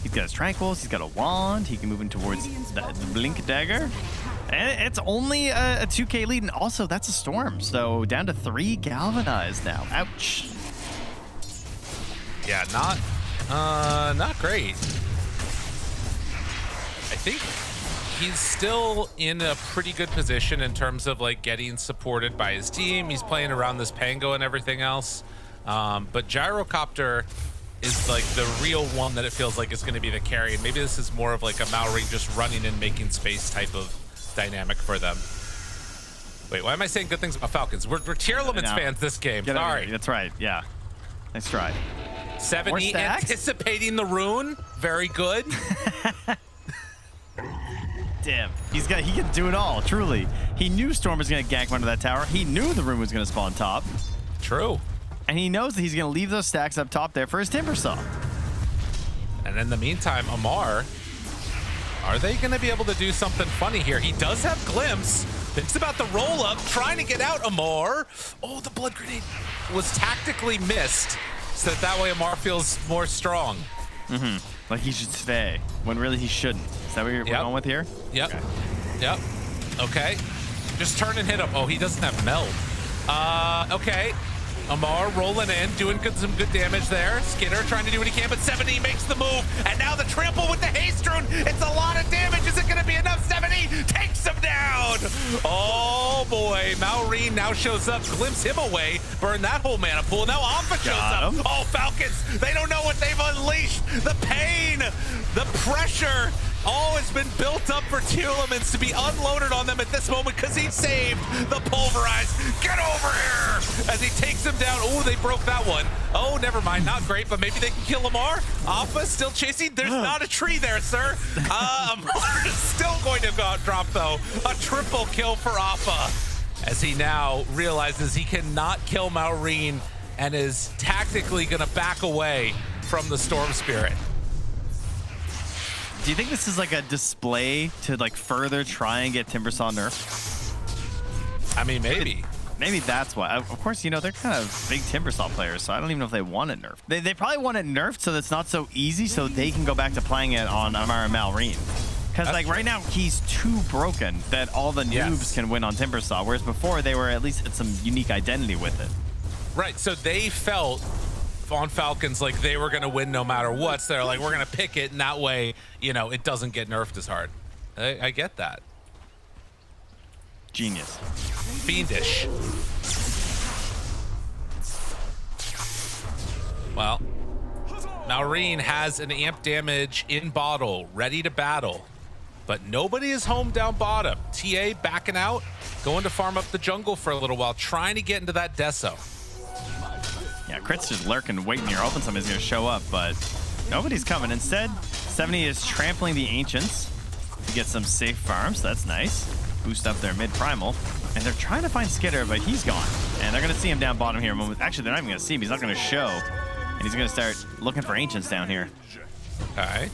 he's got his Tranquils, he's got a wand, he can move in towards the Blink Dagger. And it's only a 2k lead, and also that's a Storm, so down to 3 galvanized now. Ouch. Yeah, not great. I think he's still in a pretty good position in terms of like getting supported by his team. He's playing around this Pango and everything else. But Gyrocopter is like the real one that it feels like is going to be the carry. And maybe this is more of like a Malrine just running and making space type of dynamic for them. Wait, why am I saying good things about Falcons? We're Tearlaments fans this game. Get over Sorry. here. That's right, yeah. Nice try. 70 stacks? anticipating the rune. Very good. Damn, he can do it all, truly. He knew Storm was gonna gank onto that tower. He knew the room was gonna spawn top. True. And he knows that he's gonna leave those stacks up top there for his Timber Saw. And in the meantime, Amar, are they gonna be able to do something funny here? He does have Glimpse. It's about the roll up, trying to get out Amar. Oh, the blood grenade was tactically missed, so that way Amar feels more strong. Mm-hmm. Like he should stay, when really he shouldn't. Is that what you're going with here? Yep. Okay. Yep. Okay. Just turn and hit him. Oh, he doesn't have meld. Okay. Amar rolling in, doing some good damage there. Skinner trying to do what he can, but 70 makes the move. And now the trample with the haste rune. It's a lot of damage. Is it going to be enough? 70 takes him down. Oh, boy. Malrine now shows up, glimpse him away, burn that whole mana pool. Now Alpha shows up. Oh, Falcons. They don't know what they've unleashed. The pain, the pressure. All has been built up for Tearlaments to be unloaded on them at this moment because he saved the pulverize. Get over here as he takes him down. Oh, they broke that one. Oh, never mind. Not great, but maybe they can kill Amar. Alpha still chasing. There's not a tree there, sir. Amar is still going to drop, though. A triple kill for Alpha as he now realizes he cannot kill Malrine and is tactically going to back away from the Storm Spirit. Do you think this is like a display to like further try and get Timbersaw nerfed? I mean, maybe. Maybe that's why. Of course, you know, they're kind of big Timbersaw players, so I don't even know if they want it nerfed. They probably want it nerfed so that it's not so easy, so they can go back to playing it on Amara Malrine. Because like right now, he's too broken that all the noobs can win on Timbersaw, whereas before they were at least had some unique identity with it. Right, so they felt on Falcons like they were going to win no matter what. So they're like, we're going to pick it, and that way, you know, it doesn't get nerfed as hard. I get that. Genius. Fiendish. Well, Malrine has an amp damage in bottle, ready to battle. But nobody is home down bottom. TA backing out, going to farm up the jungle for a little while, trying to get into that Deso. Yeah, Crit's just lurking, waiting here, hoping somebody's going to show up, but nobody's coming. Instead, 70 is trampling the Ancients to get some safe farms. That's nice. Boost up their mid-primal. And they're trying to find Skitter, but he's gone. And they're going to see him down bottom here. Actually, they're not even going to see him. He's not going to show. And he's going to start looking for Ancients down here. All right.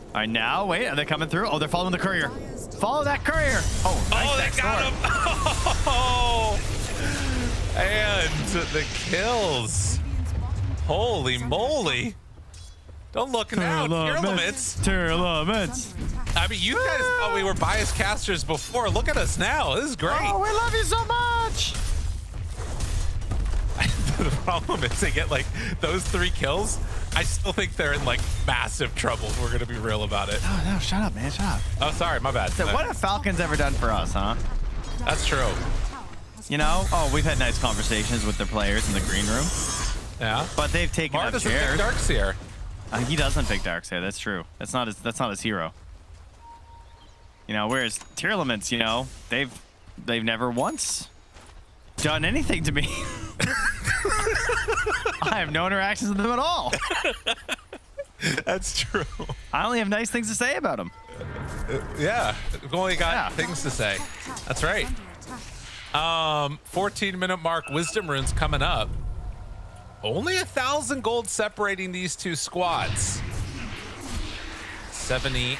All right, now, wait, are they coming through? Oh, they're following the courier. Follow that courier. Oh, nice, they got him. Oh, and the kills. Holy moly. Don't look now. Tearlaments. Tearlaments. I mean, you guys thought we were biased casters before. Look at us now. This is great. Oh, we love you so much. The problem is they get like those 3 kills. I still think they're in like massive trouble. We're going to be real about it. No, shut up, man. Shut up. Oh, sorry. My bad. So what have Falcons ever done for us, huh? That's true. You know? Oh, we've had nice conversations with their players in the green room. Yeah. But they've taken Mar up doesn't chairs. pick Darkseer. He doesn't pick Darkseer. That's true. That's not his hero. You know, whereas Tearlaments, you know, they've never once done anything to me. I have no interactions with them at all. That's true. I only have nice things to say about them. Yeah, we've only got things to say. That's right. 14-minute mark. Wisdom runes coming up. Only 1,000 gold separating these 2 squads. 70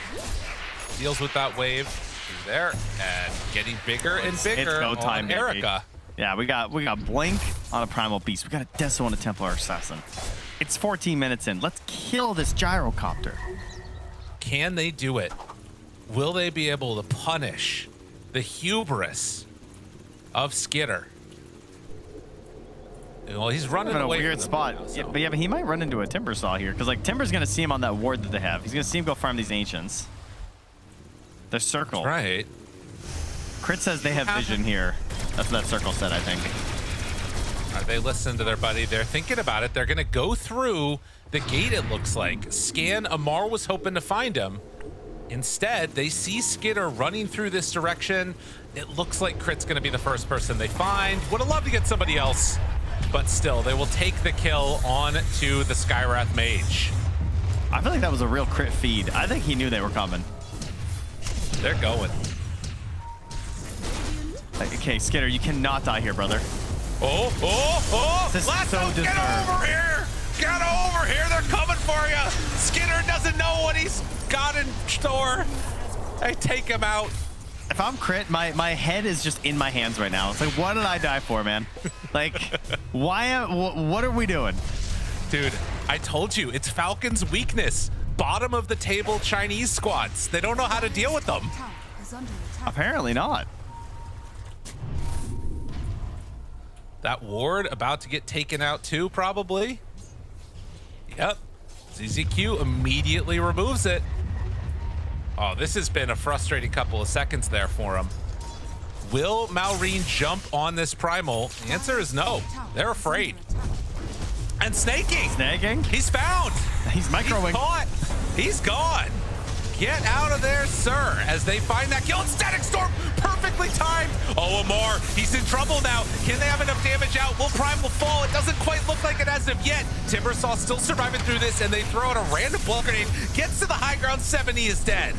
deals with that wave through there and getting bigger and bigger. It's go time, on Erica. Yeah, we got Blink on a Primal Beast. We got a Deso on a Templar Assassin. It's 14 minutes in. Let's kill this gyrocopter. Can they do it? Will they be able to punish the hubris of Skitter? Well, he's running in a away weird from spot. now, so. Yeah, but he might run into a Timbersaw here because like Timber's gonna see him on that ward that they have. He's gonna see him go farm these Ancients. Their circle. That's right. Crit says they have vision here. That's what that circle said, I think. Are they listening to their buddy? They're thinking about it. They're going to go through the gate, it looks like. Scan, Amar was hoping to find him. Instead, they see Skitter running through this direction. It looks like Crit's going to be the first person they find. Would have loved to get somebody else, but still, they will take the kill on to the Skywrath Mage. I feel like that was a real Crit feed. I think he knew they were coming. They're going. Okay, Skitter, you cannot die here, brother. Oh! This is Lasso, so get deserved. over here! Get over here! They're coming for you! Skinner doesn't know what he's got in store. They take him out. If I'm Crit, my head is just in my hands right now. It's like, what did I die for, man? Like, what are we doing? Dude, I told you, it's Falcons' weakness. Bottom of the table Chinese squads. They don't know how to deal with them. Apparently not. That ward about to get taken out too, probably. Yep. ZZQ immediately removes it. Oh, this has been a frustrating couple of seconds there for him. Will Malrine jump on this primal? The answer is no. They're afraid. And snaking. Snagging? He's found. He's microwing. He's caught. He's gone. Get out of there, sir, as they find that kill. Static Storm, perfectly timed. Oh, Amar, he's in trouble now. Can they have enough damage out? Will Primal fall? It doesn't quite look like it as of yet. Timbersaw still surviving through this, and they throw out a random blood grenade. Gets to the high ground, 70 is dead.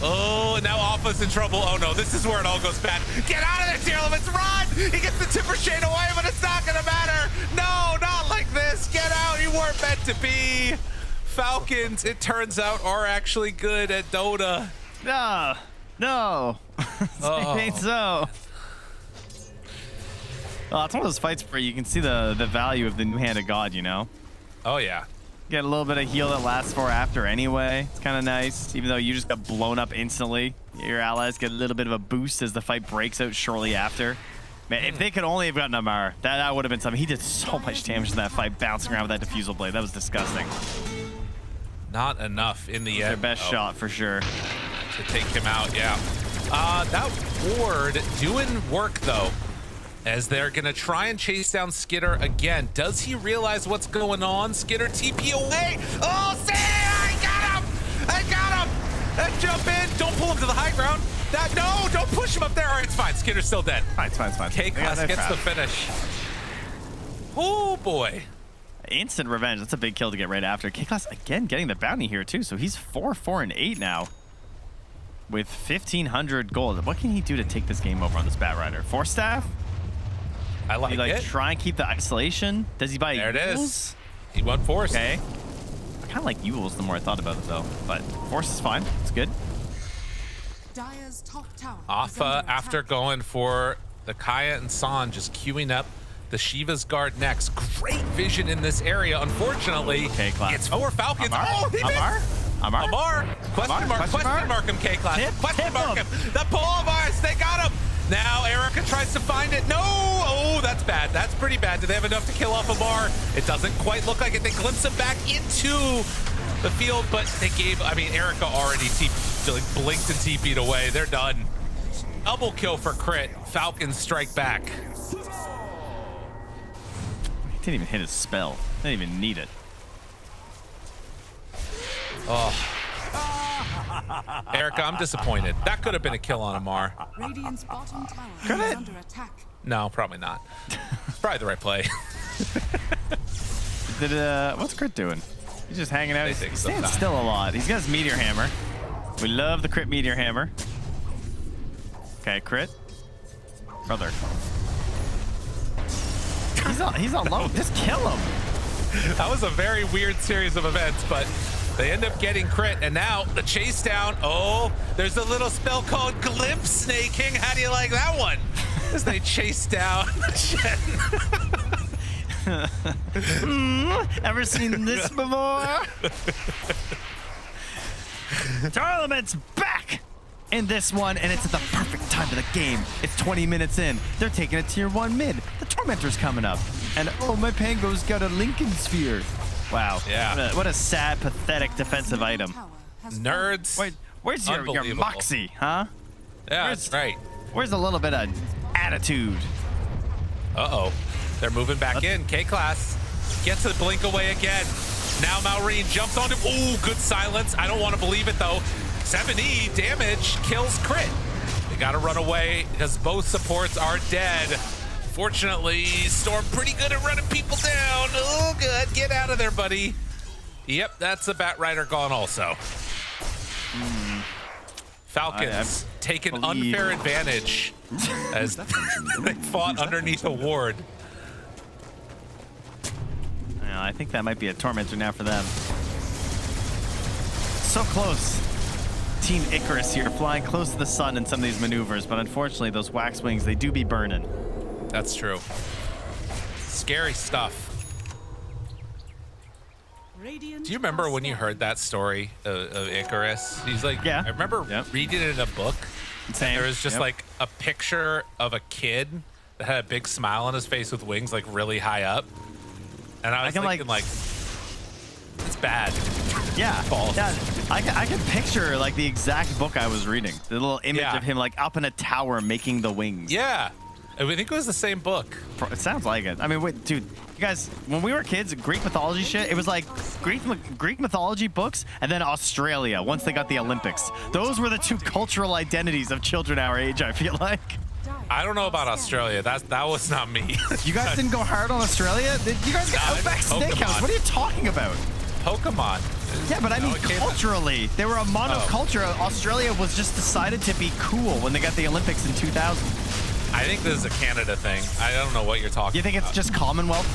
Oh, now Alpha's in trouble. Oh no, this is where it all goes bad. Get out of there, Tearlaments, run! He gets the Timber Shade away, but it's not gonna matter. No, not like this. Get out, you weren't meant to be. Falcons, it turns out, are actually good at Dota. No. Oh. It ain't so. Oh, it's one of those fights where you can see the value of the new hand of God, you know? Oh, yeah. Get a little bit of heal that lasts for after anyway. It's kind of nice, even though you just got blown up instantly. Your allies get a little bit of a boost as the fight breaks out shortly after. Man, if they could only have gotten Amar, that would have been something. He did so much damage in that fight, bouncing around with that diffusal blade. That was disgusting. Not enough in the end. Their best shot for sure. To take him out, yeah. That ward doing work, though, as they're going to try and chase down Skitter again. Does he realize what's going on? Skitter TP away. Oh, say, I got him. Let's jump in. Don't pull him to the high ground. No, don't push him up there. All right, it's fine. Skitter's still dead. It's fine. K-Class gets the finish. Oh, boy. Instant revenge. That's a big kill to get right after. K-Class, again, getting the bounty here, too. So he's 4-4-8 now with 1,500 gold. What can he do to take this game over on this Batrider? Force Staff? I like he, it. Try and keep the isolation? Does he buy There it Yules? is. He went Force. Okay. I kind of like Yules the more I thought about it, though. But Force is fine. It's good. Dire's top tower is Afa, under after attack. going for the Kaya and San, just queuing up the Shiva's Guard next. Great vision in this area. Unfortunately, K-Class. it's for Falcons. Amar? Oh, he missed. Amar? Question mark him, K-Class. Question mark him. The Polaris, they got him. Now Erica tries to find it. No! Oh, that's bad. That's pretty bad. Do they have enough to kill off Amar? It doesn't quite look like it. They glimpse him back into the field, but they gave, Erica already blinked and TP'd away. They're done. Double kill for crit. Falcons strike back. He didn't even hit his spell. Didn't even need it. Oh. Erica, I'm disappointed. That could have been a kill on Amar. Radiant's bottom tower Could is it? under attack. No, probably not. It's probably the right play. What's Crit doing? He's just hanging out. They He's take standing some time. still a lot. He's got his Meteor Hammer. We love the Crit Meteor Hammer. Okay, Crit. Brother. He's on low. Just kill him. That was a very weird series of events, but they end up getting crit, and now the chase down. Oh, there's a little spell called Glimpse Snaking. How do you like that one? As they chase down Jen. Ever seen this before? Tearlaments back in this one, and it's at the perfect time of the game. It's 20 minutes in. They're taking a tier 1 mid. The Tormentor's coming up. And oh, my Pango's got a Lincoln Sphere. Wow. Yeah. What a sad, pathetic defensive item. Tower has Nerds. Wait, where's your Unbelievable. moxie, huh? Yeah, that's right. Where's a little bit of attitude? Uh-oh. They're moving back in. K-Class gets the blink away again. Now Maureen jumps onto. Ooh, good silence. I don't want to believe it, though. 7E damage kills crit. They got to run away because both supports are dead. Fortunately, Storm pretty good at running people down. Oh, good. Get out of there, buddy. Yep, that's the Batrider gone also. Falcons take an unfair advantage as they fought underneath a ward. Yeah, I think that might be a Tormentor now for them. So close. Team Icarus here, flying close to the sun in some of these maneuvers, but unfortunately, those wax wings, they do be burning. That's true. Scary stuff. Radiant Do you remember are when you heard scanning. that story of Icarus? He's like, Yeah. I remember reading it in a book. Same. There was just like a picture of a kid that had a big smile on his face with wings like really high up. And I was can, thinking like, it's bad. Yeah, False. yeah. I can picture like the exact book I was reading. The little image Yeah. of him like up in a tower making the wings. Yeah. I think it was the same book. It sounds like it. I mean, wait, dude, you guys, when we were kids, Greek mythology shit, it was like Greek mythology books and then Australia once they got the Olympics. Those were the two cultural identities of children our age, I feel like. I don't know about Australia. That was not me. You guys didn't go hard on Australia? You guys got Nah, Outback Pokemon. Steakhouse. What are you talking about? Pokemon. Yeah, but I mean it came- culturally. They were a monoculture. Australia was just decided to be cool when they got the Olympics in 2000. I think this is a Canada thing. I don't know what you're talking about. You think it's just Commonwealth?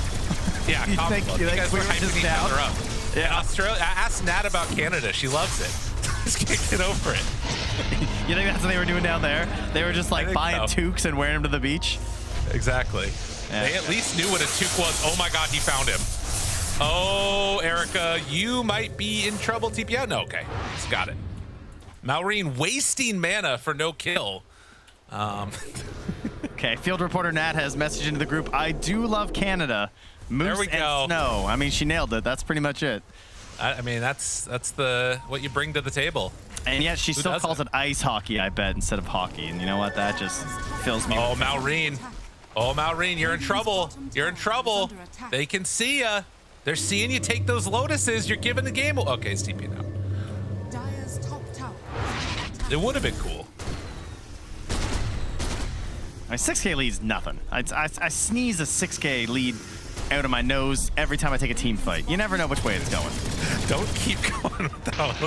Yeah, you Commonwealth. think You guys we were were hyping just each down? other up. In Australia, ask Nat about Canada. She loves it. Just can't get over it. You think that's what they were doing down there? They were just like buying toques and wearing them to the beach? Exactly. Yeah. They at least knew what a toque was. Oh my god, he found him. Oh, Erica, you might be in trouble. TP out? No, okay. Just got it. Malrine wasting mana for no kill. Okay, field reporter Nat has messaged into the group. I do love Canada. Moose and snow. I mean, she nailed it. That's pretty much it. I mean, that's the what you bring to the table. And yet she still calls it ice hockey, I bet, instead of hockey. And you know what? That just fills me. Oh, Malrine. Oh, Malrine, you're in trouble. You're in trouble. They can see ya. They're seeing you take those lotuses. You're giving the game. Okay, it's TP now. Dire's top tower. It would have been cool. My 6K lead's nothing. I sneeze a 6K lead out of my nose every time I take a team fight. You never know which way it's going. Don't keep going with that.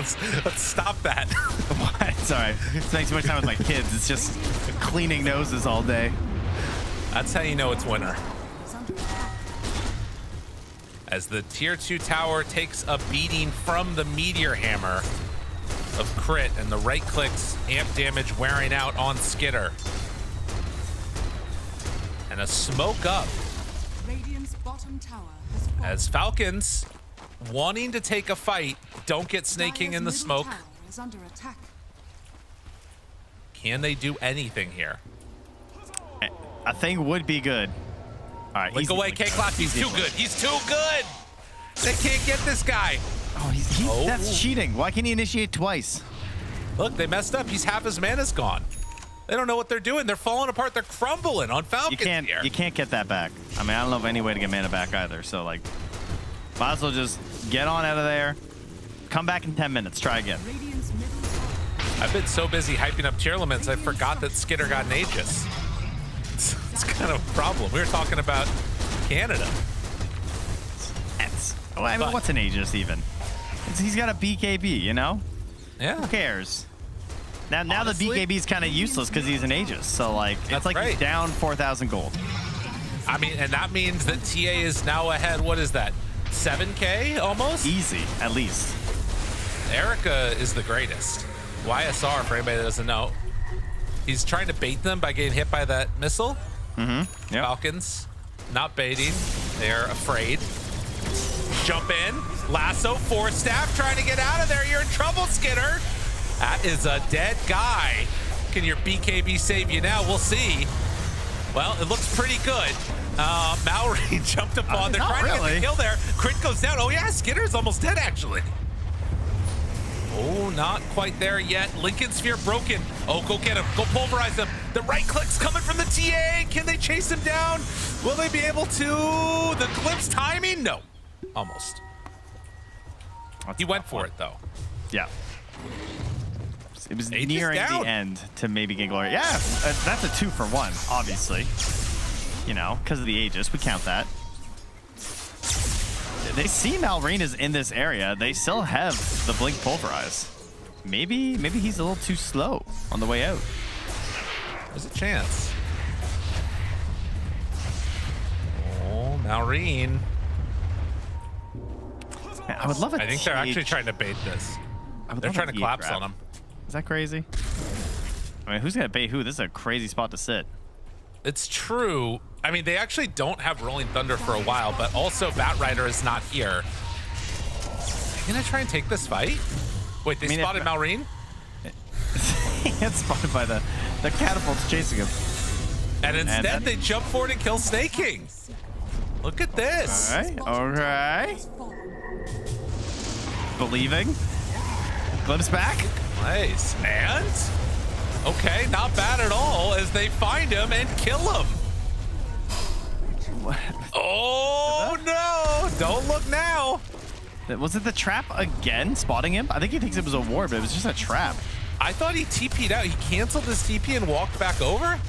Let's stop that. What? It's all right. Spending too much time with my kids. It's just cleaning noses all day. That's how you know it's winter. As the tier 2 tower takes a beating from the meteor hammer of crit, and the right clicks amp damage wearing out on Skitter. And a smoke up Radiant's bottom tower has fallen. as Falcons, wanting to take a fight, don't get snaking in the Dire's middle smoke. tower is under attack. Can they do anything here? A thing would be good. All right, Link away, K-Class. He's too good. He's too good. They can't get this guy. Oh, that's cheating. Why can't he initiate twice? Look, they messed up. He's half his mana's gone. They don't know what they're doing. They're falling apart. They're crumbling on Falcons here. You can't get that back. I mean, I don't know of any way to get mana back either. So, like, might as well just get on out of there. Come back in 10 minutes. Try again. Radiant's middle tower. I've been so busy hyping up Tearlaments, I forgot that Skitter got an Aegis. It's kind of a problem. We were talking about Canada. Well, I mean, what's an Aegis even? He's got a BKB, you know? Yeah. Who cares? Now Honestly, the BKB is kind of useless because he's an Aegis. So, like, it's like he's down 4,000 gold. I mean, and that means that TA is now ahead. What is that? 7K almost? Easy, at least. Erica is the greatest. YSR, for anybody that doesn't know. He's trying to bait them by getting hit by that missile. Mm-hmm. Yep. Falcons, not baiting. They're afraid. Jump in. Lasso, force staff, trying to get out of there. You're in trouble, Skitter. That is a dead guy. Can your BKB save you now? We'll see. Well, it looks pretty good. Mallory jumped upon. They're trying to get the kill there. Crit goes down. Oh, yeah, Skitter's almost dead, actually. Oh, not quite there yet. Lincoln Sphere broken. Oh, go get him. Go pulverize him. The right click's coming from the TA. Can they chase him down? Will they be able to? The glimpse timing? No. Almost. He went for it, though. Yeah. It was nearing the end to maybe get glory. Yeah, that's a 2-for-1, obviously. You know, because of the Aegis. We count that. They see Malrine is in this area. They still have the Blink Pulverize. Maybe he's a little too slow on the way out. There's a chance. Oh, Malrine. Man, I would love it. I think they're actually trying to bait this. They're trying to collapse on him. Is that crazy? I mean, who's going to bait who? This is a crazy spot to sit. It's true. I mean, they actually don't have Rolling Thunder for a while, but also Batrider is not here. Are you going to try and take this fight? Wait, they spotted Malrine? He gets spotted by the catapults chasing him. And instead, they jump forward and kill Snake King. Look at this. All right. Believing. Glimpse back. Nice. And? Okay, not bad at all as they find him and kill him. What? Oh, no. Don't look now. Was it the trap again, spotting him? I think he thinks it was a ward, but it was just a trap. I thought he TP'd out. He canceled his TP and walked back over?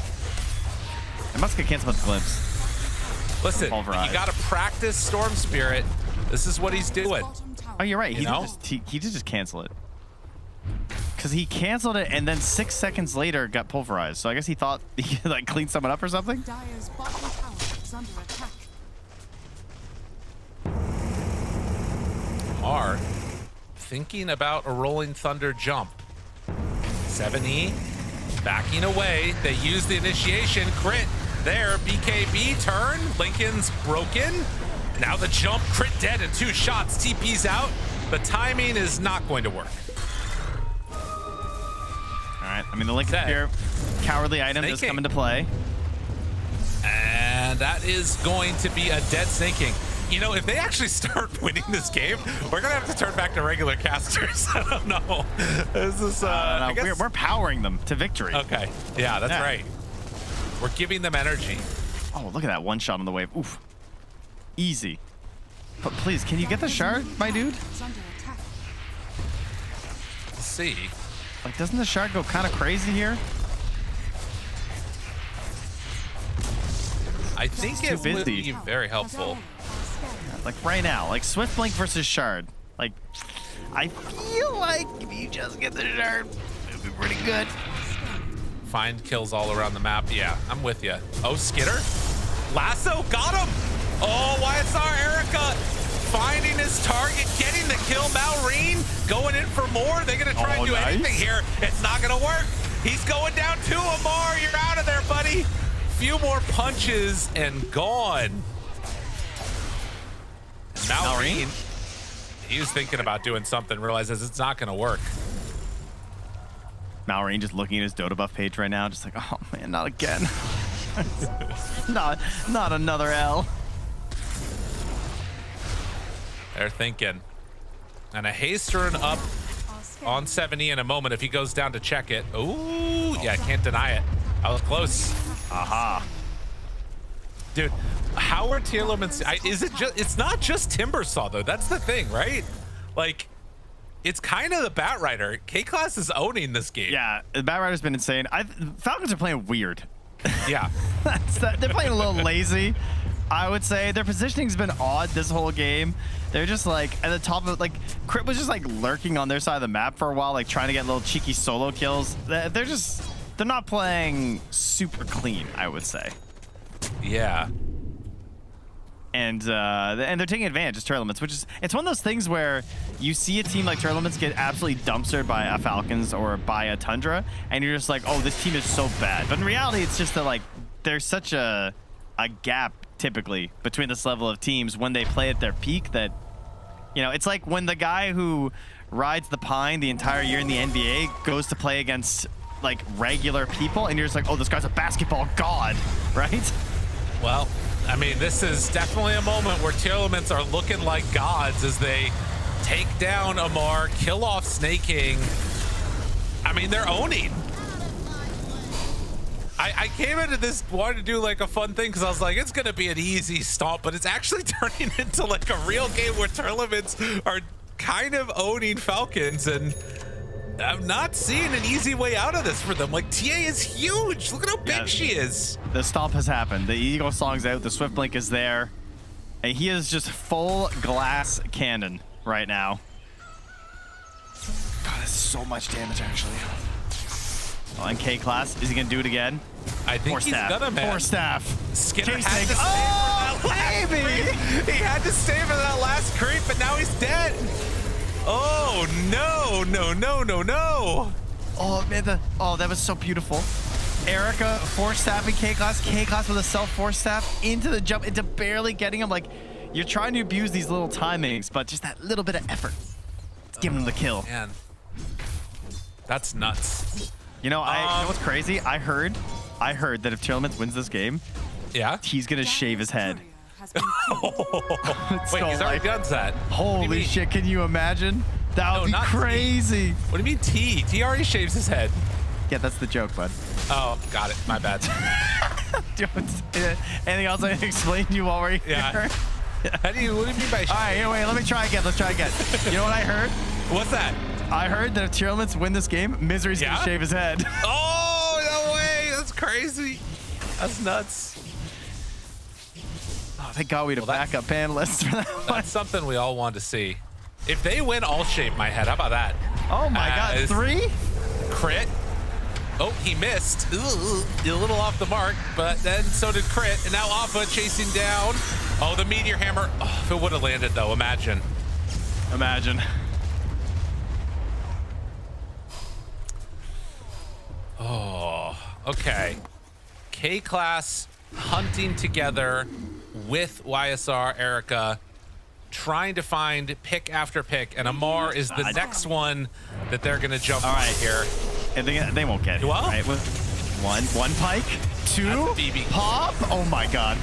It must get canceled with the glimpse. Listen, you got to practice Storm Spirit. This is what he's doing. Oh, you're right. He did just cancel it. Because he canceled it and then 6 seconds later got pulverized. So I guess he thought he could like clean someone up or something. Dire's bottom tower is under attack. Amar thinking about a rolling thunder jump. 7E backing away. They use the initiation crit there. BKB turn. Lincoln's broken. Now the jump, crit dead in 2 shots. TP's out. The timing is not going to work. All right. I mean, the Lincoln Spear cowardly item does come into play. And that is going to be a dead Snake King. You know, if they actually start winning this game, we're going to have to turn back to regular casters. I don't know. This is, I guess... we're powering them to victory. Okay. Yeah, that's right. We're giving them energy. Oh, look at that one shot on the wave. Oof. Easy. But please, can you get the shard, my dude? Let's see. Like, doesn't the shard go kind of crazy here? I think it would be very helpful. Like right now, like Swift Blink versus Shard. Like, I feel like if you just get the Shard, it'd be pretty good. Find kills all around the map. Yeah, I'm with you. Oh, Skitter. Lasso, got him. Oh, YSR Erica finding his target, getting the kill. Malrine going in for more. They're going to try and do anything here. It's not going to work. He's going down too, Amar. You're out of there, buddy. Few more punches and gone. Malrine, he was thinking about doing something, realizes it's not going to work. Malrine just looking at his Dota buff page right now, just like, oh man, not again. not another L. They're thinking. And a haste run up on 7E in a moment if he goes down to check it. Ooh, yeah, can't deny it. I was close. Aha. Dude, how are Tearlaments? Is it just? It's not just Timbersaw though. That's the thing, right? Like, it's kind of the Batrider. K-Class is owning this game. Yeah, the Batrider's been insane. Falcons are playing weird. Yeah, they're playing a little lazy. I would say their positioning's been odd this whole game. They're just like at the top of like Crit was just like lurking on their side of the map for a while, like trying to get little cheeky solo kills. They're not playing super clean, I would say. Yeah. And they're taking advantage of Tearlaments, which is, it's one of those things where you see a team like Tearlaments get absolutely dumpstered by a Falcons or by a Tundra, and you're just like, oh, this team is so bad. But in reality, it's just that like there's such a gap typically between this level of teams when they play at their peak that, you know, it's like when the guy who rides the pine the entire year in the NBA goes to play against like regular people, and you're just like, oh, this guy's a basketball god, right? Well, I mean, this is definitely a moment where Tearlaments are looking like gods as they take down Amar, kill off Snake King. I mean, they're owning. I came into this wanting to do like a fun thing because I was like, it's going to be an easy stomp, but it's actually turning into like a real game where Tearlaments are kind of owning Falcons, and I'm not seeing an easy way out of this for them. Like, TA is huge. Look at how big she is. The stomp has happened. The Eagle Song's out. The Swift Blink is there. And he is just full glass cannon right now. God, that's so much damage, actually. Oh, and K-Class, is he going to do it again? I think he's gonna, man. Poor staff. Skinner had to stay for that last creep. He had to stay for that last creep, but now he's dead. Oh, no, no, no, no, no. Oh, man, that was so beautiful. Erica force staffing K-Class. K-Class with a self-force staff into the jump, into barely getting him. Like, you're trying to abuse these little timings, but just that little bit of effort. It's giving him the kill. Man, that's nuts. You know, you know what's crazy? I heard that if Tearlaments wins this game, yeah, he's gonna shave his head. Wait, he's already done that. Holy shit, can you imagine? That would be crazy. T. What do you mean T? T already shaves his head. Yeah, that's the joke, bud. Oh, got it. My bad. Anything else I can explain to you while we're here? Yeah. What do you mean by All right, here, wait, let me try again. Let's try again. You know what I heard? What's that? I heard that if Tearlaments win this game, Misery's gonna shave his head. Oh, no way. That's crazy. That's nuts. Oh, thank God we had a backup panelist for that one. That's something we all want to see. If they win, I'll shave my head. How about that? Oh my God, 3? Crit. Oh, he missed. Ooh, a little off the mark, but then so did Crit. And now Appa chasing down. Oh, the Meteor Hammer. Oh, if it would have landed, though, imagine. Imagine. Oh, okay. K-Class hunting together with YSR, Erica, trying to find pick after pick, and Amar is the next one that they're going to jump on here. And they won't get it. Well, right? One pike, two, pop. Oh my god.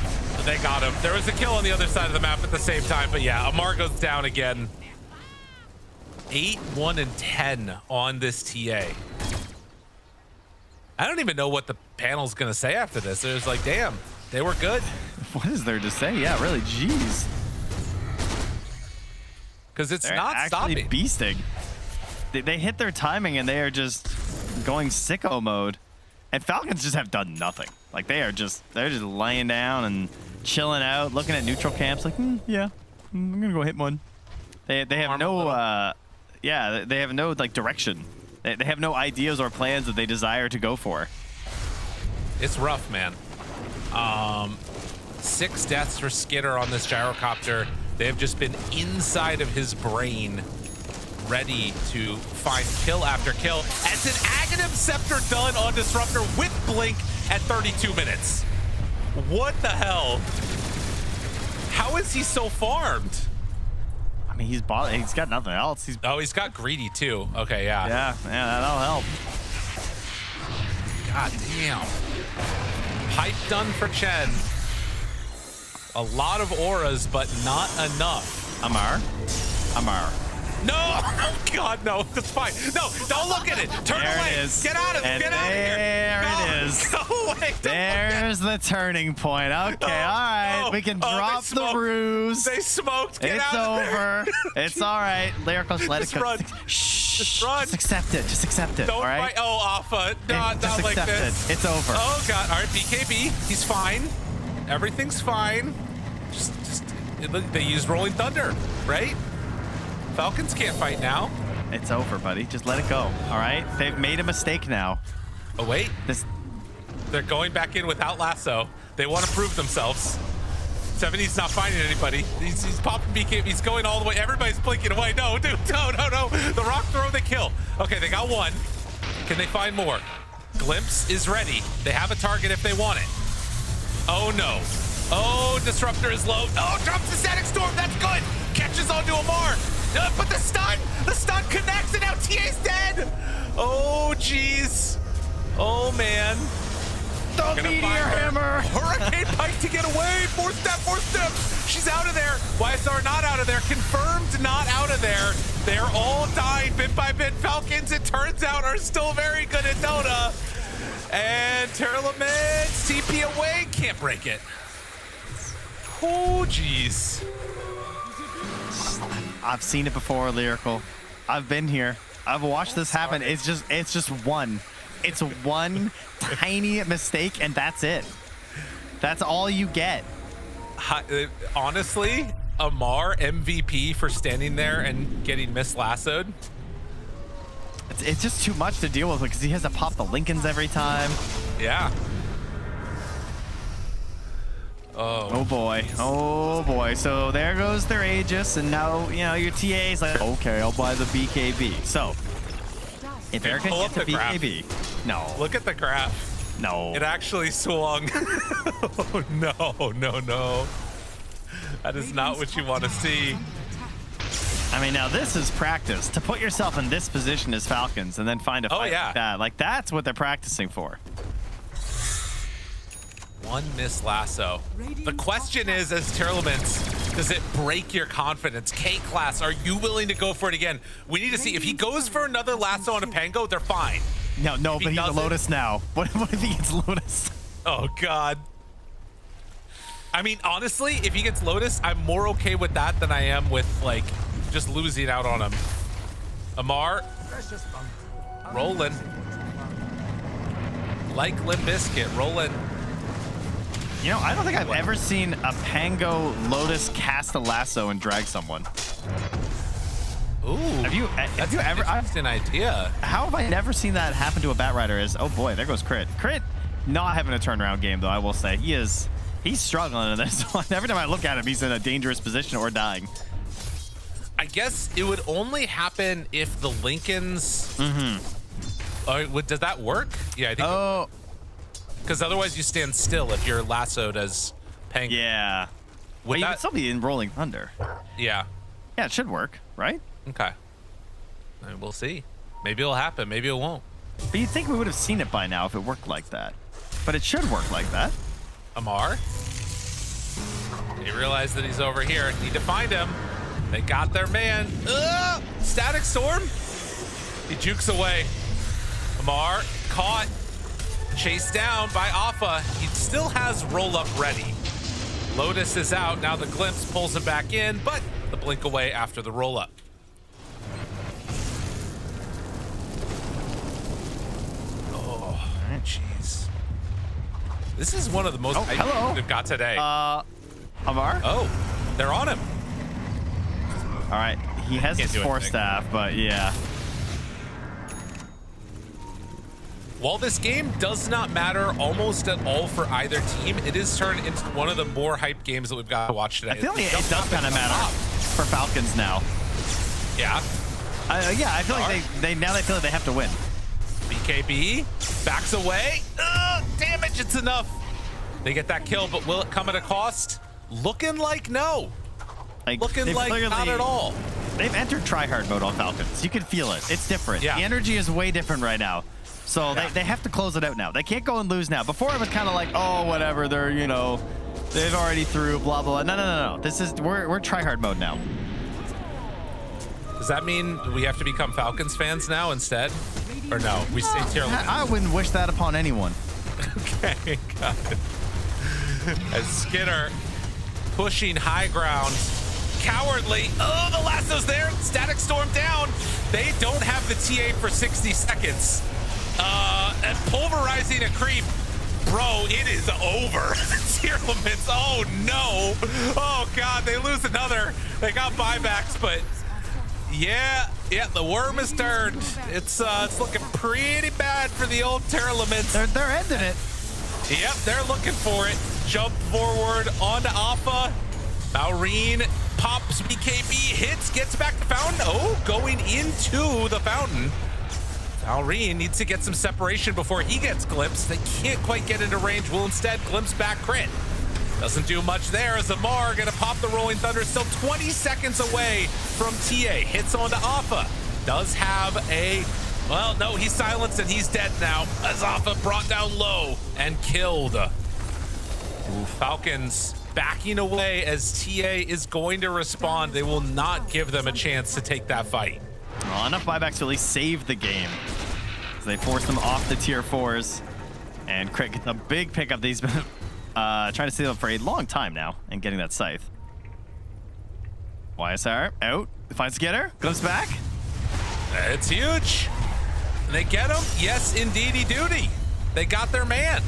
They got him. There was a kill on the other side of the map at the same time, but yeah, Amar goes down again. 8, 1, and 10 on this TA. I don't even know what the panel's gonna say after this. It was like, damn, they were good. What is there to say? Yeah, really, jeez. Because it's They're not actually stopping. beasting. They hit their timing and they are just going sicko mode. And Falcons just have done nothing. Like they're just laying down and chilling out, looking at neutral camps. Like, yeah, I'm gonna go hit one. They have no they have no like direction. They have no ideas or plans that they desire to go for. It's rough, man. 6 deaths for Skitter on this gyrocopter. They have just been inside of his brain, ready to find kill after kill. As an Aghanim Scepter done on Disruptor with Blink at 32 minutes. What the hell? How is he so farmed? I mean, he's got nothing else. He's got greedy too. Okay, yeah. Yeah, that'll help. God damn. Pipe done for Chen. A lot of auras, but not enough. Amar. No! Oh, God, no. That's fine. No, don't look at it. Turn there away. It is. Get out of and Get out of here. There it is. Go away. There's the turning point. Okay, all right. We can drop the ruse. They smoked. Get it's out over. Of there. It's all right. Lyrical, let Just it go. run. Shh. Just run. Just accept it. Just accept it. Don't all right? fight. Oh, Alpha. Not just like accept this. it. It's over. Oh, God. All right, BKB. He's fine. Everything's fine. They use Rolling Thunder, right? Falcons can't fight now. It's over, buddy. Just let it go. All right? They've made a mistake now. Oh, wait. They're going back in without lasso. They want to prove themselves. 70's not finding anybody. He's popping BKB. He's going all the way. Everybody's blinking away. No, dude. No. The rock throw, they kill. Okay, they got one. Can they find more? Glimpse is ready. They have a target if they want it. Oh, no. Oh, Disruptor is low. Oh, drops the Static Storm. That's good. Catches onto Amar. But the stun connects, and now TA's dead. Oh, jeez. Oh, man. The meteor hammer. Hurricane Pike to get away. Fourth step. She's out of there. YSR not out of there. Confirmed not out of there. They're all dying bit by bit. Falcons, it turns out, are still very good at Dota. And Tearlaments, TP away. Can't break it. Oh, jeez. I've seen it before, Lyrical. I've been here. I've watched this happen. It's just one. It's one tiny mistake, and that's it. That's all you get. Honestly, Amar MVP for standing there and getting mislassoed. It's just too much to deal with because he has to pop the Lincolns every time. Yeah. Oh boy. So there goes their Aegis, and now your TA's like, okay, I'll buy the BKB. So if Erica gets the BKB, no. Look at the graph. No. It actually swung. Oh, no. That is not what you want to see. I mean, now this is practice. To put yourself in this position as Falcons and then find a fight like that. Like, that's what they're practicing for. One miss lasso. The question is, as Tearlaments, does it break your confidence? K-Class, are you willing to go for it again? We need to see. If he goes for another lasso on a Pango, they're fine. No, but he's a Lotus now. What if he gets Lotus? Oh, God. I mean, honestly, if he gets Lotus, I'm more okay with that than I am with, like, just losing out on him. Amar, rolling. Like Limp Bizkit, rolling. You know, I don't think I've ever seen a Pango Lotus cast a lasso and drag someone. Ooh. Have you ever? Interesting idea. How have I never seen that happen to a Batrider? Oh boy, there goes Crit. Crit, not having a turnaround game though. I will say he's struggling in this one. Every time I look at him, he's in a dangerous position or dying. I guess it would only happen if the Lincolns. Does that work? Yeah, I think. Oh. Because otherwise you stand still if you're lassoed as Penguin. Yeah. Well, you could still be in Rolling Thunder. Yeah. Yeah, it should work, right? Okay. We'll see. Maybe it'll happen. Maybe it won't. But you'd think we would have seen it by now if it worked like that. But it should work like that. Amar. They realize that he's over here. Need to find him. They got their man. Static Storm. He jukes away. Amar caught. Chased down by Alpha. He still has roll-up ready. Lotus is out. Now the Glimpse pulls him back in, but the blink away after the roll-up. Oh, jeez. This is one of the most hype we've got today. Amar? Oh, they're on him. All right, he has his force staff, but yeah. While this game does not matter almost at all for either team, it is turned into one of the more hyped games that we've got to watch today. I feel like it does kind of matter for Falcons now. Yeah. Yeah, I feel like they feel like they have to win. BKB backs away. Damage, it's enough. They get that kill, but will it come at a cost? Looking like no. Looking like not at all. They've entered tryhard mode on Falcons. You can feel it. It's different. Yeah. The energy is way different right now. So they have to close it out now. They can't go and lose now. Before it was kind of like, oh, whatever. They're, you know, they've already through, blah, blah, blah. No. This is, we're tryhard mode now. Does that mean we have to become Falcons fans now instead? Or no, we stay Tearlaments. I wouldn't wish that upon anyone. Okay, got it. As Skinner pushing high ground. Cowardly. Oh, the lasso's there. Static Storm down. They don't have the TA for 60 seconds. And pulverizing a creep. Bro, it is over. Tearlaments. Oh, no. Oh, God. They lose another. They got buybacks, but yeah, the worm has turned. It's looking pretty bad for the old Tearlaments. They're ending it. Yep, they're looking for it. Jump forward onto Alpha. Maureen pops BKB, hits, gets back to Fountain. Oh, going into the Fountain. Maureen needs to get some separation before he gets glimpsed. They can't quite get into range. Will instead glimpse back crit. Doesn't do much there as Amar gonna pop the Rolling Thunder. Still 20 seconds away from TA. Hits onto Alpha. Does have a... Well, no, he's silenced and he's dead now. As Alpha brought down low and killed. Falcons backing away as TA is going to respond. They will not give them a chance to take that fight. Well, enough buybacks to at least save the game. So they force them off the tier 4s. And Crit gets a big pickup. He's been trying to save up for a long time now and getting that scythe. YSR out. Finds Getter. Goes back. It's huge. And they get him. Yes, indeedy duty. They got their man.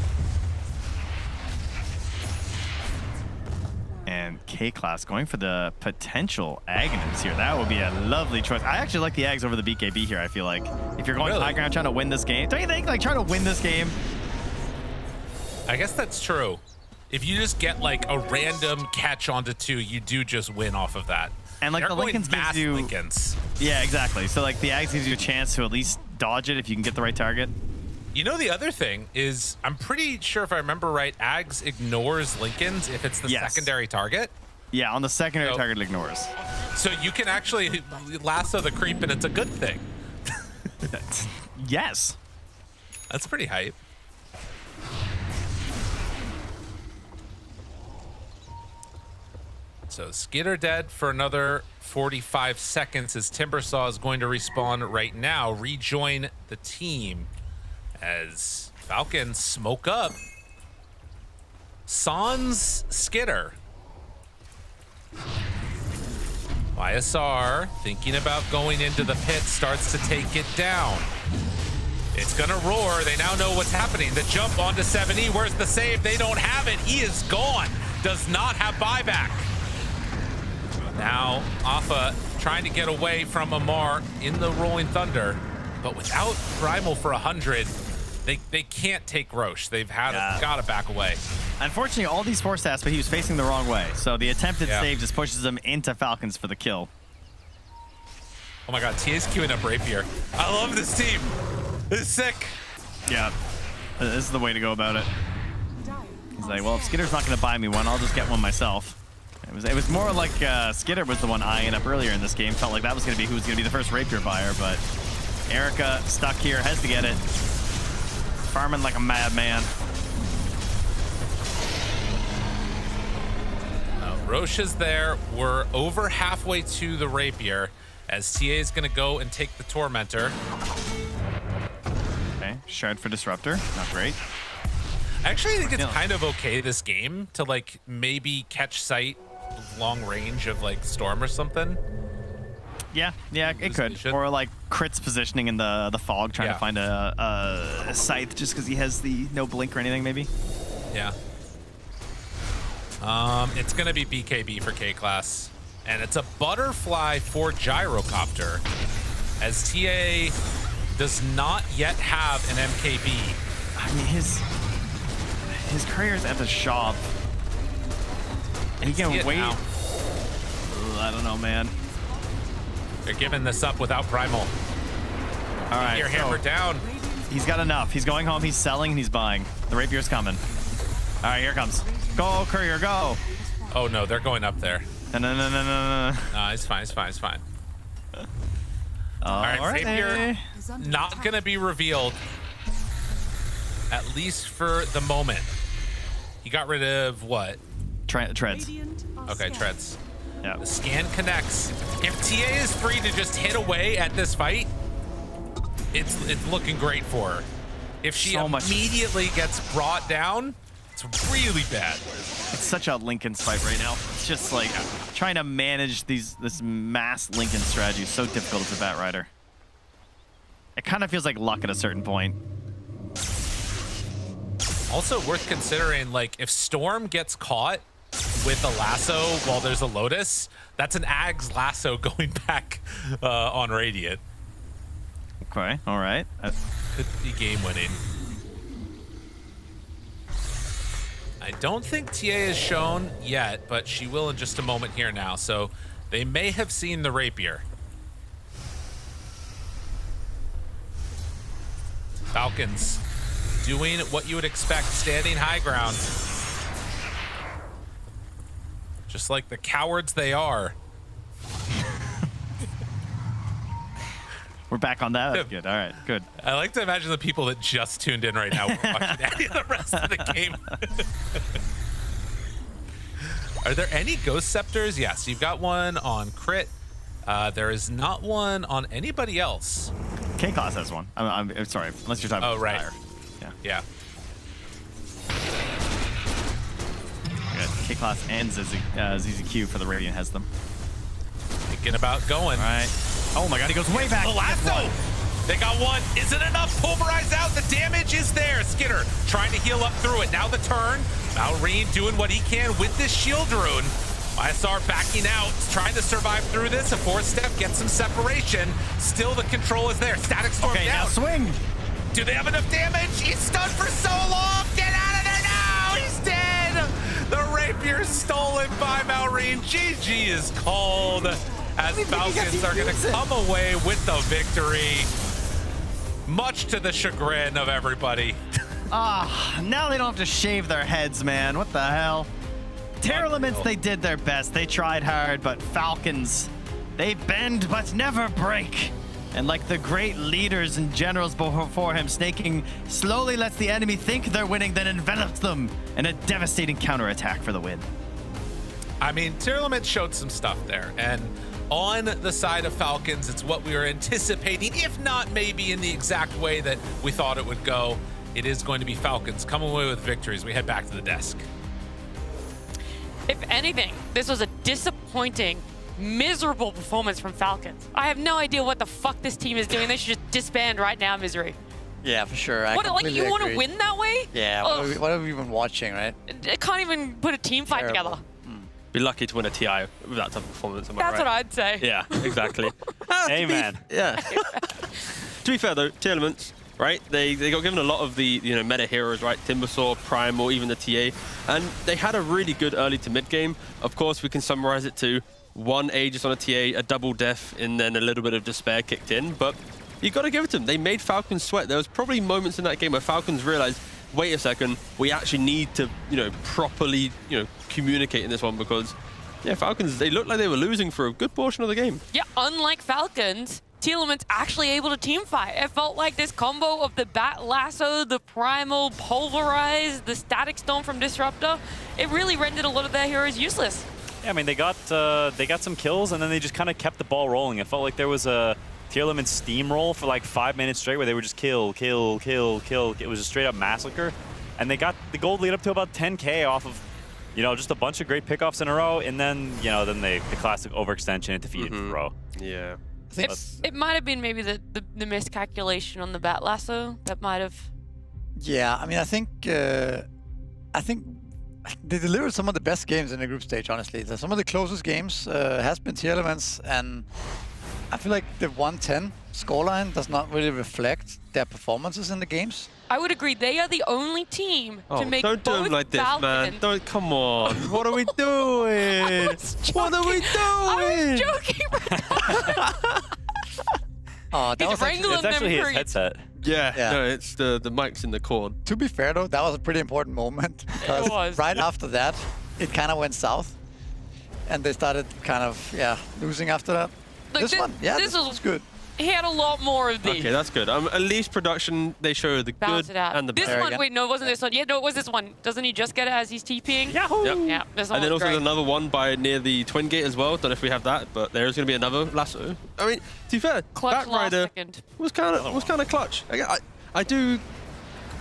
And K-Class going for the potential Aghanims here. That would be a lovely choice. I actually like the Ags over the BKB here, I feel like. If you're going high ground trying to win this game. Don't you think? Like, trying to win this game? I guess that's true. If you just get, like, a random catch onto 2, you do just win off of that. And, like, the Lincolns gives you... Lincolns. Yeah, exactly. So, like, the Ags gives you a chance to at least dodge it if you can get the right target. You know, the other thing is, I'm pretty sure if I remember right, Ags ignores Lincolns if it's the secondary target. Yeah, on the secondary target, it ignores. So you can actually lasso the creep, and it's a good thing. Yes. That's pretty hype. So Skidder dead for another 45 seconds as Timbersaw is going to respawn right now, rejoin the team as Falcons smoke up. Sans Skidder. YSR thinking about going into the pit, starts to take it down. It's gonna roar. They now know what's happening. The jump onto 7E. Where's the save? They don't have it. He is gone. Does not have buyback. Now Alpha trying to get away from Amar in the Rolling Thunder, but without Primal for 100, they can't take Roche. They've had gotta back away. Unfortunately, all these force stats, but he was facing the wrong way. So the attempted save just pushes him into Falcons for the kill. Oh my god, TA's queuing up Rapier. I love this team. This is sick. Yeah, this is the way to go about it. He's like, well, if Skitter's not going to buy me one, I'll just get one myself. It was more like Skitter was the one eyeing up earlier in this game. Felt like that was going to be who was going to be the first Rapier buyer, but Erica stuck here, has to get it. Farming like a madman. Roche is there. We're over halfway to the Rapier as TA is going to go and take the Tormentor. Okay, Shard for Disruptor. Not great. Actually, I think it's kind of okay this game to like maybe catch sight long range of like Storm or something. Yeah, it could. Or like Crit's positioning in the fog, trying to find a scythe just because he has the no blink or anything, maybe. Yeah. It's gonna be BKB for K-Class, and it's a butterfly for Gyrocopter, as TA does not yet have an MKB. I mean, his career's at the shop. He can wait. Now. I don't know, man. They're giving this up without Primal. All right, You're hammered down. He's got enough. He's going home. He's selling. And he's buying. The Rapier's coming. All right, here it comes. Go, Courier, go. Oh no, they're going up there. No. No, it's fine. All right, Rapier not gonna be revealed, at least for the moment. He got rid of what? Treads. Okay, treads. Yeah. The scan connects. If TA is free to just hit away at this fight, it's looking great for her. If she immediately gets brought down, it's really bad. It's such a Linken's fight right now. It's just like trying to manage this mass Linken strategy is so difficult as a Bat Rider. It kind of feels like luck at a certain point. Also worth considering, like, if Storm gets caught with a lasso while there's a Lotus, that's an Ag's lasso going back on Radiant. Okay, all right. Could be game winning. I don't think TA is shown yet, but she will in just a moment here now. So they may have seen the Rapier. Falcons doing what you would expect, standing high ground. Just like the cowards they are. We're back on that. That's good. All right, good. I like to imagine the people that just tuned in right now were watching any of the rest of the game. Are there any Ghost Scepters? Yes, you've got one on Crit. There is not one on anybody else. K-Class has one. I'm sorry, unless you're talking about right. Fire. Yeah. K-Class and ZZQ for the Radiant has them. Thinking about going. All right. Oh my god, he goes way back. The lasso! They got one. Is it enough? Pulverize out. The damage is there. Skitter trying to heal up through it. Now the turn. Malrine doing what he can with this shield rune. ISR backing out, trying to survive through this. A 4-step, get some separation. Still the control is there. Static Storm down. Now swing. Do they have enough damage? He's stunned for so long. Get out of there now. He's dead. The Rapier stolen by Malrine. GG is called as Falcons are going to come away with the victory. Much to the chagrin of everybody. Now they don't have to shave their heads, man. What the hell? Tearlaments, they did their best. They tried hard, but Falcons, they bend but never break. And like the great leaders and generals before him, Snaking slowly lets the enemy think they're winning, then envelops them in a devastating counterattack for the win. I mean, Tearlaments showed some stuff there, and on the side of Falcons, it's what we were anticipating, if not maybe in the exact way that we thought it would go. It is going to be Falcons coming away with victories. We head back to the desk. If anything, this was a disappointing, miserable performance from Falcons. I have no idea what the fuck this team is doing. They should just disband right now, Misery. Yeah, for sure. What, like, you want to win that way? Yeah, what have we been watching, right? I can't even put a team fight together. Be lucky to win a TI with that type of performance. Am I That's right? what I'd say. Yeah, exactly. Amen. Yeah. To be fair though, Tearlaments, right? They got given a lot of the meta heroes, right? Timbersaw, Primal, even the TA, and they had a really good early to mid game. Of course, we can summarize it to one Aegis on a TA, a double death, and then a little bit of despair kicked in. But you got to give it to them. They made Falcons sweat. There was probably moments in that game where Falcons realized, wait a second, we actually need to, properly, communicate in this one because, yeah, Falcons, they looked like they were losing for a good portion of the game. Yeah, unlike Falcons, Tearlaments actually able to team fight. It felt like this combo of the Bat Lasso, the Primal, Pulverize, the Static Storm from Disruptor, it really rendered a lot of their heroes useless. Yeah, I mean, they got some kills, and then they just kind of kept the ball rolling. It felt like there was a Tearlaments steamroll for like 5 minutes straight where they would just kill. It was a straight-up massacre. And they got the gold lead up to about 10K off of, just a bunch of great pickoffs in a row, and then, then the classic overextension and defeated Pro. Yeah. It might have been maybe the miscalculation on the Bat Lasso that might have... Yeah, I mean, I think they delivered some of the best games in the group stage, honestly. Some of the closest games has been Tearlaments, and I feel like the 110 scoreline does not really reflect their performances in the games. I would agree. They are the only team to make don't do both them like this, Falcon man. Don't, come on. What are we doing? What are we doing? I was joking. Oh, that He's was wrangling It's actually them his headset. Yeah, Yeah. no, it's the mic's in the cord. To be fair, though, that was a pretty important moment because was. right after that, it kind of went south, and they started kind of losing after that. Look, This was good. He had a lot more of these. Okay, that's good. At least production, they show the Balance good it out. and the This bad. one, wait, no, it wasn't this one. Yeah, no, it was this one. Doesn't he just get it as he's TPing? Yahoo! Yep. Yeah, this one And then was also great. there's another one by near the Twin Gate as well. Don't know if we have that, but there is going to be another lasso. I mean, to be fair, Clutch that last rider second. was kind of clutch.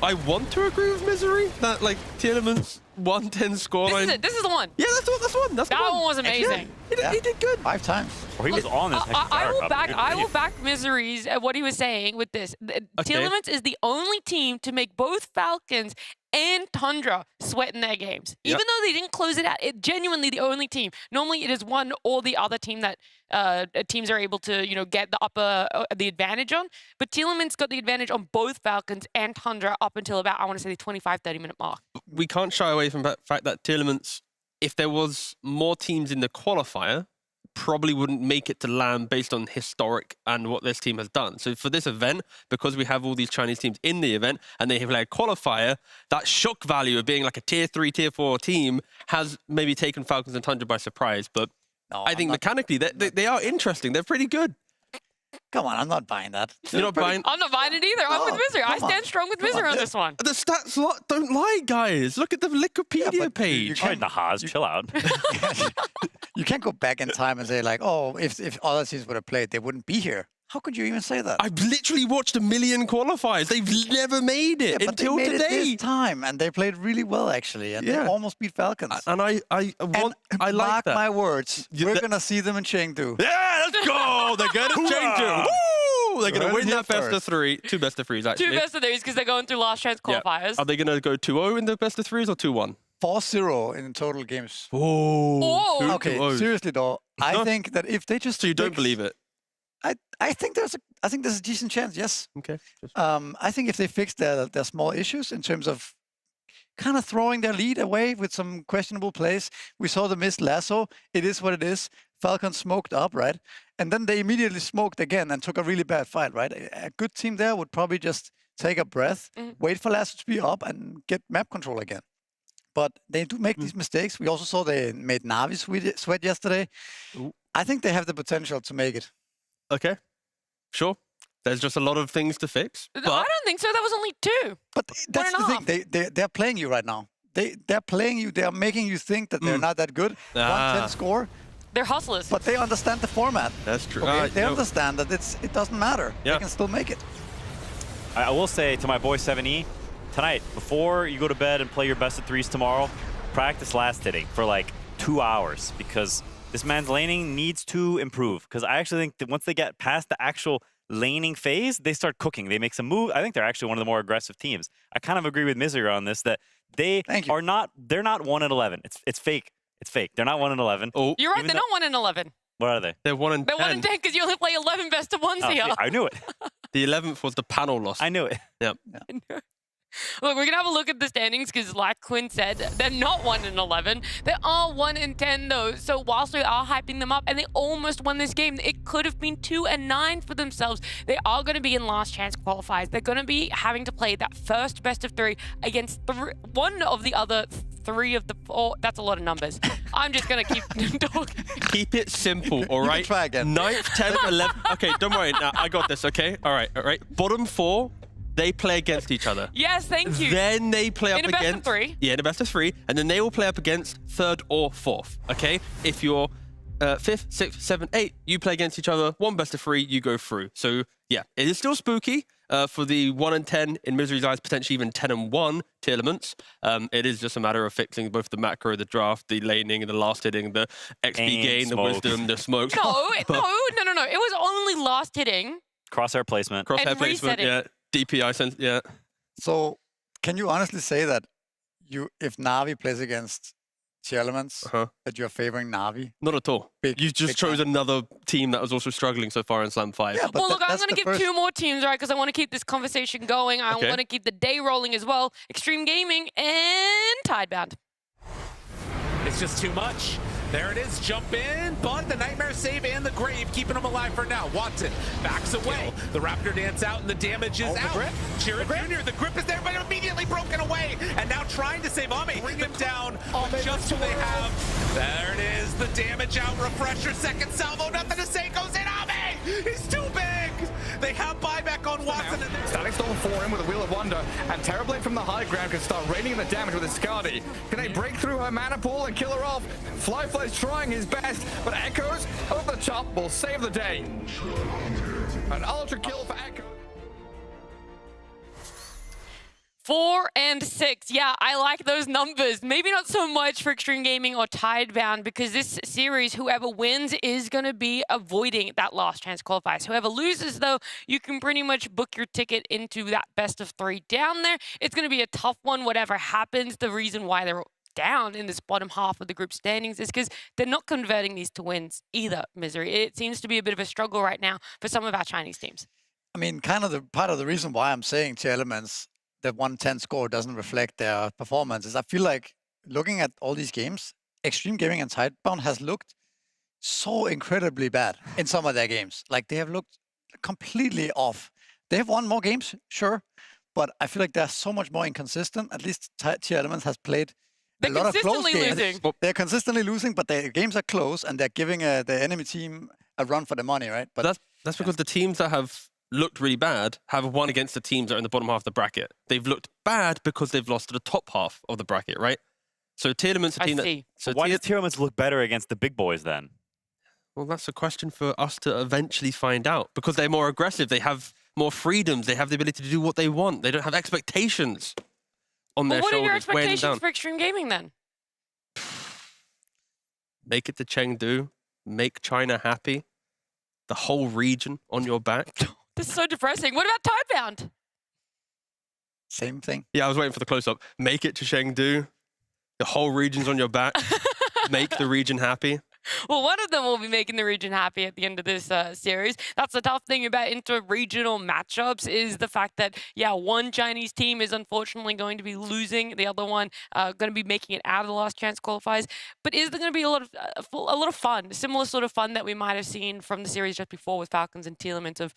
I want to agree with Misery that like Tearlaments 110 scoreline. This is it. This is the one. Yeah, that's the one. That's the That one. one was amazing. Yeah, he did good. 5 times. Or he was on this. I will back Misery's what he was saying with this. Tearlaments is the only team to make both Falcons and Tundra sweat in their games. Yep. Even though they didn't close it out, it genuinely the only team. Normally it is one or the other team that teams are able to, get the advantage on. But Tearlaments got the advantage on both Falcons and Tundra up until about, I want to say, the 25-30 minute mark. We can't shy away from the fact that Tearlaments, if there was more teams in the qualifier, probably wouldn't make it to LAN based on historic and what this team has done. So for this event, because we have all these Chinese teams in the event and they have like a qualifier, that shock value of being like a tier 3, tier 4 team has maybe taken Falcons and Tundra by surprise. But No, I think mechanically they are interesting. They're pretty good. Come on, I'm not buying that. You're not buying... I'm not buying it either. I'm with Misery. I come on. stand strong with Come on. Misery on this one. The stats don't lie, guys. Look at the Wikipedia but page. you All right, Nahaz, chill out. You can't go back in time and say like, oh, if other teams would have played, they wouldn't be here. How could you even say that? I've literally watched 1 million qualifiers. They've never made it but until they made today. it this time, and they played really well actually, and they almost beat Falcons. And I like mark that. my words, we're gonna see them in Chengdu. Yeah, let's go. They're going to change it. Woo! They're going to Heard win it that here best of first. 3. 2 best of 3s, actually. 2 best of these because they're going through last chance Yeah. qualifiers. Are they going to go 2-0 in the best of 3s or 2-1? 4-0 in total games. Whoa. Okay, seriously though, I think that if they just So you don't believe it? I think there's a decent chance. Yes. Okay. I think if they fix their small issues in terms of kind of throwing their lead away with some questionable plays. We saw the missed lasso. It is what it is. Falcons smoked up, right? And then they immediately smoked again and took a really bad fight, right? A good team there would probably just take a breath, wait for lasso to be up, and get map control again. But they do make these mistakes. We also saw they made Na'Vi sweat yesterday. Ooh. I think they have the potential to make it. Okay. Sure. There's just a lot of things to fix. I But don't think so. That was only 2. But that's and a the thing. They're playing you right now. They're playing you. They're making you think that they're not that good. 110 score. They're hustlers. But they understand the format. that's true. Okay? They understand that it doesn't matter. Yeah. They can still make it. I will say to my boy 7E, tonight, before you go to bed and play your best of 3s tomorrow, practice last hitting for like 2 hours because this man's laning needs to improve. Because I actually think that once they get past the actual laning phase, they start cooking. They make some move. I think they're actually one of the more aggressive teams. I kind of agree with Misery on this that they are not. They're not 1-11. It's fake. It's fake. They're not 1-11. Oh, You're right. They're not 1-11. What are they? they're 1-10. They're 1-10 because you only play 11 best of 1s Oh, here. see, I knew it. The 11th was the panel loss. I knew it. Yep. Look, we're going to have a look at the standings because, like Quinn said, they're not 1-11. They are 1-10, though. So whilst we are hyping them up, and they almost won this game, it could have been 2-9 for themselves. They are going to be in last chance qualifiers. They're going to be having to play that first best of 3 against one of the other 3 of the 4. That's a lot of numbers. I'm just going to keep talking. Keep it simple, all right? try again. 9th, 10th, 11th. Okay, don't worry. Now, I got this, okay? All right. Bottom 4, they play against each other. Yes, thank you. Then they play up In a against... best of 3. Yeah, in a best of 3. And then they will play up against 3rd or 4th, okay? If you're 5th, 6th, 7th, 8th, you play against each other. 1 best of 3, you go through. So, yeah, it is still spooky. For the 1-10 in Misery's eyes, potentially even 10-1 Tearlaments. It is just a matter of fixing both the macro, the draft, the laning, the last hitting, the XP gain, the wisdom, the smoke. No. It was only last hitting. Crosshair placement. Crosshair And placement, resetting. yeah. DPI sense, yeah. So, can you honestly say that if Na'Vi plays against Tearlaments, that you're favoring Na'Vi? Not at all. You just chose another team that was also struggling so far in Slam 5. Yeah, but Well, look, I'm that's going to the give first... 2 more teams, right? Because I want to keep this conversation going. I Okay. want to keep the day rolling as well. Xtreme Gaming and Tidebound. It's just too much. There it is, jump in, but the Nightmare save and the Grave keeping him alive for now. Watson backs away. The Raptor dance out and the damage is out. Chira Jr., the grip is there, but immediately broken away. And now trying to save Ame. Bring him down, but just who they have. There it is, the damage out, refresher, second salvo, nothing to say, goes in Ame! He's too big! They have buyback on Watson. And Static Storm for him with a Wheel of Wonder, and Terrorblade from the high ground can start raining the damage with his Skadi. Can they break through her mana pool and kill her off? Flyfly's trying his best, but Echoes over the top will save the day. An ultra kill for Echo. 4 and 6. Yeah, I like those numbers. Maybe not so much for Xtreme Gaming or Tidebound, because this series, whoever wins is going to be avoiding that last chance qualifiers. Whoever loses, though, you can pretty much book your ticket into that best of 3 down there. It's going to be a tough one, whatever happens. The reason why they're down in this bottom half of the group standings is because they're not converting these to wins either, Misery. It seems to be a bit of a struggle right now for some of our Chinese teams. I mean, kind of the part of the reason why I'm saying Tearlaments, the 110 score doesn't reflect their performance is I feel like looking at all these games, Xtreme Gaming and Tidebound has looked so incredibly bad in some of their games. Like, they have looked completely off. They have won more games, sure, but I feel like they're so much more inconsistent. At least Tearlaments has played a They're lot of close consistently games. losing. They're consistently losing, but their games are close, and they're giving the enemy team a run for the money, right? But that's because the teams that have looked really bad have won against the teams that are in the bottom half of the bracket. They've looked bad because they've lost to the top half of the bracket, right? So Tearlaments, a team that... So why does Tearlaments look better against the big boys then? Well, that's a question for us to eventually find out. Because they're more aggressive, they have more freedoms, they have the ability to do what they want. They don't have expectations on their What are your shoulders, weighing them expectations down. for Xtreme Gaming then? Make it to Chengdu, make China happy, the whole region on your back. This is so depressing. What about Tidebound? same thing. Yeah, I was waiting for the close-up. Make it to Chengdu, the whole region's on your back, make the region happy. Well, one of them will be making the region happy at the end of this series. That's the tough thing about inter-regional matchups is the fact that, yeah, one Chinese team is unfortunately going to be losing, the other one going to be making it out of the last chance qualifiers. But is there going to be a lot of fun, similar sort of fun that we might have seen from the series just before with Falcons and Tearlaments of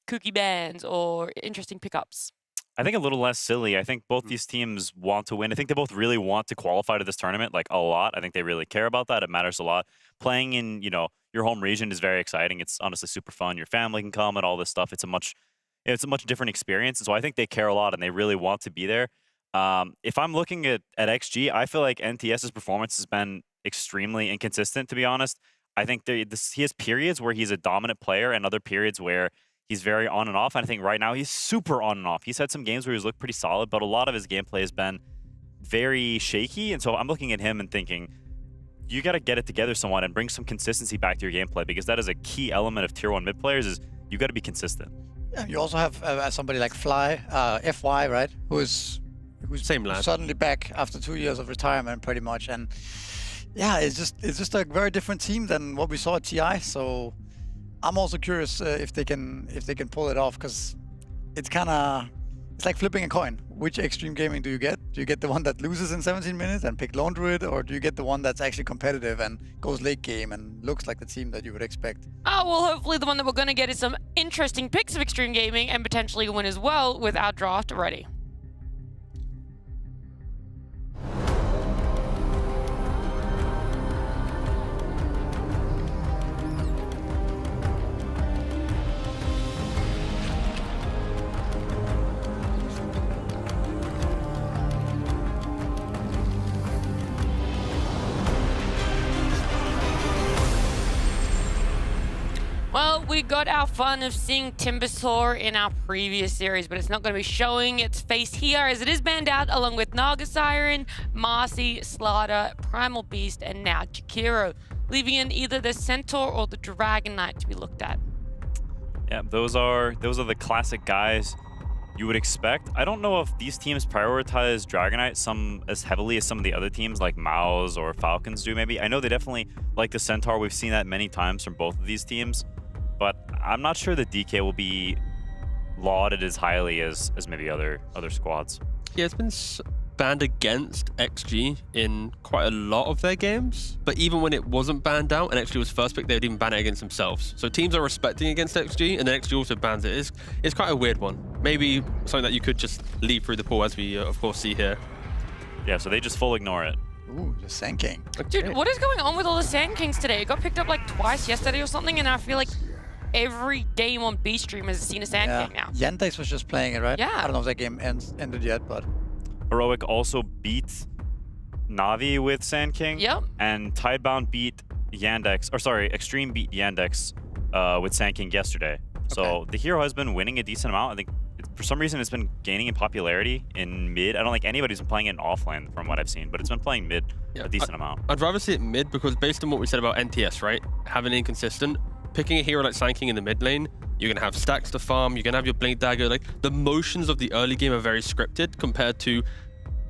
kooky bands or interesting pickups? I think a little less silly. I think both these teams want to win. I think they both really want to qualify to this tournament, like, a lot. I think they really care about that. It matters a lot. Playing in, your home region is very exciting. It's honestly super fun. Your family can come and all this stuff. It's a much different experience. And so I think they care a lot and they really want to be there. If I'm looking at XG, I feel like NTS's performance has been extremely inconsistent, to be honest. I think he has periods where he's a dominant player and other periods where he's very on and off. And I think right now he's super on and off. He's had some games where he's looked pretty solid, but a lot of his gameplay has been very shaky. And so I'm looking at him and thinking, you got to get it together somewhat and bring some consistency back to your gameplay, because that is a key element of tier 1 mid players is you got to be consistent. Yeah, you also have somebody like FY, right? Who's Same lad. suddenly back after 2 years of retirement, pretty much. And yeah, it's just a very different team than what we saw at TI. So I'm also curious if they can pull it off, because it's like flipping a coin. which Xtreme gaming do you get? Do you get the one that loses in 17 minutes and pick Lone Druid, or do you get the one that's actually competitive and goes late game and looks like the team that you would expect? Oh, well, hopefully the one that we're going to get is some interesting picks of Xtreme Gaming and potentially win as well with our draft ready. Well, we got our fun of seeing Timbersaw in our previous series, but it's not going to be showing its face here as it is banned out along with Naga Siren, Marcy, Slaughter, Primal Beast, and now Jakiro, leaving in either the Centaur or the Dragon Knight to be looked at. Yeah, those are the classic guys you would expect. I don't know if these teams prioritize Dragonite as heavily as some of the other teams like Maus or Falcons do maybe. I know they definitely like the Centaur. We've seen that many times from both of these teams, but I'm not sure the DK will be lauded as highly as maybe other squads. Yeah, it's been banned against XG in quite a lot of their games, but even when it wasn't banned out and XG was first pick, they would even ban it against themselves. So teams are respecting against XG, and then XG also bans it. It's quite a weird one. Maybe something that you could just leave through the pool, as we of course see here. Yeah, so they just full ignore it. Ooh, the Sand King. Dude, what is going on with all the Sand Kings today? It got picked up like twice yesterday or something, and I feel like every game on B-Stream has seen a Sand King now. Yandex was just playing it, right? Yeah. I don't know if that game ended yet, but... Heroic also beat Navi with Sand King. Yep. And Tidebound beat Yandex, or sorry, Xtreme beat Yandex with Sand King yesterday. So the hero has been winning a decent amount. I think for some reason it's been gaining in popularity in mid. I don't think anybody's been playing it in offlane from what I've seen, but it's been playing mid a decent amount. I'd rather see it mid because based on what we said about NTS, right? Having inconsistent, picking a hero like Sand King in the mid lane, you're going to have stacks to farm, you're going to have your Blink Dagger. Like, the motions of the early game are very scripted compared to,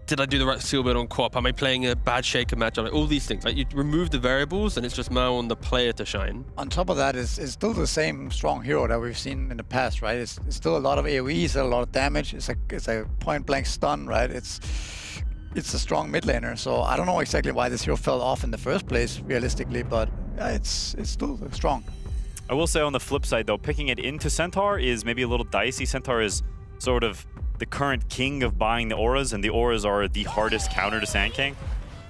did I do the right seal build on Quap? Am I playing a bad Shaker matchup? Like, all these things. Like, you remove the variables and it's just now on the player to shine. On top of that, it's still the same strong hero that we've seen in the past, right? It's still a lot of AoE, a lot of damage. It's a point-blank stun, right? It's a strong mid laner, so I don't know exactly why this hero fell off in the first place, realistically, but it's still strong. I will say on the flip side, though, picking it into Centaur is maybe a little dicey. Centaur is sort of the current king of buying the auras, and the auras are the hardest counter to Sand King.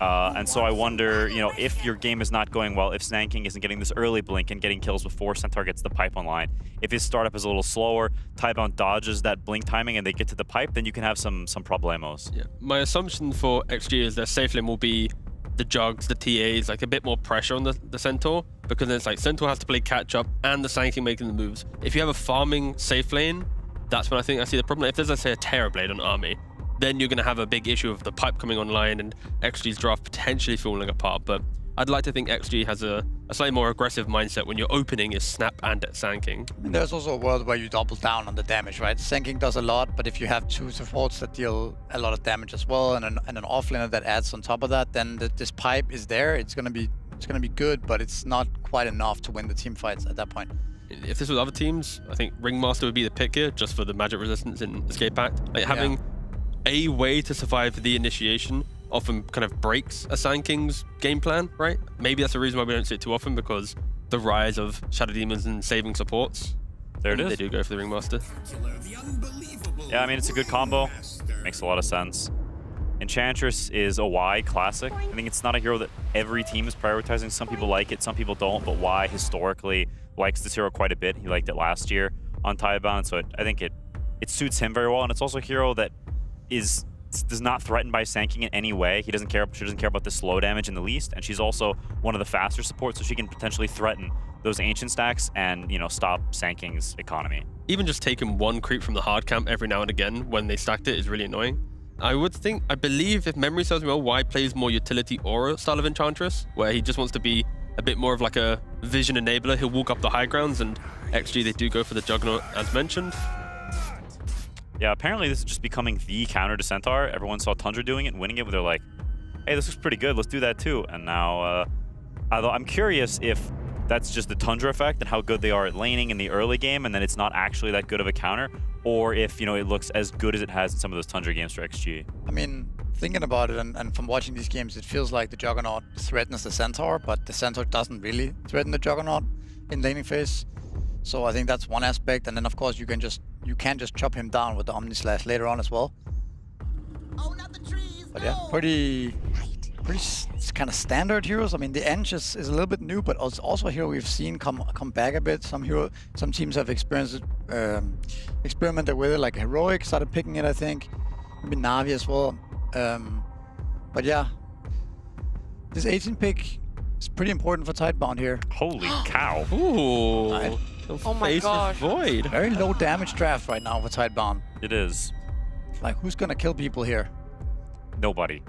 And so I wonder, you know, if your game is not going well, if Sand King isn't getting this early blink and getting kills before Centaur gets the pipe online, if his startup is a little slower, Tidebound dodges that blink timing and they get to the pipe, then you can have some problemos. Yeah. My assumption for XG is their safe lane will be the jugs, the TAs, like a bit more pressure on the Centaur, because then it's like Centaur has to play catch up and the Sand King making the moves. If you have a farming safe lane, that's when I think I see the problem. If there's, let's say, a Terrorblade on Army, then you're going to have a big issue of the pipe coming online and XG's draft potentially falling apart. But I'd like to think XG has a slightly more aggressive mindset when your opening is Snap and Sand King. And there's also a world where you double down on the damage, right? Sand King does a lot, but if you have two supports that deal a lot of damage as well, and an offlaner that adds on top of that, then this pipe is there. It's gonna be good, but it's not quite enough to win the team fights at that point. If this was other teams, I think Ringmaster would be the pick here, just for the magic resistance in Escape Pact. Like, having a way to survive the initiation often kind of breaks a Sand King's game plan, right? Maybe that's the reason why we don't see it too often, because the rise of Shadow Demons and saving supports. There it is. They do go for the Ringmaster. Yeah, I mean, it's a good combo. Makes a lot of sense. Enchantress is a Y classic. I think it's not a hero that every team is prioritizing. Some people like it, some people don't, but Y historically likes this hero quite a bit. He liked it last year on Tidebound, so I think it suits him very well, and it's also a hero that is not threatened by Sand King in any way. She doesn't care about the slow damage in the least, and she's also one of the faster supports, so she can potentially threaten those ancient stacks and, you know, stop Sand King's economy. Even just taking one creep from the hard camp every now and again when they stacked it is really annoying. I believe, if memory serves me well, Y plays more utility aura style of Enchantress, where he just wants to be a bit more of like a vision enabler. He'll walk up the high grounds, and XG, they do go for the Juggernaut as mentioned. Yeah, apparently this is just becoming the counter to Centaur. Everyone saw Tundra doing it and winning it, but they're like, hey, this looks pretty good, let's do that too. And now, although I'm curious if that's just the Tundra effect and how good they are at laning in the early game, and then it's not actually that good of a counter, or if, you know, it looks as good as it has in some of those Tundra games for XG. I mean, thinking about it and from watching these games, it feels like the Juggernaut threatens the Centaur, but the Centaur doesn't really threaten the Juggernaut in laning phase. So I think that's one aspect, and then of course you can just chop him down with the Omni Slash later on as well. Oh, not the trees. But yeah, pretty kind of standard heroes. I mean, the Eng is a little bit new, but also a hero we've seen come back a bit. Some teams have experimented with it, like Heroic started picking it, I think. Maybe Na'Vi as well. But yeah, this 18 pick is pretty important for Tidebound here. Holy cow. Ooh. Right. Oh my gosh. Void. Very low damage draft right now for Tidebound. It is. Like, who's gonna kill people here? Nobody.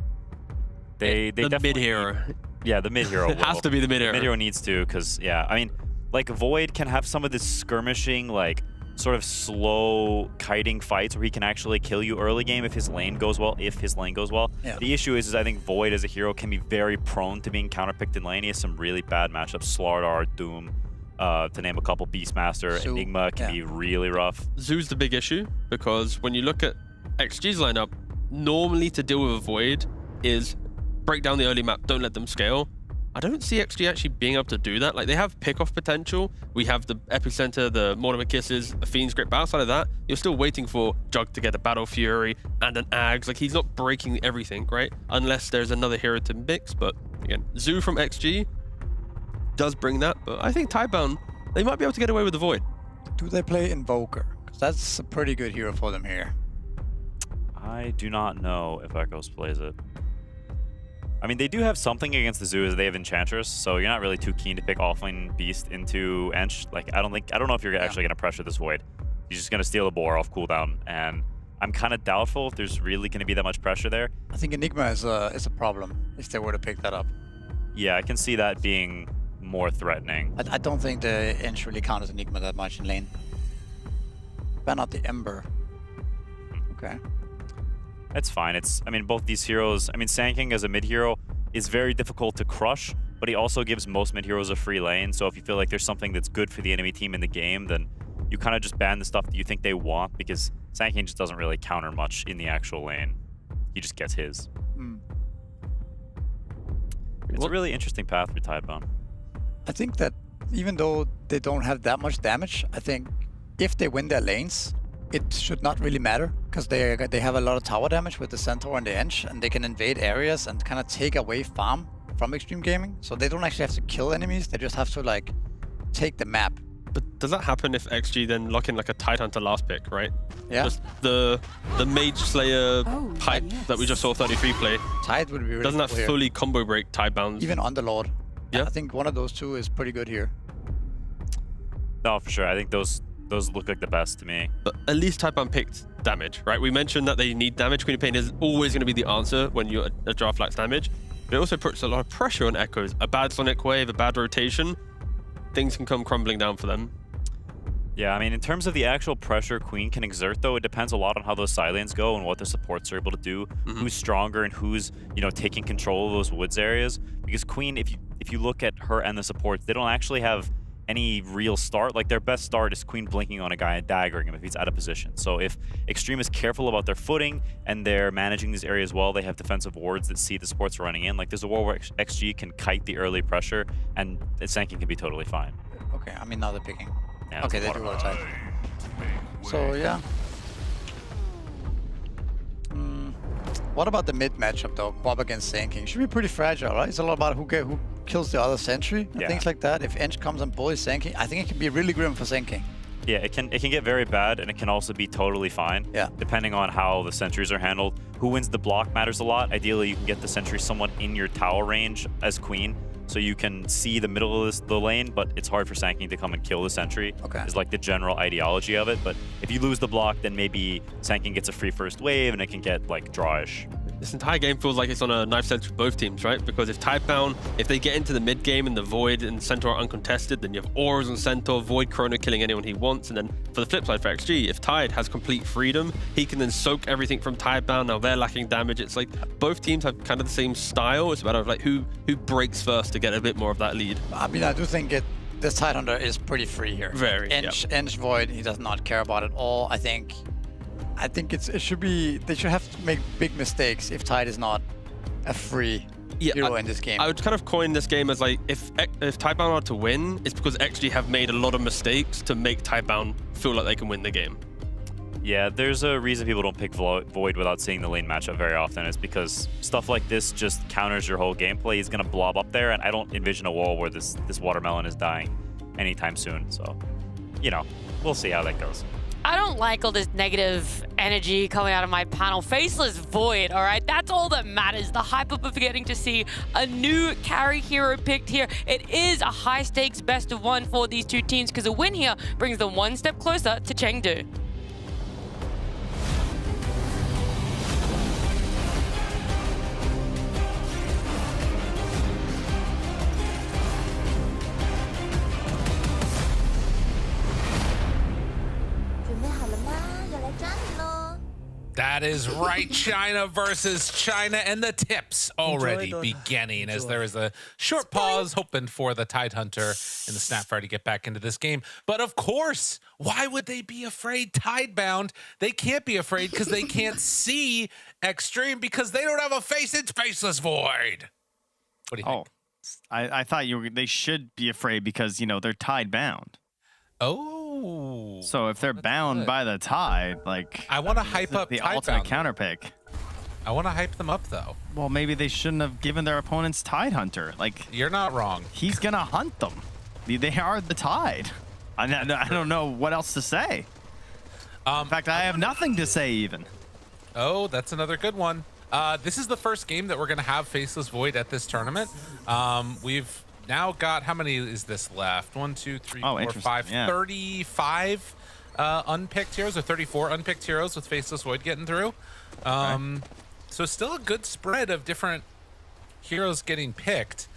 They the definitely mid hero. Yeah, the mid hero. It has to be the mid hero. Mid hero needs to, because yeah, I mean, like Void can have some of this skirmishing, like sort of slow kiting fights where he can actually kill you early game if his lane goes well. Yeah. The issue is I think Void as a hero can be very prone to being counterpicked in lane. He has some really bad matchups. Slardar, Doom, to name a couple. Beastmaster, Zoo, Enigma can be really rough. Zoo's the big issue, because when you look at XG's lineup, normally to deal with a Void is break down the early map, don't let them scale. I don't see XG actually being able to do that. Like, they have pick-off potential. We have the Epicenter, the Mortimer Kisses, a Fiend's Grip, but outside of that, you're still waiting for Jug to get a Battle Fury and an Ags. Like, he's not breaking everything, right? Unless there's another hero to mix, but again, Zoo from XG does bring that, but I think Tidebound, they might be able to get away with the Void. Do they play Invoker? Because that's a pretty good hero for them here. I do not know if Echoes plays it. I mean, they do have something against the Zoo, as they have Enchantress, so you're not really too keen to pick Offlane Beast into Ench. Like, I don't know if you're actually going to pressure this Void. He's just going to steal the boar off cooldown, and I'm kind of doubtful if there's really going to be that much pressure there. I think Enigma is a problem if they were to pick that up. Yeah, I can see that being more threatening. I don't think the Ench really count as Enigma that much in lane. Ban out the Ember. Okay. It's fine. I mean, both these heroes, I mean, Sand King as a mid hero is very difficult to crush, but he also gives most mid heroes a free lane. So if you feel like there's something that's good for the enemy team in the game, then you kind of just ban the stuff that you think they want, because Sand King just doesn't really counter much in the actual lane. He just gets his. It's a really interesting path for Tidebound. I think that even though they don't have that much damage, I think if they win their lanes, it should not really matter, because they have a lot of tower damage with the Centaur and the Ench, and they can invade areas and kind of take away farm from Xtreme Gaming. So they don't actually have to kill enemies, they just have to like take the map. But does that happen if XG then lock in like a Tidehunter last pick, right? Yeah. Just the Mage Slayer pipe that we just saw 33 play. Tide would be really Doesn't that cool here. fully combo break Tidebound? Even Underlord. Yeah. I think one of those two is pretty good here. No, for sure. I think those look like the best to me. But at least Tidebound picked damage, right? We mentioned that they need damage. Queen of Pain is always going to be the answer when your draft lacks damage. But it also puts a lot of pressure on Echoes. A bad Sonic Wave, a bad rotation, things can come crumbling down for them. Yeah, I mean, in terms of the actual pressure Queen can exert, though, it depends a lot on how those side lanes go and what the supports are able to do, who's stronger and who's, you know, taking control of those woods areas. Because Queen, if you look at her and the supports, they don't actually have any real start. Like, their best start is Queen blinking on a guy and daggering him if he's out of position. So if Xtreme is careful about their footing and they're managing these areas well, they have defensive wards that see the supports running in. Like, there's a ward where XG can kite the early pressure, and Sand King can be totally fine. Okay, I mean, now they're picking. Yeah, okay, they do rotate. So yeah. What about the mid matchup though? Quab against Sand King should be pretty fragile, right? It's a lot about who kills the other sentry and things like that. If Ench comes and bullies Sand King, I think it can be really grim for Sand King. Yeah, it can get very bad, and it can also be totally fine. Yeah. Depending on how the sentries are handled. Who wins the block matters a lot. Ideally, you can get the sentry somewhat in your tower range as Queen, so you can see the middle of the lane, but it's hard for Sand King to come and kill the sentry. Okay. Is like the general ideology of it. But if you lose the block, then maybe Sand King gets a free first wave, and it can get like drawish. This entire game feels like it's on a knife edge for both teams, right? Because if Tidebound, if they get into the mid game and the Void and Centaur are uncontested, then you have Auras and Centaur, Void Chrono killing anyone he wants. And then for the flip side for XG, if Tide has complete freedom, he can then soak everything from Tidebound. Now they're lacking damage. It's like both teams have kind of the same style. It's a matter of like who breaks first to get a bit more of that lead. I mean, I do think this Tidehunter is pretty free here. Very, Inch Void, he does not care about it all. I think it should be, they should have to make big mistakes if Tide is not a free hero in this game. I would kind of coin this game as like, if Tidebound are to win, it's because XG have made a lot of mistakes to make Tidebound feel like they can win the game. Yeah, there's a reason people don't pick Void without seeing the lane matchup very often. It's because stuff like this just counters your whole gameplay. He's going to blob up there, and I don't envision a wall where this watermelon is dying anytime soon. So, you know, we'll see how that goes. I don't like all this negative energy coming out of my panel. Faceless Void, all right? That's all that matters. The hype of getting to see a new carry hero picked here. It is a high-stakes best of one for these two teams because a win here brings them one step closer to Chengdu. That is right, China versus China, and the tips already beginning as there is a short pause, hoping for the Tidehunter and the Snapfire to get back into this game. But of course, why would they be afraid? Tidebound, they can't be afraid because they can't see Xtreme because they don't have a face. It's Faceless Void. What do you think? I thought they should be afraid because, you know, they're Tidebound. Oh. So if they're bound by the Tide, like, I want to hype up the ultimate counter pick. I want to hype them up though. Well, maybe they shouldn't have given their opponents Tidehunter. Like, you're not wrong. He's gonna hunt them. They are the Tide. I don't know what else to say. In fact, I have nothing to say even. Oh, that's another good one. This is the first game that we're gonna have Faceless Void at this tournament. We've now got, how many is this left? 1, 2, 3, 4, 5, 35 unpicked heroes, or 34 unpicked heroes with Faceless Void getting through. So still a good spread of different heroes getting picked.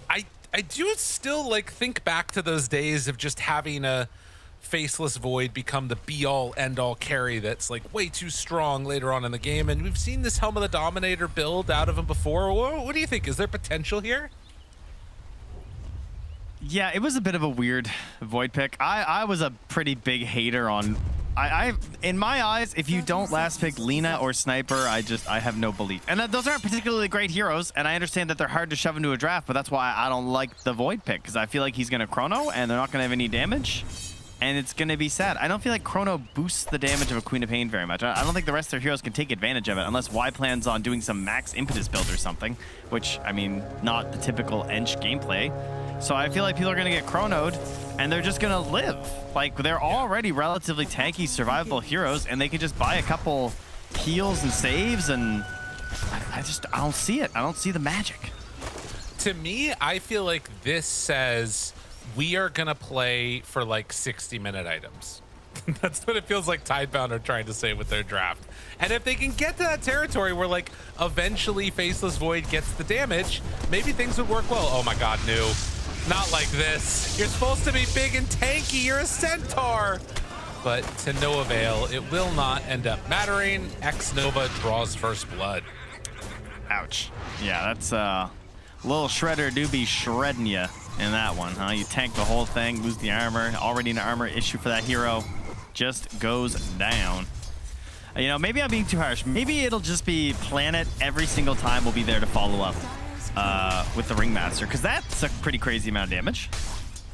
I do still like think back to those days of just having a Faceless Void become the be-all, end-all carry that's like way too strong later on in the game, and we've seen this Helm of the Dominator build out of him before. What do you think? Is there potential here? Yeah, it was a bit of a weird Void pick. I was a pretty big hater on... in my eyes, if you don't last pick Lina or Sniper, I have no belief. And those aren't particularly great heroes, and I understand that they're hard to shove into a draft, but that's why I don't like the Void pick, because I feel like he's going to Chrono, and they're not going to have any damage, and it's going to be sad. I don't feel like Chrono boosts the damage of a Queen of Pain very much. I don't think the rest of their heroes can take advantage of it, unless Y plans on doing some max impetus build or something, which, I mean, not the typical Ench gameplay. So I feel like people are going to get chronoed, and they're just going to live. Like, they're already relatively tanky, survivable heroes, and they can just buy a couple heals and saves, and I don't see it. I don't see the magic. To me, I feel like this says we are going to play for like 60-minute items. That's what it feels like Tidebound are trying to say with their draft. And if they can get to that territory where, like, eventually Faceless Void gets the damage, maybe things would work well. Oh my god, no. Not like this. You're supposed to be big and tanky. You're a centaur. But to no avail, it will not end up mattering. X-Nova draws first blood. Ouch. Yeah, that's little Shredder do be shredding you in that one, huh? You tank the whole thing, lose the armor. Already an armor issue for that hero. Just goes down. You know, maybe I'm being too harsh. Maybe it'll just be Planet every single time will be there to follow up with the Ringmaster, because that's a pretty crazy amount of damage.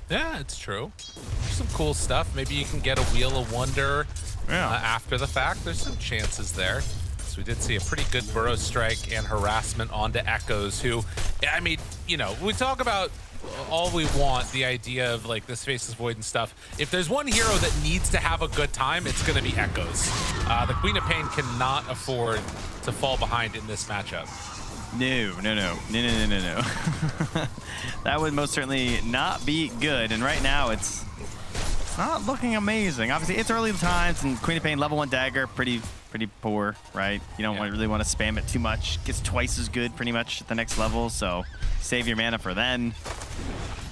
Yeah, it's true. There's some cool stuff. Maybe you can get a Wheel of Wonder after the fact. There's some chances there. So we did see a pretty good Burrow Strike and harassment onto Echoes, who, I mean, you know, we talk about all we want, the idea of like this Faceless Void and stuff. If there's one hero that needs to have a good time, it's going to be Echoes. The Queen of Pain cannot afford to fall behind in this matchup. No. That would most certainly not be good. And right now, it's not looking amazing. Obviously, it's early times, and Queen of Pain level 1 dagger, pretty poor, right? You don't really want to spam it too much. Gets twice as good pretty much at the next level, so save your mana for then.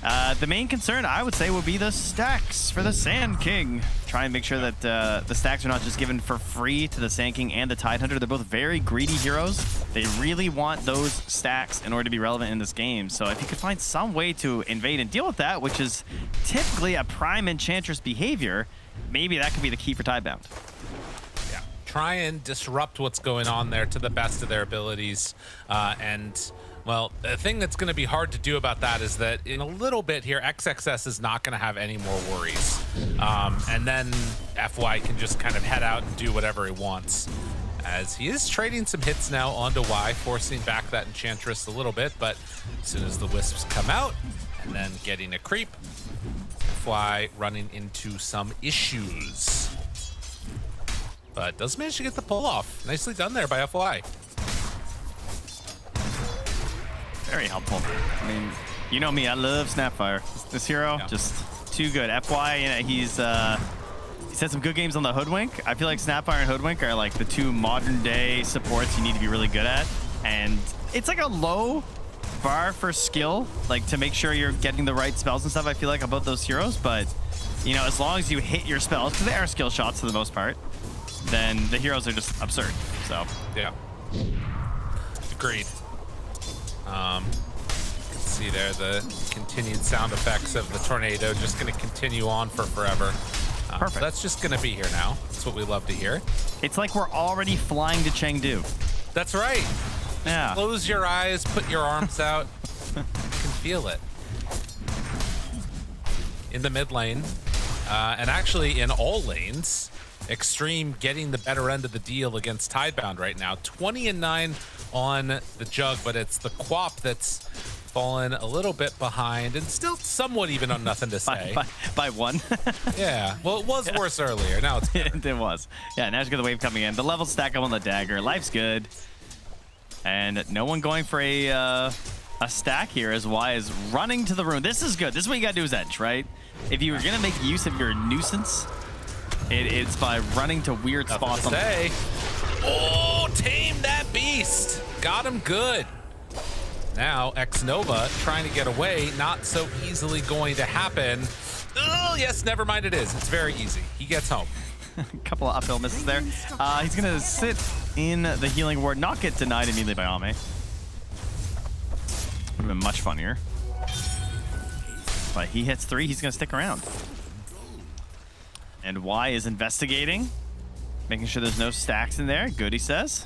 The main concern, I would say, would be the stacks for the Sand King. Try and make sure that the stacks are not just given for free to the Sand King and the Tidehunter. They're both very greedy heroes. They really want those stacks in order to be relevant in this game. So if you could find some way to invade and deal with that, which is typically a prime Enchantress behavior, maybe that could be the key for Tidebound. Yeah, try and disrupt what's going on there to the best of their abilities. Well, the thing that's going to be hard to do about that is that in a little bit here, XXS is not going to have any more worries. And then FY can just kind of head out and do whatever he wants. As he is trading some hits now onto Y, forcing back that Enchantress a little bit, but as soon as the Wisps come out, and then getting a creep, FY running into some issues. But does manage to get the pull off. Nicely done there by FY. Very helpful. I mean, you know me, I love Snapfire. This hero, just too good. FY, you know, he's had some good games on the Hoodwink. I feel like Snapfire and Hoodwink are like the two modern day supports you need to be really good at. And it's like a low bar for skill, like to make sure you're getting the right spells and stuff, I feel like, about those heroes. But, you know, as long as you hit your spells, because they are skill shots for the most part, then the heroes are just absurd. So, yeah. Agreed. You can see there the continued sound effects of the tornado just going to continue on for forever. Perfect. So that's just going to be here now. That's what we love to hear. It's like we're already flying to Chengdu. That's right. Yeah. Close your eyes, put your arms out. You can feel it. In the mid lane, and actually in all lanes, Xtreme getting the better end of the deal against Tidebound right now. 20-9 on the Jug, but it's the Quap that's fallen a little bit behind and still somewhat even on nothing to say. By one. Yeah, well, it was worse earlier. Now it's better. It was. Yeah, now she's got the wave coming in. The levels stack up on the dagger. Life's good. And no one going for a stack here as Y is running to the rune. This is good. This is what you got to do is edge, right? If you were going to make use of your nuisance, it's by running to weird spots. On the Oh, tame that beast. Got him good. Now, X-Nova trying to get away. Not so easily going to happen. Oh, yes, never mind it is. It's very easy. He gets home. A couple of uphill misses there. He's going to sit in the healing ward, not get denied immediately by Ame. Would have been much funnier. But he hits 3. He's going to stick around. And Y is investigating, making sure there's no stacks in there. Good, he says.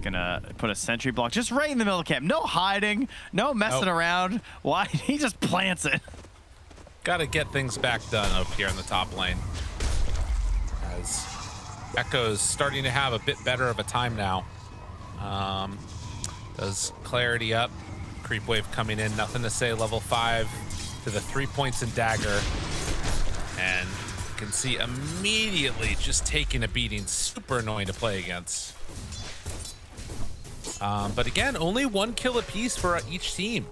Gonna put a sentry block just right in the middle of camp. No hiding, no messing around. Why? He just plants it. Got to get things back done up here in the top lane. As Echo's starting to have a bit better of a time now. Does clarity up. Creep wave coming in. Nothing to say. Level 5 to the 3 points in dagger. And you can see immediately just taking a beating. Super annoying to play against. But again, only 1 kill apiece for each team.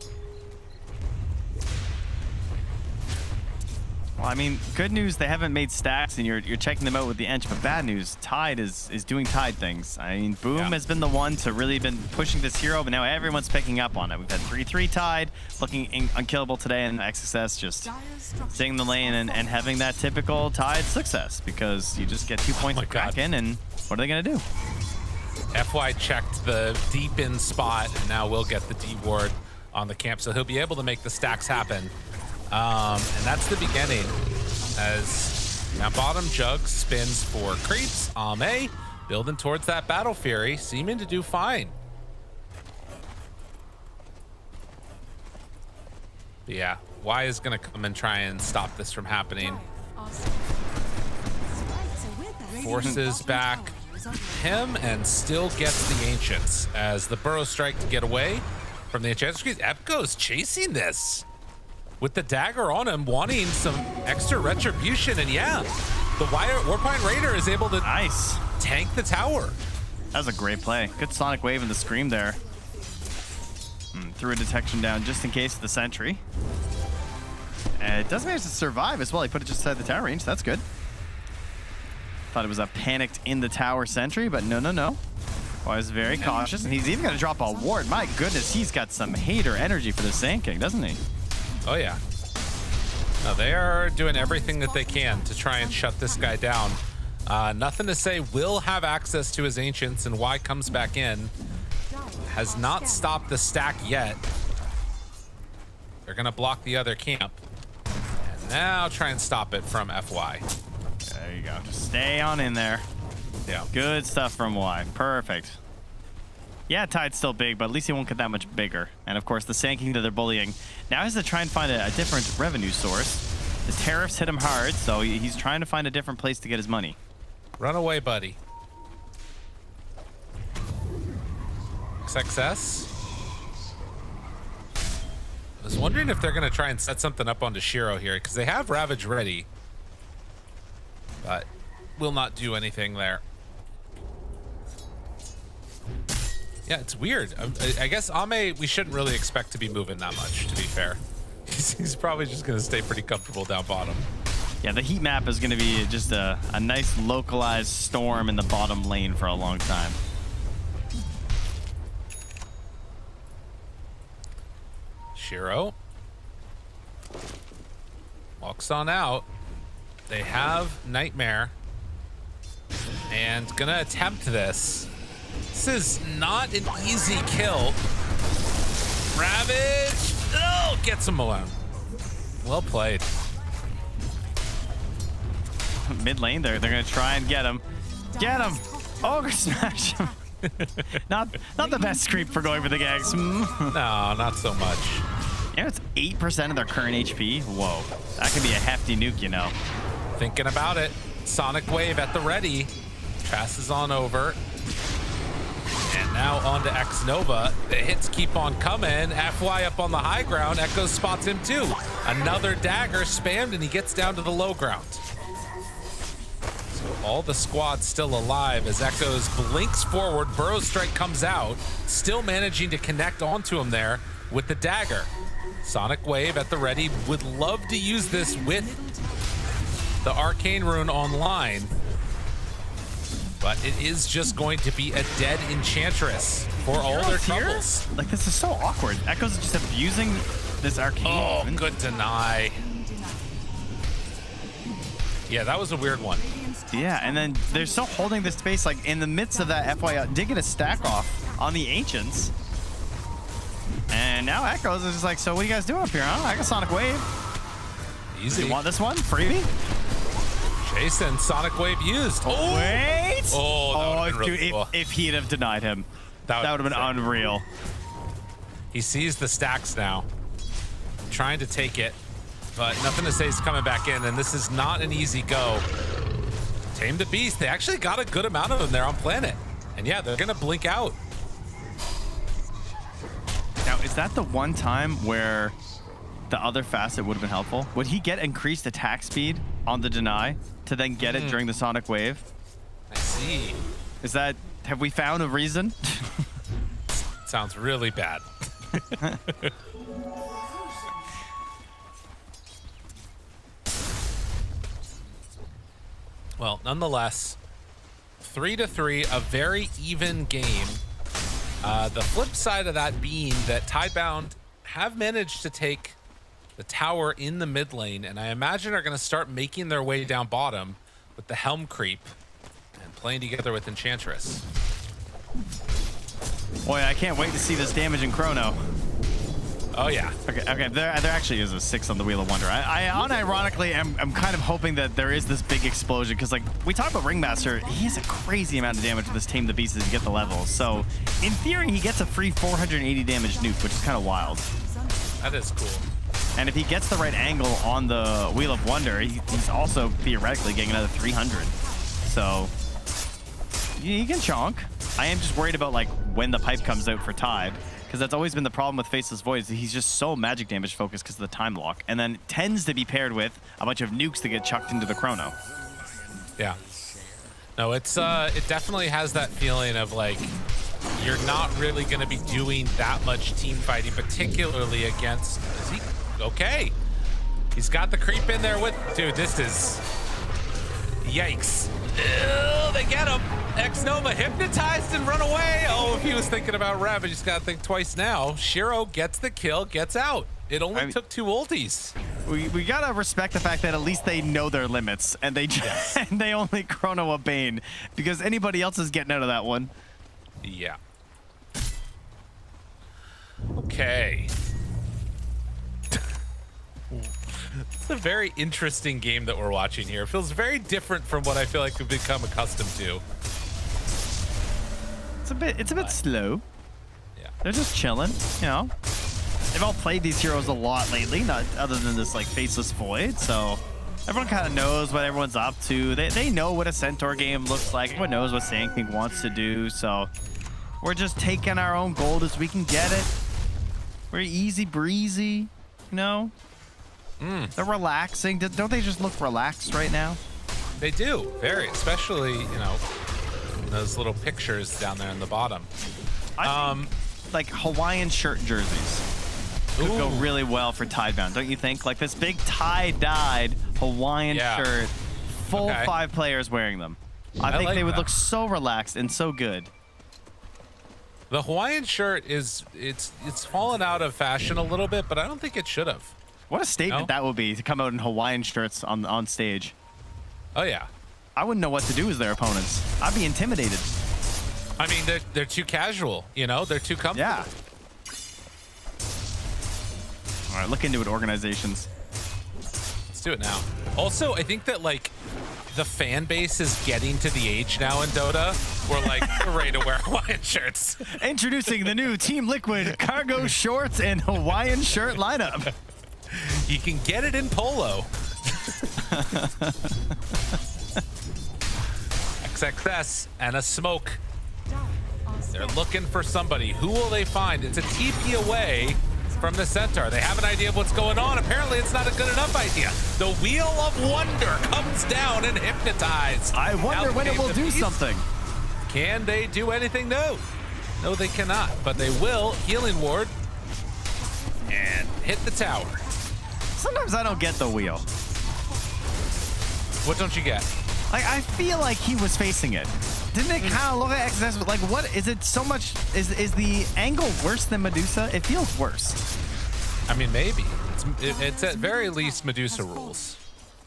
Well, I mean, good news, they haven't made stacks and you're checking them out with the Ench, but bad news, Tide is doing Tide things. I mean, Boom has been the one to really been pushing this hero, but now everyone's picking up on it. We've had 3-3 Tide, looking unkillable today, and XXS just staying in the lane and having that typical Tide success, because you just get 2 points of Kraken, and what are they going to do? FY checked the deep in spot, and now we'll get the D ward on the camp, so he'll be able to make the stacks happen. And that's the beginning, as now bottom Jug spins for creeps. Ame building towards that Battle Fury, seeming to do fine. But yeah, Y is going to come and try and stop this from happening. Forces back him and still gets the Ancients as the Burrow Strike to get away from the Enchantress. Epco's chasing this with the dagger on him, wanting some extra retribution, and yeah, the Warpine Raider is able to tank the tower. That was a great play. Good Sonic Wave in the Scream there. Threw a detection down just in case of the sentry. And it does manage to survive as well. He put it just outside the tower range. That's good. Thought it was a panicked in the tower sentry, but no. I was very cautious, and he's even going to drop a ward. My goodness, he's got some hater energy for the Sand King, doesn't he? Oh yeah, No, they are doing everything that they can to try and shut this guy down. Nothing to say will have access to his Ancients, and Y comes back in. Has not stopped the stack yet. They're going to block the other camp. And now try and stop it from FY. There you go. Just stay on in there. Yeah. Good stuff from Y. Perfect. Yeah, Tide's still big, but at least he won't get that much bigger. And of course, the Sand King that they're bullying now has to try and find a different revenue source. The tariffs hit him hard, so he's trying to find a different place to get his money. Run away, buddy. XXS. I was wondering if they're going to try and set something up onto Shiro here, because they have Ravage ready. But will not do anything there. Yeah, it's weird. I guess Ame, we shouldn't really expect to be moving that much, to be fair. He's probably just going to stay pretty comfortable down bottom. Yeah, the heat map is going to be just a nice localized storm in the bottom lane for a long time. Shiro walks on out. They have Nightmare and gonna attempt this. This is not an easy kill. Ravage, oh, gets him alone. Well played. Mid lane, they're gonna try and get him. Get him! Ogre smash him. not the best creep for going for the gags. No, not so much. Yeah, it's 8% of their current HP. Whoa, that could be a hefty nuke, you know. Thinking about it. Sonic Wave at the ready. Passes on over. And now on to X Nova. The hits keep on coming. FY up on the high ground. Echo spots him too. Another dagger spammed and he gets down to the low ground. So all the squad's still alive as Echoes blinks forward. Burrow Strike comes out. Still managing to connect onto him there with the dagger. Sonic Wave at the ready. Would love to use this with the Arcane Rune online. But it is just going to be a dead Enchantress for all their troubles. Like, this is so awkward. Echo's just abusing this Arcane. Oh, good deny. Yeah, that was a weird one. Yeah, and then they're still holding this space, like, in the midst of that FY. Did get a stack off on the Ancients. And now Echoes is just like, so what are you guys doing up here, huh? I got Sonic Wave. Easy. You want this one? Freebie? Jason, Sonic Wave used. Oh, wait! Oh, that really dude, cool. if he'd have denied him, that would have been unreal. He sees the stacks now. Trying to take it, but nothing to say he's coming back in, and this is not an easy go. Tame the Beast. They actually got a good amount of them there on planet. And yeah, they're gonna blink out. Now, is that the one time where the other facet would have been helpful? Would he get increased attack speed on the deny to then get it during the Sonic Wave? I see. Is that, have we found a reason? Sounds really bad. Well, nonetheless, 3-3, a very even game. The flip side of that being that Tidebound have managed to take the tower in the mid lane, and I imagine are going to start making their way down bottom with the Helm creep and playing together with Enchantress. Boy, I can't wait to see this damage in Chrono. Oh, yeah. Okay, there actually is a 6 on the Wheel of Wonder. I unironically am kind of hoping that there is this big explosion, because, like, we talk about Ringmaster, he has a crazy amount of damage with this Tame the Beast as you get the levels. So, in theory, he gets a free 480 damage nuke, which is kind of wild. That is cool. And if he gets the right angle on the Wheel of Wonder, he's also theoretically getting another 300. So, he can chonk. I am just worried about, like, when the pipe comes out for Tide, because that's always been the problem with Faceless Voids. He's just so magic damage focused because of the time lock, and then tends to be paired with a bunch of nukes that get chucked into the Chrono. Yeah. No, it's it definitely has that feeling of, like, you're not really going to be doing that much team fighting, particularly against... Is he... Okay. He's got the creep in there with... Dude, this is... Yikes. Ew, they get him. X-Nova hypnotized and run away. Oh, if he was thinking about Ravage, he's got to think twice now. Shiro gets the kill, gets out. It only took 2 ultis. We gotta respect the fact that at least they know their limits and they and they only chrono a Bane because anybody else is getting out of that one. Yeah. Okay. It's a very interesting game that we're watching here. It feels very different from what I feel like we've become accustomed to. It's a bit slow. Yeah. They're just chilling, you know. They've all played these heroes a lot lately, not other than this like faceless void, so everyone kind of knows what everyone's up to. They know what a Centaur game looks like. Everyone knows what Sand King wants to do, so we're just taking our own gold as we can get it. We're easy breezy, you know. They're relaxing. Don't they just look relaxed right now? They do, very, especially, you know, those little pictures down there in the bottom. I think, like Hawaiian shirt jerseys could go really well for Tidebound, don't you think? Like this big tie-dyed Hawaiian shirt, full 5 players wearing them. I think like they would look so relaxed and so good. The Hawaiian shirt it's fallen out of fashion a little bit, but I don't think it should have. What a statement that would be to come out in Hawaiian shirts on stage. Oh yeah. I wouldn't know what to do as their opponents. I'd be intimidated. I mean, they're too casual, you know? They're too comfortable. Yeah. All right, look into it, organizations. Let's do it now. Also, I think that, like, the fan base is getting to the age now in Dota where, like, we're ready to wear Hawaiian shirts. Introducing the new Team Liquid cargo shorts and Hawaiian shirt lineup. You can get it in polo. XXS and a smoke. They're looking for somebody. Who will they find? It's a TP away from the Centaur. They have an idea of what's going on. Apparently, it's not a good enough idea. The Wheel of Wonder comes down and hypnotizes. I wonder when it will do something. Can they do anything? No. No, they cannot. But they will. Healing Ward. And hit the tower. Sometimes I don't get the wheel. What don't you get? Like, I feel like he was facing it. Didn't it kind of look at XS? Like, what is it so much? Is the angle worse than Medusa? It feels worse. I mean, maybe. It's at very least Medusa rules.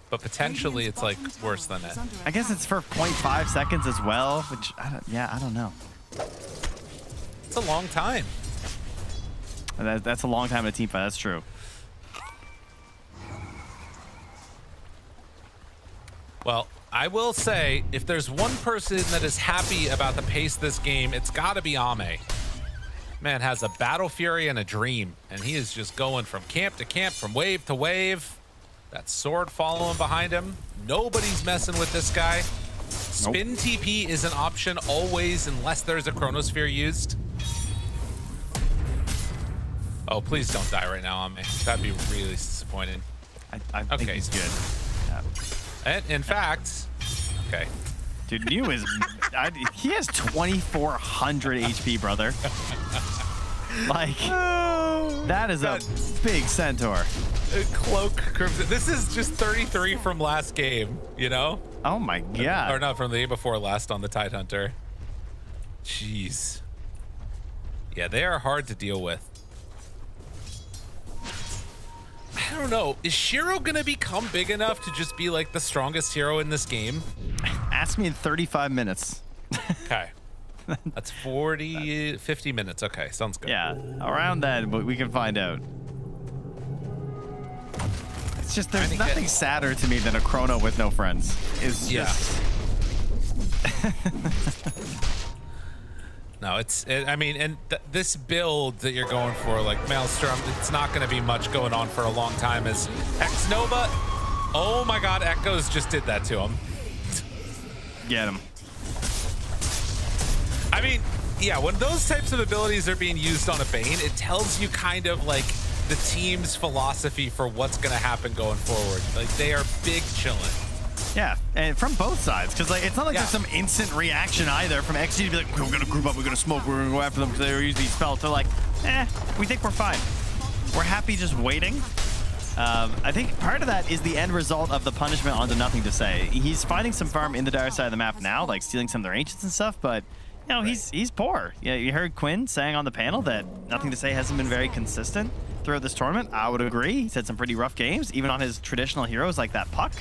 But potentially it's like worse than it. I guess it's for 0.5 seconds as well, which, I don't know. It's a long time. That's a long time in a team fight, that's true. Well, I will say, if there's one person that is happy about the pace of this game, it's got to be Ame. Man has a battle fury and a dream, and he is just going from camp to camp, from wave to wave. That sword following behind him. Nobody's messing with this guy. Spin TP is an option always, unless there's a Chronosphere used. Oh, please don't die right now, Ame. That'd be really disappointing. I think he's good. Yeah. And in fact, okay. Dude, New is, he has 2,400 HP, brother. Like, that is a big Centaur. Cloak Crimson. This is just 33 from last game, you know? Oh my God. Or not, from the day before last on the Tidehunter. Jeez. Yeah, they are hard to deal with. I don't know. Is Shiro going to become big enough to just be like the strongest hero in this game? Ask me in 35 minutes. Okay. That's 50 minutes. Okay, sounds good. Yeah, around that, but we can find out. It's just, there's nothing sadder to me than a Chrono with no friends. It's just... No, I mean, and this build that you're going for, like Maelstrom, it's not going to be much going on for a long time. As X Nova, oh my God, Echoes just did that to him. Get him. I mean, yeah, when those types of abilities are being used on a Bane, it tells you kind of like the team's philosophy for what's going to happen going forward. Like, they are big chilling. Yeah, and from both sides, because like it's not like there's some instant reaction either from XG to be like, we're gonna group up, we're gonna smoke, we're gonna go after them because they use these spells. They're like, we think we're fine. We're happy just waiting. I think part of that is the end result of the punishment onto Nothing to Say. He's finding some farm in the dire side of the map now, like stealing some of their ancients and stuff, but You know, he's poor. Yeah, you heard Quinn saying on the panel that Nothing to Say hasn't been very consistent throughout this tournament. I would agree. He's had some pretty rough games, even on his traditional heroes like that Puck.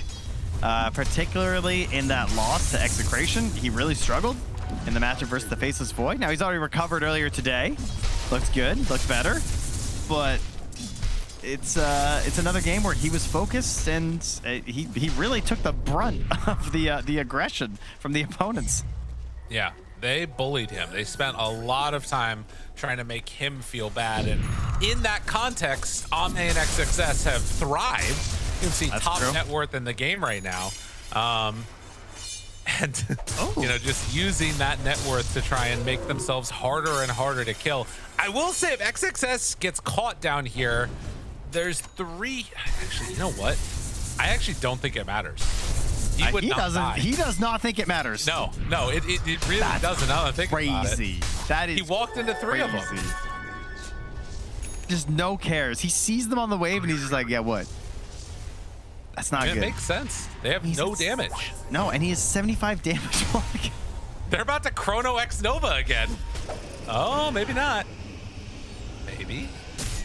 Particularly in that loss to Execration, he really struggled in the matchup versus the Faceless Void. Now, he's already recovered earlier today. Looks good, looks better. But it's another game where he was focused, and he really took the brunt of the aggression from the opponents. Yeah, they bullied him. They spent a lot of time trying to make him feel bad. And in that context, Ame and XXS have thrived. You can see top net worth in the game right now. And, you know, just using that net worth to try and make themselves harder and harder to kill. I will say if XXS gets caught down here, there's 3. Actually, you know what? I actually don't think it matters. He would not die. He does not think it matters. No, it really doesn't. Now that I think about it. That is He walked into 3 of them. Just no cares. He sees them on the wave and he's just like, yeah, what? That's not good. It makes sense. They have no damage. No, and he has 75 damage block. They're about to Chrono X Nova again. Oh, maybe not. Maybe.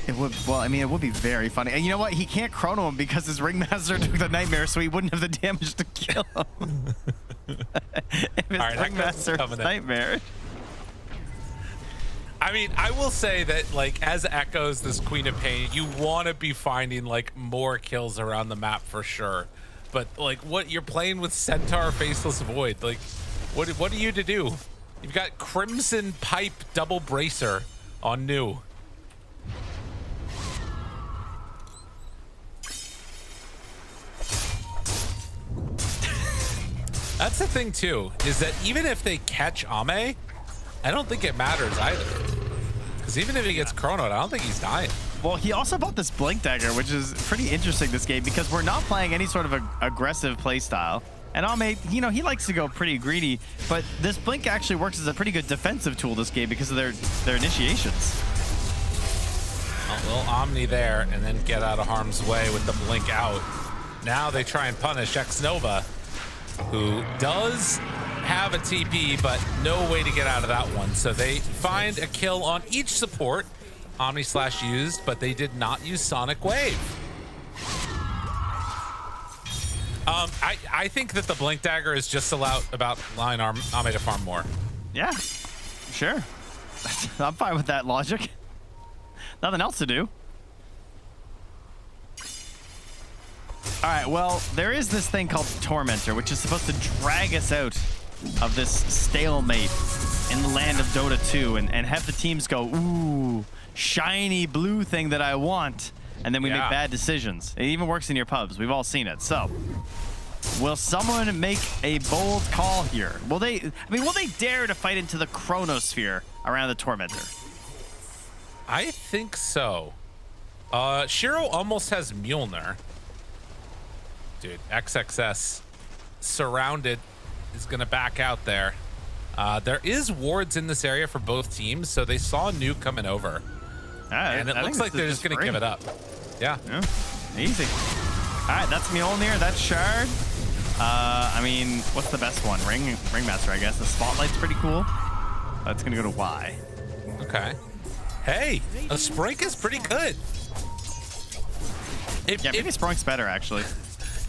It would, well, I mean, it would be very funny. And you know what? He can't chrono him because his Ringmaster took the Nightmare, so he wouldn't have the damage to kill him. If his Ringmaster was Nightmare. I mean, I will say that, like, as Echoes, this Queen of Pain, you want to be finding, like, more kills around the map for sure. But, like, what you're playing with Centaur Faceless Void, like, what are you to do? You've got Crimson Pipe Double Bracer on new. That's the thing, too, is that even if they catch Ame, I don't think it matters either. Because even if he gets chronoed, I don't think he's dying. Well, he also bought this Blink Dagger, which is pretty interesting this game because we're not playing any sort of aggressive play style. And Ame, you know, he likes to go pretty greedy, but this Blink actually works as a pretty good defensive tool this game because of their initiations. A little Omni there, and then get out of harm's way with the Blink out. Now they try and punish X-Nova, who does have a TP, but no way to get out of that one. So they find a kill on each support. Omni Slash used, but they did not use Sonic Wave. I think that the Blink Dagger is just about allowing Ame to farm more. Yeah, sure. I'm fine with that logic. Nothing else to do. All right, well, there is this thing called Tormentor, which is supposed to drag us out of this stalemate in the land of Dota 2 and have the teams go, ooh, shiny blue thing that I want, and then we make bad decisions. It even works in your pubs. We've all seen it. So, will someone make a bold call here? Will they dare to fight into the Chronosphere around the Tormentor? I think so. Shiro almost has Mjolnir. Dude, XXS surrounded is going to back out there. There is wards in this area for both teams, so they saw Nuke coming over. And it looks like they're just going to give it up. Yeah. Easy. All right, that's Mjolnir. That's Shard. I mean, what's the best one? Ringmaster, I guess. The Spotlight's pretty cool. That's going to go to Y. Okay. Hey, a Sprink is pretty good. Maybe Sprink's better, actually.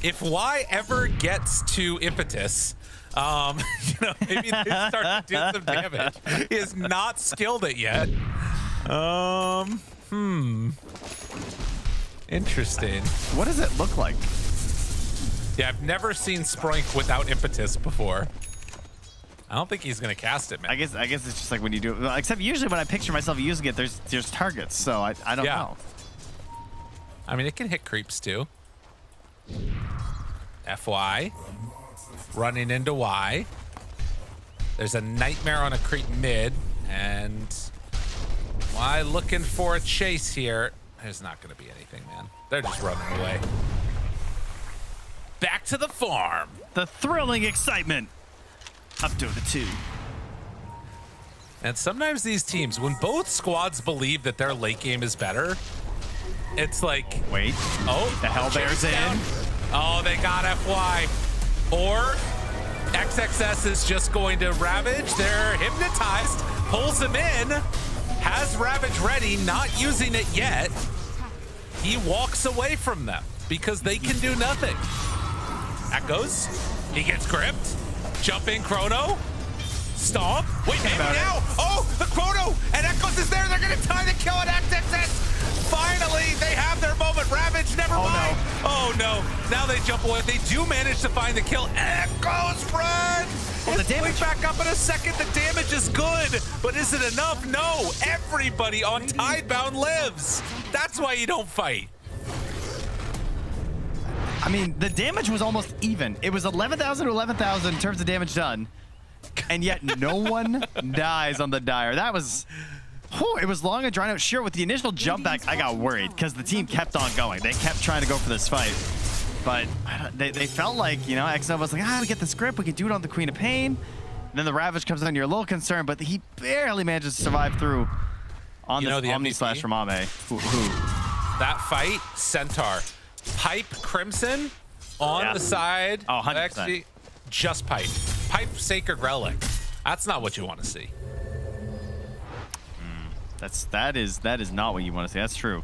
If Y ever gets to Impetus, you know, maybe they start to do some damage. He has not skilled it yet. Interesting. What does it look like? Yeah, I've never seen Sprink without Impetus before. I don't think he's gonna cast it, man. I guess it's just like when you do it. Except usually when I picture myself using it, there's targets, so I don't know. I mean, it can hit creeps too. FY. Running into Y. There's a Nightmare on a creep mid, and Y looking for a chase here. There's not gonna be anything, man. They're just running away. Back to the farm. The thrilling excitement of Dota 2. And sometimes these teams, when both squads believe that their late game is better, it's like, wait, oh, the Hellbear's in. Oh, they got FY. Or XXS is just going to Ravage. They're hypnotized, pulls him in, has Ravage ready, not using it yet. He walks away from them because they can do nothing. Echoes, he gets gripped. Jump in Chrono. Stomp. Wait, maybe now. Oh, the Chrono and Echoes is there. They're going to tie the kill on XXS. Finally, they have their moment. Ravage, never mind. No. Oh, no. Now they jump away. They do manage to find the kill. Echoes run. Well, the damage back up in a second. The damage is good, but is it enough? No. Everybody on Tidebound lives. That's why you don't fight. I mean, the damage was almost even. It was 11,000 to 11,000 in terms of damage done, and yet no one dies on the Dire. That was... it was long and drawn out. Sure, with the initial jump back, I got worried because the team kept on going. They kept trying to go for this fight. But they felt like, you know, XO was like, we get this grip. We can do it on the Queen of Pain. And then the Ravage comes in. You're a little concerned, but he barely manages to survive through on this Omni Slash from Ame. That fight, Centaur. Pipe Crimson on the side. Oh, 100%. Just Pipe. Pipe Sacred Relic. That's not what you want to see. That is not what you want to see. That's true.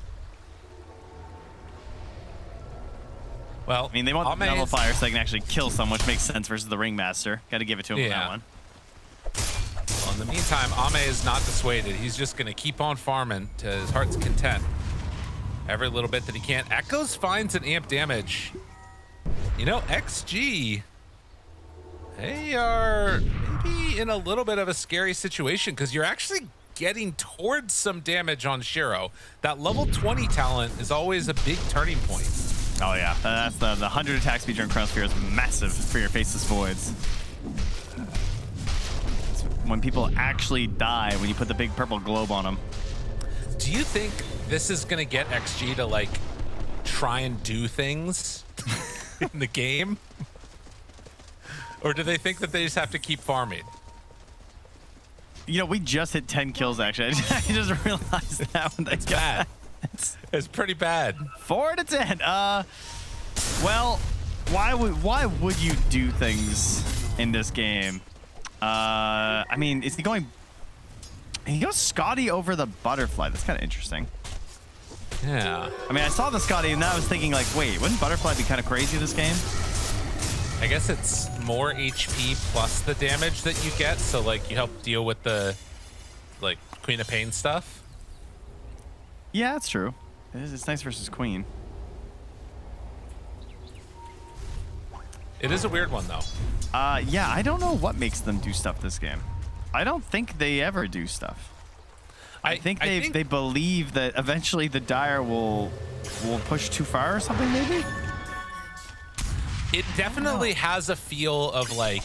Well, I mean, they want the Nullifier so they can actually kill someone, which makes sense versus the Ringmaster. Got to give it to him on that one. Well, in the meantime, Ame is not dissuaded. He's just going to keep on farming to his heart's content. Every little bit that he can. Echoes finds an amp damage. You know, XG, they are maybe in a little bit of a scary situation because you're actually getting towards some damage on Shiro. That level 20 talent is always a big turning point. Oh yeah, that's the 100 attack speed during Chronosphere is massive for your Faceless Voids. It's when people actually die when you put the big purple globe on them. Do you think this is gonna get XG to like try and do things in the game? Or do they think that they just have to keep farming? You know, we just hit 10 kills actually. I just realized that one. That's bad. It's pretty bad. 4 to 10. Well, why would you do things in this game? I mean, is he going? He goes Scotty over the Butterfly. That's kind of interesting. Yeah. I mean, I saw the Scotty and I was thinking like, wait, wouldn't Butterfly be kind of crazy this game? I guess it's more HP plus the damage that you get, so like you help deal with the like Queen of Pain stuff. Yeah, that's true. It's nice versus Queen. It is a weird one though. Yeah, I don't know what makes them do stuff this game. I don't think they ever do stuff. I think they believe that eventually the Dire will push too far or something maybe. It definitely has a feel of like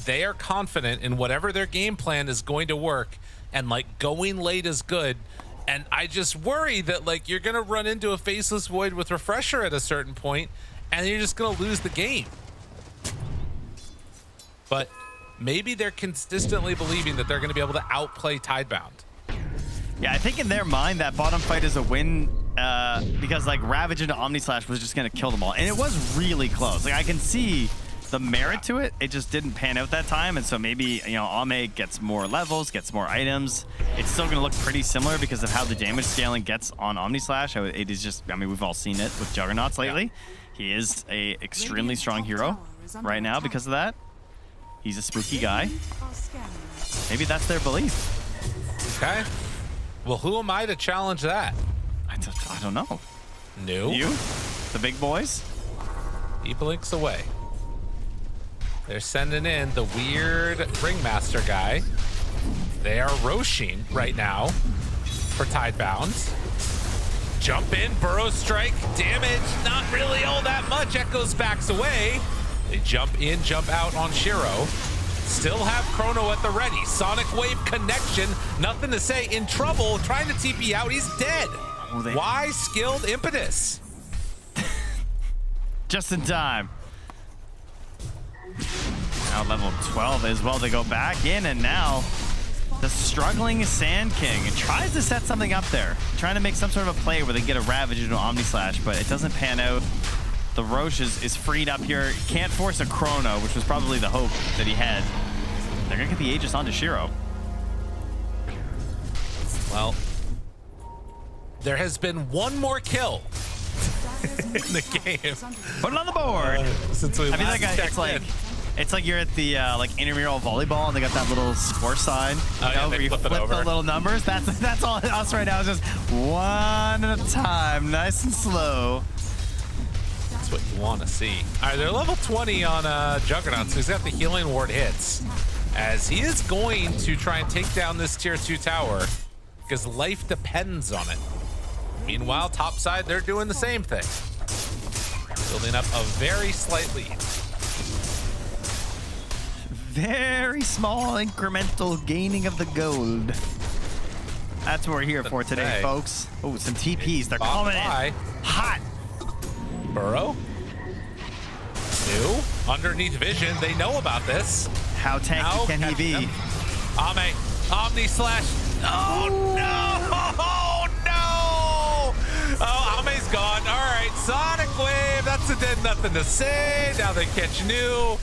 they are confident in whatever their game plan is going to work, and like going late is good. And I just worry that like you're gonna run into a Faceless Void with Refresher at a certain point, and you're just gonna lose the game. But maybe they're consistently believing that they're gonna be able to outplay Tidebound. Yeah, I think in their mind that bottom fight is a win because like Ravage into Omni Slash was just gonna kill them all, and it was really close. Like I can see the merit to it. It just didn't pan out that time, and so maybe, you know, Ame gets more levels, gets more items. It's still gonna look pretty similar because of how the damage scaling gets on Omni Slash. It is just, I mean, we've all seen it with Juggernauts lately. He is a extremely strong hero right now because of that. He's a spooky guy. Maybe that's their belief. Okay. Well, who am I to challenge that? I don't know. No. You? The big boys? He blinks away. They're sending in the weird Ringmaster guy. They are Roshin right now for Tidebound. Jump in, Burrow Strike, damage, not really all that much. Echoes backs away. They jump in, jump out on Shiro. Still have Chrono at the ready. Sonic Wave connection, nothing to say. In trouble, trying to TP out, he's dead. Why skilled impetus? Just in time. Now level 12 as well to go back in, and now the struggling Sand King tries to set something up there, trying to make some sort of a play where they get a Ravage into Omni Slash, but it doesn't pan out. The Roche is freed up here. Can't force a Chrono, which was probably the hope that he had. They're going to get the Aegis onto Shiro. Well, there has been one more kill in the game. Put it on the board. Since we I mean, last checked in. It's like you're at the like intramural volleyball and they got that little score sign. Oh, yeah, where they you flip it flip over. the little numbers. That's all us right now. It's just one at a time, nice and slow. That's what you want to see. All right, they're level 20 on Juggernaut, so he's got the healing ward hits. As he is going to try and take down this tier 2 tower because life depends on it. Meanwhile, topside, they're doing the same thing. Building up a very slight lead. Very small incremental gaining of the gold. That's what we're here for today, folks. Oh, some TPs. They're coming in hot. Burrow. New. Underneath vision. They know about this. How tanky can he be? Ame. Omni slash. Oh, no. Oh, no. Oh, Ame's gone. All right. Sonic Wave. That's a dead nothing to say. Now they catch New.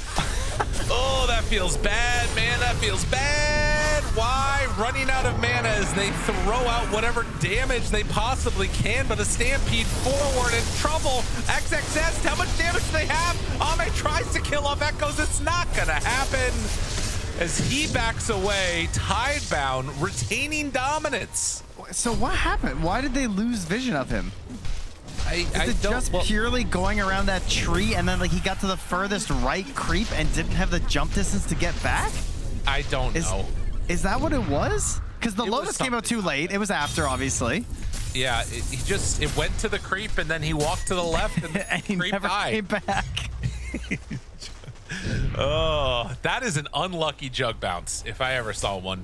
Oh, that feels bad, man. That feels bad. Why? Running out of mana as they throw out whatever damage they possibly can, but a Stampede forward in trouble. XXS, how much damage do they have? Ame tries to kill off Echoes. It's not going to happen. As he backs away, Tidebound retaining dominance. So what happened? Why did they lose vision of him? Is it just well, purely going around that tree and then like he got to the furthest right creep and didn't have the jump distance to get back? I don't know. Is that what it was? Because the It was Lotus came out too late. It was after, obviously. Yeah, it went to the creep and then he walked to the left and, and he creep never died. came back. Oh, that is an unlucky jug bounce if I ever saw one.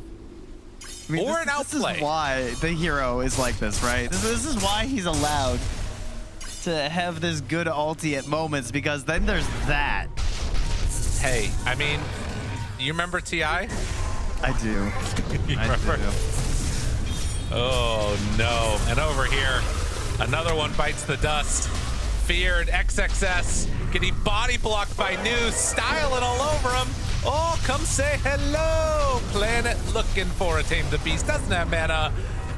I mean, Or an outplay. This is why the hero is like this, right? This is why he's allowed to have this good ulti at moments, because then there's that. Hey, I mean, you remember TI? I do. You I remember? do. Oh no, and over here, another one bites the dust. Feared XXS getting body blocked by New, styling all over him. Oh, come say hello. Planet looking for a Tame the Beast. Doesn't have mana.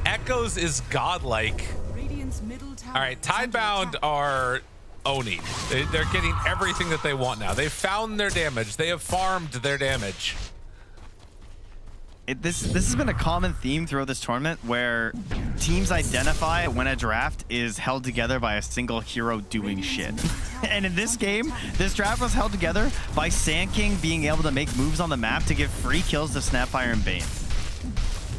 Echoes is godlike. All right, Tidebound are owning. They're getting everything that they want now. They've found their damage. They have farmed their damage. This has been a common theme throughout this tournament where teams identify when a draft is held together by a single hero doing shit. And in this game, this draft was held together by Sand King being able to make moves on the map to give free kills to Snapfire and Bane.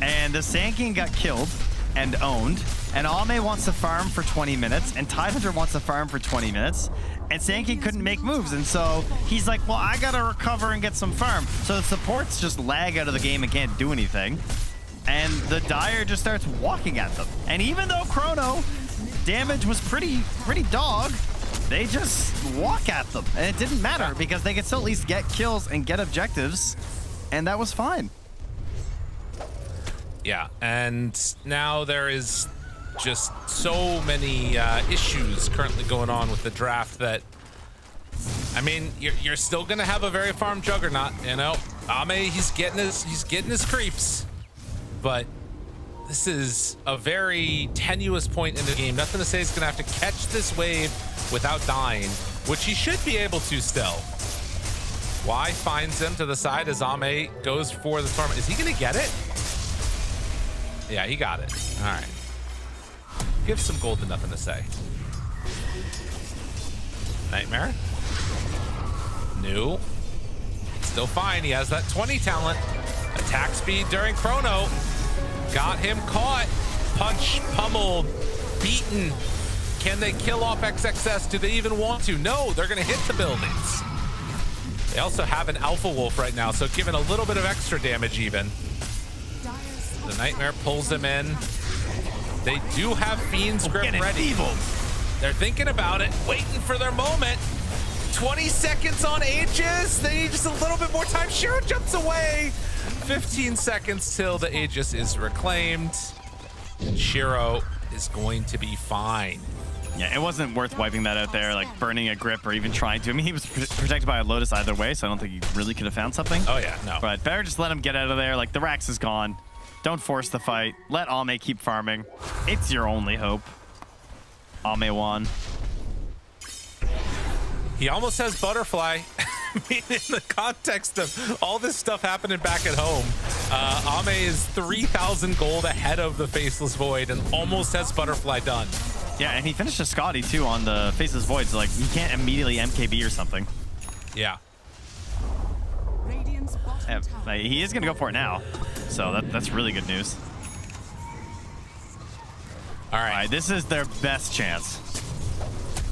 And the Sand King got killed and owned, and Ame wants to farm for 20 minutes, and Tidehunter wants to farm for 20 minutes, and Sand King couldn't make moves, and so he's like, well, I gotta recover and get some farm. So the supports just lag out of the game and can't do anything, and the Dire just starts walking at them. And even though Chrono damage was pretty dog, they just walk at them, and it didn't matter because they could still at least get kills and get objectives, and that was fine. Yeah, and now there is just so many issues currently going on with the draft that, I mean, you're still gonna have a very farm juggernaut, you know. Ame, he's getting his creeps, but this is a very tenuous point in the game. Nothing to say he's gonna have to catch this wave without dying, which he should be able to still. Y finds him to the side as Ame goes for the storm. Is he gonna get it? Yeah, he got it. All right. Give some gold to nothing to say. Nightmare. New. Still fine. He has that 20 talent. Attack speed during Chrono. Got him caught. Punch, pummeled, beaten. Can they kill off XXS? Do they even want to? No, they're going to hit the buildings. They also have an Alpha Wolf right now, so giving a little bit of extra damage even. The Nightmare pulls him in. They do have Fiend's Grip ready. They're thinking about it, waiting for their moment. 20 seconds on Aegis. They need just a little bit more time. Shiro jumps away. 15 seconds till the Aegis is reclaimed. And Shiro is going to be fine. Yeah, it wasn't worth wiping that out there, like burning a grip or even trying to. I mean, he was protected by a Lotus either way, so I don't think he really could have found something. Oh, yeah, no. But better just let him get out of there. Like, the Rax is gone. Don't force the fight. Let Ame keep farming. It's your only hope. Ame won. He almost has Butterfly. I mean, in the context of all this stuff happening back at home, Ame is 3,000 gold ahead of the Faceless Void and almost has Butterfly done. Yeah, and he finished a Scotty, too, on the Faceless Void, so, like, he can't immediately MKB or something. Yeah. Radiant's bottom Yeah, tower. like, he is going to go for it now, so that's really good news. All right. All right, this is their best chance.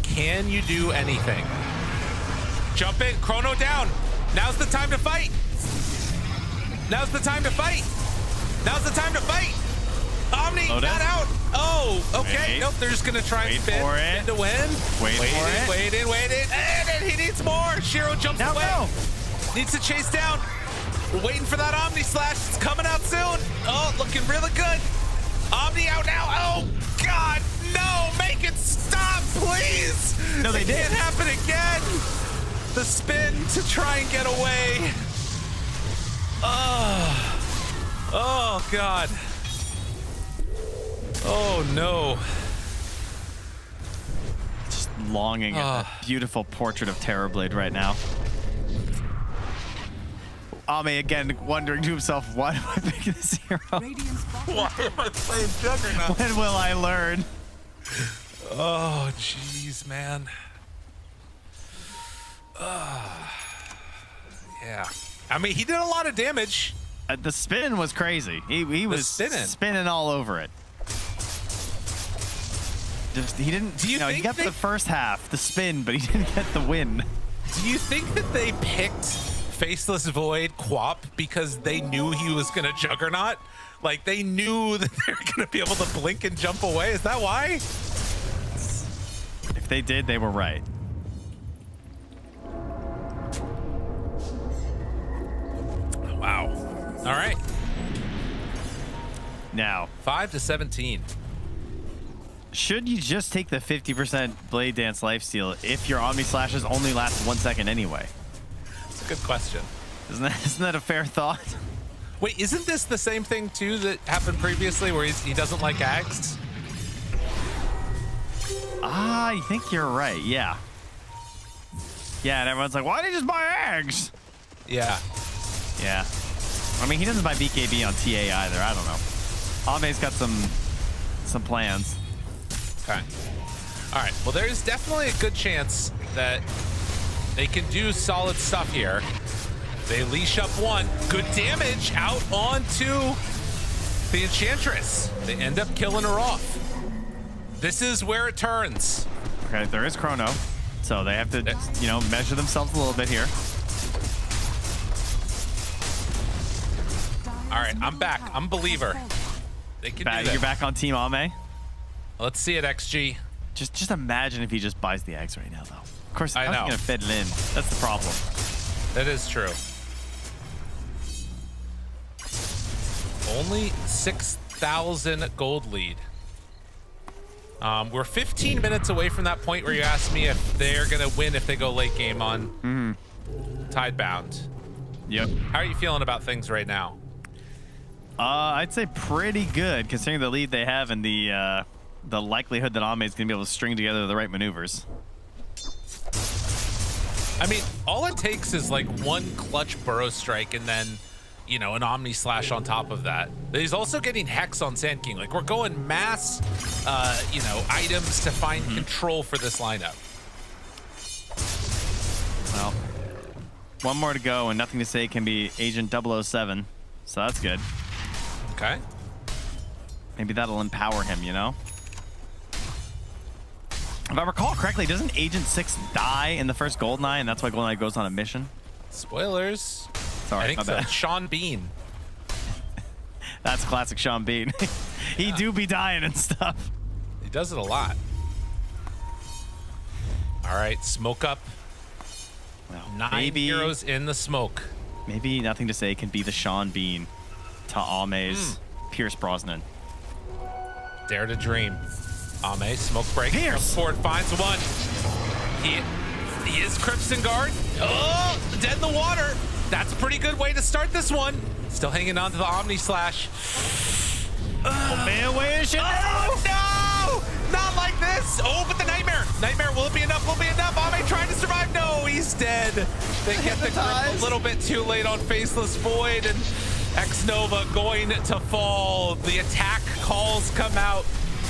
Can you do anything? Jump in, Chrono down. Now's the time to fight. Now's the time to fight. Now's the time to fight. Omni, Lotus. not out. Oh, okay. Wait. Nope, they're just gonna try and Wait spin for it. to win. Wait for it. Wait in. And then he needs more. Shiro jumps Now away. go. Needs to chase down. We're waiting for that Omni Slash. It's coming out soon. Oh, looking really good. Omni out now. Oh, God, no. Make it stop, please. No, they It did. can't happen again. The spin to try and get away. Oh, God. Oh, no. Just longing at that beautiful portrait of Terrorblade right now. Ame again wondering to himself, why am I picking this hero? Radiant's bottom Why am I playing Juggernaut? When will I learn? Oh, jeez, man. Yeah. I mean, he did a lot of damage. The spin was crazy. He was spinning all over it. Just he didn't. Do you he think got they- the first half, the spin, but he didn't get the win. Do you think that they picked Faceless Void Quap because they knew he was going to Juggernaut? Like, they knew that they were going to be able to blink and jump away? Is that why? If they did, they were right. Wow. All right. Now, 5-17. should you just take the 50% Blade Dance lifesteal if your Omni Slashes only last 1 second anyway? That's a good question. Isn't that a fair thought? Wait, isn't this the same thing, too, that happened previously where he doesn't like Ags? Ah, I think you're right. Yeah. Yeah, and everyone's like, why did he just buy eggs? Yeah. Yeah. I mean, he doesn't buy BKB on TA either. I don't know. Ame's got some plans. Okay. All right. Well, there's definitely a good chance that they can do solid stuff here. They leash up one. Good damage out onto the Enchantress. They end up killing her off. This is where it turns. Okay, there is Chrono. So they have to, measure themselves a little bit here. All right, I'm back. I'm a believer. They can do that. You're back on Team Ame. Let's see it, XG. Just imagine if he just buys the eggs right now, though. Of course, I how's he know. gonna fiddle in? That's the problem. That is true. Only 6,000 gold lead. We're 15 minutes away from that point where you asked me if they're going to win if they go late game on Tidebound. Yep. How are you feeling about things right now? I'd say pretty good, considering the lead they have and the likelihood that Ame is going to be able to string together the right maneuvers. I mean, all it takes is like one clutch burrow strike and then, an Omni Slash on top of that. But he's also getting Hex on Sand King. Like, we're going mass, items to find control for this lineup. Well, one more to go and nothing to say can be Agent 007. So that's good. Okay. Maybe that'll empower him, If I recall correctly, doesn't Agent 6 die in the first Goldeneye, and that's why Goldeneye goes on a mission? Spoilers. Sorry, I think my so. bad. Sean Bean. That's classic Sean Bean. He do be dying and stuff. He does it a lot. All right, smoke up. Well, 9 heroes in the smoke. Maybe nothing to say can be the Sean Bean to Ame's Pierce Brosnan. Dare to dream. Ame, smoke break. Comes forward, finds one. He is Crimson Guard. Oh, dead in the water. That's a pretty good way to start this one. Still hanging on to the Omni Slash. Oh, man, where is it? Oh, no! Not like this. Oh, but the Nightmare. Nightmare, will it be enough? Will it be enough? Ame trying to survive. No, he's dead. They get the grip a little bit too late on Faceless Void, and X-Nova going to fall. The attack calls come out.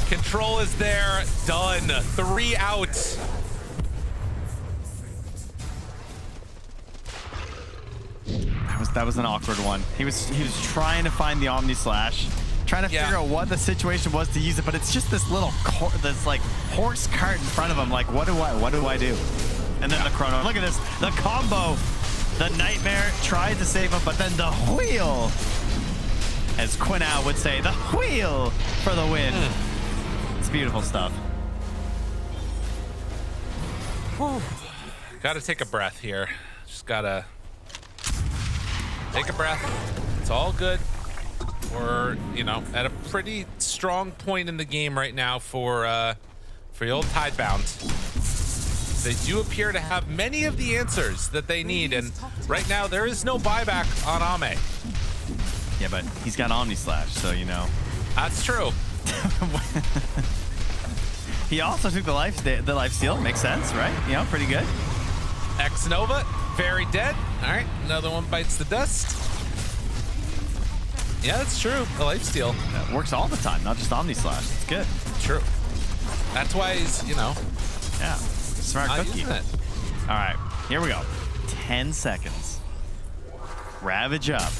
Control is there. Done. 3 out. That was an awkward one. He was trying to find the Omni Slash, trying to figure out what the situation was to use it, but it's just this little this like horse cart in front of him. Like, what do I do? And then the chrono. Look at this, the combo. The Nightmare tried to save him, but then the wheel, as Quinal would say, the wheel for the win. It's beautiful stuff. Gotta take a breath here. Just gotta take a breath. It's all good. We're, you know, at a pretty strong point in the game right now for the old Tidebound. They do appear to have many of the answers that they need, and right now there is no buyback on Ame. Yeah, but he's got Omni Slash, so you know. That's true. He also took the life steal. Makes sense, right? You know, pretty good. X-Nova, very dead. All right, another one bites the dust. Yeah, that's true. The life steal. That works all the time, not just Omni Slash. It's good. True. That's why he's, you know. Yeah, smart cookie. It. All right, here we go. 10 seconds. Ravage up.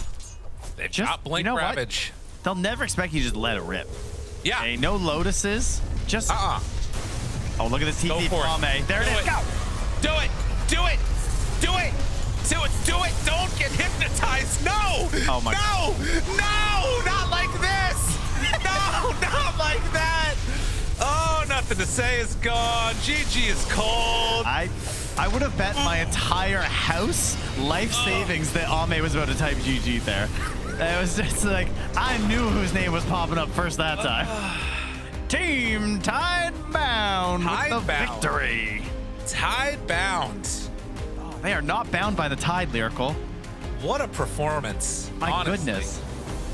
They've Just, got Blink you know Ravage. What? They'll never expect you to just let it rip. Yeah. Okay, no Lotuses. Just. Oh, look at this TP for from Ame. There it is. Go. Do it. Do it. Do it. Do it. Do it. Don't get hypnotized. No. Oh my. No. No. Not like this. No. Not like that. Oh, nothing to say is gone. GG is cold. I would have bet my entire house life savings that Ame was about to type GG there. It was just like, I knew whose name was popping up first that time. Team Tidebound with the victory. Tidebound. Oh, they are not bound by the tide, Lyrical. What a performance. My honestly. goodness.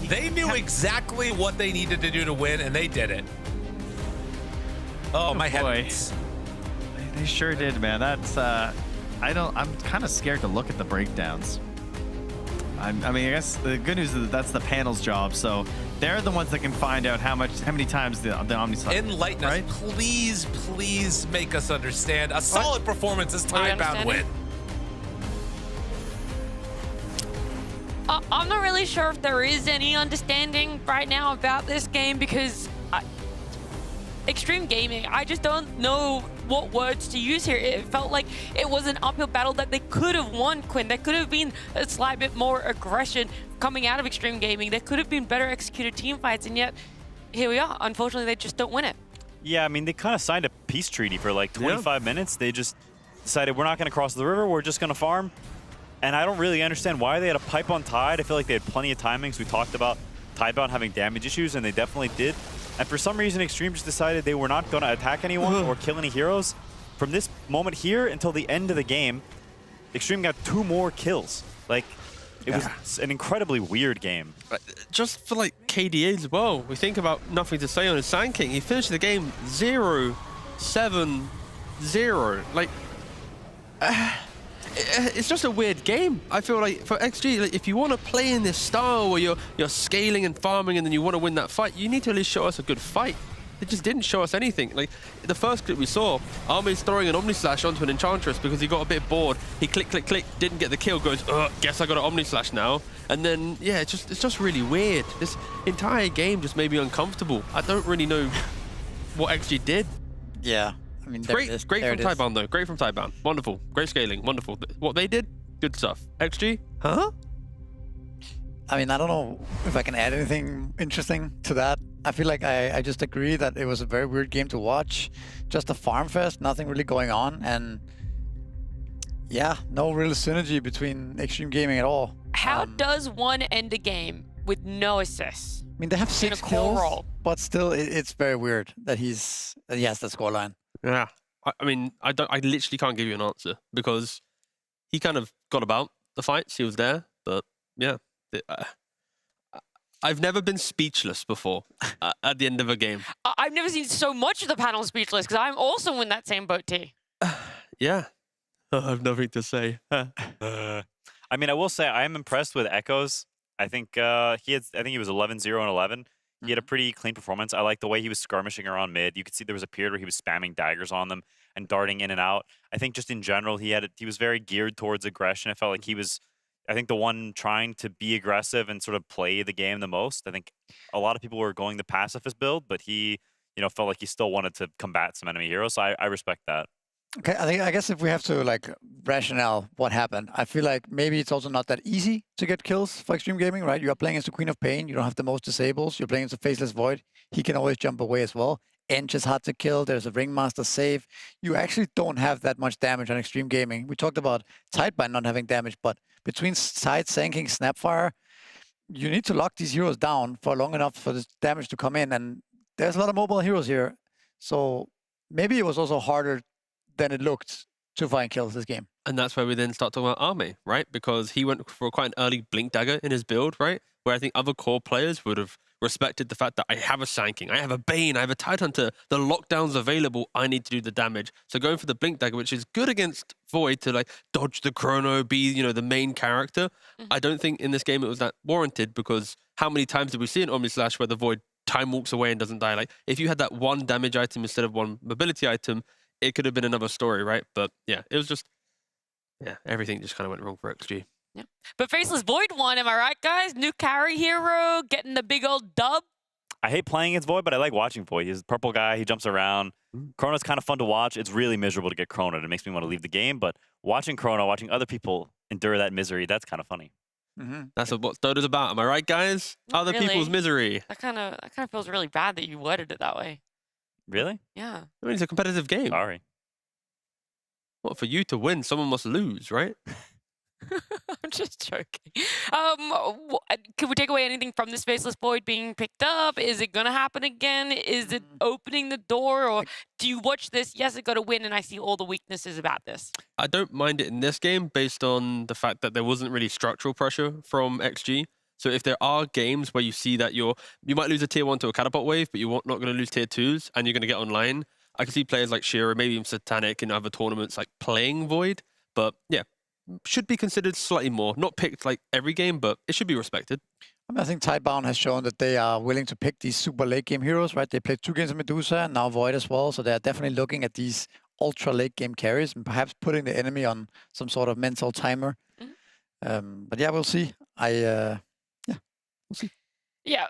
They knew exactly what they needed to do to win, and they did it. Oh, my head. They sure did, man. That's I'm kind of scared to look at the breakdowns. I mean, I guess the good news is that that's the panel's job, so they're the ones that can find out how many times the Omni Slash. Enlighten us, right? Please make us understand. A solid performance is Tidebound win. I'm not really sure if there is any understanding right now about this game because Xtreme Gaming, I just don't know what words to use here. It felt like it was an uphill battle that they could have won, Quinn. There could have been a slight bit more aggression coming out of Xtreme Gaming. There could have been better executed team fights, and yet here we are. Unfortunately, they just don't win it. Yeah, I mean, they kind of signed a peace treaty for like 25 minutes. They just decided we're not going to cross the river. We're just going to farm. And I don't really understand why they had a pipe on Tide. I feel like they had plenty of timings. We talked about Tidebound having damage issues, and they definitely did. And for some reason, Xtreme just decided they were not going to attack anyone or kill any heroes. From this moment here until the end of the game, Xtreme got 2 more kills. Like, it was an incredibly weird game. Just for like KDA as well, we think about nothing to say on his Sand King. He finished the game 0-7-0. Like, it's just a weird game. I feel like for XG, like, if you want to play in this style where you're scaling and farming and then you want to win that fight, you need to at least show us a good fight. They just didn't show us anything. Like, the first clip we saw, Ame's throwing an Omni Slash onto an Enchantress because he got a bit bored. He click, didn't get the kill, goes, guess I got an Omni Slash now. And then, yeah, it's just really weird. This entire game just made me uncomfortable. I don't really know what XG did. Yeah. I mean, great from Tidebound, though. Great from Tidebound. Wonderful. Great scaling. Wonderful. What they did, good stuff. XG, huh? I mean, I don't know if I can add anything interesting to that. I feel like I just agree that it was a very weird game to watch. Just a farm fest, nothing really going on. And yeah, no real synergy between Xtreme Gaming at all. How does one end a game with no assists? mean, they have in a 6 core kills, role. but still, it's very weird that he has that scoreline. Yeah. I mean, I literally can't give you an answer because he kind of got about the fights. He was there, but yeah. I've never been speechless before at the end of a game. I've never seen so much of the panel speechless because I'm also in that same boat, T. Yeah. I have nothing to say. I mean, I will say I am impressed with Echoes. I think he was 11-0 and 11. He had a pretty clean performance. I like the way he was skirmishing around mid. You could see there was a period where he was spamming daggers on them and darting in and out. I think just in general, he was very geared towards aggression. It felt like he was, I think, the one trying to be aggressive and sort of play the game the most. I think a lot of people were going the pacifist build, but he, felt like he still wanted to combat some enemy heroes. So I respect that. Okay, I guess if we have to rationale what happened, I feel like maybe it's also not that easy to get kills for Xtreme Gaming, right? You are playing as the Queen of Pain. You don't have the most disables. You're playing as a Faceless Void. He can always jump away as well. Ench is hard to kill. There's a Ringmaster save. You actually don't have that much damage on Xtreme Gaming. We talked about Tidebound not having damage, but between Side, Sanking, Snapfire, you need to lock these heroes down for long enough for this damage to come in. And there's a lot of mobile heroes here. So maybe it was also harder than it looked to find kills this game. And that's where we then start talking about Arme, right? Because he went for quite an early Blink Dagger in his build, right? Where I think other core players would have respected the fact that I have a Sanking, I have a Bane, I have a Tidehunter, the lockdown's available, I need to do the damage. So going for the Blink Dagger, which is good against Void to dodge the chrono, be, the main character. I don't think in this game it was that warranted because how many times did we see an Omnislash where the Void time walks away and doesn't die? If you had that one damage item instead of one mobility item, it could have been another story, right? But yeah, it was just, everything just kind of went wrong for XG. Yeah. But Faceless Void won, am I right, guys? New carry hero, getting the big old dub. I hate playing against Void, but I like watching Void. He's a purple guy. He jumps around. Chrono's kind of fun to watch. It's really miserable to get Chronoed. It makes me want to leave the game, but watching Chrono, watching other people endure that misery, that's kind of funny. That's what Dota's about. Am I right, guys? Not Other really. people's misery. That kind of feels really bad that you worded it that way. Really? Yeah. I mean, it's a competitive game. Sorry. What, for you to win, someone must lose, right? I'm just joking. Can we take away anything from this Faceless Void being picked up? Is it going to happen again? Is it opening the door? Or do you watch this? Yes, it got to win, and I see all the weaknesses about this. I don't mind it in this game based on the fact that there wasn't really structural pressure from XG. So if there are games where you see that you might lose a tier 1 to a catapult wave, but you're not going to lose tier 2s, and you're going to get online, I can see players like Shira, maybe even Satanic in other tournaments playing Void. But yeah, should be considered slightly more. Not picked every game, but it should be respected. I think Tidebound has shown that they are willing to pick these super late game heroes, right? They played 2 games of Medusa and now Void as well. So they're definitely looking at these ultra late game carries and perhaps putting the enemy on some sort of mental timer. But yeah, we'll see. We'll see. Yeah,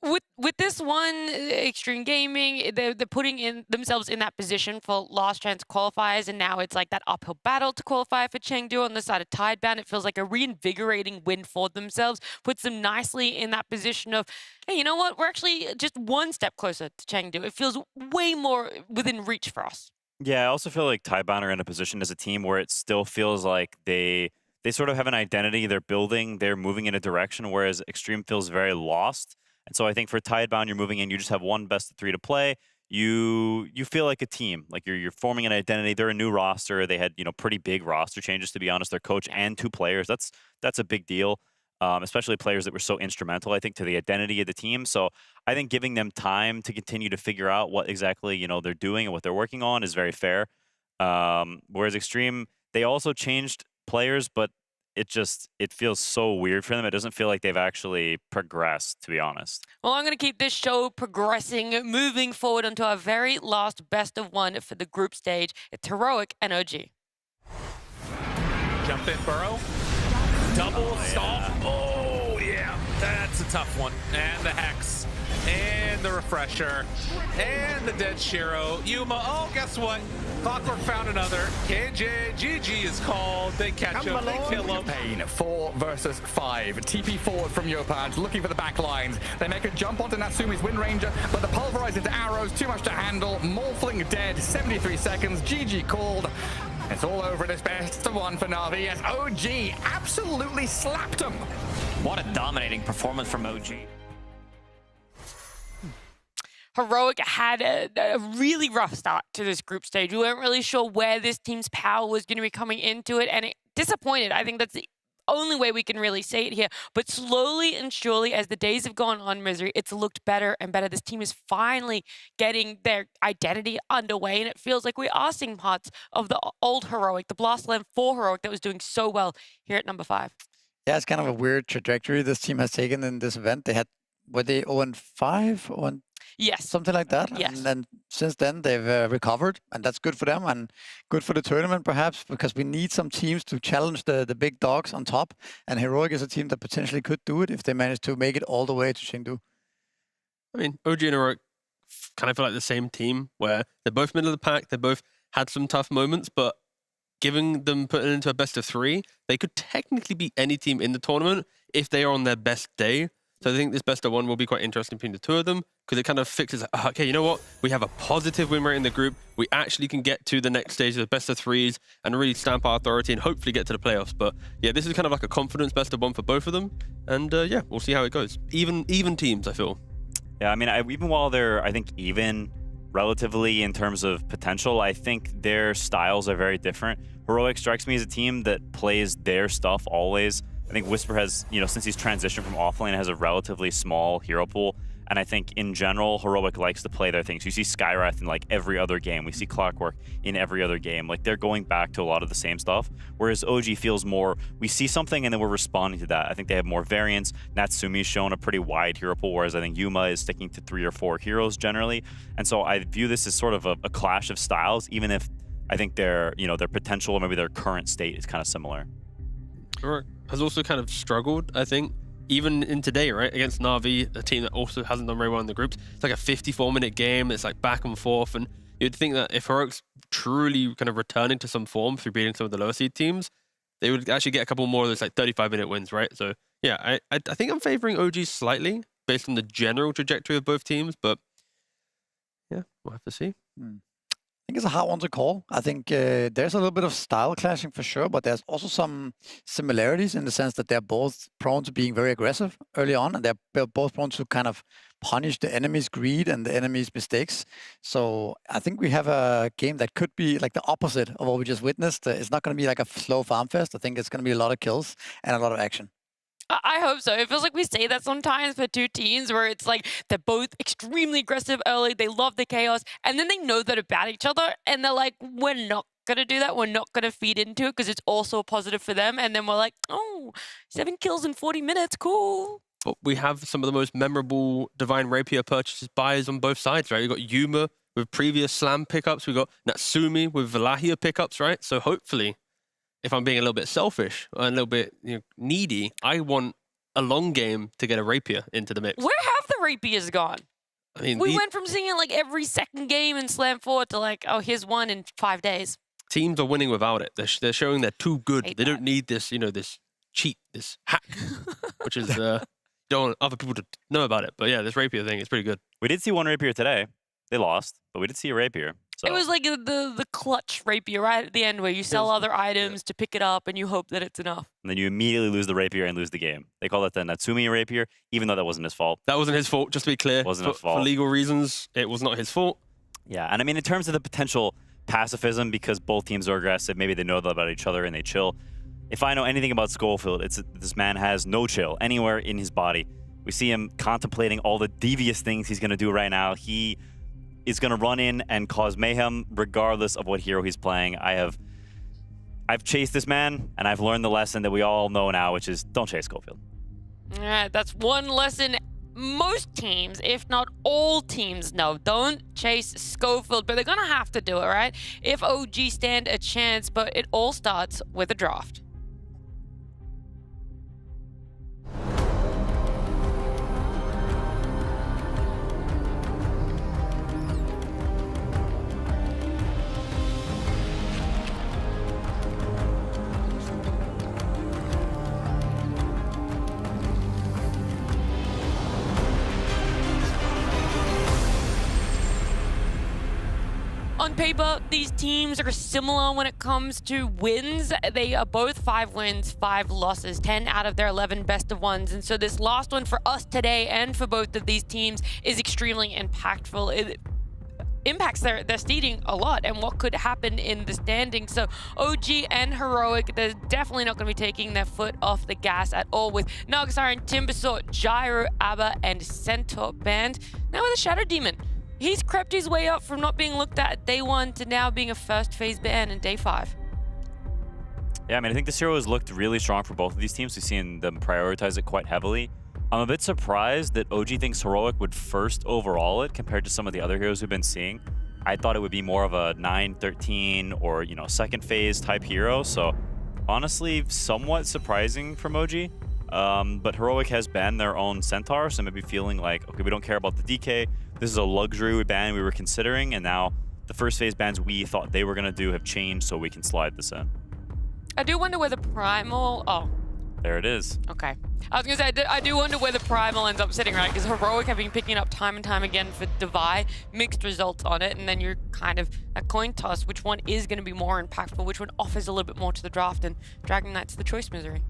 with this one, Xtreme Gaming, they're putting themselves in that position for last chance qualifiers, and now it's that uphill battle to qualify for Chengdu on the side of Tidebound. It feels like a reinvigorating win for themselves, puts them nicely in that position of, hey, you know what? We're actually just one step closer to Chengdu. It feels way more within reach for us. Yeah, I also feel like Tidebound are in a position as a team where it still feels like they sort of have an identity, they're building, they're moving in a direction, whereas Xtreme feels very lost. And so I think for Tidebound, you're moving in, you just have one best of 3 to play. You feel like a team, like you're forming an identity. They're a new roster. They had, pretty big roster changes, to be honest. Their coach and 2 players, that's a big deal, especially players that were so instrumental, I think, to the identity of the team. So I think giving them time to continue to figure out what exactly, they're doing and what they're working on is very fair. Whereas Xtreme, they also changed players, but it feels so weird for them. It doesn't feel like they've actually progressed, to be honest. Well, I'm going to keep this show progressing, moving forward onto our very last best of 1 for the group stage. It's Heroic and OG. Jump in, Burrow. Double stall. Oh, yeah. That's a tough one. And the Hex. And the Refresher. And the Dead Shiro. Yuma. Oh, guess what? Clockwork found another. KJ, GG is called. They catch him. They kill him. Pain, 4 versus 5. TP forward from Yopad, looking for the back lines. They make a jump onto Natsumi's Wind Ranger, but the pulverize into arrows, too much to handle. Morphling dead, 73 seconds. GG called. It's all over this best of 1 for Na'Vi as OG absolutely slapped him. What a dominating performance from OG. Heroic had a really rough start to this group stage. We weren't really sure where this team's power was going to be coming into it, and it disappointed. I think that's the only way we can really say it here. But slowly and surely, as the days have gone on, Misery, it's looked better and better. This team is finally getting their identity underway, and it feels like we are seeing parts of the old Heroic, the Blastland 4 Heroic that was doing so well here at number 5. Yeah, it's kind of a weird trajectory this team has taken in this event. They had, were they 0-5 or Yes. something like that? Yes. And then since then they've recovered, and that's good for them and good for the tournament perhaps, because we need some teams to challenge the big dogs on top. And Heroic is a team that potentially could do it if they manage to make it all the way to Chengdu. I mean, OG and Heroic kind of feel like the same team where they're both middle of the pack. They both had some tough moments, but giving them putting into a best of 3, they could technically beat any team in the tournament if they are on their best day. So I think this best of 1 will be quite interesting between the two of them because it kind of fixes, okay, you know what? We have a positive win rate in the group. We actually can get to the next stage of the best of 3s and really stamp our authority and hopefully get to the playoffs. But yeah, this is kind of like a confidence best of 1 for both of them. And yeah, we'll see how it goes. Even teams, I feel. Yeah, I mean, even while they're, I think, even relatively in terms of potential, I think their styles are very different. Heroic strikes me as a team that plays their stuff always. I think Whisper has, since he's transitioned from offlane, has a relatively small hero pool. And I think in general, Heroic likes to play their things. You see Skywrath in like every other game. We see Clockwork in every other game. Like they're going back to a lot of the same stuff. Whereas OG feels more, we see something and then we're responding to that. I think they have more variance. Natsumi's shown a pretty wide hero pool, whereas I think Yuma is sticking to 3 or 4 heroes generally. And so I view this as sort of a clash of styles, even if I think their potential or maybe their current state is kind of similar. Heroic has also kind of struggled, I think, even in today, right? Against Na'Vi, a team that also hasn't done very well in the groups. It's like a 54-minute game. It's like back and forth. And you'd think that if Heroic's truly kind of returning to some form through beating some of the lower seed teams, they would actually get a couple more of those like 35-minute wins, right? So yeah, I think I'm favoring OG slightly based on the general trajectory of both teams. But yeah, we'll have to see. I think it's a hard one to call. I think there's a little bit of style clashing for sure, but there's also some similarities in the sense that they're both prone to being very aggressive early on, and they're both prone to kind of punish the enemy's greed and the enemy's mistakes. So I think we have a game that could be like the opposite of what we just witnessed. It's not going to be like a slow farm fest. I think it's going to be a lot of kills and a lot of action. I hope so. It feels like we say that sometimes for two teams where it's like they're both extremely aggressive early, they love the chaos, and then they know that about each other, and they're like, we're not going to do that. We're not going to feed into it because it's also positive for them. And then we're like, oh, 7 kills in 40 minutes, cool. But we have some of the most memorable Divine Rapier purchases buyers on both sides, right? You've got Yuma with previous Slam pickups. We've got Natsumi with Valahia pickups, right? So hopefully, if I'm being a little bit selfish or a little bit needy, I want a long game to get a Rapier into the mix. Where have the Rapiers gone? I mean, we went from seeing it like every second game in Slam 4 to like, oh, here's one in 5 days. Teams are winning without it. They're showing they're too good. They don't need this, this cheat, this hack, which is don't want other people to know about it. But yeah, this Rapier thing is pretty good. We did see one Rapier today. They lost, but we did see a Rapier. So. It was like the clutch Rapier right at the end where you sell other items to pick it up and you hope that it's enough. And then you immediately lose the Rapier and lose the game. They call it the Natsumi Rapier, even though that wasn't his fault. That wasn't his fault, just to be clear. Wasn't his fault. For legal reasons, it was not his fault. Yeah, and I mean, in terms of the potential pacifism, because both teams are aggressive, maybe they know about each other and they chill. If I know anything about Schofield, it's this man has no chill anywhere in his body. We see him contemplating all the devious things he's going to do right now. He is going to run in and cause mayhem regardless of what hero he's playing. I've chased this man, and I've learned the lesson that we all know now, which is don't chase Schofield. All right, that's one lesson most teams, if not all teams, know. Don't chase Schofield, but they're going to have to do it, right? If OG stand a chance, but it all starts with a draft. On paper, these teams are similar when it comes to wins. They are both 5 wins, 5 losses, 10 out of their 11 best of ones. And so this last one for us today and for both of these teams is extremely impactful. It impacts their seeding a lot and what could happen in the standings. So OG and Heroic, they're definitely not going to be taking their foot off the gas at all with Nagasiren, Timbersaw, Gyro, Abba, and Centaur banned. Now with a Shadow Demon. He's crept his way up from not being looked at day 1 to now being a first phase ban in day 5. Yeah, I mean, I think this hero has looked really strong for both of these teams. We've seen them prioritize it quite heavily. I'm a bit surprised that OG thinks Heroic would first overall it compared to some of the other heroes we've been seeing. I thought it would be more of a 9-13 or, you know, second phase type hero. So honestly, somewhat surprising from OG. But Heroic has banned their own Centaur, so maybe feeling like, okay, we don't care about the DK. This is a luxury ban we were considering, and now the first phase bans we thought they were going to do have changed, so we can slide this in. I do wonder where the Primal... Oh. There it is. Okay. I was going to say, I do wonder where the Primal ends up sitting, right? Because Heroic have been picking up time and time again for Divide, mixed results on it, and then you're kind of a coin toss. Which one is going to be more impactful? Which one offers a little bit more to the draft? And Dragon Knight's the choice, Misery.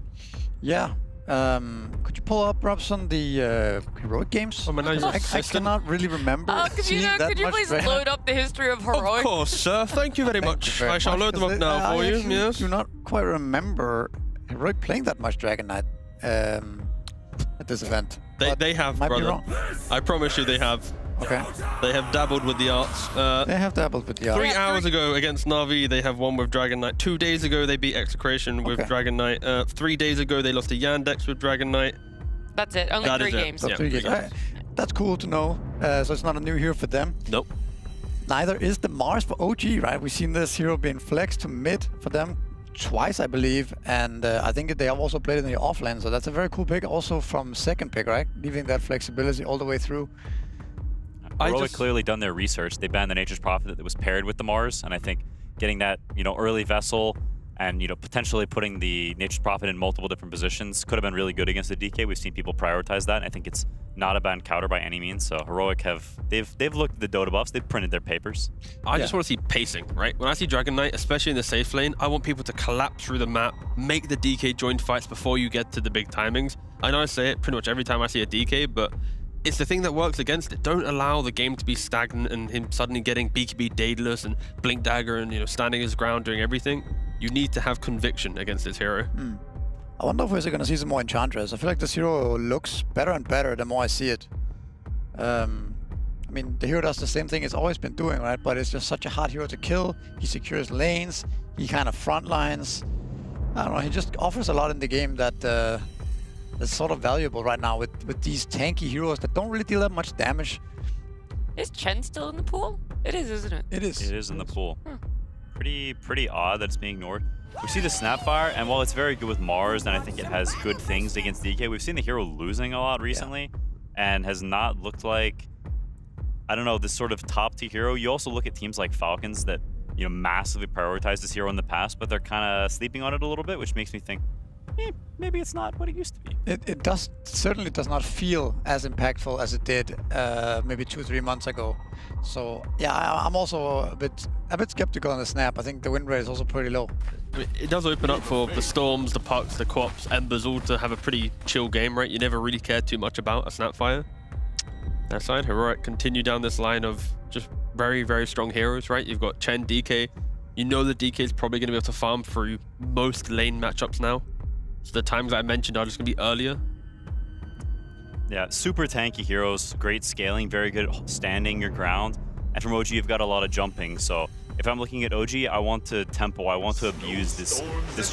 Yeah. Could you pull up, Robson, the Heroic games? Oh, I cannot really remember. Could you please load up the history of Heroic? Of course, sir. Thank you very much. I shall load them up now for you. Yes. I do not quite remember Heroic playing that much Dragon Knight at this event. They have, might brother. be wrong. I promise you they have. Okay. They have dabbled with the arts. They have dabbled with the arts. 3 hours ago against Na'Vi, they have won with Dragon Knight. 2 days ago, they beat Execration with Dragon Knight. 3 days ago, they lost to Yandex with Dragon Knight. That's it. Only 3 games. Yeah, 3 games. That's cool to know. So it's not a new hero for them. Nope. Neither is the Mars for OG, right? We've seen this hero being flexed to mid for them twice, I believe. And I think they have also played in the offlane. So that's a very cool pick also from second pick, right? Leaving that flexibility all the way through. Heroic clearly done their research. They banned the Nature's Prophet that was paired with the Mars, and I think getting that, you know, early vessel and, you know, potentially putting the Nature's Prophet in multiple different positions could have been really good against the DK. We've seen people prioritize that, and I think it's not a bad counter by any means. So Heroic they've looked at the Dota buffs, they've printed their papers. I just want to see pacing, right? When I see Dragon Knight, especially in the safe lane, I want people to collapse through the map, make the DK join fights before you get to the big timings. I know I say it pretty much every time I see a DK, but it's the thing that works against it. Don't allow the game to be stagnant and him suddenly getting BKB Daedalus and Blink Dagger and, you know, standing his ground, doing everything. You need to have conviction against this hero. I wonder if we're going to see some more Enchantress. I feel like this hero looks better and better the more I see it. I mean, the hero does the same thing it's always been doing, right? But it's just such a hard hero to kill. He secures lanes. He kind of front lines. I don't know. He just offers a lot in the game that that's sort of valuable right now with these tanky heroes that don't really deal that much damage. Is Chen still in the pool? It is, isn't it? It is. It is in the pool. Pretty odd that it's being ignored. We see the Snapfire, and while it's very good with Mars, and I think it has good things against DK, we've seen the hero losing a lot recently, and has not looked like, I don't know, this sort of top tier hero. You also look at teams like Falcons that, you know, massively prioritized this hero in the past, but they're kind of sleeping on it a little bit, which makes me think, maybe it's not what it used to be. It certainly does not feel as impactful as it did maybe 2-3 months ago. So yeah, I'm also a bit skeptical on the Snap. I think the win rate is also pretty low. I mean, it does open up for the Storms, the Pucks, the Co-ops, Embers all to have a pretty chill game, right? You never really cared too much about a Snapfire. That side, Heroic continue down this line of just very, very strong heroes, right? You've got Chen, DK. You know the DK is probably going to be able to farm through most lane matchups now. So the times I mentioned are just going to be earlier. Yeah, super tanky heroes, great scaling, very good at standing your ground. And from OG, you've got a lot of jumping. So if I'm looking at OG, I want to tempo, I want to abuse this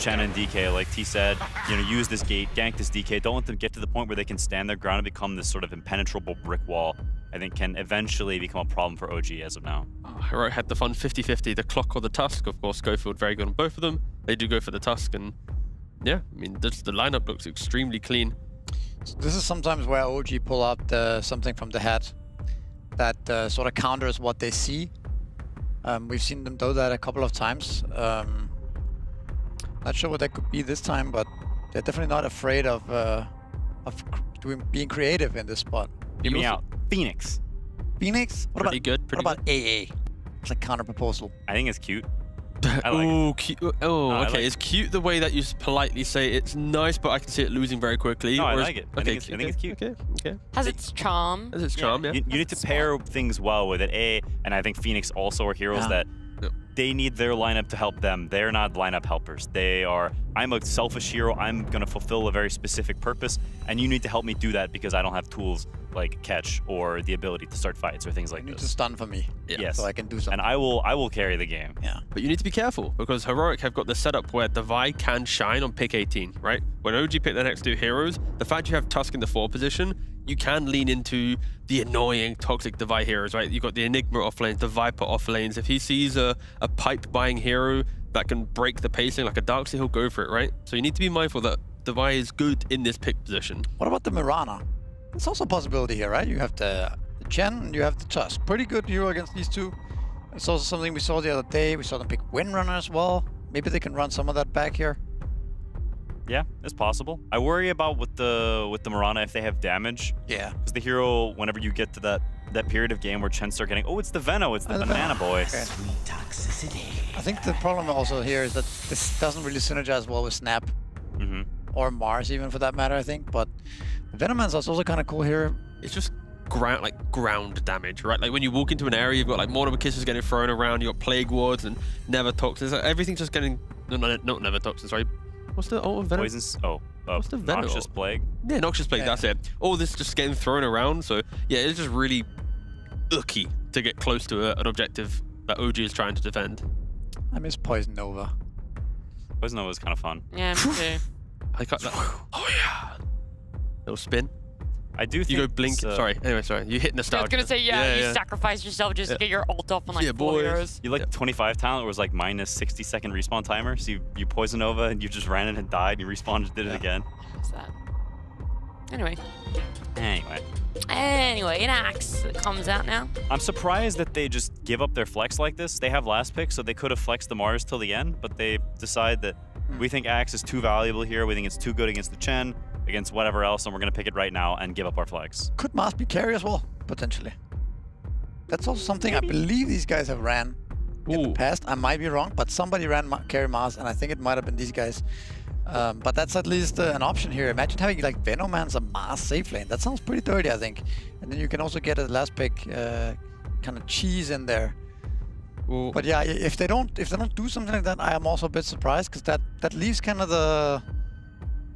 Chen and DK. Like T said, you know, use this gate, gank this DK. Don't let them get to the point where they can stand their ground and become this sort of impenetrable brick wall. I think can eventually become a problem for OG as of now. Heroic had the fun 50-50, the Clock or the Tusk. Of course, Schofield very good on both of them. They do go for the Tusk, and yeah, I mean, the lineup looks extremely clean. This is sometimes where OG pull out something from the hat that sort of counters what they see. We've seen them do that a couple of times. Not sure what that could be this time, but they're definitely not afraid of being creative in this spot. Hear me out. Phoenix. Phoenix? What Pretty good. What about AA? It's a counter proposal. I think it's cute. I like Oh, cute. Oh, I okay. like It's cute the way that you politely say it's nice, but I can see it losing very quickly. No, I Whereas- like it. I Okay, think it's cute. Okay. Has its charm. That's its charm, yeah. You need to pair things well with it. And I think Phoenix also are heroes Yeah. that Yep. they need their lineup to help them. They're not lineup helpers. They are, I'm a selfish hero. I'm going to fulfill a very specific purpose. And you need to help me do that because I don't have tools like catch or the ability to start fights or things like You need to this. stun for me. Yes. So I can do something. And I will carry the game. Yeah. But you need to be careful because Heroic have got the setup where Devi can shine on pick 18, right? When OG pick their next 2 heroes, the fact you have Tusk in the 4 position, you can lean into the annoying, toxic Devi heroes, right? You've got the Enigma off lanes, the Viper off lanes. If he sees a pipe buying hero that can break the pacing like a Darkseid, he'll go for it, right? So you need to be mindful that Devi is good in this pick position. What about the Mirana? It's also a possibility here, right? You have the Chen and you have the Tusk. Pretty good hero against these two. It's also something we saw the other day. We saw them pick Windrunner as well. Maybe they can run some of that back here. Yeah, it's possible. I worry about with the Mirana if they have damage. Yeah. Because the hero, whenever you get to that period of game where Chen start getting, oh, it's the Veno, it's the Oh, the Banana Veno. Boy. Okay. I think the problem also here is that this doesn't really synergize well with Snap Mm-hmm. or Mars even for that matter, I think. But Venoman's also kind of cool here. It's just ground damage, right? Like when you walk into an area, you've got like Mortimer Kisses getting thrown around, you've got Plague Wards and Never Toxins. Everything's just getting... No, not Never Toxins, sorry. What's the... Oh, Venom? Poisons. Oh, What's the Venom? Noxious Plague. Yeah, Noxious Plague, Yeah. that's it. All this just getting thrown around, so yeah, it's just really icky to get close to an objective that OG is trying to defend. I miss Poison Nova. Poison Nova was kind of fun. Yeah, me too. I cut that. Oh yeah. Little spin. I do think You go blink. it's, Sorry. Anyway, sorry. You hit I nostalgia. was gonna say, you sacrifice yourself just to get your ult off on like Yeah, 4 boys. heroes. You like 25 talent was like minus 60-second respawn timer. So you Poison Nova and you just ran in and died. And you respawned and did it again. What's that? Anyway, Anyway, an axe that comes out now. I'm surprised that they just give up their flex like this. They have last pick, so they could have flexed the Mars till the end, but they decide that we think Axe is too valuable here. We think it's too good against the Chen, against whatever else, and we're going to pick it right now and give up our flex. Could Mars be carry as well, potentially? That's also something I believe these guys have ran in the past. I might be wrong, but somebody ran carry Mars, and I think it might have been these guys. But that's at least an option here. Imagine having like Venoman's a Mars safe lane. That sounds pretty dirty, I think. And then you can also get a last pick kind of cheese in there. Ooh. But yeah, if they don't do something like that, I am also a bit surprised because that leaves kind of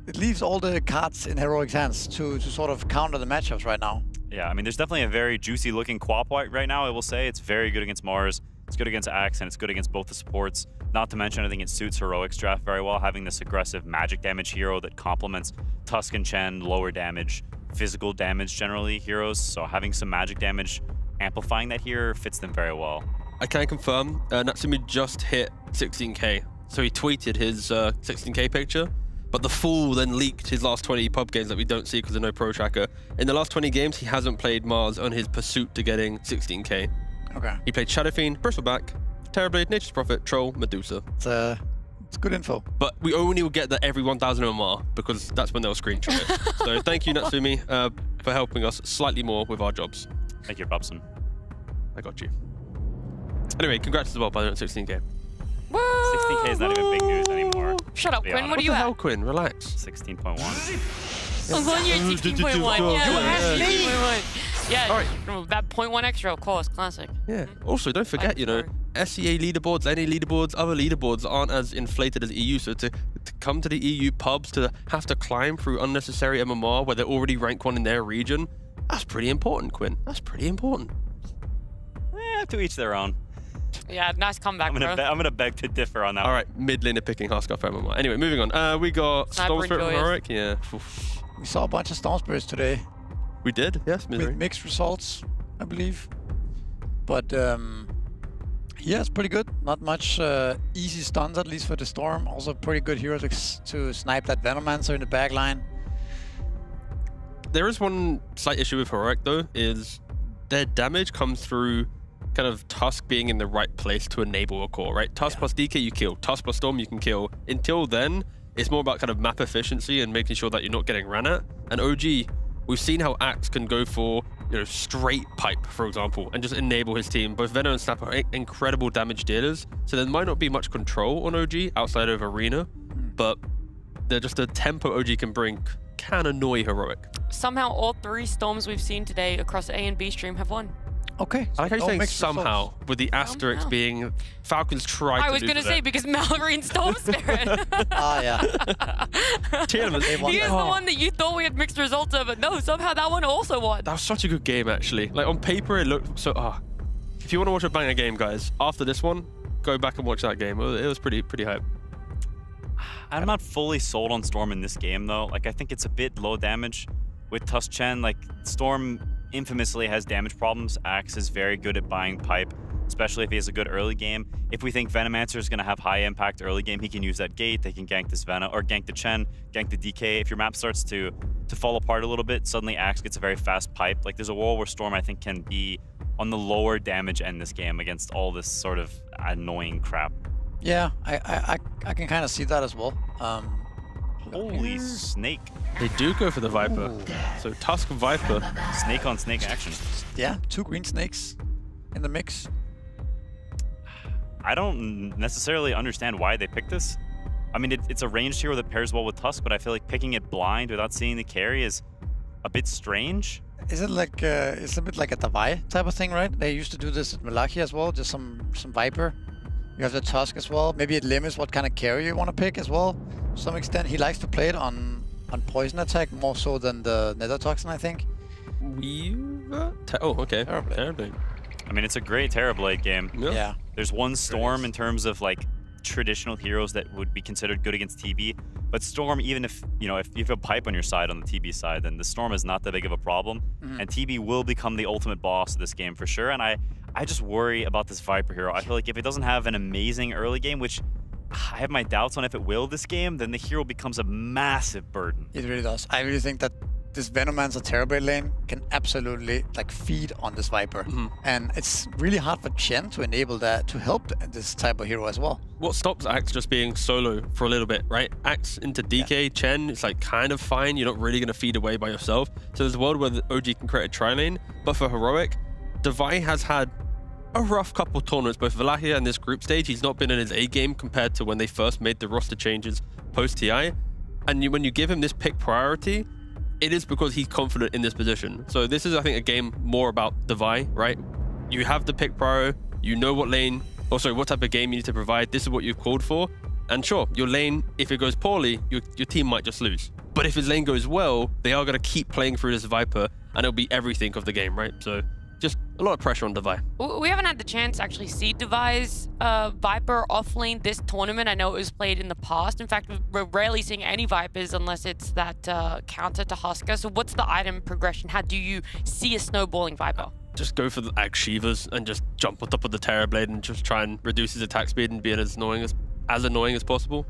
it leaves all the cards in Heroic's hands to sort of counter the matchups right now. Yeah, I mean, there's definitely a very juicy looking Quap right now, I will say. It's very good against Mars. It's good against Axe, and it's good against both the supports. Not to mention, I think it suits Heroic's draft very well, having this aggressive magic damage hero that complements Tusk and Chen, lower damage, physical damage generally heroes. So having some magic damage, amplifying that here fits them very well. I can confirm, Natsumi just hit 16k. So he tweeted his 16k picture, but the fool then leaked his last 20 pub games that we don't see because of no pro tracker. In the last 20 games, he hasn't played Mars on his pursuit to getting 16k. Okay. He played Shadow Fiend, Bristleback, Terrorblade, Nature's Prophet, Troll, Medusa. It's good info. But we only will get that every 1000 MMR because that's when they'll screenshot it. So thank you, Natsumi, for helping us slightly more with our jobs. Thank you, Bobson. I got you. Anyway, congrats as well, by the way, on 16k. Woo! 16k is not even big news anymore. Shut up, be Quinn. honest. What do you What the hell, have? Quinn? Relax. 16.1. I'm going here 16.1. Yeah, 16.1. Yeah, All right. that 0.1 extra, of course. Classic. Yeah. Also, don't forget, you know, SEA leaderboards, any leaderboards, other leaderboards aren't as inflated as EU. So to come to the EU pubs, to have to climb through unnecessary MMR where they're already rank 1 in their region, that's pretty important, Quinn. That's pretty important. To each their own. Yeah, nice comeback, I'm bro. gonna beg to differ on that. All right, mid laner picking Huskar for MMR. Anyway, moving on. We got Sniper Storm Spirit from enjoys. Heroic. Yeah. Oof. We saw a bunch of Storm Spirits today We did, yes, Misery. with mixed results, I believe. But yeah, it's pretty good. Not much easy stuns, at least for the Storm. Also pretty good hero to snipe that Venomancer in the back line. There is one slight issue with Heroic, though, is their damage comes through kind of Tusk being in the right place to enable a core, right? Tusk plus DK, you kill. Tusk plus Storm, you can kill. Until then, it's more about kind of map efficiency and making sure that you're not getting ran at. And OG, we've seen how Axe can go for straight pipe, for example, and just enable his team. Both Veno and Snap are incredible damage dealers, so there might not be much control on OG outside of Arena, but they're just a tempo OG can bring can annoy Heroic. Somehow all 3 Storms we've seen today across A and B stream have won. Okay. I like how you're saying mixed somehow, results. with the asterisk Somehow. being Falcons tried to I was do going to for say, them. because Mallory Storm Spirit. Yeah. Tearlaments, They won He is that. the one that you thought we had mixed results over. No, somehow that one also won. That was such a good game, actually. Like, on paper, it looked so... If you want to watch a banger game, guys, after this one, go back and watch that game. It was pretty hype. I'm not fully sold on Storm in this game, though. Like, I think it's a bit low damage with Tusk Chen. Like, Storm infamously has damage problems. Axe is very good at buying pipe, especially if he has a good early game. If we think Venomancer is going to have high impact early game, he can use that gate. They can gank this Veno, or gank the Chen, gank the DK. If your map starts to fall apart a little bit, suddenly Axe gets a very fast pipe. Like, there's a world where Storm, I think, can be on the lower damage end this game against all this sort of annoying crap. Yeah, I can kind of see that as well. Holy snake. They do go for the Viper. Ooh. So Tusk and Viper. Snake on snake action. Yeah, 2 green snakes in the mix. I don't necessarily understand why they picked this. I mean, it's a ranged hero that pairs well with Tusk, but I feel like picking it blind without seeing the carry is a bit strange. Is it like it's a bit like a Davai type of thing, right? They used to do this at Malaki as well, just some Viper. You have the Tusk as well. Maybe it limits what kind of carry you want to pick as well. To some extent, he likes to play it on poison attack more so than the Nether Toxin, I think. Oh, okay. Terrorblade. Terrorblade. I mean, it's a great Terrorblade game. Yeah. There's one Storm in terms of like traditional heroes that would be considered good against TB, but Storm, even if you have a pipe on your side on the TB side, then the Storm is not that big of a problem, and TB will become the ultimate boss of this game for sure. And I just worry about this Viper hero. I feel like if it doesn't have an amazing early game, which I have my doubts on if it will this game, then the hero becomes a massive burden. It really does. I really think that this Venomancer Terrorblade lane can absolutely like feed on this Viper. And it's really hard for Chen to enable that, to help this type of hero as well. What stops Axe just being solo for a little bit, right? Axe into DK, Chen, it's like kind of fine. You're not really going to feed away by yourself. So there's a world where the OG can create a tri-lane. But for Heroic, Davai has had a rough couple tournaments, both Valahia and this group stage. He's not been in his A game compared to when they first made the roster changes post-TI. And when you give him this pick priority, it is because he's confident in this position. So this is, I think, a game more about Davai, right? You have the pick prior, you know what lane, or sorry, what type of game you need to provide. This is what you've called for. And sure, your lane, if it goes poorly, your team might just lose. But if his lane goes well, they are going to keep playing through this Viper, and it'll be everything of the game, right? So just a lot of pressure on Davai. We haven't had the chance to actually see Davai's Viper offlane this tournament. I know it was played in the past. In fact, we're rarely seeing any Vipers unless it's that counter to Husker. So what's the item progression? How do you see a snowballing Viper? Just go for the Axe Shivas and just jump on top of the Terrorblade and just try and reduce his attack speed and be as annoying as possible.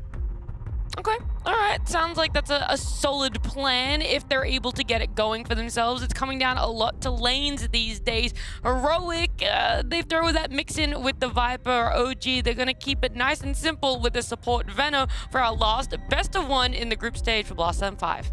Okay, all right. Sounds like that's a solid plan if they're able to get it going for themselves. It's coming down a lot to lanes these days. Heroic, they throw that mix in with the Viper or OG. They're going to keep it nice and simple with the support Veno for our last best of one in the group stage for Blast 5.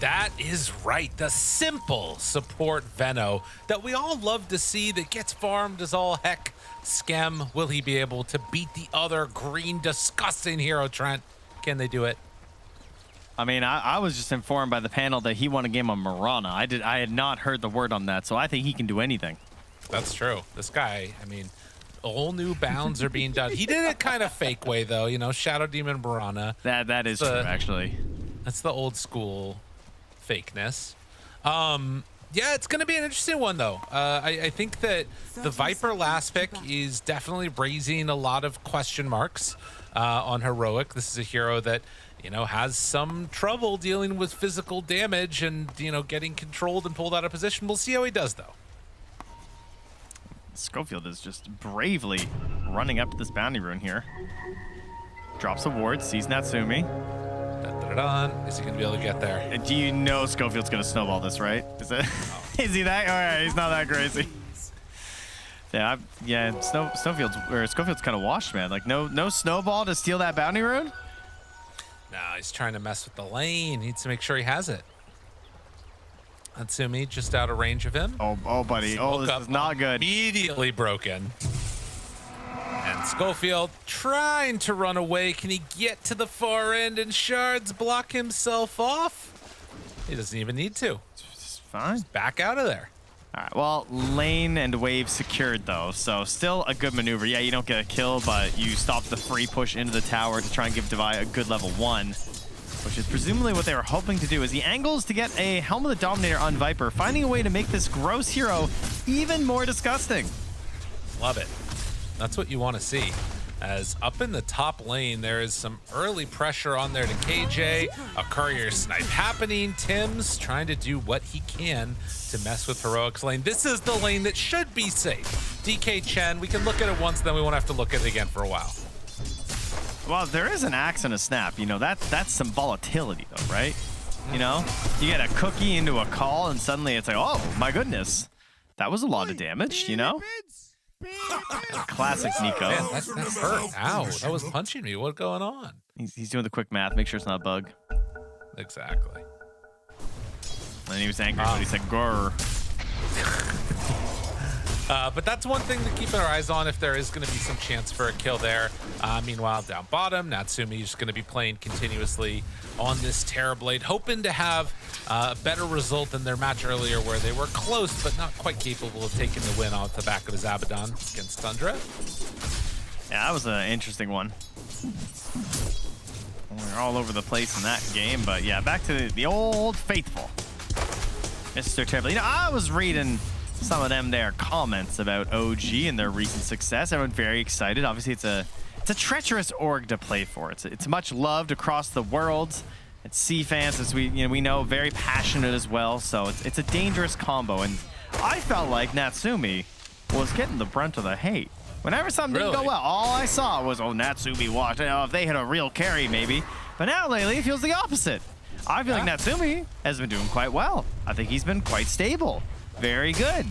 That is right. The simple support Veno that we all love to see, that gets farmed as all heck. Skem, will he be able to beat the other green disgusting hero, Trent? Can they do it? I mean, I was just informed by the panel that he won a game on Mirana. I had not heard the word on that, so I think he can do anything. That's true. This guy, I mean, all new bounds are being done. He did it kind of fake way, though. You know, Shadow Demon Mirana. That is true, actually. That's the old school fakeness. Yeah, it's going to be an interesting one, though. I think that the Viper last pick is definitely raising a lot of question marks on Heroic. This is a hero that, you know, has some trouble dealing with physical damage and, you know, getting controlled and pulled out of position. We'll see how he does, though. Schofield is just bravely running up to this bounty rune here. Drops a ward, sees Natsumi. it on. Is he gonna be able to get there? And do you know Schofield's gonna snowball this, right? Is it? Is he that? All right, he's not that crazy. Yeah, Schofield's kind of washed, man. Like no snowball to steal that bounty rune. Nah, he's trying to mess with the lane. He needs to make sure he has it. Natsumi just out of range of him. Oh, buddy. Oh, this is not good. Immediately broken. And Schofield trying to run away. Can he get to the far end and Shards block himself off? He doesn't even need to. It's fine. Just back out of there. All right, well, lane and wave secured, though, so still a good maneuver. Yeah, you don't get a kill, but you stop the free push into the tower to try and give Devi a good level 1, which is presumably what they were hoping to do, as he angles to get a Helm of the Dominator on Viper, finding a way to make this gross hero even more disgusting. Love it. That's what you want to see. As up in the top lane, there is some early pressure on there to KJ. A courier snipe happening. Tim's trying to do what he can to mess with Heroic's lane. This is the lane that should be safe. DK Chen, we can look at it once, then we won't have to look at it again for a while. Well, there is an axe and a snap. You know, that's some volatility, though, right? You know, you get a cookie into a call, and suddenly it's like, oh, my goodness. That was a lot of damage, you know? Classic Nico. Man, that hurt. Ow, that was punching me. What's going on? He's doing the quick math. Make sure it's not a bug. Exactly. And he was angry when he said grrr. But that's one thing to keep our eyes on if there is going to be some chance for a kill there. Meanwhile, down bottom, Natsumi is going to be playing continuously on this Terrorblade, hoping to have a better result than their match earlier where they were close but not quite capable of taking the win off the back of his Abaddon against Tundra. Yeah, that was an interesting one. We're all over the place in that game, but yeah, back to the old faithful. Mr. Terrible. You know, I was reading some of their comments about OG and their recent success. Everyone very excited. Obviously, it's a treacherous org to play for. It's much loved across the world. It's C fans, as we know, very passionate as well. So it's a dangerous combo. And I felt like Natsumi was getting the brunt of the hate. Whenever something didn't go well, all I saw was, oh, Natsumi walked. You know, if they hit a real carry, maybe. But now lately, it feels the opposite. I feel like Natsumi has been doing quite well. I think he's been quite stable. Very good.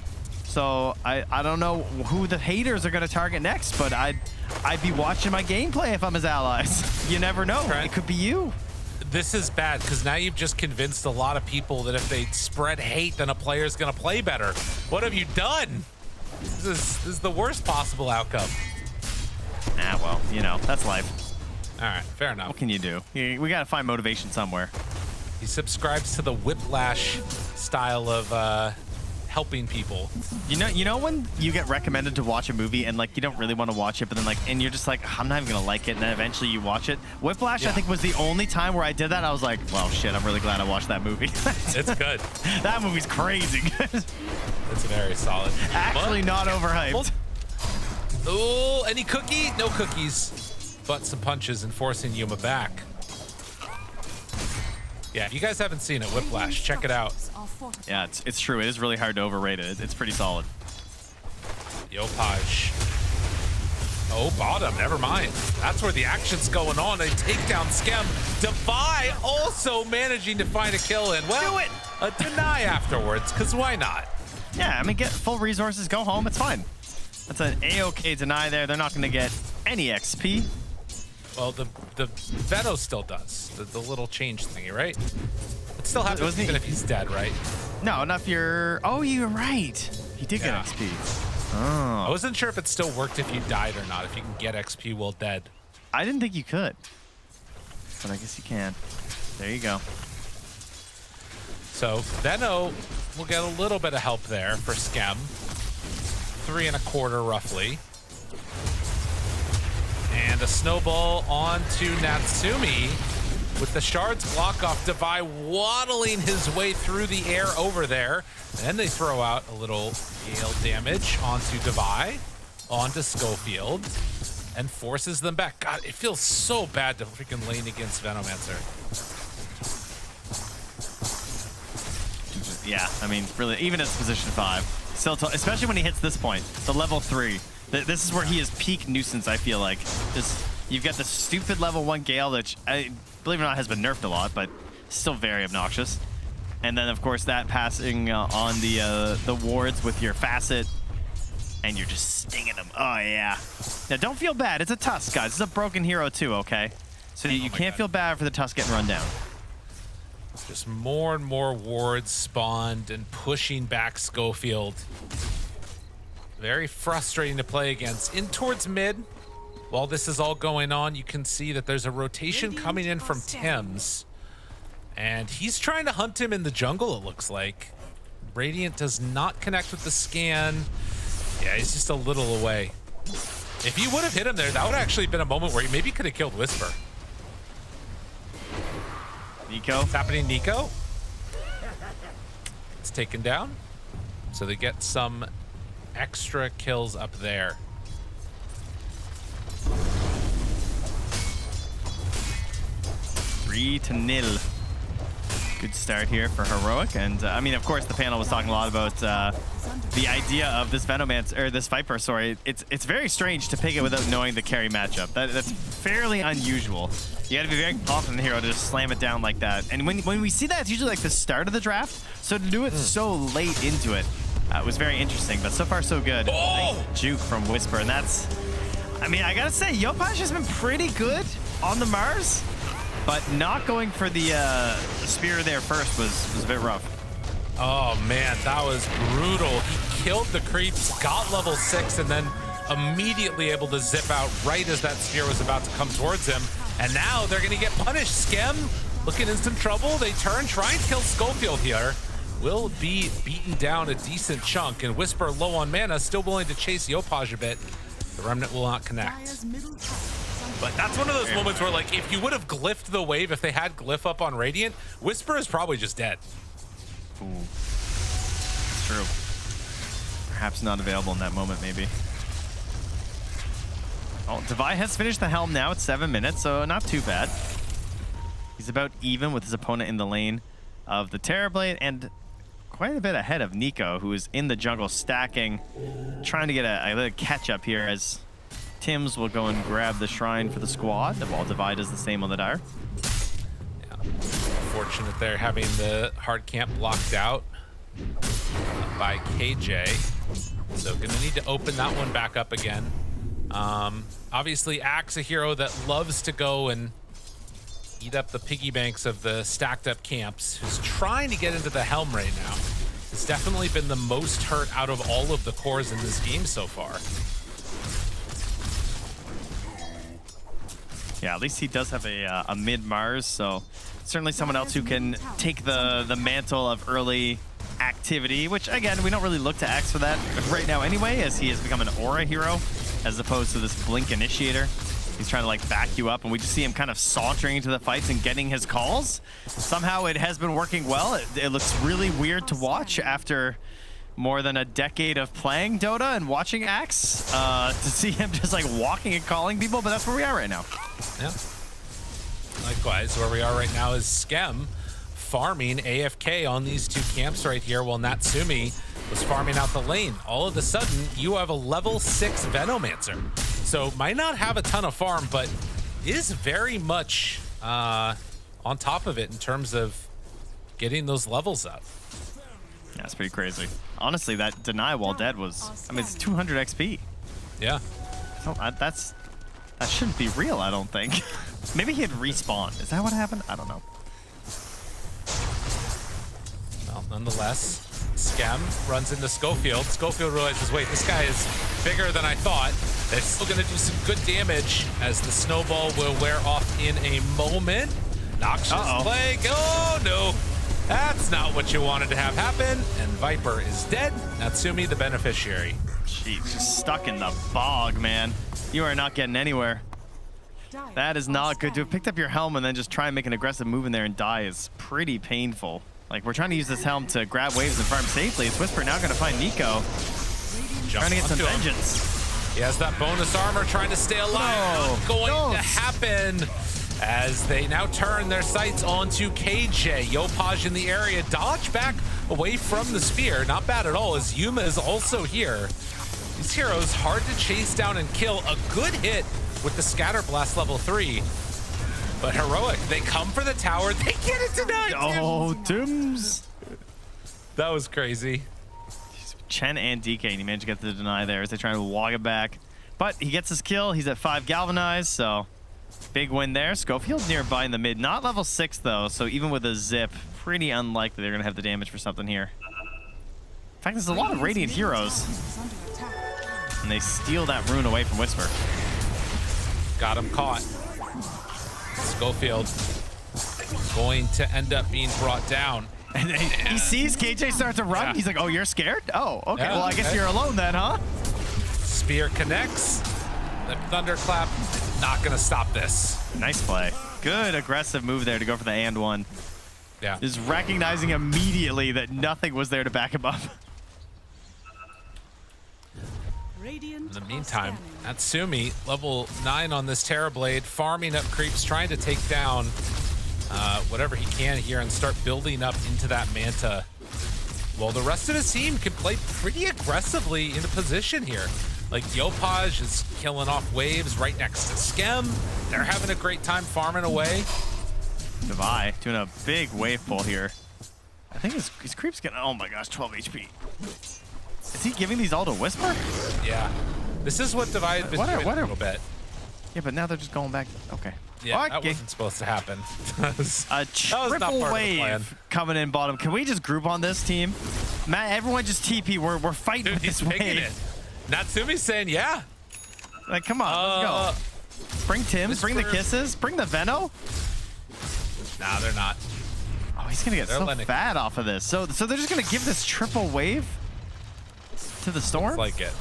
So I don't know who the haters are going to target next, but I'd be watching my gameplay if I'm his allies. You never know. It could be you. This is bad because now you've just convinced a lot of people that if they spread hate, then a player's going to play better. What have you done? This is the worst possible outcome. Ah, well, you know, that's life. All right, fair enough. What can you do? We got to find motivation somewhere. He subscribes to the whiplash style of helping people. You know when you get recommended to watch a movie and like you don't really want to watch it, but then and you're just like, I'm not even gonna like it, and then eventually you watch it. Whiplash, I think, was the only time where I did that. I was like, well, shit, I'm really glad I watched that movie. It's good. That movie's crazy good. It's very solid. Actually, not overhyped. Oh, any cookie? No cookies, but some punches and forcing Yuma back. Yeah, if you guys haven't seen it, Whiplash, check it out. Yeah, it's true. It is really hard to overrate it. It's pretty solid. Yopaj. Oh, bottom. Never mind. That's where the action's going on. They take down Skem. Devi also managing to find a kill in. Well, do it. A deny afterwards, because why not? Yeah, I mean, get full resources, go home. It's fine. That's an A-OK deny there. They're not going to get any XP. Well, the Veto still does. The little change thingy, right? It still happens even if he's dead, right? No, not if you're... Oh, you're right. He did get XP. Oh. I wasn't sure if it still worked if you died or not, if you can get XP while dead. I didn't think you could. But I guess you can. There you go. So, Veno will get a little bit of help there for Skem. 3.25 roughly. And a snowball onto Natsumi with the Shards block off. Devi waddling his way through the air over there. And then they throw out a little gale damage onto Devi, onto Schofield, and forces them back. God, it feels so bad to freaking lane against Venomancer. Yeah, I mean, really, even at position 5, still, especially when he hits this point, the level 3. This is where he is peak nuisance, I feel like. You've got the stupid level 1 Gale that believe it or not, has been nerfed a lot, but still very obnoxious. And then, of course, that passing on the wards with your facet, and you're just stinging them. Oh, yeah. Now, don't feel bad. It's a Tusk, guys. It's a broken hero, too, okay? So you can't feel bad for the Tusk getting run down. Just more and more wards spawned and pushing back Schofield. Very frustrating to play against. In towards mid, while this is all going on, you can see that there's a rotation coming in from Tim's. And he's trying to hunt him in the jungle, it looks like. Radiant does not connect with the scan. Yeah, he's just a little away. If he would have hit him there, that would have actually been a moment where he maybe could have killed Whisper. Nico. What's happening, Nico? It's taken down. So they get some extra kills up there. 3-0. Good start here for Heroic. And I mean, of course, the panel was talking a lot about the idea of this Venomancer, or this Viper, sorry. It's very strange to pick it without knowing the carry matchup. That's fairly unusual. You gotta be very confident in the hero to just slam it down like that. And when we see that, it's usually like the start of the draft. So to do it so late into it was very interesting. But so far, so good. Nice juke from Whisper. And that's, I mean, I gotta say, Yopaj has been pretty good on the Mars. But not going for the spear there first was a bit rough. Oh man, that was brutal. He killed the creeps, got level 6, and then immediately able to zip out right as that spear was about to come towards him. And now they're gonna get punished. Skem looking in some trouble. They turn, try and kill Schofield here. Will be beaten down a decent chunk, and Whisper low on mana, still willing to chase Yopaj a bit. The Remnant will not connect. But that's one of those moments where, like, if you would have glyphed the wave, if they had glyph up on Radiant, Whisper is probably just dead. Ooh. It's true. Perhaps not available in that moment, maybe. Oh, Devi has finished the Helm now. It's 7 minutes, so not too bad. He's about even with his opponent in the lane of the Terrorblade, and quite a bit ahead of Nico, who is in the jungle stacking, trying to get a little catch up here as Tims will go and grab the shrine for the squad, while Devi does the same on the Dire. Yeah. Fortunate they're having the hard camp blocked out by KJ. So gonna need to open that one back up again. Obviously, Axe, a hero that loves to go and eat up the piggy banks of the stacked up camps, who's trying to get into the Helm right now. It's definitely been the most hurt out of all of the cores in this game so far. Yeah, at least he does have a mid-Mars, so certainly someone else who can take the mantle of early activity, which, again, we don't really look to Axe for that right now anyway, as he has become an aura hero, as opposed to this blink initiator. He's trying to, like, back you up, and we just see him kind of sauntering into the fights and getting his calls. Somehow it has been working well. It looks really weird to watch after more than a decade of playing Dota and watching Axe, to see him just like walking and calling people, but that's where we are right now. Yeah. Likewise, where we are right now is Skem farming AFK on these two camps right here while Natsumi was farming out the lane. All of a sudden, you have a level 6 Venomancer. So might not have a ton of farm, but is very much on top of it in terms of getting those levels up. Yeah, it's pretty crazy. Honestly, that deny while dead was, I mean, it's 200 XP. Yeah. So that shouldn't be real, I don't think. Maybe he had respawned. Is that what happened? I don't know. Well, nonetheless, Skem runs into Schofield. Schofield realizes, wait, this guy is bigger than I thought. They're still going to do some good damage as the snowball will wear off in a moment. Noxious Plague. Oh, no. That's not what you wanted to have happen. And Viper is dead. Natsumi, the beneficiary. Jeez, just stuck in the bog, man. You are not getting anywhere. That is not good. To have picked up your helm and then just try and make an aggressive move in there and die is pretty painful. Like, we're trying to use this helm to grab waves and farm safely. It's Whisper now going to find Nico. Trying to get some vengeance. He has that bonus armor trying to stay alive. Not going to happen. As they now turn their sights onto KJ. Yopaj in the area, dodge back away from the spear. Not bad at all, as Yuma is also here. These heroes hard to chase down and kill. A good hit with the Scatter Blast level 3. But Heroic, they come for the tower. They get it tonight. Oh, Tims. That was crazy. Chen and DK, and he managed to get the deny there as they try to walk it back. But he gets his kill. He's at 5 galvanized, so big win there. Schofield's nearby in the mid. Not level 6, though, so even with a zip, pretty unlikely they're going to have the damage for something here. In fact, there's a lot of Radiant heroes. And they steal that rune away from Whisper. Got him caught. Schofield going to end up being brought down. And he sees KJ start to run. Yeah. He's like, oh, you're scared? Oh, okay. Yeah, Well, I guess okay. you're alone then, huh? Spear connects. The thunderclap, not going to stop this. Nice play. Good aggressive move there to go for the and one. Yeah. Just recognizing immediately that nothing was there to back him up. In the meantime, Natsumi, level 9 on this Terrorblade, farming up creeps, trying to take down whatever he can here and start building up into that Manta. Well, the rest of his team can play pretty aggressively in a position here. Like Yopaj is killing off waves right next to Skem. They're having a great time farming away. Devi doing a big wave pull here. I think his creep's getting, oh my gosh, 12 HP. Is he giving these all to Whisper? Yeah. This is what Devi has been doing a little bit. Yeah, but now they're just going back. Okay. Yeah, that Okay. wasn't supposed to happen. That was A not triple part of the plan. wave coming in bottom. Can we just group on this team? Matt, everyone just TP. We're fighting Dude, with he's this picking wave. it. Natsumi's saying, yeah. Like, come on, let's go. Bring Tim, bring the kisses, bring the Veno. Nah, they're not. Oh, he's gonna get They're so letting it- fat off of this. So they're just gonna give this triple wave to the Storm? Like it.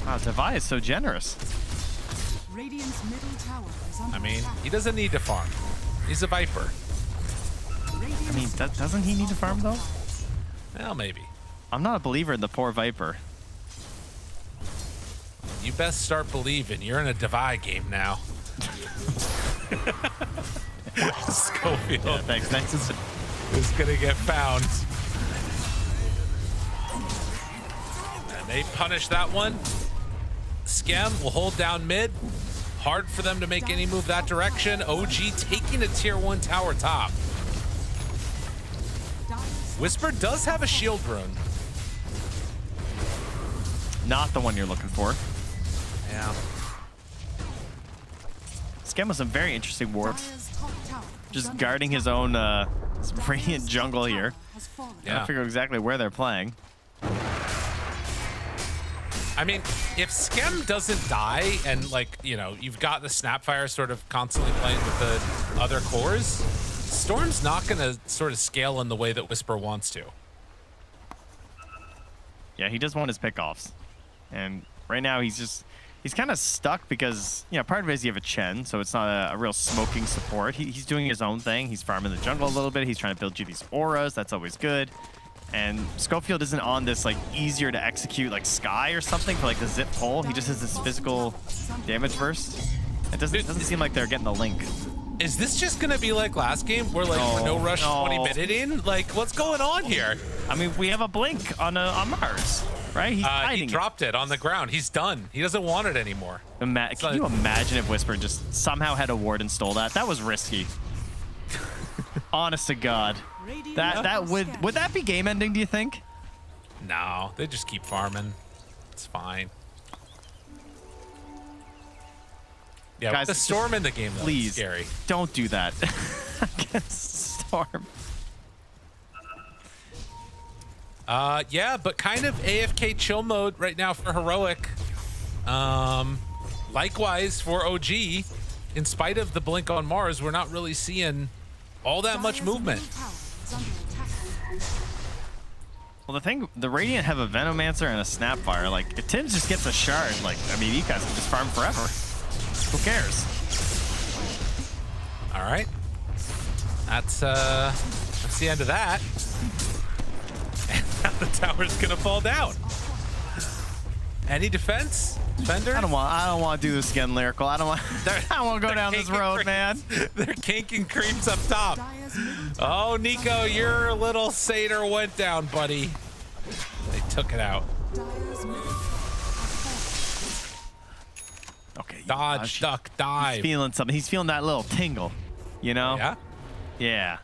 Wow, Devi is so generous. Radiant's middle tower is under I mean, attack. he doesn't need to farm. He's a Viper. I mean, doesn't he need to farm though? Well, maybe. I'm not a believer in the poor Viper. You best start believing. You're in a Devi game now. Schofield Yeah, thanks. is going to get found. And they punish that one. Skem will hold down mid. Hard for them to make any move that direction. OG taking a tier 1 tower top. Whisper does have a shield rune. Not the one you're looking for. Yeah. Skem with some very interesting warps. Dire's top tower is Just under guarding his attack. own Radiant Dire's jungle top here. tower has fallen. Trying Yeah. to figure out exactly where they're playing. I mean, if Skem doesn't die and, like, you know, you've got the Snapfire sort of constantly playing with the other cores, Storm's not going to sort of scale in the way that Whisper wants to. Yeah, he does want his pickoffs. And right now he's kind of stuck because, you know, part of it is you have a Chen, so it's not a real smoking support. He's doing his own thing. He's farming the jungle a little bit. He's trying to build you these auras. That's always good. And Schofield isn't on this, like, easier to execute, like, Sky or something for, like, the zip pull. He just has this physical damage burst. It doesn't seem like they're getting the link. Is this just going to be like last game where, like, we're no rush 20-minute in? Like, what's going on here? I mean, we have a blink on Mars, right? He's He hiding dropped it on the ground. He's done. He doesn't want it anymore. Can you imagine if Whisper just somehow had a ward and stole that? That was risky. Honest to God. That would that be game ending, do you think? No, they just keep farming. It's fine. Yeah, Guys, with the Storm in the game, though, please, it's scary. don't do that against Storm. Yeah, but kind of AFK chill mode right now for Heroic. Likewise for OG. In spite of the blink on Mars, we're not really seeing all that much Dire's movement. middle tower is under attack. Well, the Radiant have a Venomancer and a Snapfire. Like, if Tim just gets a shard, like, I mean, you guys can just farm forever. Who cares? All right. That's the end of that. And now the tower's gonna fall down. Any defense? Defender? I don't want to do this again, Lyrical. I don't want to go down this road, man. They're kinking creeps up top. Dire's middle tower Oh, Nico, your little satyr went down, buddy. They took it out. Dire's middle tower has fallen. Okay. Dodge, duck, dive. He's feeling something. He's feeling that little tingle, you know? Yeah? Yeah.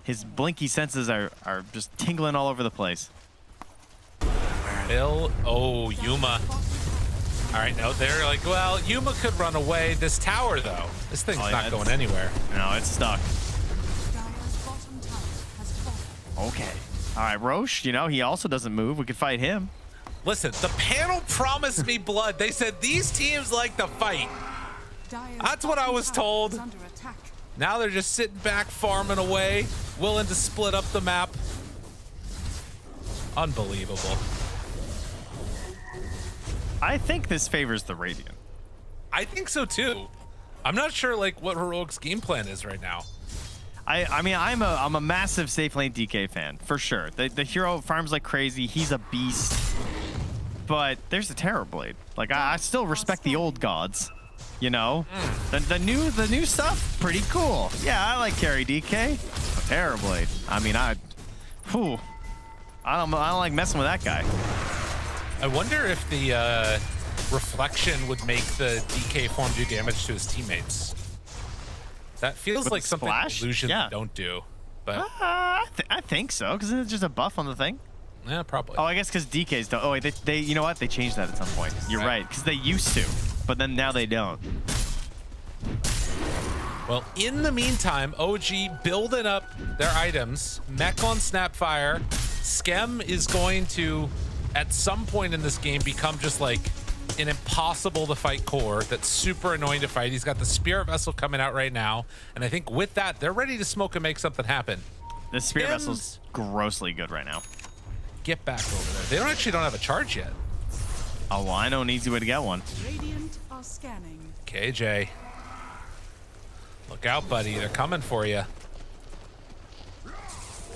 His blinky senses are just tingling all over the place. Oh, Yuma. All right, no, they're like, well, Yuma could run away. This tower, though, this thing's not going anywhere. No, it's stuck. Dire's bottom tower has fallen. Okay. All right, Roche, you know, he also doesn't move. We could fight him. Listen, the panel promised me blood. They said these teams like to fight. Dire's That's what I bottom was tower told. is under attack. Now they're just sitting back, farming away, willing to split up the map. Unbelievable. I think this favors the Radiant. I think so too. I'm not sure like what Heroic's game plan is right now. I mean, I'm a massive safe lane DK fan for sure. The hero farms like crazy. He's a beast. But there's the Terrorblade. Like I still respect the old gods. You know, the new stuff, pretty cool. Yeah, I like carry DK. Terrorblade. I mean, I don't like messing with that guy. I wonder if the reflection would make the DK form do damage to his teammates. That feels With like the something splash? illusions Yeah. don't do. But I think so, because it's just a buff on the thing. yeah, probably. Oh, I guess because DKs don't. Oh, wait, they you know what? They changed that at some point. You're right, because they used to, but then now they don't. Well, in the meantime, OG building up their items. Mech on Snapfire. Skem is going to, at some point in this game, become just like an impossible to fight core that's super annoying to fight. He's got the Spirit Vessel coming out right now. And I think with that, they're ready to smoke and make something happen. The Spirit Vessel's grossly good right now. Get back over there. They actually don't have a charge yet. Oh, well, I know an easy way to get one. Radiant are scanning. KJ. Look out, buddy. They're coming for you.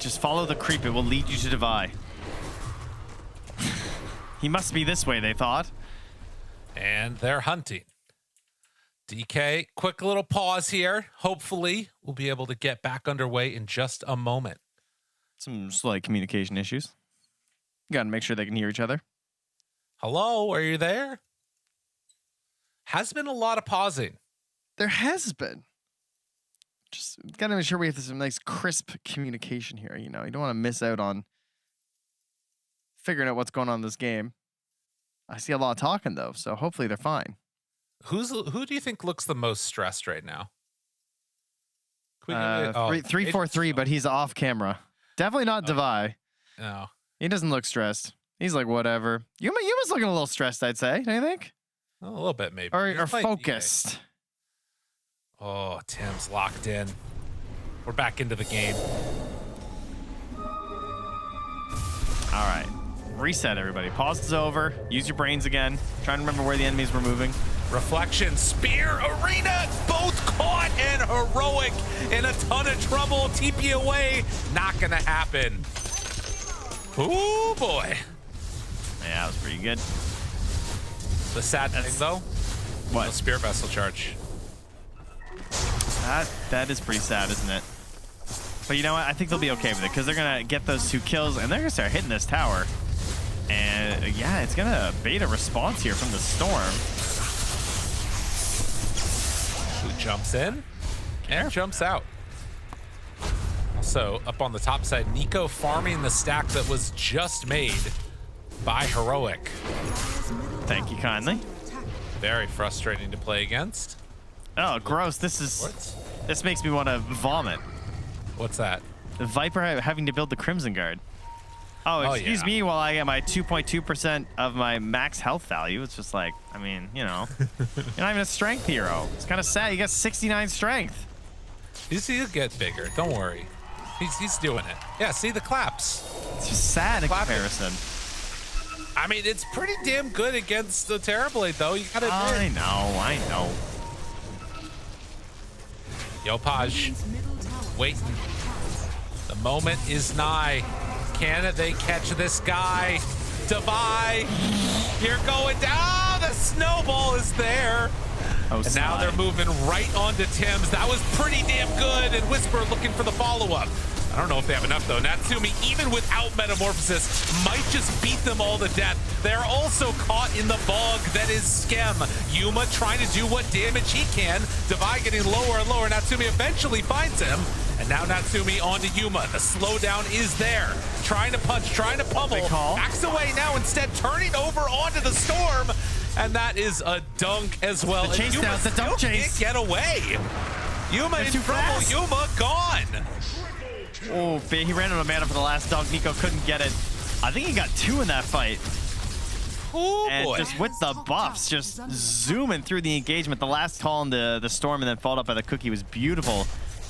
Just follow the creep. It will lead you to Devi. He must be this way, they thought. And they're hunting. DK, quick little pause here. Hopefully, we'll be able to get back underway in just a moment. Some slight communication issues. Got to make sure they can hear each other. Hello, are you there? Has been a lot of pausing. There has been. Just got to make sure we have some nice crisp communication here. You know, you don't want to miss out on figuring out what's going on in this game. I see a lot of talking though, so hopefully they're fine. Who do you think looks the most stressed right now? Can we get 343, but he's off camera. Definitely not Devi. No. He doesn't look stressed. He's like, whatever. Yuma's looking a little stressed, I'd say. Don't you think? A little bit, maybe. Or He's playing focused. DK. Oh, Tim's locked in. We're back into the game. All right. Reset, everybody. Pause is over. Use your brains again. Try to remember where the enemies were moving. Reflection, Spear, Arena, both caught, and Heroic in a ton of trouble. TP away, not gonna happen. Oh boy. Yeah, that was pretty good. The sad thing though, What? no Spear Vessel charge. That is pretty sad, isn't it? But you know what? I think they'll be okay with it because they're going to get those 2 kills and they're going to start hitting this tower. And yeah, it's going to bait a response here from the Storm. Who jumps in and jumps out. Also, up on the top side, Nico farming the stack that was just made by Heroic. Thank you kindly. Very frustrating to play against. Oh, gross. This makes me want to vomit. What's that? The Viper having to build the Crimson Guard. Oh, excuse me while I get my 2.2% of my max health value. It's just like, I mean, you know, you're not even a strength hero. It's kind of sad. You got 69 strength. He'll get bigger. Don't worry. He's doing it. Yeah, see the claps. It's just sad in Clapping. comparison. I mean, it's pretty damn good against the Terrorblade, though. You gotta admit. I know. Yo, Paj, waiting. The moment is nigh. Can they catch this guy? Devi, you're going down. The snowball is there. Oh, and now they're moving right onto Tim's. That was pretty damn good. And Whisper looking for the follow-up. I don't know if they have enough, though. Natsumi, even without Metamorphosis, might just beat them all to death. They're also caught in the bog that is Skem. Yuma trying to do what damage he can. Devi getting lower and lower. Natsumi eventually finds him. And now Natsumi onto Yuma. The slowdown is there. Trying to punch, trying to pummel. Backs away now, instead turning over onto the Storm. And that is a dunk as well. The chase Yuma down, the dunk still chase. can't get away. Yuma in trouble. Fast. Yuma gone. Oh, he ran out of mana for the last dunk. Nico couldn't get it. I think he got 2 in that fight. Oh, and boy. just with the buffs, just zooming through the engagement. The last call in the Storm and then followed up by the Cookie was beautiful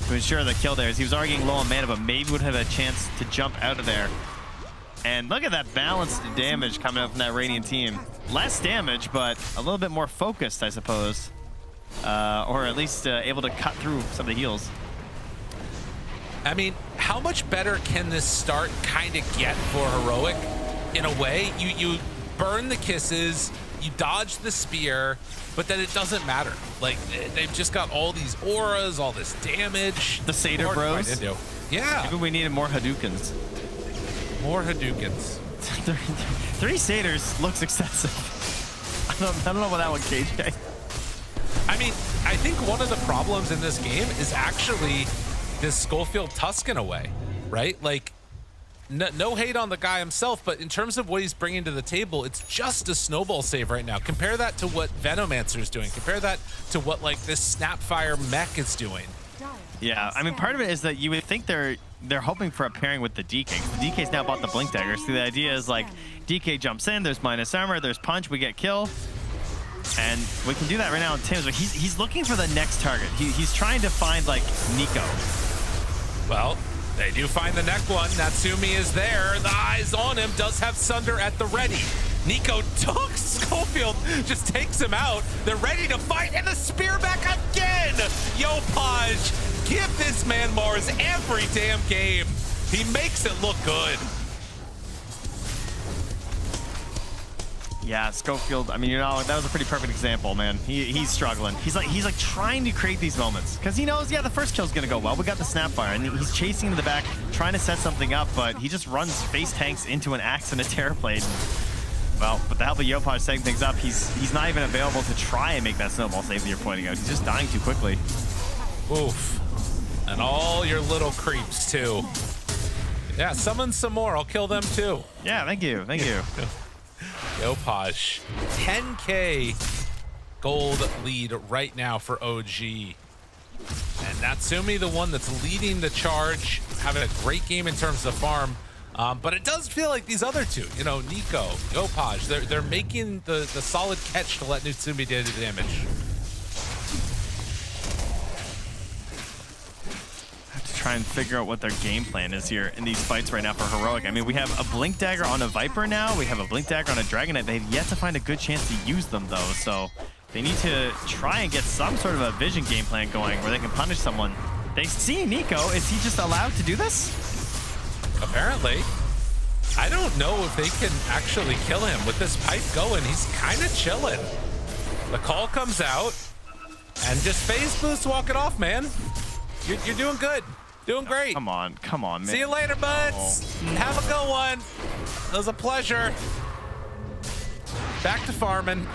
to ensure the kill there. As he was already getting low on mana, but maybe would have a chance to jump out of there. And look at that balanced damage coming up from that Radiant team. Less damage, but a little bit more focused, I suppose. Or at least able to cut through some of the heals. I mean, how much better can this start kind of get for Heroic? In a way, you burn the kisses, you dodge the spear, but then it doesn't matter. Like, they've just got all these auras, all this damage. The Satyr bros. Yeah. Maybe we needed more Hadoukens. More Hadoukens. 3 Satyrs looks excessive. I don't know about that one, KJ. I mean, I think one of the problems in this game is actually this Schofield Tuscan away, right? Like, no hate on the guy himself, but in terms of what he's bringing to the table, it's just a snowball save right now. Compare that to what Venomancer is doing. Compare that to what, like, this Snapfire mech is doing. Yeah, I mean, part of it is that you would think they're hoping for a pairing with the DK. The DK's now bought the Blink Daggers, so the idea is, like, DK jumps in, there's minus armor, there's punch, we get kill. And we can do that right now on Tim's, but he's looking for the next target. He's trying to find, like, Nico. Well, they do find the neck one. Natsumi is there. The eyes on him. Does have Sunder at the ready. Nico took Schofield, just takes him out. They're ready to fight, and the spear back again. Yo, Paj, give this man Mars every damn game. He makes it look good. Yeah, Schofield, I mean, you know, that was a pretty perfect example, man. He's struggling. He's like trying to create these moments because he knows, yeah, the first kill's gonna go well. We got the Snapfire, and he's chasing to the back, trying to set something up, but he just runs face tanks into an axe and a Terrorblade. Well, with the help of Yopaj setting things up, he's not even available to try and make that snowball save that you're pointing out. He's just dying too quickly. Oof. And all your little creeps, too. Yeah, summon some more. I'll kill them, too. Yeah, thank you. Thank you. Yopaj, 10K gold lead right now for OG. And Natsumi, the one that's leading the charge, having a great game in terms of farm. But it does feel like these other two, you know, Nico, Yopaj, they're making the solid catch to let Natsumi do the damage. Try and figure out what their game plan is here in these fights right now for Heroic. I mean, we have a Blink Dagger on a Viper now. We have a Blink Dagger on a Dragon Knight. They've yet to find a good chance to use them, though. So they need to try and get some sort of a vision game plan going where they can punish someone. They see Nico. Is he just allowed to do this? Apparently. I don't know if they can actually kill him. With this pipe going, he's kind of chilling. The call comes out, and just phase boost walk it off, man. You're doing good. Doing great. Come on, man. See you later, buds. Have a good one. It was a pleasure. Back to farming.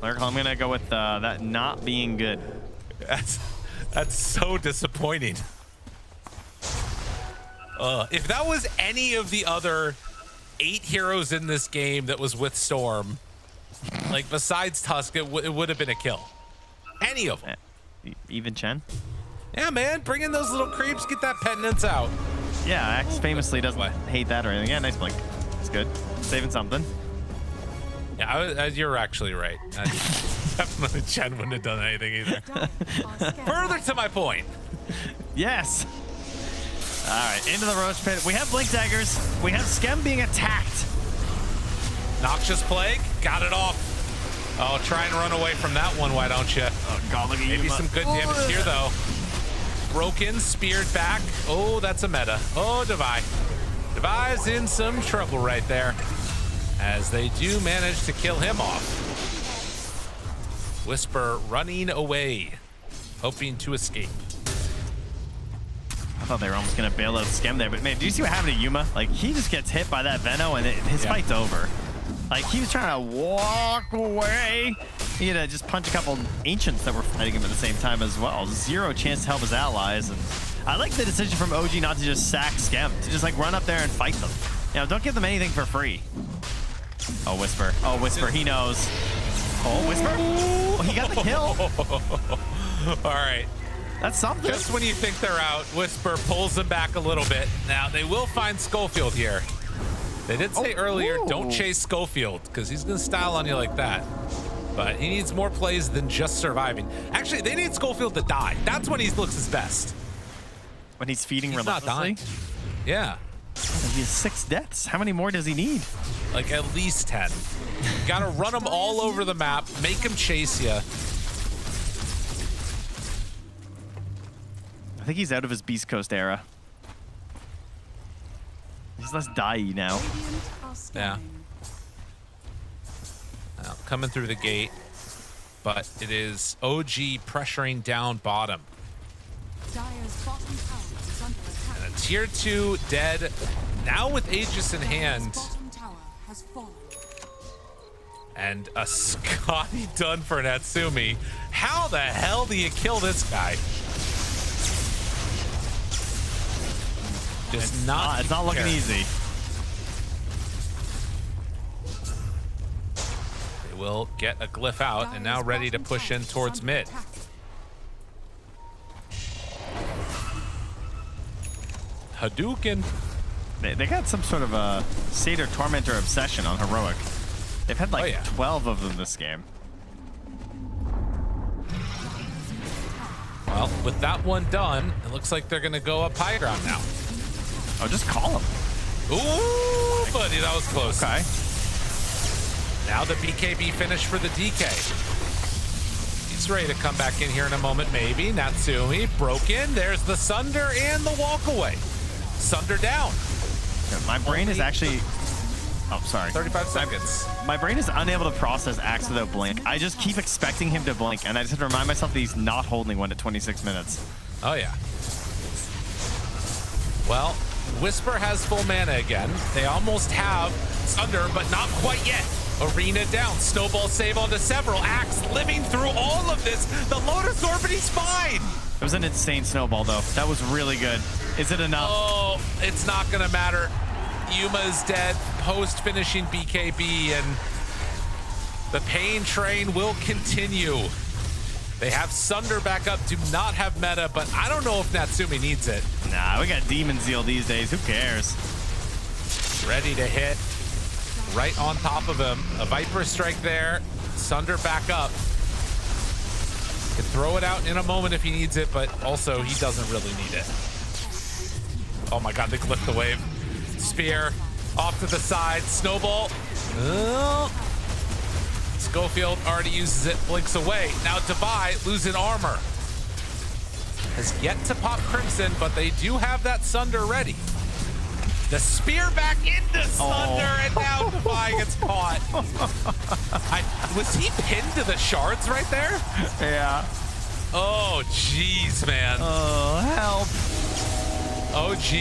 I'm gonna go with that not being good. That's so disappointing. If that was any of the other 8 heroes in this game that was with Storm, like besides Tusk, it would have been a kill. Any of them. Even Chen? Yeah, man, bring in those little creeps, get that penitence out. Yeah, Axe famously doesn't hate that or anything. Yeah, nice Blink. It's good. Saving something. Yeah, you're actually right. Definitely Chen wouldn't have done anything either. Further to my point. Yes. All right, into the Roach Pit. We have Blink Daggers. We have Skem being attacked. Noxious Plague, got it off. Oh, try and run away from that one, why don't you? Oh, God, look at Maybe some good damage here, though. Broken, speared back. Oh, that's a meta. Oh, Devi. Devi's in some trouble right there, as they do manage to kill him off. Whisper running away, hoping to escape. I thought they were almost going to bail out Skem there, but man, do you see what happened to Yuma? Like, he just gets hit by that Veno, and his fight's over. Like, he was trying to walk away. He had to just punch a couple Ancients that were fighting him at the same time as well. Zero chance to help his allies. And I like the decision from OG not to just sack Skem, to just, like, run up there and fight them. You know, don't give them anything for free. Oh, Whisper. Oh, Whisper, he knows. Oh, Whisper. Oh, he got the kill. All right. That's something. Just when you think they're out, Whisper pulls them back a little bit. Now, they will find Schofield here. They did say earlier, don't chase Schofield, because he's going to style on you like that. But he needs more plays than just surviving. Actually, they need Schofield to die. That's when he looks his best. When he's feeding relentlessly? Not dying. Yeah. He has 6 deaths. How many more does he need? Like at least 10. Got to run him all over the map, make him chase you. I think he's out of his Beast Coast era. He's less die now. Yeah. Now, coming through the gate, but it is OG pressuring down bottom. And a tier 2 dead, now with Aegis in hand. And a Scotty done for Natsumi. How the hell do you kill this guy? Just it's not looking easy. They will get a glyph out and now ready to push in towards mid. Hadouken. They got some sort of a Satyr Tormentor obsession on Heroic. They've had like 12 of them this game. Well, with that one done, it looks like they're going to go up high ground now. Oh, just call him. Ooh, buddy, that was close. Okay. Now the BKB finish for the DK. He's ready to come back in here in a moment, maybe. Natsumi broken. There's the Sunder and the walkaway. Sunder down. Yeah, my brain is actually... Oh, sorry. 35 seconds. My brain is unable to process Axe without blink. I just keep expecting him to blink, and I just have to remind myself that he's not holding one at 26 minutes. Oh, yeah. Well, Whisper has full mana again. They almost have Sunder, but not quite yet. Arena down. Snowball save onto several. Axe living through all of this. The Lotus Orb, but he's fine. It was an insane snowball, though. That was really good. Is it enough? Oh, it's not going to matter. Yuma is dead post-finishing BKB, and the pain train will continue. They have Sunder back up, do not have meta, but I don't know if Natsumi needs it. Nah, we got Demon Zeal these days. Who cares? Ready to hit. Right on top of him. A Viper strike there. Sunder back up. Can throw it out in a moment if he needs it, but also he doesn't really need it. Oh my god, they clipped the wave. Spear off to the side. Snowball. Oh. Schofield already uses it, blinks away. Now Devi losing armor. Has yet to pop Crimson, but they do have that Sunder ready. The spear back into Sunder, and now Devi gets caught. Was he pinned to the shards right there? Yeah. Oh, jeez, man. Oh, help. OG,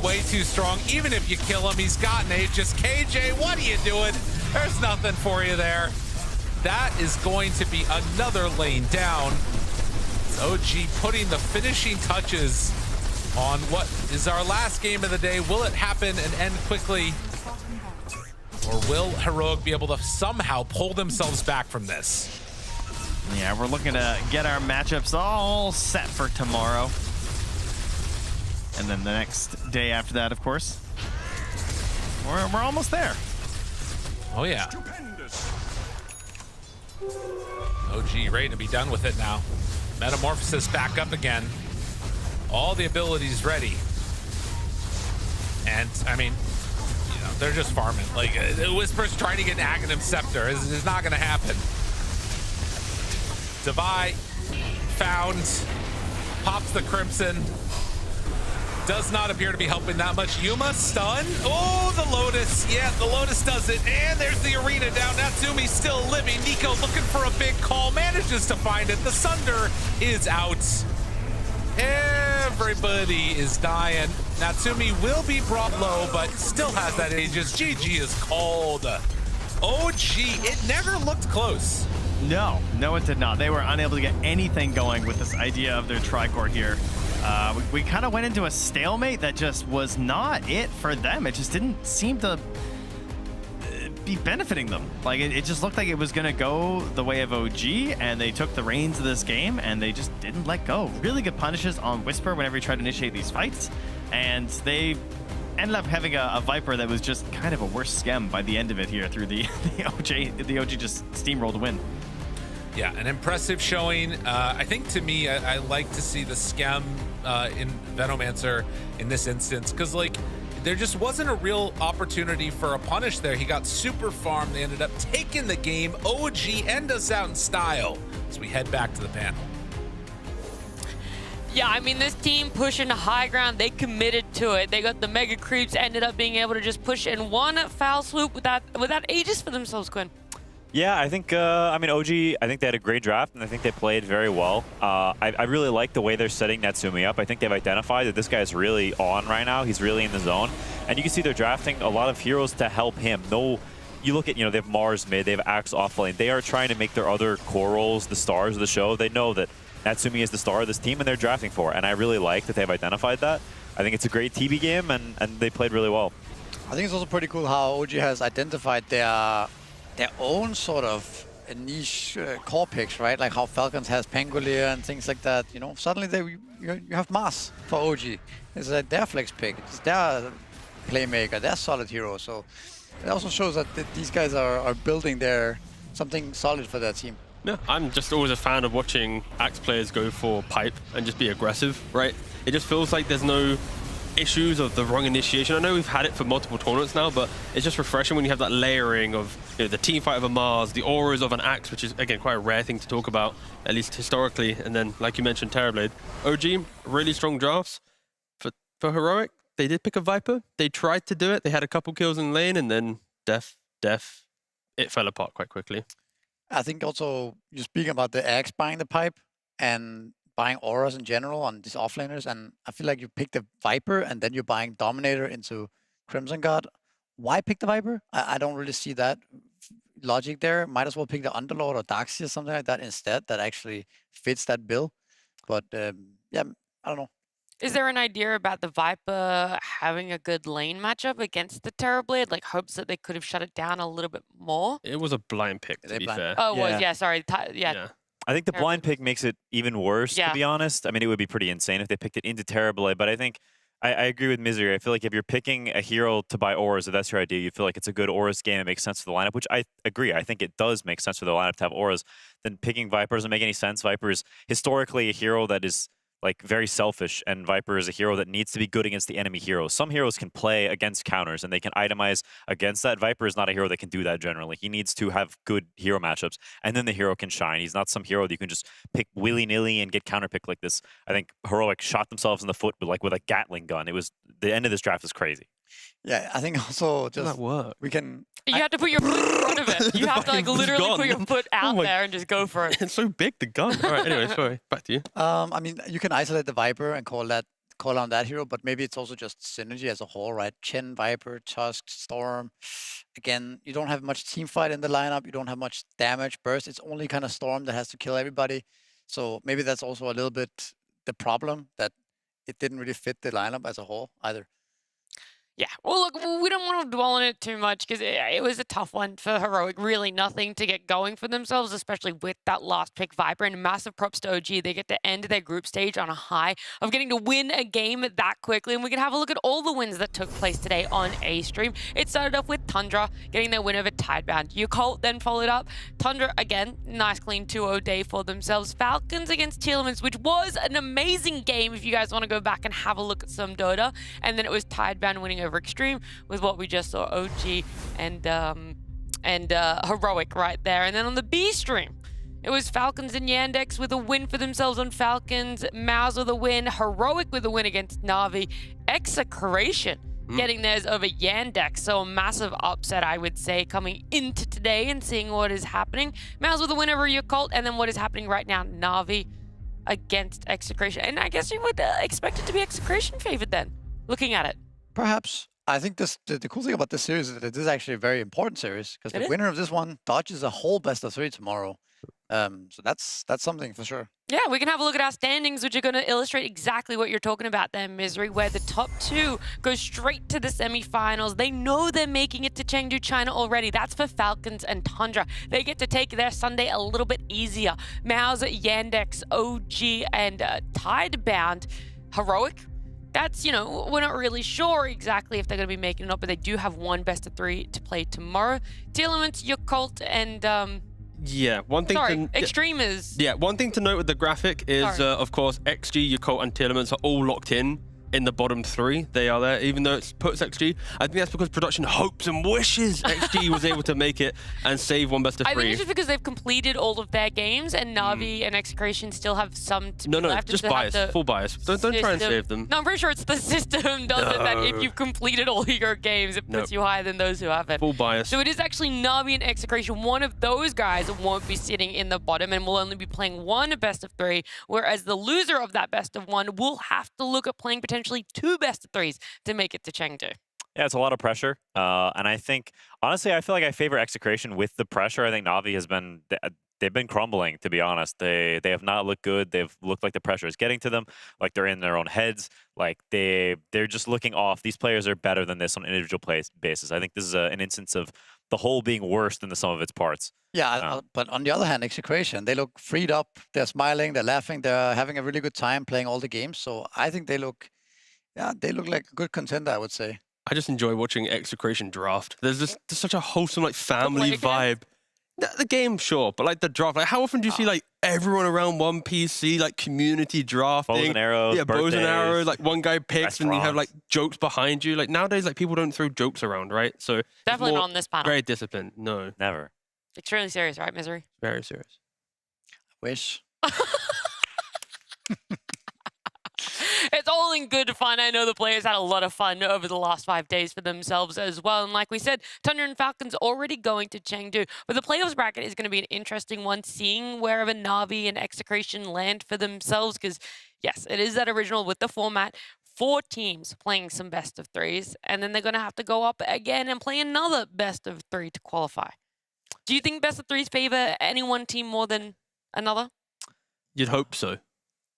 way too strong. Even if you kill him, he's got an Aegis. KJ, what are you doing? There's nothing for you there. That is going to be another lane down. OG putting the finishing touches on what is our last game of the day. Will it happen and end quickly? Or will Heroic be able to somehow pull themselves back from this? Yeah, we're looking to get our matchups all set for tomorrow. And then the next day after that, of course. We're almost there. Oh, yeah. OG ready to be done with it now. Metamorphosis back up again. All the abilities ready. And, I mean, you know, they're just farming. Like, Whisper's trying to get an Aghanim Scepter. It's not going to happen. Devi found. Pops the Crimson. Does not appear to be helping that much. Yuma stun. Oh, the Lotus. Yeah, the Lotus does it. And there's the arena down. Natsumi still living. Nico looking for a big call. Manages to find it. The Sunder is out. Everybody is dying. Natsumi will be brought low, but still has that Aegis. GG is called. OG, it never looked close. No, it did not. They were unable to get anything going with this idea of their tricore here. We kind of went into a stalemate that just was not it for them. It just didn't seem to be benefiting them. Like it just looked like it was going to go the way of OG, and they took the reins of this game and they just didn't let go. Really good punishes on Whisper whenever he tried to initiate these fights, and they ended up having a Viper that was just kind of a worse schem by the end of it here through the OG just steamrolled a win. Yeah, an impressive showing. I think to me, I like to see the schem in Venomancer in this instance, because like there just wasn't a real opportunity for a punish there. He got super farmed. They ended up taking the game. OG end us out in style as we head back to the panel. Yeah, I mean, this team pushing the high ground, they committed to it. They got the mega creeps, ended up being able to just push in one foul swoop without Aegis for themselves, Quinn. Yeah, I think, I mean, OG, I think they had a great draft, and I think they played very well. I really like the way they're setting Natsumi up. I think they've identified that this guy is really on right now. He's really in the zone. And you can see they're drafting a lot of heroes to help him. You look at, they have Mars mid, they have Axe off lane. They are trying to make their other core roles the stars of the show. They know that Natsumi is the star of this team, and they're drafting for it. And I really like that they've identified that. I think it's a great TB game, and they played really well. I think it's also pretty cool how OG has identified their own sort of niche core picks, right? Like how Falcons has Pangolier and things like that. Suddenly you have Mars for OG. It's their flex pick. It's their playmaker, their solid hero. So it also shows that these guys are building something solid for their team. Yeah, I'm just always a fan of watching Axe players go for pipe and just be aggressive, right? It just feels like there's no issues of the wrong initiation. I know we've had it for multiple tournaments now, but it's just refreshing when you have that layering of the team fight of a Mars, the auras of an Axe, which is, again, quite a rare thing to talk about, at least historically. And then, like you mentioned, Terrorblade. OG, really strong drafts. For Heroic, they did pick a Viper. They tried to do it. They had a couple kills in lane, and then death, it fell apart quite quickly. I think also you're speaking about the Axe buying the pipe and buying auras in general on these offlaners, and I feel like you pick the Viper and then you're buying Dominator into Crimson Guard. Why pick the Viper? I don't really see that logic there. Might as well pick the Underlord or Darkseer or something like that instead that actually fits that bill. But yeah, I don't know. Is there an idea about the Viper having a good lane matchup against the Terrorblade? Like hopes that they could have shut it down a little bit more? It was a blind pick, to be fair. Oh, it was, yeah, sorry. Yeah. I think the blind pick makes it even worse, to be honest. I mean, it would be pretty insane if they picked it into Terrorblade, but I think I agree with Misery. I feel like if you're picking a hero to buy auras, if that's your idea, you feel like it's a good auras game, it makes sense for the lineup, which I agree. I think it does make sense for the lineup to have auras. Then picking Viper doesn't make any sense. Viper is historically a hero that is like very selfish, and Viper is a hero that needs to be good against the enemy heroes. Some heroes can play against counters and they can itemize against that. Viper is not a hero that can do that generally. He needs to have good hero matchups, and then the hero can shine. He's not some hero that you can just pick willy-nilly and get counterpicked like this. I think Heroic shot themselves in the foot with a Gatling gun. It was the end of this draft is crazy. Yeah, I think also just that work? We can. You have to put your foot in front of it. You have to like literally put your foot out there and just go for it. It's so big, the gun. All right, anyway, sorry, back to you. I mean, you can isolate the Viper and call on that hero, but maybe it's also just synergy as a whole, right? Chen, Viper, Tusk, Storm. Again, you don't have much team fight in the lineup. You don't have much damage burst. It's only kind of Storm that has to kill everybody. So maybe that's also a little bit the problem, that it didn't really fit the lineup as a whole either. Yeah, well, look, we don't want to dwell on it too much because it was a tough one for Heroic. Really nothing to get going for themselves, especially with that last pick Viper. And massive props to OG. They get to end their group stage on a high of getting to win a game that quickly. And we can have a look at all the wins that took place today on Xtreme. It started off with Tundra getting their win over Tidebound. Yakult then followed up. Tundra, again, nice clean 2-0 day for themselves. Falcons against Tearlaments, which was an amazing game if you guys want to go back and have a look at some Dota. And then it was Tidebound winning over Xtreme with what we just saw, OG and Heroic right there. And then on the B stream, it was Falcons and Yandex with a win for themselves on Falcons, Mouse with a win, Heroic with a win against Na'Vi, Execration getting theirs over Yandex. So a massive upset, I would say, coming into today and seeing what is happening. Mouse with a win over Yakult, and then what is happening right now, Na'Vi against Execration. And I guess you would expect it to be Execration favored then, looking at it. Perhaps. I think the cool thing about this series is that it is actually a very important series because the winner of this one dodges a whole best of 3 tomorrow. So that's something for sure. Yeah, we can have a look at our standings, which are going to illustrate exactly what you're talking about there, Misery, where the top 2 go straight to the semifinals. They know they're making it to Chengdu, China already. That's for Falcons and Tundra. They get to take their Sunday a little bit easier. Mao's, Yandex, OG, and Tidebound. Heroic. That's, you know, we're not really sure exactly if they're going to be making it up, but they do have one best of 3 to play tomorrow. Tearlaments, Yakult, and yeah, one thing. Xtreme is. Yeah, one thing to note with the graphic is, of course, XG, Yakult, and Tearlaments are all locked in the bottom 3. They are there, even though it puts XG. I think that's because production hopes and wishes XG was able to make it and save one best of 3. I think it's just because they've completed all of their games, and Na'Vi and Execration still have some to be left. Just bias, full bias. Don't try and save them. No, I'm pretty sure it's the system does it that if you've completed all your games, it puts you higher than those who haven't. Full bias. So it is actually Na'Vi and Execration. One of those guys won't be sitting in the bottom and will only be playing one best of 3, whereas the loser of that best of 1 will have to look at playing potentially 2 best of 3s to make it to Chengdu. Yeah, it's a lot of pressure. And I think, honestly, I feel like I favor Execration with the pressure. I think Na'Vi has been, they've been crumbling, to be honest. They have not looked good. They've looked like the pressure is getting to them, like they're in their own heads. Like they're just looking off. These players are better than this on an individual basis. I think this is an instance of the whole being worse than the sum of its parts. Yeah, but on the other hand, Execration, they look freed up. They're smiling, they're laughing, they're having a really good time playing all the games. So I think they look like a good contender, I would say. I just enjoy watching Execration draft. There's such a wholesome like family vibe. The game, sure, but like the draft, like how often do you see like everyone around one PC, like community drafting? Bows and arrows, yeah, bows and arrows. Like one guy picks and you have like restaurants. jokes behind you. Like nowadays, like people don't throw jokes around, right? So it's Definitely more not on this panel. very disciplined. No, Never. Extremely serious, right, Misery? very serious. Wish. It's all in good fun. I know the players had a lot of fun over the last 5 days for themselves as well. And like we said, Tundra and Falcons already going to Chengdu. But the playoffs bracket is going to be an interesting one, seeing wherever Na'Vi and Execration land for themselves. Because, yes, it is that original with the format. 4 teams playing some best of 3s. And then they're going to have to go up again and play another best of 3 to qualify. Do you think best of 3s favor any one team more than another? You'd hope so,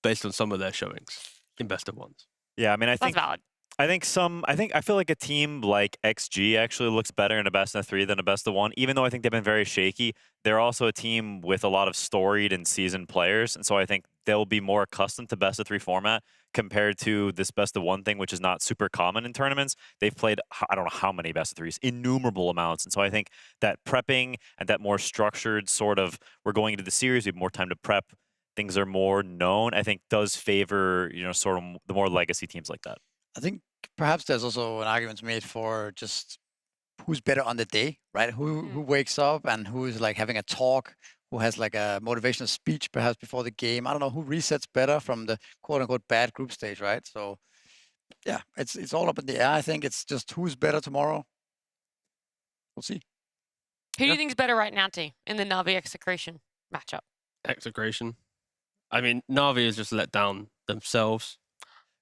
based on some of their showings in best of 1s. Yeah, I mean, I That's valid. I feel like a team like XG actually looks better in a best of 3 than a best of 1. Even though I think they've been very shaky, they're also a team with a lot of storied and seasoned players, and so I think they'll be more accustomed to best of 3 format compared to this best of 1 thing, which is not super common in tournaments. They've played I don't know how many best of 3s, innumerable amounts, and so I think that prepping and that more structured sort of we're going into the series, we have more time to prep. Things are more known, I think does favor, sort of the more legacy teams like that. I think perhaps there's also an argument made for just who's better on the day, right? Who wakes up and who is like having a talk, who has like a motivational speech perhaps before the game. I don't know who resets better from the quote unquote bad group stage, right? So yeah, it's all up in the air. I think it's just who's better tomorrow. We'll see. Who do you think is better right now, T, in the Na'Vi Execration matchup? Execration. I mean, Na'Vi has just let down themselves.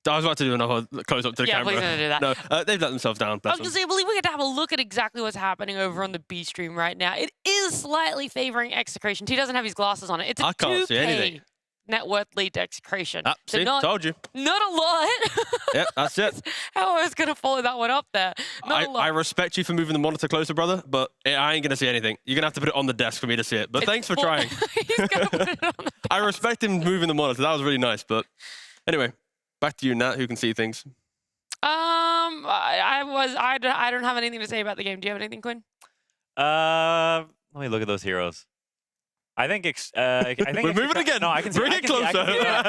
I was about to do another close up to the camera. Please don't do that. No, they've let themselves down. I was going to say, I believe we get to have a look at exactly what's happening over on the B stream right now. It is slightly favoring Execration. He doesn't have his glasses on it. It's a I can't see 2K anything. net worth lead to Execration. See, not, told you. Not a lot. Yep, that's it. How I was going to follow that one up there. Not a lot. I respect you for moving the monitor closer, brother, but I ain't going to see anything. You're going to have to put it on the desk for me to see it. But thanks for trying. He's going to put it on the desk. I respect him moving the monitor. That was really nice. But anyway, back to you, Nat, who can see things. I don't have anything to say about the game. Do you have anything, Quinn? Let me look at those heroes. I think we're moving again. No, I can see. Bring it closer. You're wearing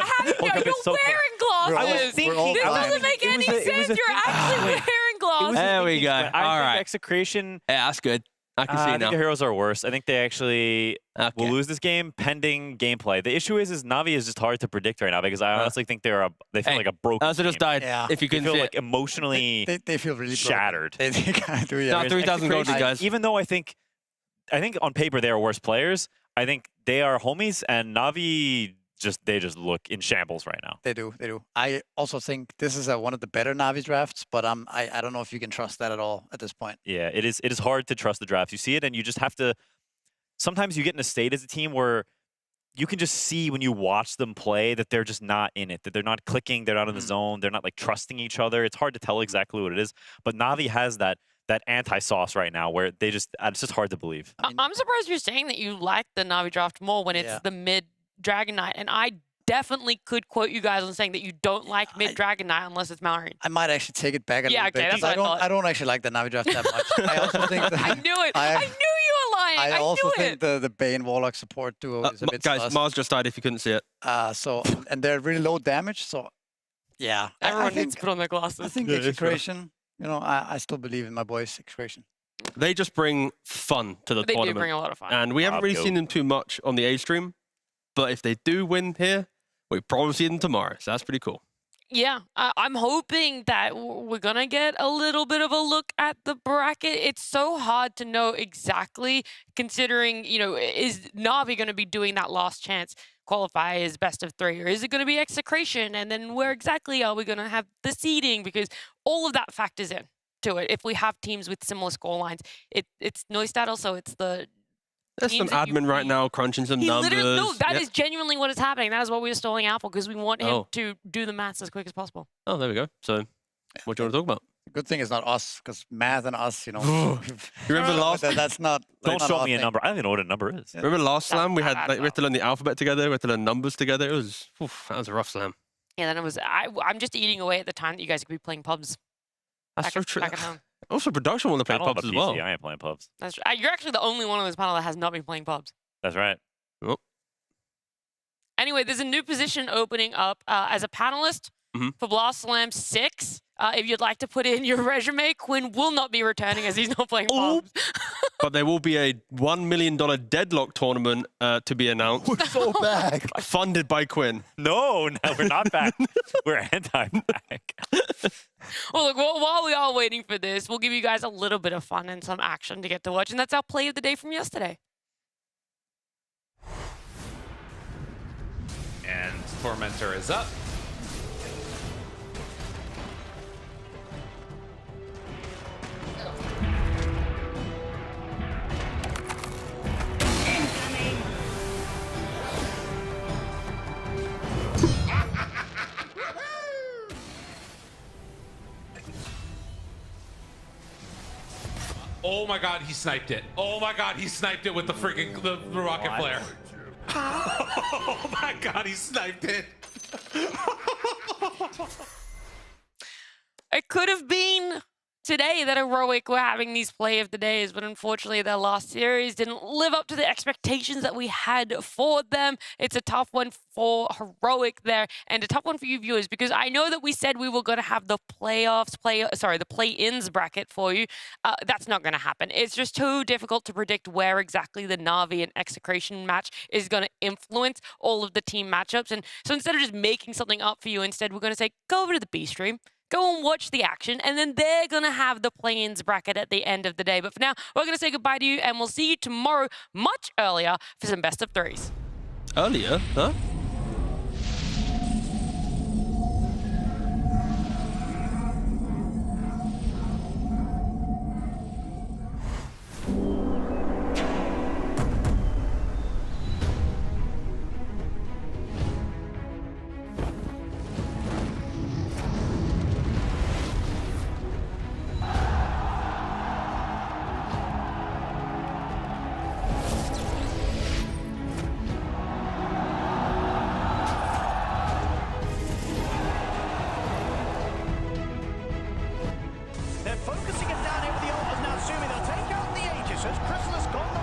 glasses. I was This thinking doesn't make any sense. You're actually wearing glasses. There we go. I All think right. Execration. Yeah, that's good. I can see I now. think the heroes are worse. I think they actually will lose this game pending gameplay. The issue is Na'Vi is just hard to predict right now because I honestly think they feel like a broken Also just team. died. Yeah. If you They can feel see like it. emotionally They feel really shattered. They kind of do, yeah. Not 3,000 gold, you guys. Even though I think on paper they are worse players, I think they are homies and Na'Vi they just look in shambles right now. They do. I also think this is one of the better Na'Vi drafts, but I don't know if you can trust that at all at this point. Yeah, it is hard to trust the drafts. You see it, and you just have to. Sometimes you get in a state as a team where you can just see when you watch them play that they're just not in it, that they're not clicking, they're not in the zone, they're not like trusting each other. It's hard to tell exactly what it is, but Na'Vi has that anti-sauce right now where it's just hard to believe. I'm surprised you're saying that you like the Na'Vi draft more when it's the mid Dragon Knight, and I definitely could quote you guys on saying that you don't like mid Dragon Knight unless it's Malrine. I might actually take it back a little bit. That's what I don't actually like the Na'Vi draft that much. I also think that I knew it. I knew you were lying. I also knew think the Bane Warlock support duo is a bit guys, sus. Mars just died if you couldn't see it. And they're really low damage, so yeah. Everyone needs to put on their glasses. I think Execration, I still believe in my boys, Execration. They just bring fun to the tournament. They do bring a lot of fun. And we haven't really seen them too much on the Xtreme, but if they do win here, we probably see them tomorrow, so that's pretty cool. Yeah, I'm hoping that we're going to get a little bit of a look at the bracket. It's so hard to know exactly, considering, is Na'Vi going to be doing that last chance qualifiers best of 3, or is it going to be Execration? And then where exactly are we going to have the seeding? Because all of that factors in to it. If we have teams with similar score lines, it's Neustadt also, it's the... There's some admin right now crunching some numbers. No, that is genuinely what is happening. That is what we were stalling out for, because we want him to do the maths as quick as possible. Oh, there we go. So, what do you want to talk about? Good thing it's not us, because math and us, You remember last? That's not. Don't show me a number. I don't even know what a number is. Remember last slam? We had we had to learn the alphabet together. We had to learn numbers together. That was a rough slam. Yeah, then it was. I'm just eating away at the time that you guys could be playing pubs. That's so true. Back at home. Also, production want to play pubs as well. I ain't playing pubs. That's you're actually the only one on this panel that has not been playing pubs. That's right. Oh. Anyway, there's a new position opening up as a panelist for Blast Slam 6. If you'd like to put in your resume, Quinn will not be returning as he's not playing pubs. But there will be a $1 million deadlock tournament to be announced. We're so back. Funded by Quinn. No, we're not back. We're anti-back. Well, look, while we are waiting for this, we'll give you guys a little bit of fun and some action to get to watch. And that's our play of the day from yesterday. And Tormentor is up. Oh my god, he sniped it. Oh my god, he sniped it with the freaking the rocket flare. Oh my god, he sniped it. It could have been today that Heroic were having these play of the days, but unfortunately their last series didn't live up to the expectations that we had for them. It's a tough one for Heroic there, and a tough one for you viewers, because I know that we said we were going to have the the play-ins bracket for you. That's not going to happen. It's just too difficult to predict where exactly the Na'Vi and Execration match is going to influence all of the team matchups. And so instead of just making something up for you, instead we're going to say, go over to the B stream, go and watch the action, and then they're going to have the play-ins bracket at the end of the day. But for now, we're going to say goodbye to you, and we'll see you tomorrow much earlier for some best of threes. Earlier? Huh? They're focusing it down here with the altars now, assuming they'll take out the Aegis as Chrysalis gone